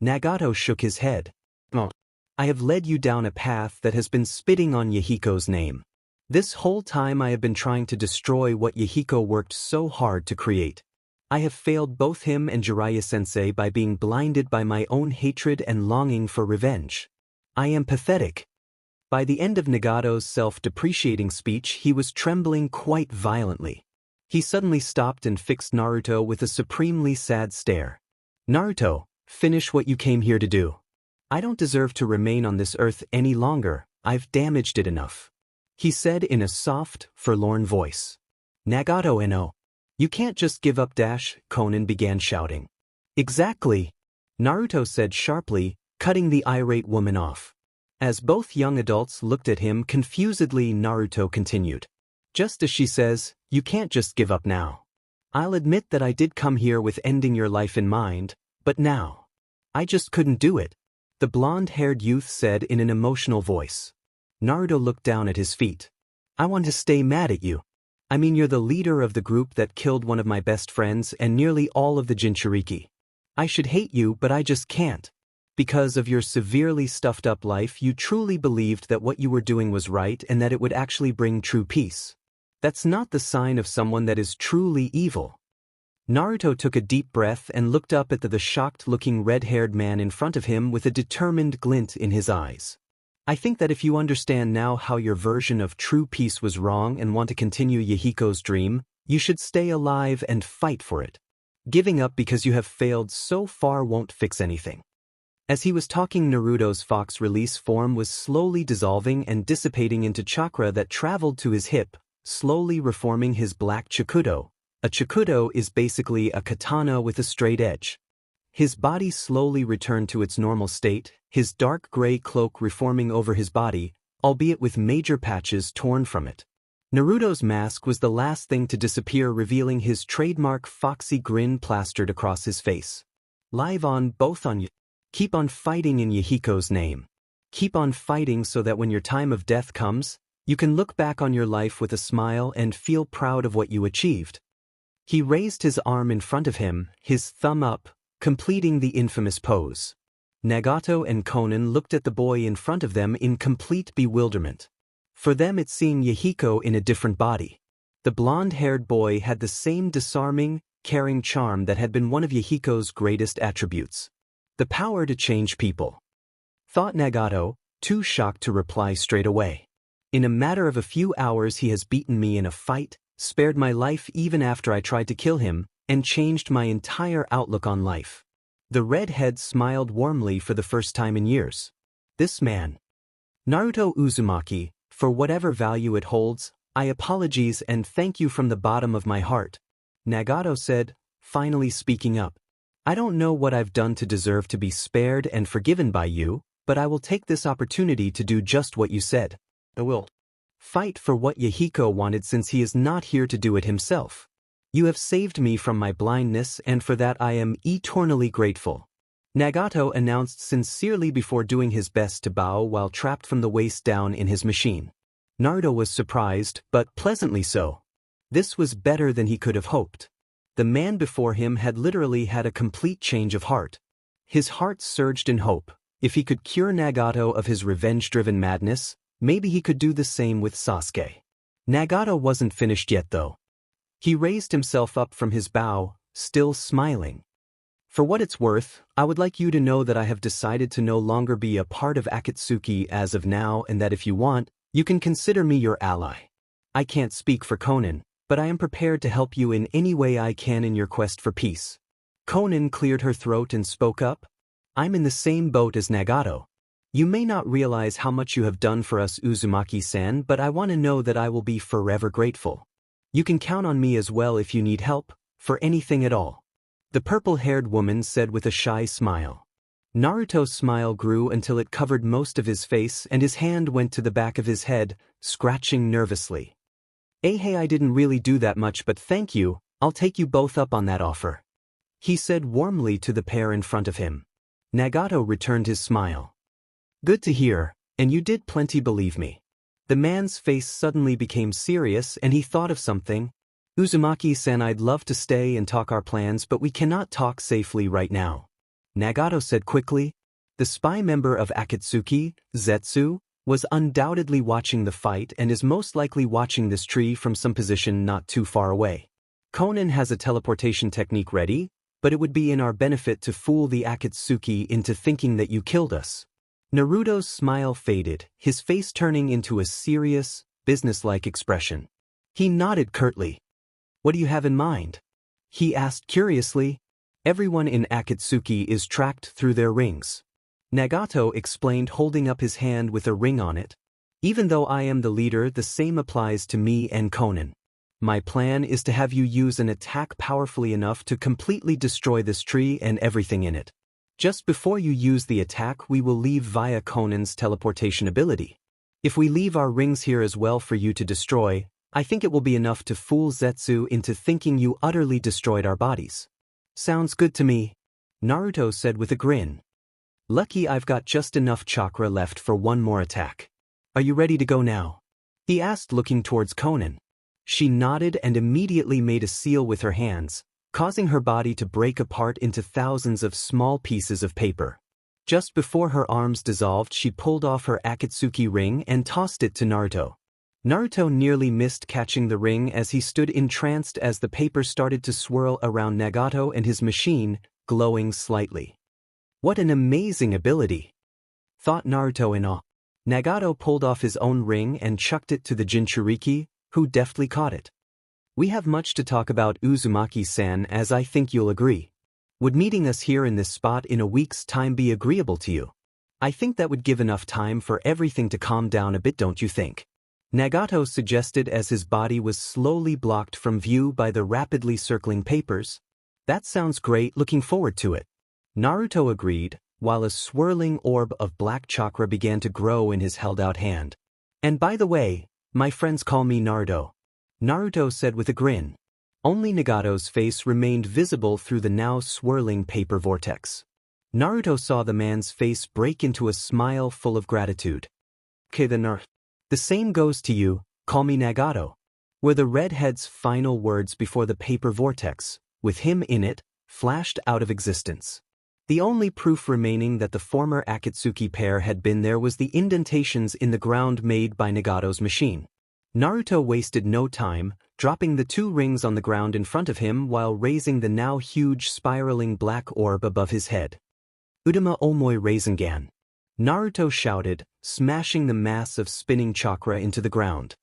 Nagato shook his head. "Oh, I have led you down a path that has been spitting on Yahiko's name. This whole time I have been trying to destroy what Yahiko worked so hard to create. I have failed both him and Jiraiya-sensei by being blinded by my own hatred and longing for revenge. I am pathetic." By the end of Nagato's self-depreciating speech, he was trembling quite violently. He suddenly stopped and fixed Naruto with a supremely sad stare. "Naruto, finish what you came here to do. I don't deserve to remain on this earth any longer. I've damaged it enough," he said in a soft, forlorn voice. "Nagato no. You can't just give up." Konan began shouting. "Exactly," Naruto said sharply, cutting the irate woman off. As both young adults looked at him confusedly, Naruto continued. "Just as she says, you can't just give up now. I'll admit that I did come here with ending your life in mind, but now, I just couldn't do it," the blonde-haired youth said in an emotional voice. Naruto looked down at his feet. "I want to stay mad at you. I mean, you're the leader of the group that killed one of my best friends and nearly all of the Jinchuriki. I should hate you, but I just can't. Because of your severely stuffed-up life, you truly believed that what you were doing was right and that it would actually bring true peace. That's not the sign of someone that is truly evil." Naruto took a deep breath and looked up at the shocked-looking red-haired man in front of him with a determined glint in his eyes. "I think that if you understand now how your version of true peace was wrong and want to continue Yahiko's dream, you should stay alive and fight for it. Giving up because you have failed so far won't fix anything." As he was talking, Naruto's fox release form was slowly dissolving and dissipating into chakra that traveled to his hip, slowly reforming his black chakudo. A chakudo is basically a katana with a straight edge. His body slowly returned to its normal state, his dark gray cloak reforming over his body, albeit with major patches torn from it. Naruto's mask was the last thing to disappear, revealing his trademark foxy grin plastered across his face. "Live on, both on you. Keep on fighting in Yahiko's name. Keep on fighting so that when your time of death comes, you can look back on your life with a smile and feel proud of what you achieved." He raised his arm in front of him, his thumb up, completing the infamous pose. Nagato and Konan looked at the boy in front of them in complete bewilderment. For them it's seeing Yahiko in a different body. The blonde-haired boy had the same disarming, caring charm that had been one of Yahiko's greatest attributes. The power to change people. Thought Nagato, too shocked to reply straight away. In a matter of a few hours he has beaten me in a fight, spared my life even after I tried to kill him, and changed my entire outlook on life. The redhead smiled warmly for the first time in years. This man. Naruto Uzumaki, for whatever value it holds, I apologize and thank you from the bottom of my heart. Nagato said, finally speaking up. I don't know what I've done to deserve to be spared and forgiven by you, but I will take this opportunity to do just what you said. I will fight for what Yahiko wanted since he is not here to do it himself. You have saved me from my blindness and for that I am eternally grateful. Nagato announced sincerely before doing his best to bow while trapped from the waist down in his machine. Naruto was surprised, but pleasantly so. This was better than he could have hoped. The man before him had literally had a complete change of heart. His heart surged in hope. If he could cure Nagato of his revenge-driven madness, maybe he could do the same with Sasuke. Nagato wasn't finished yet though. He raised himself up from his bow, still smiling. For what it's worth, I would like you to know that I have decided to no longer be a part of Akatsuki as of now and that if you want, you can consider me your ally. I can't speak for Konan, but I am prepared to help you in any way I can in your quest for peace. Konan cleared her throat and spoke up. I'm in the same boat as Nagato. You may not realize how much you have done for us Uzumaki-san, but I want to know that I will be forever grateful. You can count on me as well if you need help, for anything at all. The purple-haired woman said with a shy smile. Naruto's smile grew until it covered most of his face and his hand went to the back of his head, scratching nervously. Hey, I didn't really do that much but thank you, I'll take you both up on that offer. He said warmly to the pair in front of him. Nagato returned his smile. Good to hear, and you did plenty believe me. The man's face suddenly became serious and he thought of something. Uzumaki-san, I'd love to stay and talk our plans but we cannot talk safely right now. Nagato said quickly. The spy member of Akatsuki, Zetsu, was undoubtedly watching the fight and is most likely watching this tree from some position not too far away. Konan has a teleportation technique ready, but it would be in our benefit to fool the Akatsuki into thinking that you killed us. Naruto's smile faded, his face turning into a serious, businesslike expression. He nodded curtly. What do you have in mind? He asked curiously. Everyone in Akatsuki is tracked through their rings. Nagato explained, holding up his hand with a ring on it. Even though I am the leader, the same applies to me and Konan. My plan is to have you use an attack powerfully enough to completely destroy this tree and everything in it. Just before you use the attack, we will leave via Konan's teleportation ability. If we leave our rings here as well for you to destroy, I think it will be enough to fool Zetsu into thinking you utterly destroyed our bodies. Sounds good to me, Naruto said with a grin. Lucky I've got just enough chakra left for one more attack. Are you ready to go now? He asked, looking towards Konan. She nodded and immediately made a seal with her hands, causing her body to break apart into thousands of small pieces of paper. Just before her arms dissolved, she pulled off her Akatsuki ring and tossed it to Naruto. Naruto nearly missed catching the ring as he stood entranced as the paper started to swirl around Nagato and his machine, glowing slightly. What an amazing ability! Thought Naruto in awe. Nagato pulled off his own ring and chucked it to the Jinchuriki, who deftly caught it. We have much to talk about, Uzumaki-san, as I think you'll agree. Would meeting us here in this spot in a week's time be agreeable to you? I think that would give enough time for everything to calm down a bit, don't you think? Nagato suggested as his body was slowly blocked from view by the rapidly circling papers. That sounds great, looking forward to it. Naruto agreed, while a swirling orb of black chakra began to grow in his held-out hand. And by the way, my friends call me Naruto, Naruto said with a grin. Only Nagato's face remained visible through the now swirling paper vortex. Naruto saw the man's face break into a smile full of gratitude. Okay then, the same goes to you, call me Nagato, were the redhead's final words before the paper vortex, with him in it, flashed out of existence. The only proof remaining that the former Akatsuki pair had been there was the indentations in the ground made by Nagato's machine. Naruto wasted no time, dropping the 2 rings on the ground in front of him while raising the now huge spiraling black orb above his head. Udama Omoi Rasengan. Naruto shouted, smashing the mass of spinning chakra into the ground.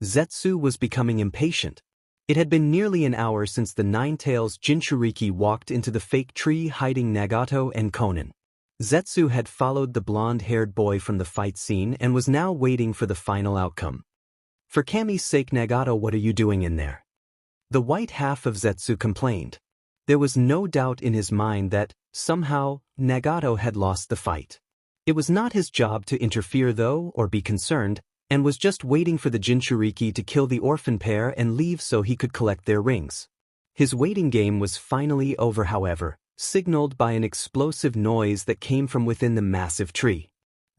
Zetsu was becoming impatient. It had been nearly an hour since the Nine-Tails Jinchuriki walked into the fake tree hiding Nagato and Konan. Zetsu had followed the blonde-haired boy from the fight scene and was now waiting for the final outcome. For Kami's sake, Nagato, what are you doing in there? The white half of Zetsu complained. There was no doubt in his mind that, somehow, Nagato had lost the fight. It was not his job to interfere though, or be concerned, and was just waiting for the Jinchuriki to kill the orphan pair and leave so he could collect their rings. His waiting game was finally over, however, signaled by an explosive noise that came from within the massive tree.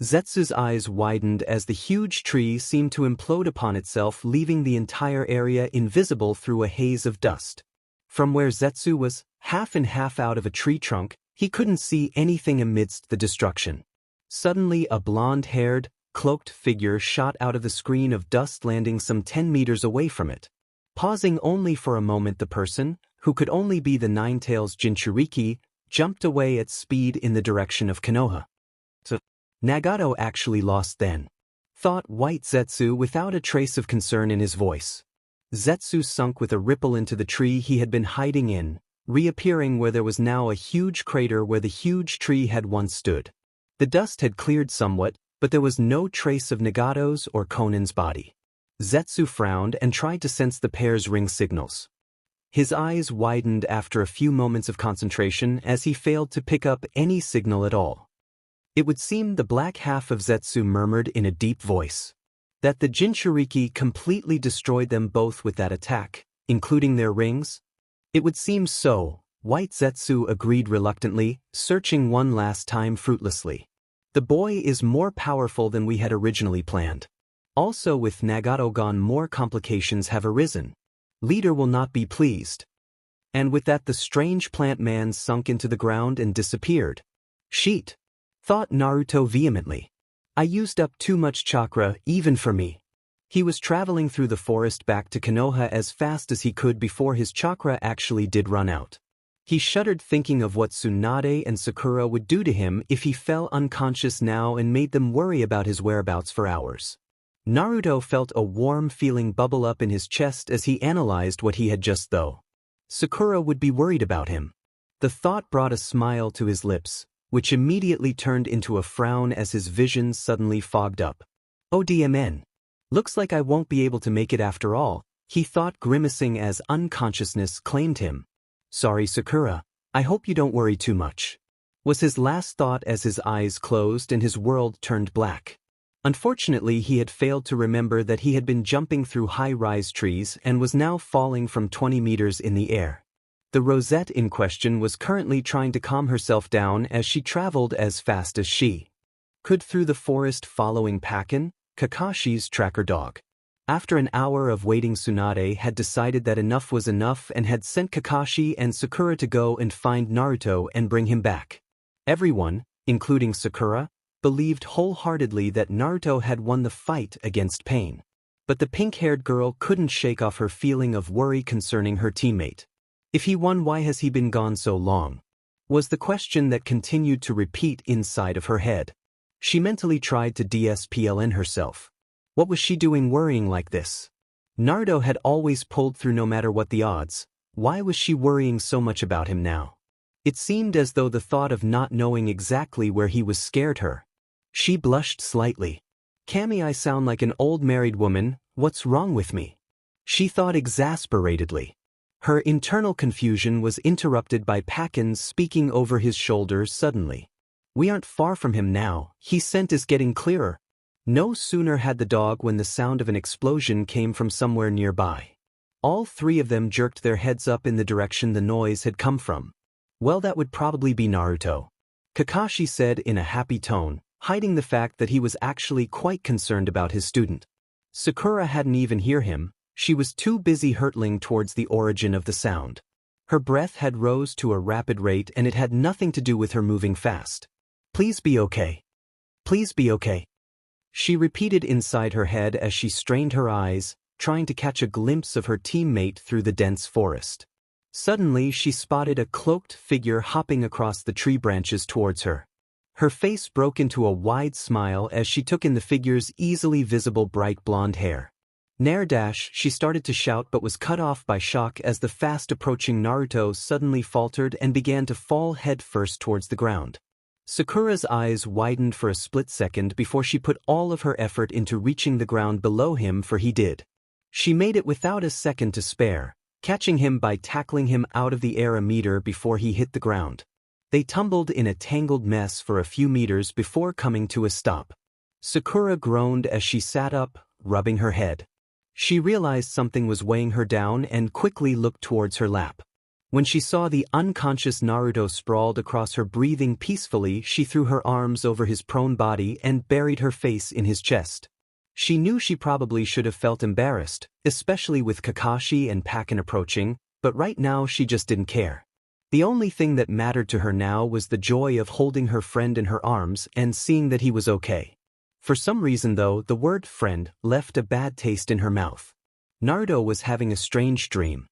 Zetsu's eyes widened as the huge tree seemed to implode upon itself, leaving the entire area invisible through a haze of dust. From where Zetsu was, half in half out of a tree trunk, he couldn't see anything amidst the destruction. Suddenly a blonde-haired, cloaked figure shot out of the screen of dust, landing some 10 meters away from it. Pausing only for a moment, the person, who could only be the Nine-Tails Jinchuriki, jumped away at speed in the direction of Konoha. So, Nagato actually lost then, thought white Zetsu without a trace of concern in his voice. Zetsu sunk with a ripple into the tree he had been hiding in, reappearing where there was now a huge crater where the huge tree had once stood. The dust had cleared somewhat, but there was no trace of Nagato's or Konan's body. Zetsu frowned and tried to sense the pair's ring signals. His eyes widened after a few moments of concentration as he failed to pick up any signal at all. It would seem, the black half of Zetsu murmured in a deep voice, that the Jinchuriki completely destroyed them both with that attack, including their rings. It would seem so, white Zetsu agreed reluctantly, searching one last time fruitlessly. The boy is more powerful than we had originally planned. Also, with Nagato gone, more complications have arisen. Leader will not be pleased. And with that, the strange plant man sunk into the ground and disappeared. Sheet, thought Naruto vehemently. I used up too much chakra, even for me. He was traveling through the forest back to Konoha as fast as he could before his chakra actually did run out. He shuddered thinking of what Tsunade and Sakura would do to him if he fell unconscious now and made them worry about his whereabouts for hours. Naruto felt a warm feeling bubble up in his chest as he analyzed what he had just though. Sakura would be worried about him. The thought brought a smile to his lips, which immediately turned into a frown as his vision suddenly fogged up. ODMN. Looks like I won't be able to make it after all, he thought, grimacing as unconsciousness claimed him. Sorry, Sakura, I hope you don't worry too much, was his last thought as his eyes closed and his world turned black. Unfortunately, he had failed to remember that he had been jumping through high-rise trees and was now falling from 20 meters in the air. The Rosette in question was currently trying to calm herself down as she traveled as fast as she could through the forest, following Pakin, Kakashi's tracker dog. After an hour of waiting, Tsunade had decided that enough was enough and had sent Kakashi and Sakura to go and find Naruto and bring him back. Everyone, including Sakura, believed wholeheartedly that Naruto had won the fight against Pain. But the pink-haired girl couldn't shake off her feeling of worry concerning her teammate. If he won, why has he been gone so long? Was the question that continued to repeat inside of her head. She mentally tried to DSPLN herself. What was she doing worrying like this? Naruto had always pulled through no matter what the odds. Why was she worrying so much about him now? It seemed as though the thought of not knowing exactly where he was scared her. She blushed slightly. Kami, I sound like an old married woman, what's wrong with me? She thought exasperatedly. Her internal confusion was interrupted by Pakin speaking over his shoulder suddenly. We aren't far from him now, his scent is getting clearer. No sooner had the dog when the sound of an explosion came from somewhere nearby. All 3 of them jerked their heads up in the direction the noise had come from. Well, that would probably be Naruto, Kakashi said in a happy tone, hiding the fact that he was actually quite concerned about his student. Sakura hadn't even heard him. She was too busy hurtling towards the origin of the sound. Her breath had rose to a rapid rate and it had nothing to do with her moving fast. Please be okay. Please be okay. She repeated inside her head as she strained her eyes, trying to catch a glimpse of her teammate through the dense forest. Suddenly she spotted a cloaked figure hopping across the tree branches towards her. Her face broke into a wide smile as she took in the figure's easily visible bright blonde hair. Nair dash, she started to shout but was cut off by shock as the fast-approaching Naruto suddenly faltered and began to fall head-first towards the ground. Sakura's eyes widened for a split second before she put all of her effort into reaching the ground below him, for he did. She made it without a second to spare, catching him by tackling him out of the air a meter before he hit the ground. They tumbled in a tangled mess for a few meters before coming to a stop. Sakura groaned as she sat up, rubbing her head. She realized something was weighing her down and quickly looked towards her lap. When she saw the unconscious Naruto sprawled across her breathing peacefully, she threw her arms over his prone body and buried her face in his chest. She knew she probably should have felt embarrassed, especially with Kakashi and Pakken approaching, but right now she just didn't care. The only thing that mattered to her now was the joy of holding her friend in her arms and seeing that he was okay. For some reason though, the word friend left a bad taste in her mouth. Naruto was having a strange dream.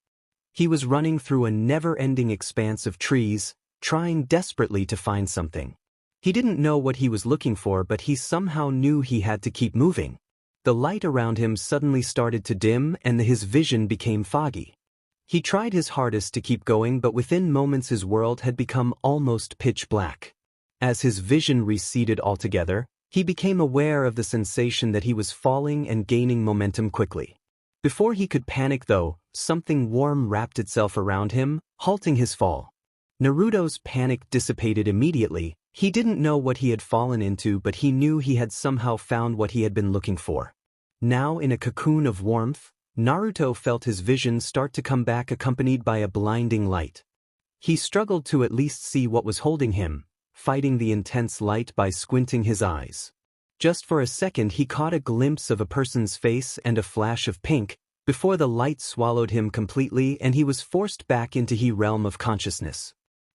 He was running through a never-ending expanse of trees, trying desperately to find something. He didn't know what he was looking for, but he somehow knew he had to keep moving. The light around him suddenly started to dim and his vision became foggy. He tried his hardest to keep going, but within moments his world had become almost pitch black. As his vision receded altogether, he became aware of the sensation that he was falling and gaining momentum quickly. Before he could panic though, something warm wrapped itself around him, halting his fall. Naruto's panic dissipated immediately. He didn't know what he had fallen into, but he knew he had somehow found what he had been looking for. Now in a cocoon of warmth, Naruto felt his vision start to come back, accompanied by a blinding light. He struggled to at least see what was holding him, fighting the intense light by squinting his eyes. Just for a second he caught a glimpse of a person's face and a flash of pink, before the light swallowed him completely and he was forced back into the realm of consciousness.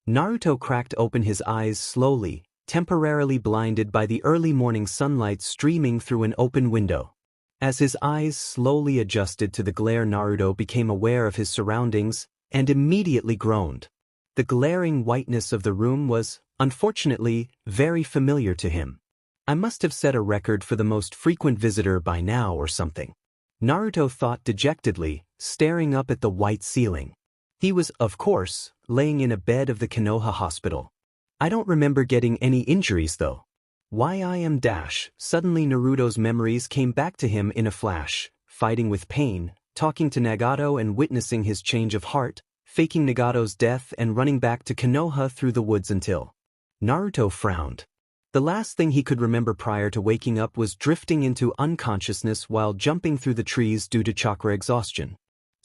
Naruto cracked open his eyes slowly, temporarily blinded by the early morning sunlight streaming through an open window. As his eyes slowly adjusted to the glare, Naruto became aware of his surroundings and immediately groaned. The glaring whiteness of the room was, unfortunately, very familiar to him. I must have set a record for the most frequent visitor by now or something. Naruto thought dejectedly, staring up at the white ceiling. He was, of course, laying in a bed of the Konoha hospital. I don't remember getting any injuries though. Why I am dash. Suddenly Naruto's memories came back to him in a flash, fighting with pain, talking to Nagato and witnessing his change of heart, faking Nagato's death and running back to Konoha through the woods until... Naruto frowned. The last thing he could remember prior to waking up was drifting into unconsciousness while jumping through the trees due to chakra exhaustion.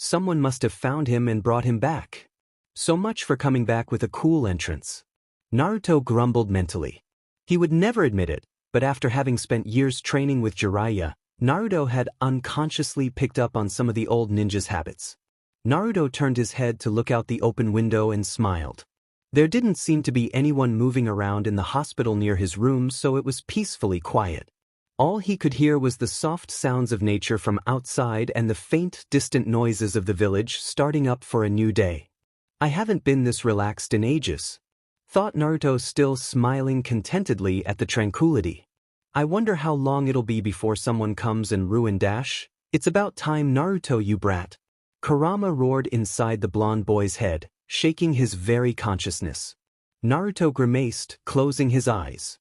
Someone must have found him and brought him back. So much for coming back with a cool entrance. Naruto grumbled mentally. He would never admit it, but after having spent years training with Jiraiya, Naruto had unconsciously picked up on some of the old ninja's habits. Naruto turned his head to look out the open window and smiled. There didn't seem to be anyone moving around in the hospital near his room, so it was peacefully quiet. All he could hear was the soft sounds of nature from outside and the faint, distant noises of the village starting up for a new day. I haven't been this relaxed in ages, thought Naruto, still smiling contentedly at the tranquility. I wonder how long it'll be before someone comes and ruin dash. It's about time, Naruto, you brat. Kurama roared inside the blonde boy's head, shaking his very consciousness. Naruto grimaced, closing his eyes.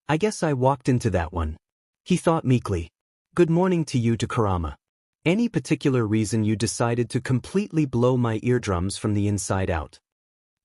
I guess I walked into that one, he thought meekly. Good morning to you, to Kurama. Any particular reason you decided to completely blow my eardrums from the inside out?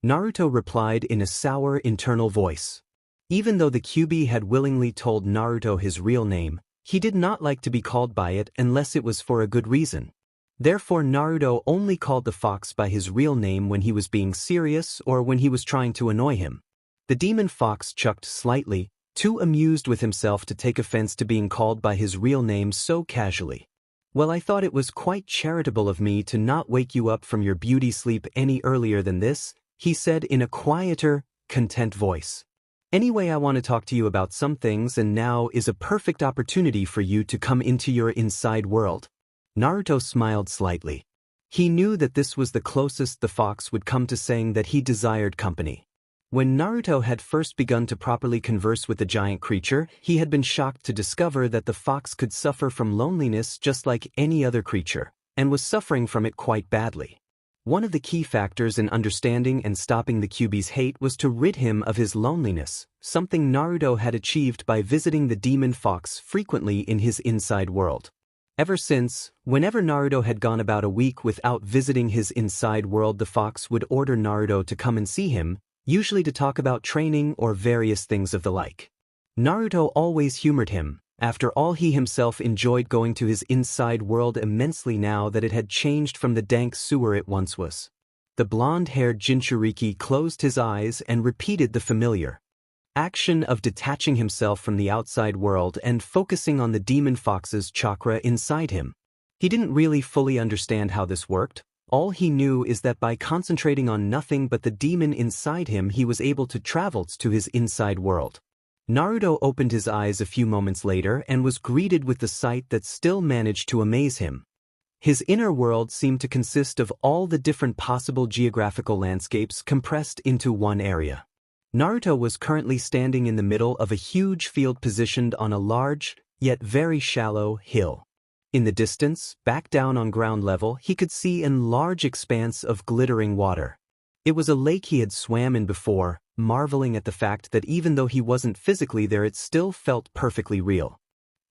Naruto replied in a sour internal voice. Even though the QB had willingly told Naruto his real name, he did not like to be called by it unless it was for a good reason. Therefore Naruto only called the fox by his real name when he was being serious or when he was trying to annoy him. The demon fox chucked slightly, too amused with himself to take offense to being called by his real name so casually. Well, I thought it was quite charitable of me to not wake you up from your beauty sleep any earlier than this, he said in a quieter, content voice. Anyway, I want to talk to you about some things, and now is a perfect opportunity for you to come into your inside world. Naruto smiled slightly. He knew that this was the closest the fox would come to saying that he desired company. When Naruto had first begun to properly converse with the giant creature, he had been shocked to discover that the fox could suffer from loneliness just like any other creature, and was suffering from it quite badly. One of the key factors in understanding and stopping the Kyuubi's hate was to rid him of his loneliness, something Naruto had achieved by visiting the demon fox frequently in his inside world. Ever since, whenever Naruto had gone about a week without visiting his inside world, the fox would order Naruto to come and see him, usually to talk about training or various things of the like. Naruto always humored him. After all, he himself enjoyed going to his inside world immensely now that it had changed from the dank sewer it once was. The blonde-haired Jinchuriki closed his eyes and repeated the familiar action of detaching himself from the outside world and focusing on the demon fox's chakra inside him. He didn't really fully understand how this worked. All he knew is that by concentrating on nothing but the demon inside him, he was able to travel to his inside world. Naruto opened his eyes a few moments later and was greeted with the sight that still managed to amaze him. His inner world seemed to consist of all the different possible geographical landscapes compressed into one area. Naruto was currently standing in the middle of a huge field positioned on a large, yet very shallow, hill. In the distance, back down on ground level, he could see a large expanse of glittering water. It was a lake he had swam in before, marveling at the fact that even though he wasn't physically there, it still felt perfectly real.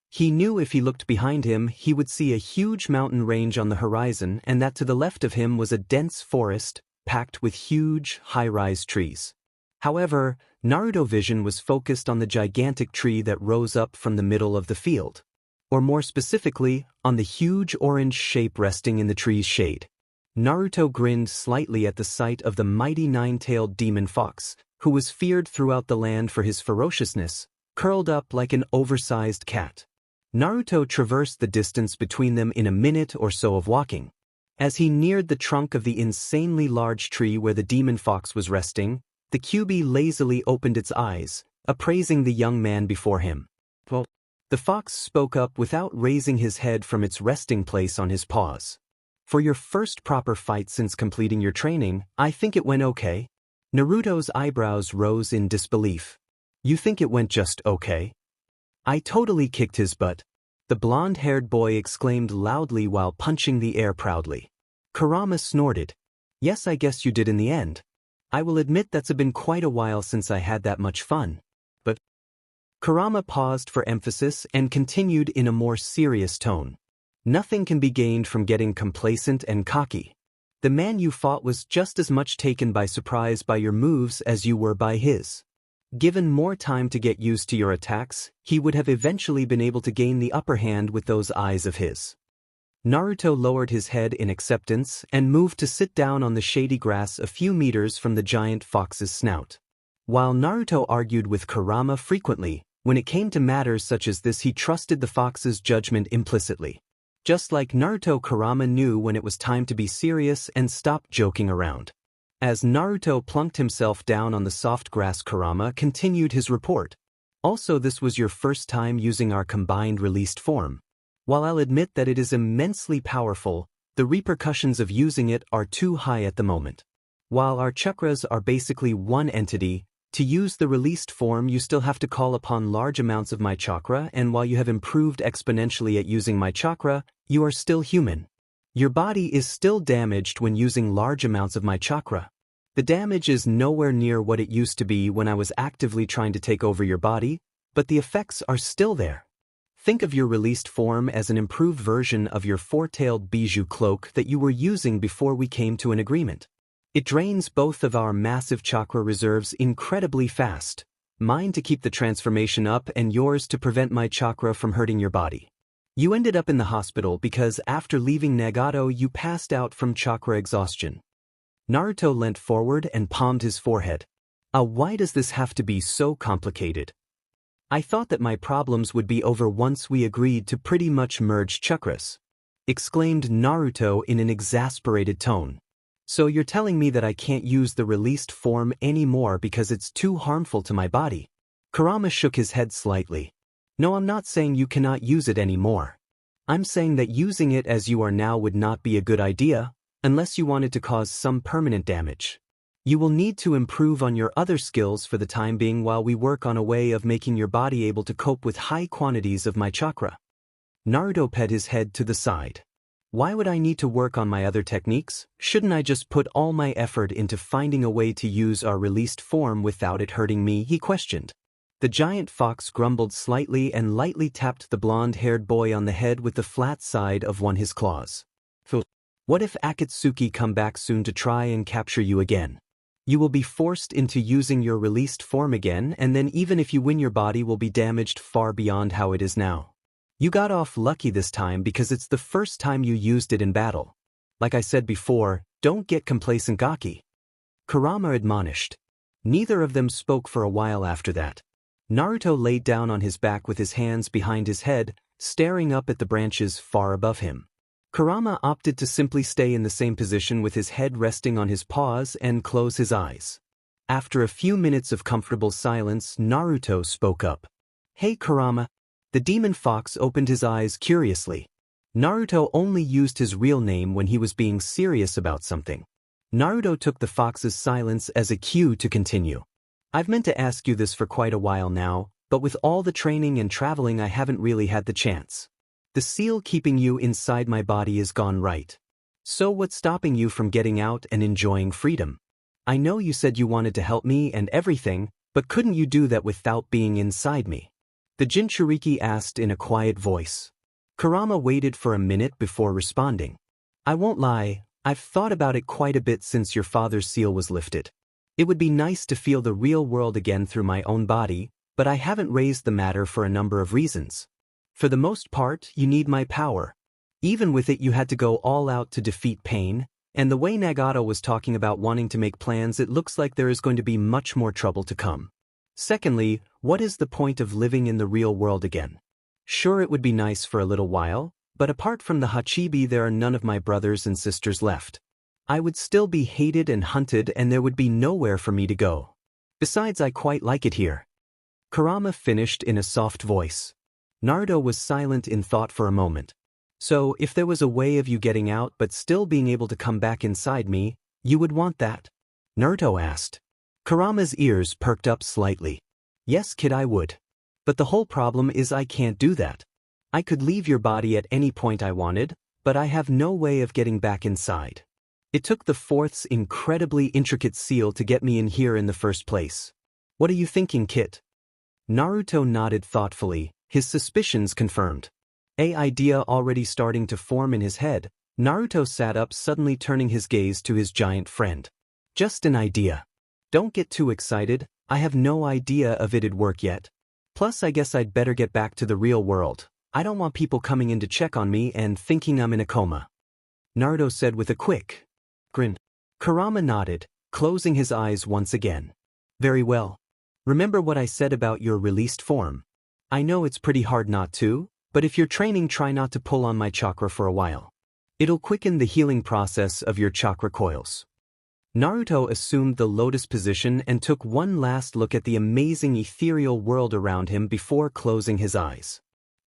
He knew if he looked behind him, he would see a huge mountain range on the horizon, and that to the left of him was a dense forest, packed with huge, high-rise trees. However, Naruto's vision was focused on the gigantic tree that rose up from the middle of the field. Or more specifically, on the huge orange shape resting in the tree's shade. Naruto grinned slightly at the sight of the mighty nine-tailed demon fox, who was feared throughout the land for his ferociousness, curled up like an oversized cat. Naruto traversed the distance between them in a minute or so of walking. As he neared the trunk of the insanely large tree where the demon fox was resting, the Kyuubi lazily opened its eyes, appraising the young man before him. Well, the fox spoke up without raising his head from its resting place on his paws. For your first proper fight since completing your training, I think it went okay. Naruto's eyebrows rose in disbelief. You think it went just okay? I totally kicked his butt. The blonde-haired boy exclaimed loudly while punching the air proudly. Kurama snorted. Yes, I guess you did in the end. I will admit that's been quite a while since I had that much fun. But Kurama paused for emphasis and continued in a more serious tone. Nothing can be gained from getting complacent and cocky. The man you fought was just as much taken by surprise by your moves as you were by his. Given more time to get used to your attacks, he would have eventually been able to gain the upper hand with those eyes of his. Naruto lowered his head in acceptance and moved to sit down on the shady grass a few meters from the giant fox's snout. While Naruto argued with Kurama frequently, when it came to matters such as this, he trusted the fox's judgment implicitly. Just like Naruto, Kurama knew when it was time to be serious and stop joking around. As Naruto plunked himself down on the soft grass, Kurama continued his report. Also, this was your first time using our combined released form. While I'll admit that it is immensely powerful, the repercussions of using it are too high at the moment. While our chakras are basically one entity, to use the released form you still have to call upon large amounts of my chakra, and while you have improved exponentially at using my chakra, you are still human. Your body is still damaged when using large amounts of my chakra. The damage is nowhere near what it used to be when I was actively trying to take over your body, but the effects are still there. Think of your released form as an improved version of your four-tailed bijou cloak that you were using before we came to an agreement. It drains both of our massive chakra reserves incredibly fast, mine to keep the transformation up and yours to prevent my chakra from hurting your body. You ended up in the hospital because after leaving Nagato you passed out from chakra exhaustion. Naruto leant forward and palmed his forehead. Why does this have to be so complicated? I thought that my problems would be over once we agreed to pretty much merge chakras. exclaimed Naruto in an exasperated tone. So you're telling me that I can't use the released form anymore because it's too harmful to my body? Kurama shook his head slightly. No, I'm not saying you cannot use it anymore. I'm saying that using it as you are now would not be a good idea, unless you wanted to cause some permanent damage. You will need to improve on your other skills for the time being while we work on a way of making your body able to cope with high quantities of my chakra. Naruto pet his head to the side. Why would I need to work on my other techniques? Shouldn't I just put all my effort into finding a way to use our released form without it hurting me? He questioned. The giant fox grumbled slightly and lightly tapped the blonde-haired boy on the head with the flat side of one of his claws. What if Akatsuki come back soon to try and capture you again? You will be forced into using your released form again, and then even if you win, your body will be damaged far beyond how it is now. You got off lucky this time because it's the first time you used it in battle. Like I said before, don't get complacent, Gaki. Kurama admonished. Neither of them spoke for a while after that. Naruto laid down on his back with his hands behind his head, staring up at the branches far above him. Kurama opted to simply stay in the same position with his head resting on his paws and close his eyes. After a few minutes of comfortable silence, Naruto spoke up. Hey Kurama. The demon fox opened his eyes curiously. Naruto only used his real name when he was being serious about something. Naruto took the fox's silence as a cue to continue. I've meant to ask you this for quite a while now, but with all the training and traveling I haven't really had the chance. The seal keeping you inside my body is gone, right? So what's stopping you from getting out and enjoying freedom? I know you said you wanted to help me and everything, but couldn't you do that without being inside me? The Jinchuriki asked in a quiet voice. Kurama waited for a minute before responding. I won't lie, I've thought about it quite a bit since your father's seal was lifted. It would be nice to feel the real world again through my own body, but I haven't raised the matter for a number of reasons. For the most part, you need my power. Even with it, you had to go all out to defeat pain, and the way Nagato was talking about wanting to make plans, it looks like there is going to be much more trouble to come. Secondly, what is the point of living in the real world again? Sure, it would be nice for a little while, but apart from the Hachibi, there are none of my brothers and sisters left. I would still be hated and hunted, and there would be nowhere for me to go. Besides, I quite like it here. Kurama finished in a soft voice. Naruto was silent in thought for a moment. So, if there was a way of you getting out but still being able to come back inside me, you would want that? Naruto asked. Kurama's ears perked up slightly. Yes, kid, I would. But the whole problem is I can't do that. I could leave your body at any point I wanted, but I have no way of getting back inside. It took the Fourth's incredibly intricate seal to get me in here in the first place. What are you thinking, Kit? Naruto nodded thoughtfully, his suspicions confirmed. An idea already starting to form in his head, Naruto sat up, suddenly turning his gaze to his giant friend. Just an idea. Don't get too excited, I have no idea if it'd work yet. Plus, I guess I'd better get back to the real world. I don't want people coming in to check on me and thinking I'm in a coma. Naruto said with a quick grin. Kurama nodded, closing his eyes once again. Very well. Remember what I said about your released form. I know it's pretty hard not to, but if you're training, try not to pull on my chakra for a while. It'll quicken the healing process of your chakra coils. Naruto assumed the lotus position and took one last look at the amazing ethereal world around him before closing his eyes.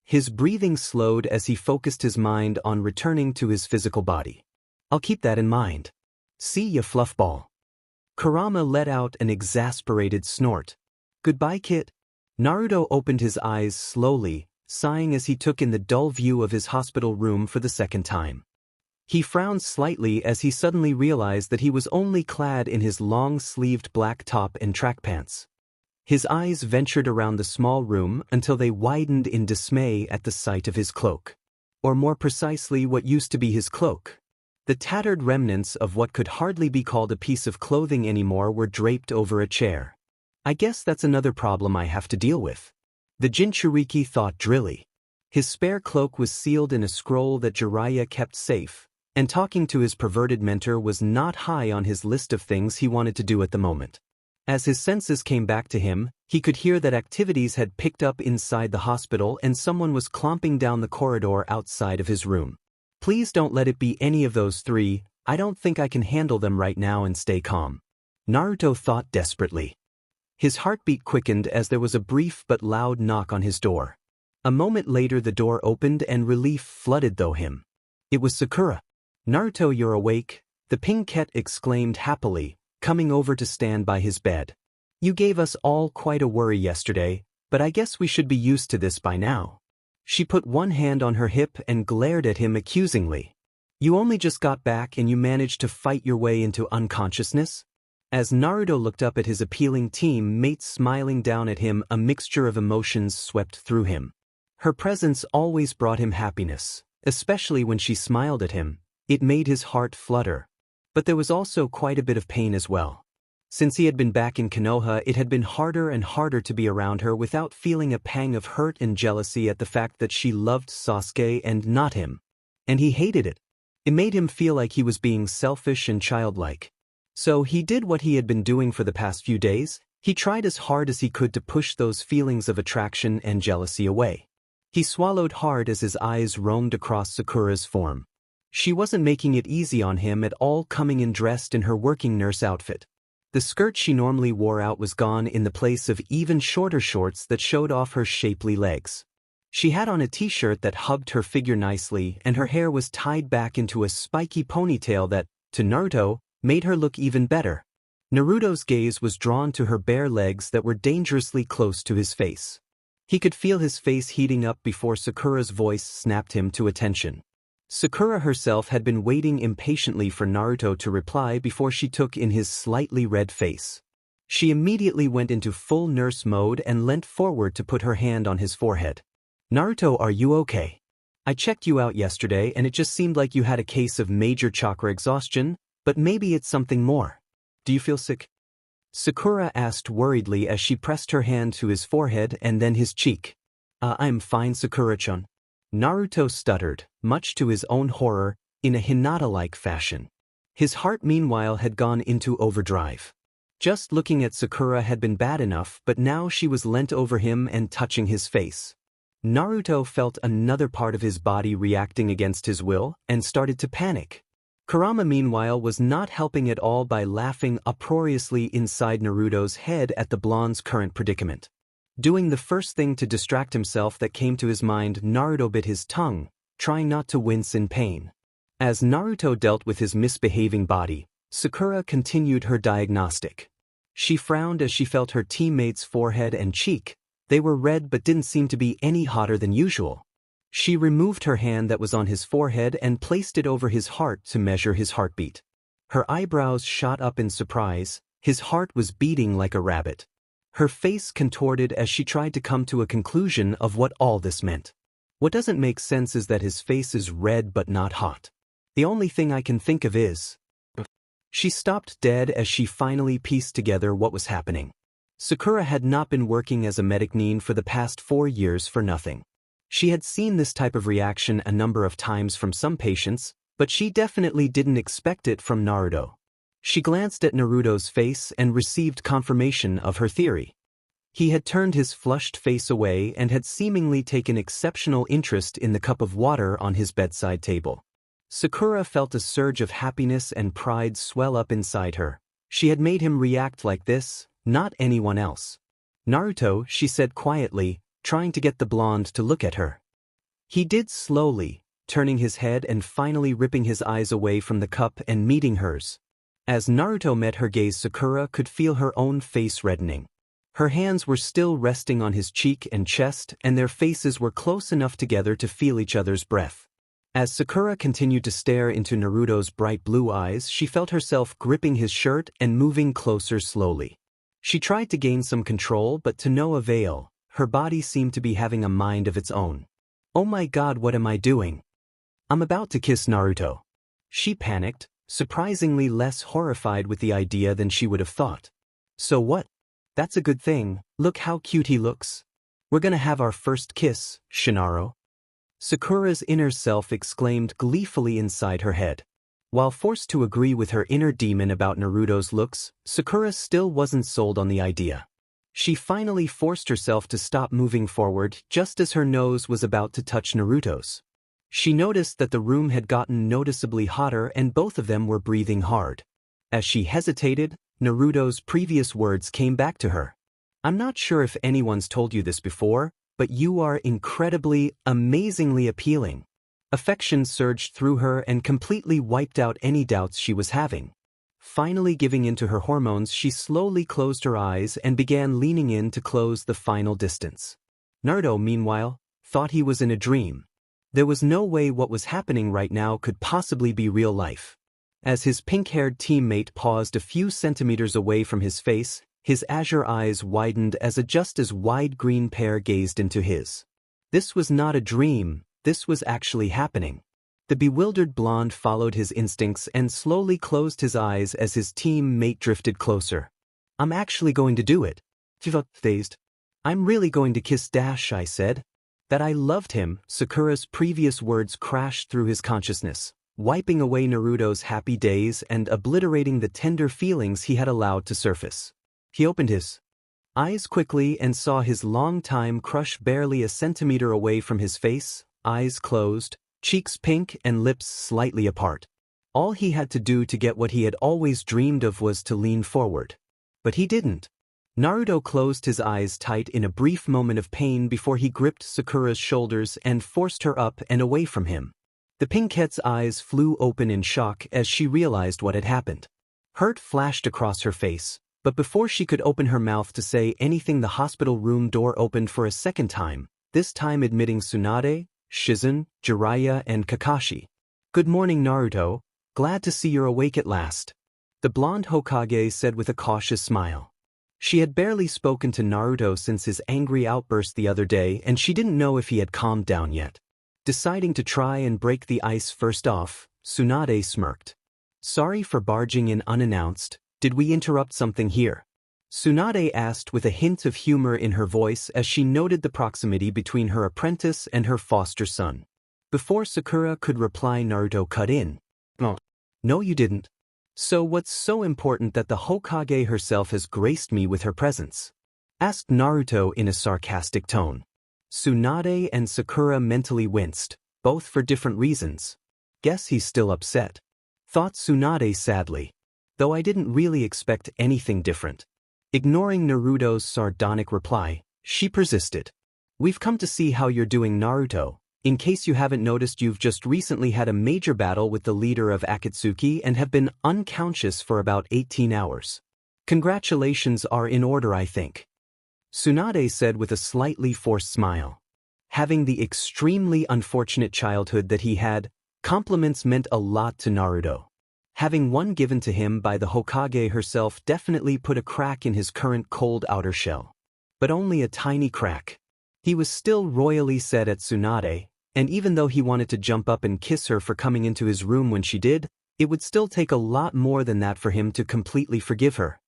His breathing slowed as he focused his mind on returning to his physical body. I'll keep that in mind. See ya, fluffball. Kurama let out an exasperated snort. Goodbye, Kit. Naruto opened his eyes slowly, sighing as he took in the dull view of his hospital room for the second time. He frowned slightly as he suddenly realized that he was only clad in his long-sleeved black top and track pants. His eyes ventured around the small room until they widened in dismay at the sight of his cloak. Or more precisely, what used to be his cloak. The tattered remnants of what could hardly be called a piece of clothing anymore were draped over a chair. I guess that's another problem I have to deal with. The Jinchuriki thought drily. His spare cloak was sealed in a scroll that Jiraiya kept safe, and talking to his perverted mentor was not high on his list of things he wanted to do at the moment. As his senses came back to him, he could hear that activities had picked up inside the hospital and someone was clomping down the corridor outside of his room. Please don't let it be any of those three. I don't think I can handle them right now and stay calm. Naruto thought desperately. His heartbeat quickened as there was a brief but loud knock on his door. A moment later the door opened and relief flooded through him. It was Sakura. "Naruto, you're awake," the pink-cat exclaimed happily, coming over to stand by his bed. "You gave us all quite a worry yesterday, but I guess we should be used to this by now." She put one hand on her hip and glared at him accusingly. "You only just got back and you managed to fight your way into unconsciousness?" As Naruto looked up at his appealing team-mate smiling down at him, a mixture of emotions swept through him. Her presence always brought him happiness, especially when she smiled at him. It made his heart flutter. But there was also quite a bit of pain as well. Since he had been back in Konoha, it had been harder and harder to be around her without feeling a pang of hurt and jealousy at the fact that she loved Sasuke and not him. And he hated it. It made him feel like he was being selfish and childlike. So he did what he had been doing for the past few days. He tried as hard as he could to push those feelings of attraction and jealousy away. He swallowed hard as his eyes roamed across Sakura's form. She wasn't making it easy on him at all, coming in dressed in her working nurse outfit. The skirt she normally wore out was gone in the place of even shorter shorts that showed off her shapely legs. She had on a t-shirt that hugged her figure nicely, and her hair was tied back into a spiky ponytail that, to Naruto, made her look even better. Naruto's gaze was drawn to her bare legs that were dangerously close to his face. He could feel his face heating up before Sakura's voice snapped him to attention. Sakura herself had been waiting impatiently for Naruto to reply before she took in his slightly red face. She immediately went into full nurse mode and leant forward to put her hand on his forehead. "Naruto, are you okay? I checked you out yesterday and it just seemed like you had a case of major chakra exhaustion, but maybe it's something more. Do you feel sick?" Sakura asked worriedly as she pressed her hand to his forehead and then his cheek. I'm fine, Sakura-chan." Naruto stuttered, much to his own horror, in a Hinata-like fashion. His heart meanwhile had gone into overdrive. Just looking at Sakura had been bad enough, but now she was leant over him and touching his face. Naruto felt another part of his body reacting against his will and started to panic. Kurama meanwhile was not helping at all by laughing uproariously inside Naruto's head at the blonde's current predicament. Doing the first thing to distract himself that came to his mind, Naruto bit his tongue, trying not to wince in pain. As Naruto dealt with his misbehaving body, Sakura continued her diagnostic. She frowned as she felt her teammate's forehead and cheek. They were red but didn't seem to be any hotter than usual. She removed her hand that was on his forehead and placed it over his heart to measure his heartbeat. Her eyebrows shot up in surprise. His heart was beating like a rabbit. Her face contorted as she tried to come to a conclusion of what all this meant. What doesn't make sense is that his face is red but not hot. The only thing I can think of is... She stopped dead as she finally pieced together what was happening. Sakura had not been working as a medic for the past 4 years for nothing. She had seen this type of reaction a number of times from some patients, but she definitely didn't expect it from Naruto. She glanced at Naruto's face and received confirmation of her theory. He had turned his flushed face away and had seemingly taken exceptional interest in the cup of water on his bedside table. Sakura felt a surge of happiness and pride swell up inside her. She had made him react like this, not anyone else. "Naruto," she said quietly, trying to get the blonde to look at her. He did slowly, turning his head and finally ripping his eyes away from the cup and meeting hers. As Naruto met her gaze, Sakura could feel her own face reddening. Her hands were still resting on his cheek and chest, and their faces were close enough together to feel each other's breath. As Sakura continued to stare into Naruto's bright blue eyes, she felt herself gripping his shirt and moving closer slowly. She tried to gain some control, but to no avail. Her body seemed to be having a mind of its own. "Oh my god, what am I doing? I'm about to kiss Naruto." She panicked, surprisingly less horrified with the idea than she would have thought. "So what? That's a good thing. Look how cute he looks. We're gonna have our first kiss, Shinaro." Sakura's inner self exclaimed gleefully inside her head. While forced to agree with her inner demon about Naruto's looks, Sakura still wasn't sold on the idea. She finally forced herself to stop moving forward just as her nose was about to touch Naruto's. She noticed that the room had gotten noticeably hotter and both of them were breathing hard. As she hesitated, Naruto's previous words came back to her. I'm not sure if anyone's told you this before, but you are incredibly, amazingly appealing. Affection surged through her and completely wiped out any doubts she was having. Finally giving in to her hormones, she slowly closed her eyes and began leaning in to close the final distance. Naruto, meanwhile, thought he was in a dream. There was no way what was happening right now could possibly be real life. As his pink-haired teammate paused a few centimeters away from his face, his azure eyes widened as a just as wide green pair gazed into his. This was not a dream, this was actually happening. The bewildered blonde followed his instincts and slowly closed his eyes as his teammate drifted closer. I'm actually going to do it. Phased. I'm really going to kiss Dash, I said. That I loved him, Sakura's previous words crashed through his consciousness, wiping away Naruto's happy days and obliterating the tender feelings he had allowed to surface. He opened his eyes quickly and saw his long-time crush barely a centimeter away from his face, eyes closed, cheeks pink and lips slightly apart. All he had to do to get what he had always dreamed of was to lean forward. But he didn't. Naruto closed his eyes tight in a brief moment of pain before he gripped Sakura's shoulders and forced her up and away from him. The pinkette's eyes flew open in shock as she realized what had happened. Hurt flashed across her face, but before she could open her mouth to say anything, the hospital room door opened for a second time, this time admitting Tsunade, Shizen, Jiraiya, and Kakashi. Good morning, Naruto. Glad to see you're awake at last. The blonde Hokage said with a cautious smile. She had barely spoken to Naruto since his angry outburst the other day, and she didn't know if he had calmed down yet. Deciding to try and break the ice first off, Tsunade smirked. Sorry for barging in unannounced, did we interrupt something here? Tsunade asked with a hint of humor in her voice as she noted the proximity between her apprentice and her foster son. Before Sakura could reply, Naruto cut in. Oh. No, you didn't. So what's so important that the Hokage herself has graced me with her presence? Asked Naruto in a sarcastic tone. Tsunade and Sakura mentally winced, both for different reasons. Guess he's still upset. Thought Tsunade sadly. Though I didn't really expect anything different. Ignoring Naruto's sardonic reply, she persisted. We've come to see how you're doing, Naruto. In case you haven't noticed, you've just recently had a major battle with the leader of Akatsuki and have been unconscious for about 18 hours. Congratulations are in order, I think. Tsunade said with a slightly forced smile. Having the extremely unfortunate childhood that he had, compliments meant a lot to Naruto. Having one given to him by the Hokage herself definitely put a crack in his current cold outer shell. But only a tiny crack. He was still royally set at Tsunade, and even though he wanted to jump up and kiss her for coming into his room when she did, it would still take a lot more than that for him to completely forgive her.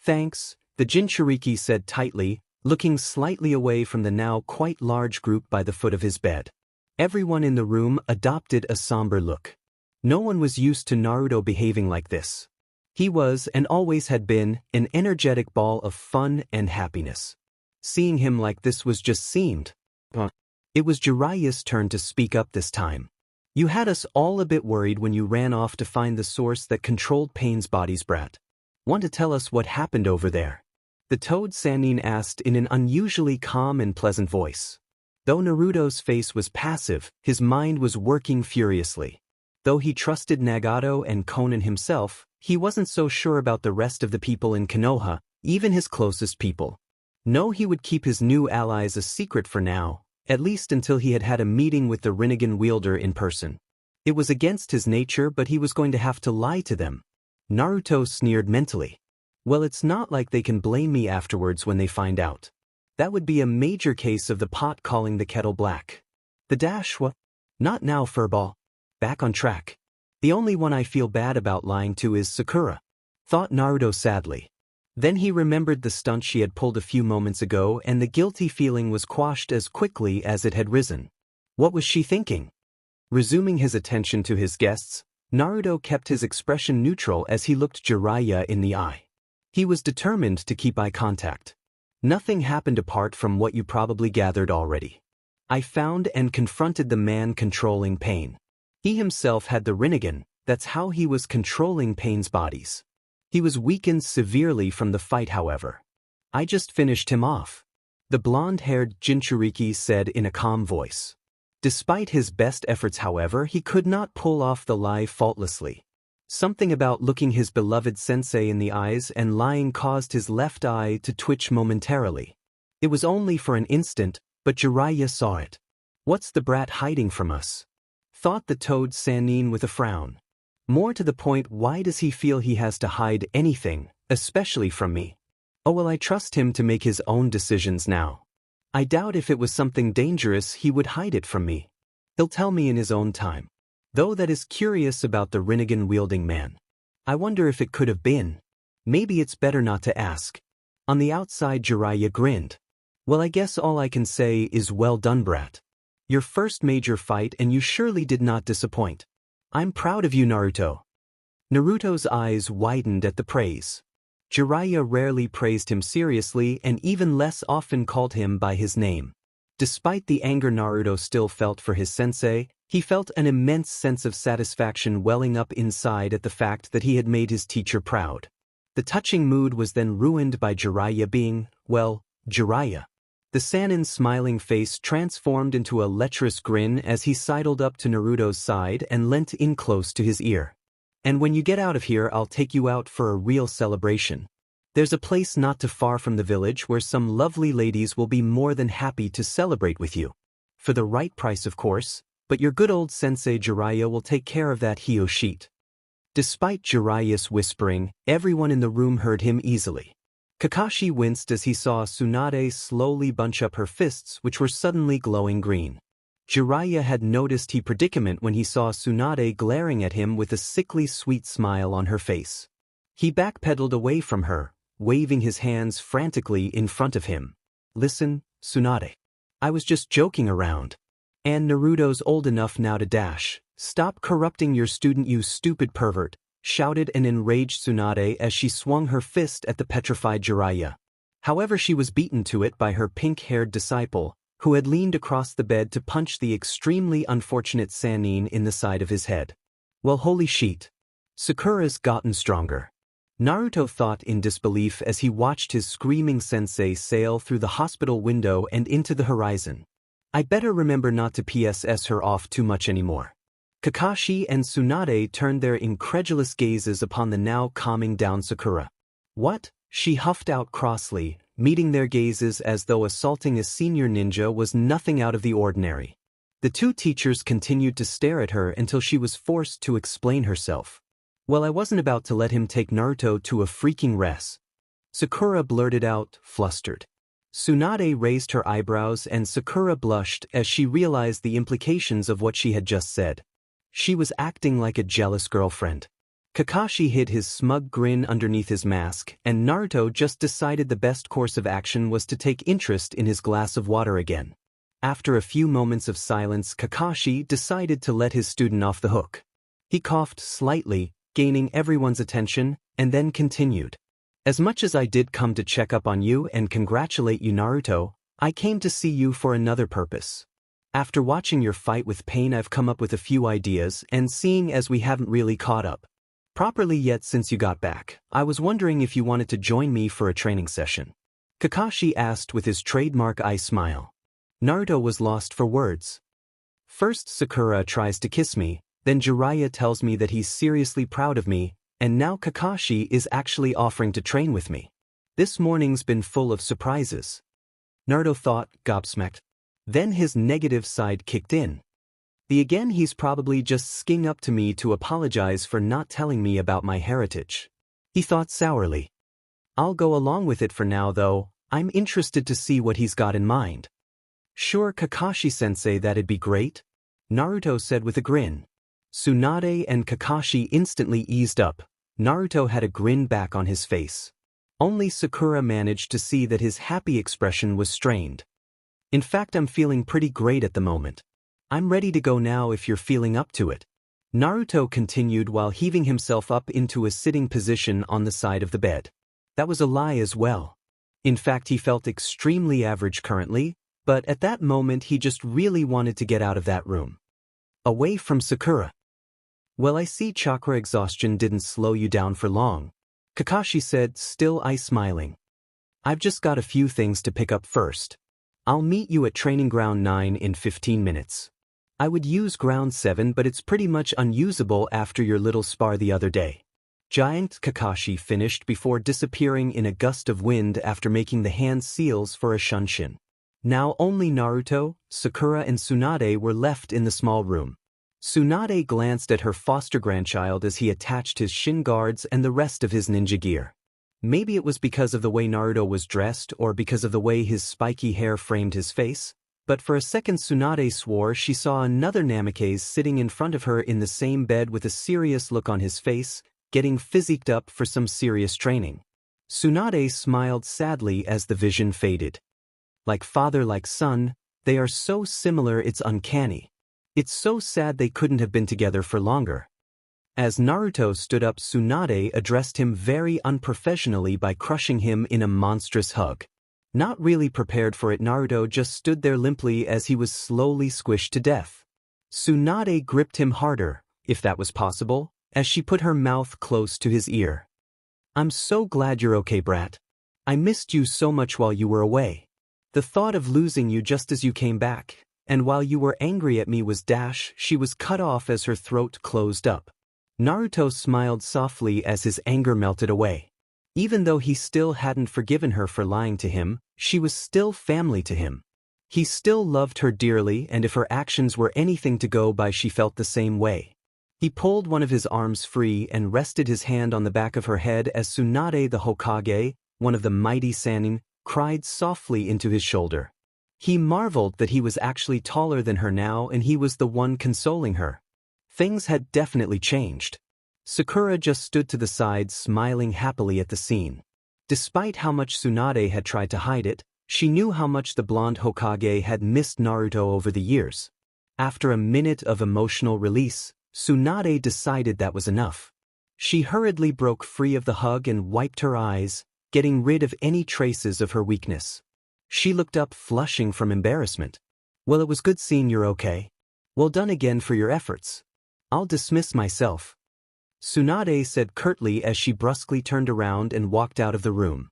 Thanks, the Jinchuriki said tightly, looking slightly away from the now quite large group by the foot of his bed. Everyone in the room adopted a somber look. No one was used to Naruto behaving like this. He was, and always had been, an energetic ball of fun and happiness. Seeing him like this was just seemed. It was Jiraiya's turn to speak up this time. You had us all a bit worried when you ran off to find the source that controlled Pain's body's brat. Want to tell us what happened over there? The toad Sanin asked in an unusually calm and pleasant voice. Though Naruto's face was passive, his mind was working furiously. Though he trusted Nagato and Kohona himself, he wasn't so sure about the rest of the people in Konoha, even his closest people. No, he would keep his new allies a secret for now, at least until he had had a meeting with the Rinnegan wielder in person. It was against his nature, but he was going to have to lie to them. Naruto sneered mentally. Well, it's not like they can blame me afterwards when they find out. That would be a major case of the pot calling the kettle black. The dash what? Not now, furball. Back on track. The only one I feel bad about lying to is Sakura. Thought Naruto sadly. Then he remembered the stunt she had pulled a few moments ago, and the guilty feeling was quashed as quickly as it had risen. What was she thinking? Resuming his attention to his guests, Naruto kept his expression neutral as he looked Jiraiya in the eye. He was determined to keep eye contact. Nothing happened apart from what you probably gathered already. I found and confronted the man controlling pain. He himself had the Rinnegan, that's how he was controlling pain's bodies. He was weakened severely from the fight, however. I just finished him off. The blonde-haired Jinchuriki said in a calm voice. Despite his best efforts, however, he could not pull off the lie faultlessly. Something about looking his beloved sensei in the eyes and lying caused his left eye to twitch momentarily. It was only for an instant, but Jiraiya saw it. What's the brat hiding from us? Thought the toad Sanin with a frown. More to the point, why does he feel he has to hide anything, especially from me? Oh well, I trust him to make his own decisions now. I doubt if it was something dangerous he would hide it from me. He'll tell me in his own time. Though that is curious about the Rinnegan-wielding man. I wonder if it could have been. Maybe it's better not to ask. On the outside, Jiraiya grinned. Well, I guess all I can say is well done, brat. Your first major fight, and you surely did not disappoint. I'm proud of you, Naruto. Naruto's eyes widened at the praise. Jiraiya rarely praised him seriously and even less often called him by his name. Despite the anger Naruto still felt for his sensei, he felt an immense sense of satisfaction welling up inside at the fact that he had made his teacher proud. The touching mood was then ruined by Jiraiya being, well, Jiraiya. The Sanin's smiling face transformed into a lecherous grin as he sidled up to Naruto's side and leant in close to his ear. And when you get out of here, I'll take you out for a real celebration. There's a place not too far from the village where some lovely ladies will be more than happy to celebrate with you. For the right price, of course, but your good old sensei Jiraiya will take care of that Hiyoshite. Despite Jiraiya's whispering, everyone in the room heard him easily. Kakashi winced as he saw Tsunade slowly bunch up her fists, which were suddenly glowing green. Jiraiya had noticed his predicament when he saw Tsunade glaring at him with a sickly sweet smile on her face. He backpedaled away from her, waving his hands frantically in front of him. Listen, Tsunade. I was just joking around. And Naruto's old enough now to dash. Stop corrupting your student, you stupid pervert, shouted an enraged Tsunade as she swung her fist at the petrified Jiraiya. However, she was beaten to it by her pink-haired disciple, who had leaned across the bed to punch the extremely unfortunate Sanin in the side of his head. Well, holy shit. Sakura's gotten stronger. Naruto thought in disbelief as he watched his screaming sensei sail through the hospital window and into the horizon. I better remember not to PSS her off too much anymore. Kakashi and Tsunade turned their incredulous gazes upon the now calming down Sakura. What? She huffed out crossly, meeting their gazes as though assaulting a senior ninja was nothing out of the ordinary. The two teachers continued to stare at her until she was forced to explain herself. Well, I wasn't about to let him take Naruto to a freaking rest. Sakura blurted out, flustered. Tsunade raised her eyebrows and Sakura blushed as she realized the implications of what she had just said. She was acting like a jealous girlfriend. Kakashi hid his smug grin underneath his mask, and Naruto just decided the best course of action was to take interest in his glass of water again. After a few moments of silence, Kakashi decided to let his student off the hook. He coughed slightly, gaining everyone's attention, and then continued. As much as I did come to check up on you and congratulate you, Naruto, I came to see you for another purpose. After watching your fight with Pain, I've come up with a few ideas, and seeing as we haven't really caught up properly yet since you got back, I was wondering if you wanted to join me for a training session. Kakashi asked with his trademark eye smile. Naruto was lost for words. First Sakura tries to kiss me, then Jiraiya tells me that he's seriously proud of me, and now Kakashi is actually offering to train with me. This morning's been full of surprises. Naruto thought, gobsmacked. Then his negative side kicked in. Again, he's probably just sking up to me to apologize for not telling me about my heritage. He thought sourly. I'll go along with it for now though, I'm interested to see what he's got in mind. Sure, Kakashi-sensei, that'd be great, Naruto said with a grin. Tsunade and Kakashi instantly eased up. Naruto had a grin back on his face. Only Sakura managed to see that his happy expression was strained. In fact, I'm feeling pretty great at the moment. I'm ready to go now if you're feeling up to it. Naruto continued while heaving himself up into a sitting position on the side of the bed. That was a lie as well. In fact, he felt extremely average currently, But at that moment he just really wanted to get out of that room. Away from Sakura. Well, I see chakra exhaustion didn't slow you down for long, Kakashi said, still smiling. I've just got a few things to pick up first. I'll meet you at training ground 9 in 15 minutes. I would use ground 7 but it's pretty much unusable after your little spar the other day. Giant Kakashi finished before disappearing in a gust of wind after making the hand seals for a shunshin. Now only Naruto, Sakura and Tsunade were left in the small room. Tsunade glanced at her foster grandchild as he attached his shin guards and the rest of his ninja gear. Maybe it was because of the way Naruto was dressed or because of the way his spiky hair framed his face, but for a second Tsunade swore she saw another Namikaze sitting in front of her in the same bed with a serious look on his face, getting physiqued up for some serious training. Tsunade smiled sadly as the vision faded. Like father like son, they are so similar it's uncanny. It's so sad they couldn't have been together for longer. As Naruto stood up, Tsunade addressed him very unprofessionally by crushing him in a monstrous hug. Not really prepared for it, Naruto just stood there limply as he was slowly squished to death. Tsunade gripped him harder, if that was possible, as she put her mouth close to his ear. I'm so glad you're okay, brat. I missed you so much while you were away. The thought of losing you just as you came back, and while you were angry at me was she was cut off as her throat closed up. Naruto smiled softly as his anger melted away. Even though he still hadn't forgiven her for lying to him, she was still family to him. He still loved her dearly, and if her actions were anything to go by, she felt the same way. He pulled one of his arms free and rested his hand on the back of her head as Tsunade the Hokage, one of the mighty Sanin, cried softly into his shoulder. He marveled that he was actually taller than her now and he was the one consoling her. Things had definitely changed. Sakura just stood to the side smiling happily at the scene. Despite how much Tsunade had tried to hide it, she knew how much the blonde Hokage had missed Naruto over the years. After a minute of emotional release, Tsunade decided that was enough. She hurriedly broke free of the hug and wiped her eyes, getting rid of any traces of her weakness. She looked up flushing from embarrassment. Well, it was good seeing you're okay. Well done again for your efforts. I'll dismiss myself. Tsunade said curtly as she brusquely turned around and walked out of the room.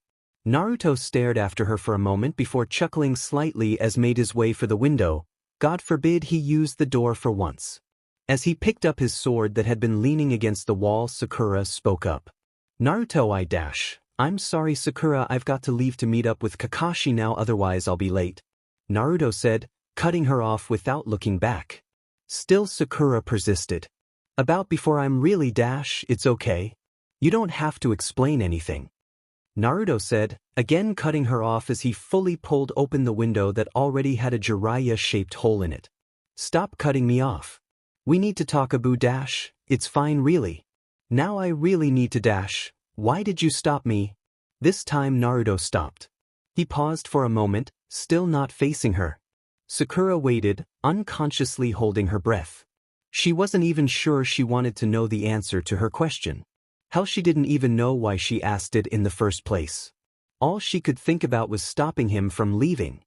Naruto stared after her for a moment before chuckling slightly as made his way for the window. God forbid he used the door for once. As he picked up his sword that had been leaning against the wall, Sakura spoke up. Naruto, I'm sorry Sakura, I've got to leave to meet up with Kakashi now, otherwise I'll be late. Naruto said, cutting her off without looking back. Still Sakura persisted. About before I'm really it's okay. You don't have to explain anything. Naruto said, again cutting her off as he fully pulled open the window that already had a Jiraiya-shaped hole in it. Stop cutting me off. We need to talk Abu it's fine really. Now I really need to Why did you stop me? This time Naruto stopped. He paused for a moment, still not facing her. Sakura waited, unconsciously holding her breath. She wasn't even sure she wanted to know the answer to her question. Hell, she didn't even know why she asked it in the first place. All she could think about was stopping him from leaving.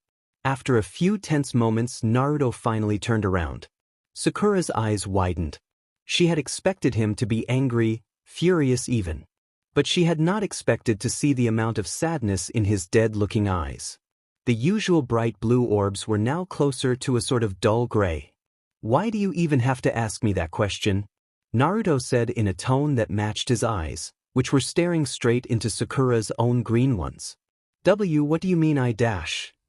After a few tense moments, Naruto finally turned around. Sakura's eyes widened. She had expected him to be angry, furious even. But she had not expected to see the amount of sadness in his dead-looking eyes. The usual bright blue orbs were now closer to a sort of dull gray. Why do you even have to ask me that question? Naruto said in a tone that matched his eyes, which were staring straight into Sakura's own green ones. What do you mean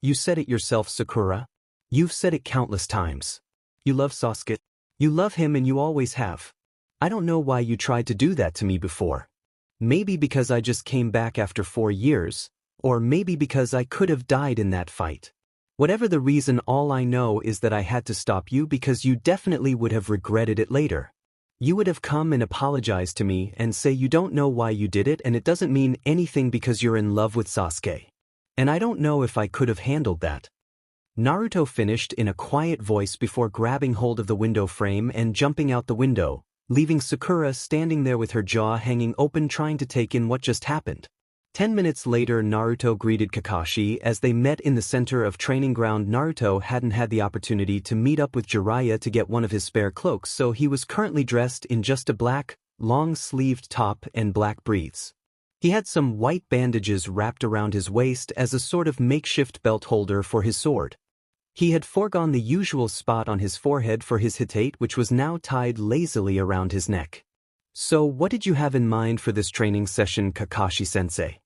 You said it yourself, Sakura. You've said it countless times. You love Sasuke. You love him and you always have. I don't know why you tried to do that to me before. Maybe because I just came back after 4 years, or maybe because I could have died in that fight. Whatever the reason, all I know is that I had to stop you because you definitely would have regretted it later. You would have come and apologized to me and say you don't know why you did it and it doesn't mean anything because you're in love with Sasuke. And I don't know if I could have handled that. Naruto finished in a quiet voice before grabbing hold of the window frame and jumping out the window, leaving Sakura standing there with her jaw hanging open trying to take in what just happened. 10 minutes later, Naruto greeted Kakashi as they met in the center of training ground. Naruto hadn't had the opportunity to meet up with Jiraiya to get one of his spare cloaks, so he was currently dressed in just a black, long-sleeved top and black briefs. He had some white bandages wrapped around his waist as a sort of makeshift belt holder for his sword. He had foregone the usual spot on his forehead for his hitate, which was now tied lazily around his neck. "So what did you have in mind for this training session, Kakashi-sensei?"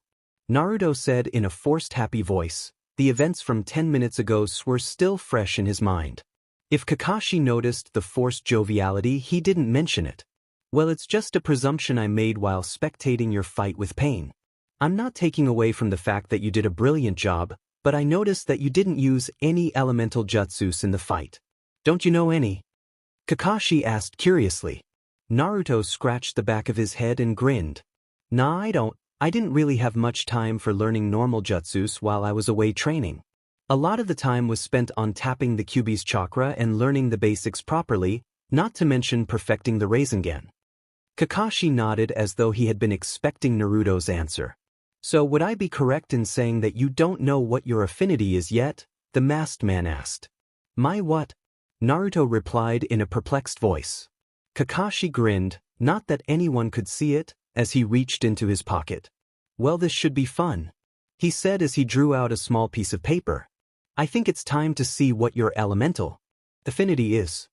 Naruto said in a forced happy voice. The events from 10 minutes ago were still fresh in his mind. If Kakashi noticed the forced joviality, he didn't mention it. "Well, it's just a presumption I made while spectating your fight with Pain. I'm not taking away from the fact that you did a brilliant job, but I noticed that you didn't use any elemental jutsus in the fight. Don't you know any?" Kakashi asked curiously. Naruto scratched the back of his head and grinned. "Nah, I don't. I didn't really have much time for learning normal jutsus while I was away training. A lot of the time was spent on tapping the Kyuubi's chakra and learning the basics properly, not to mention perfecting the Rasengan." Kakashi nodded as though he had been expecting Naruto's answer. "So would I be correct in saying that you don't know what your affinity is yet?" the masked man asked. "My what?" Naruto replied in a perplexed voice. Kakashi grinned, not that anyone could see it, as he reached into his pocket. "Well, this should be fun," he said as he drew out a small piece of paper. "I think it's time to see what your elemental affinity is."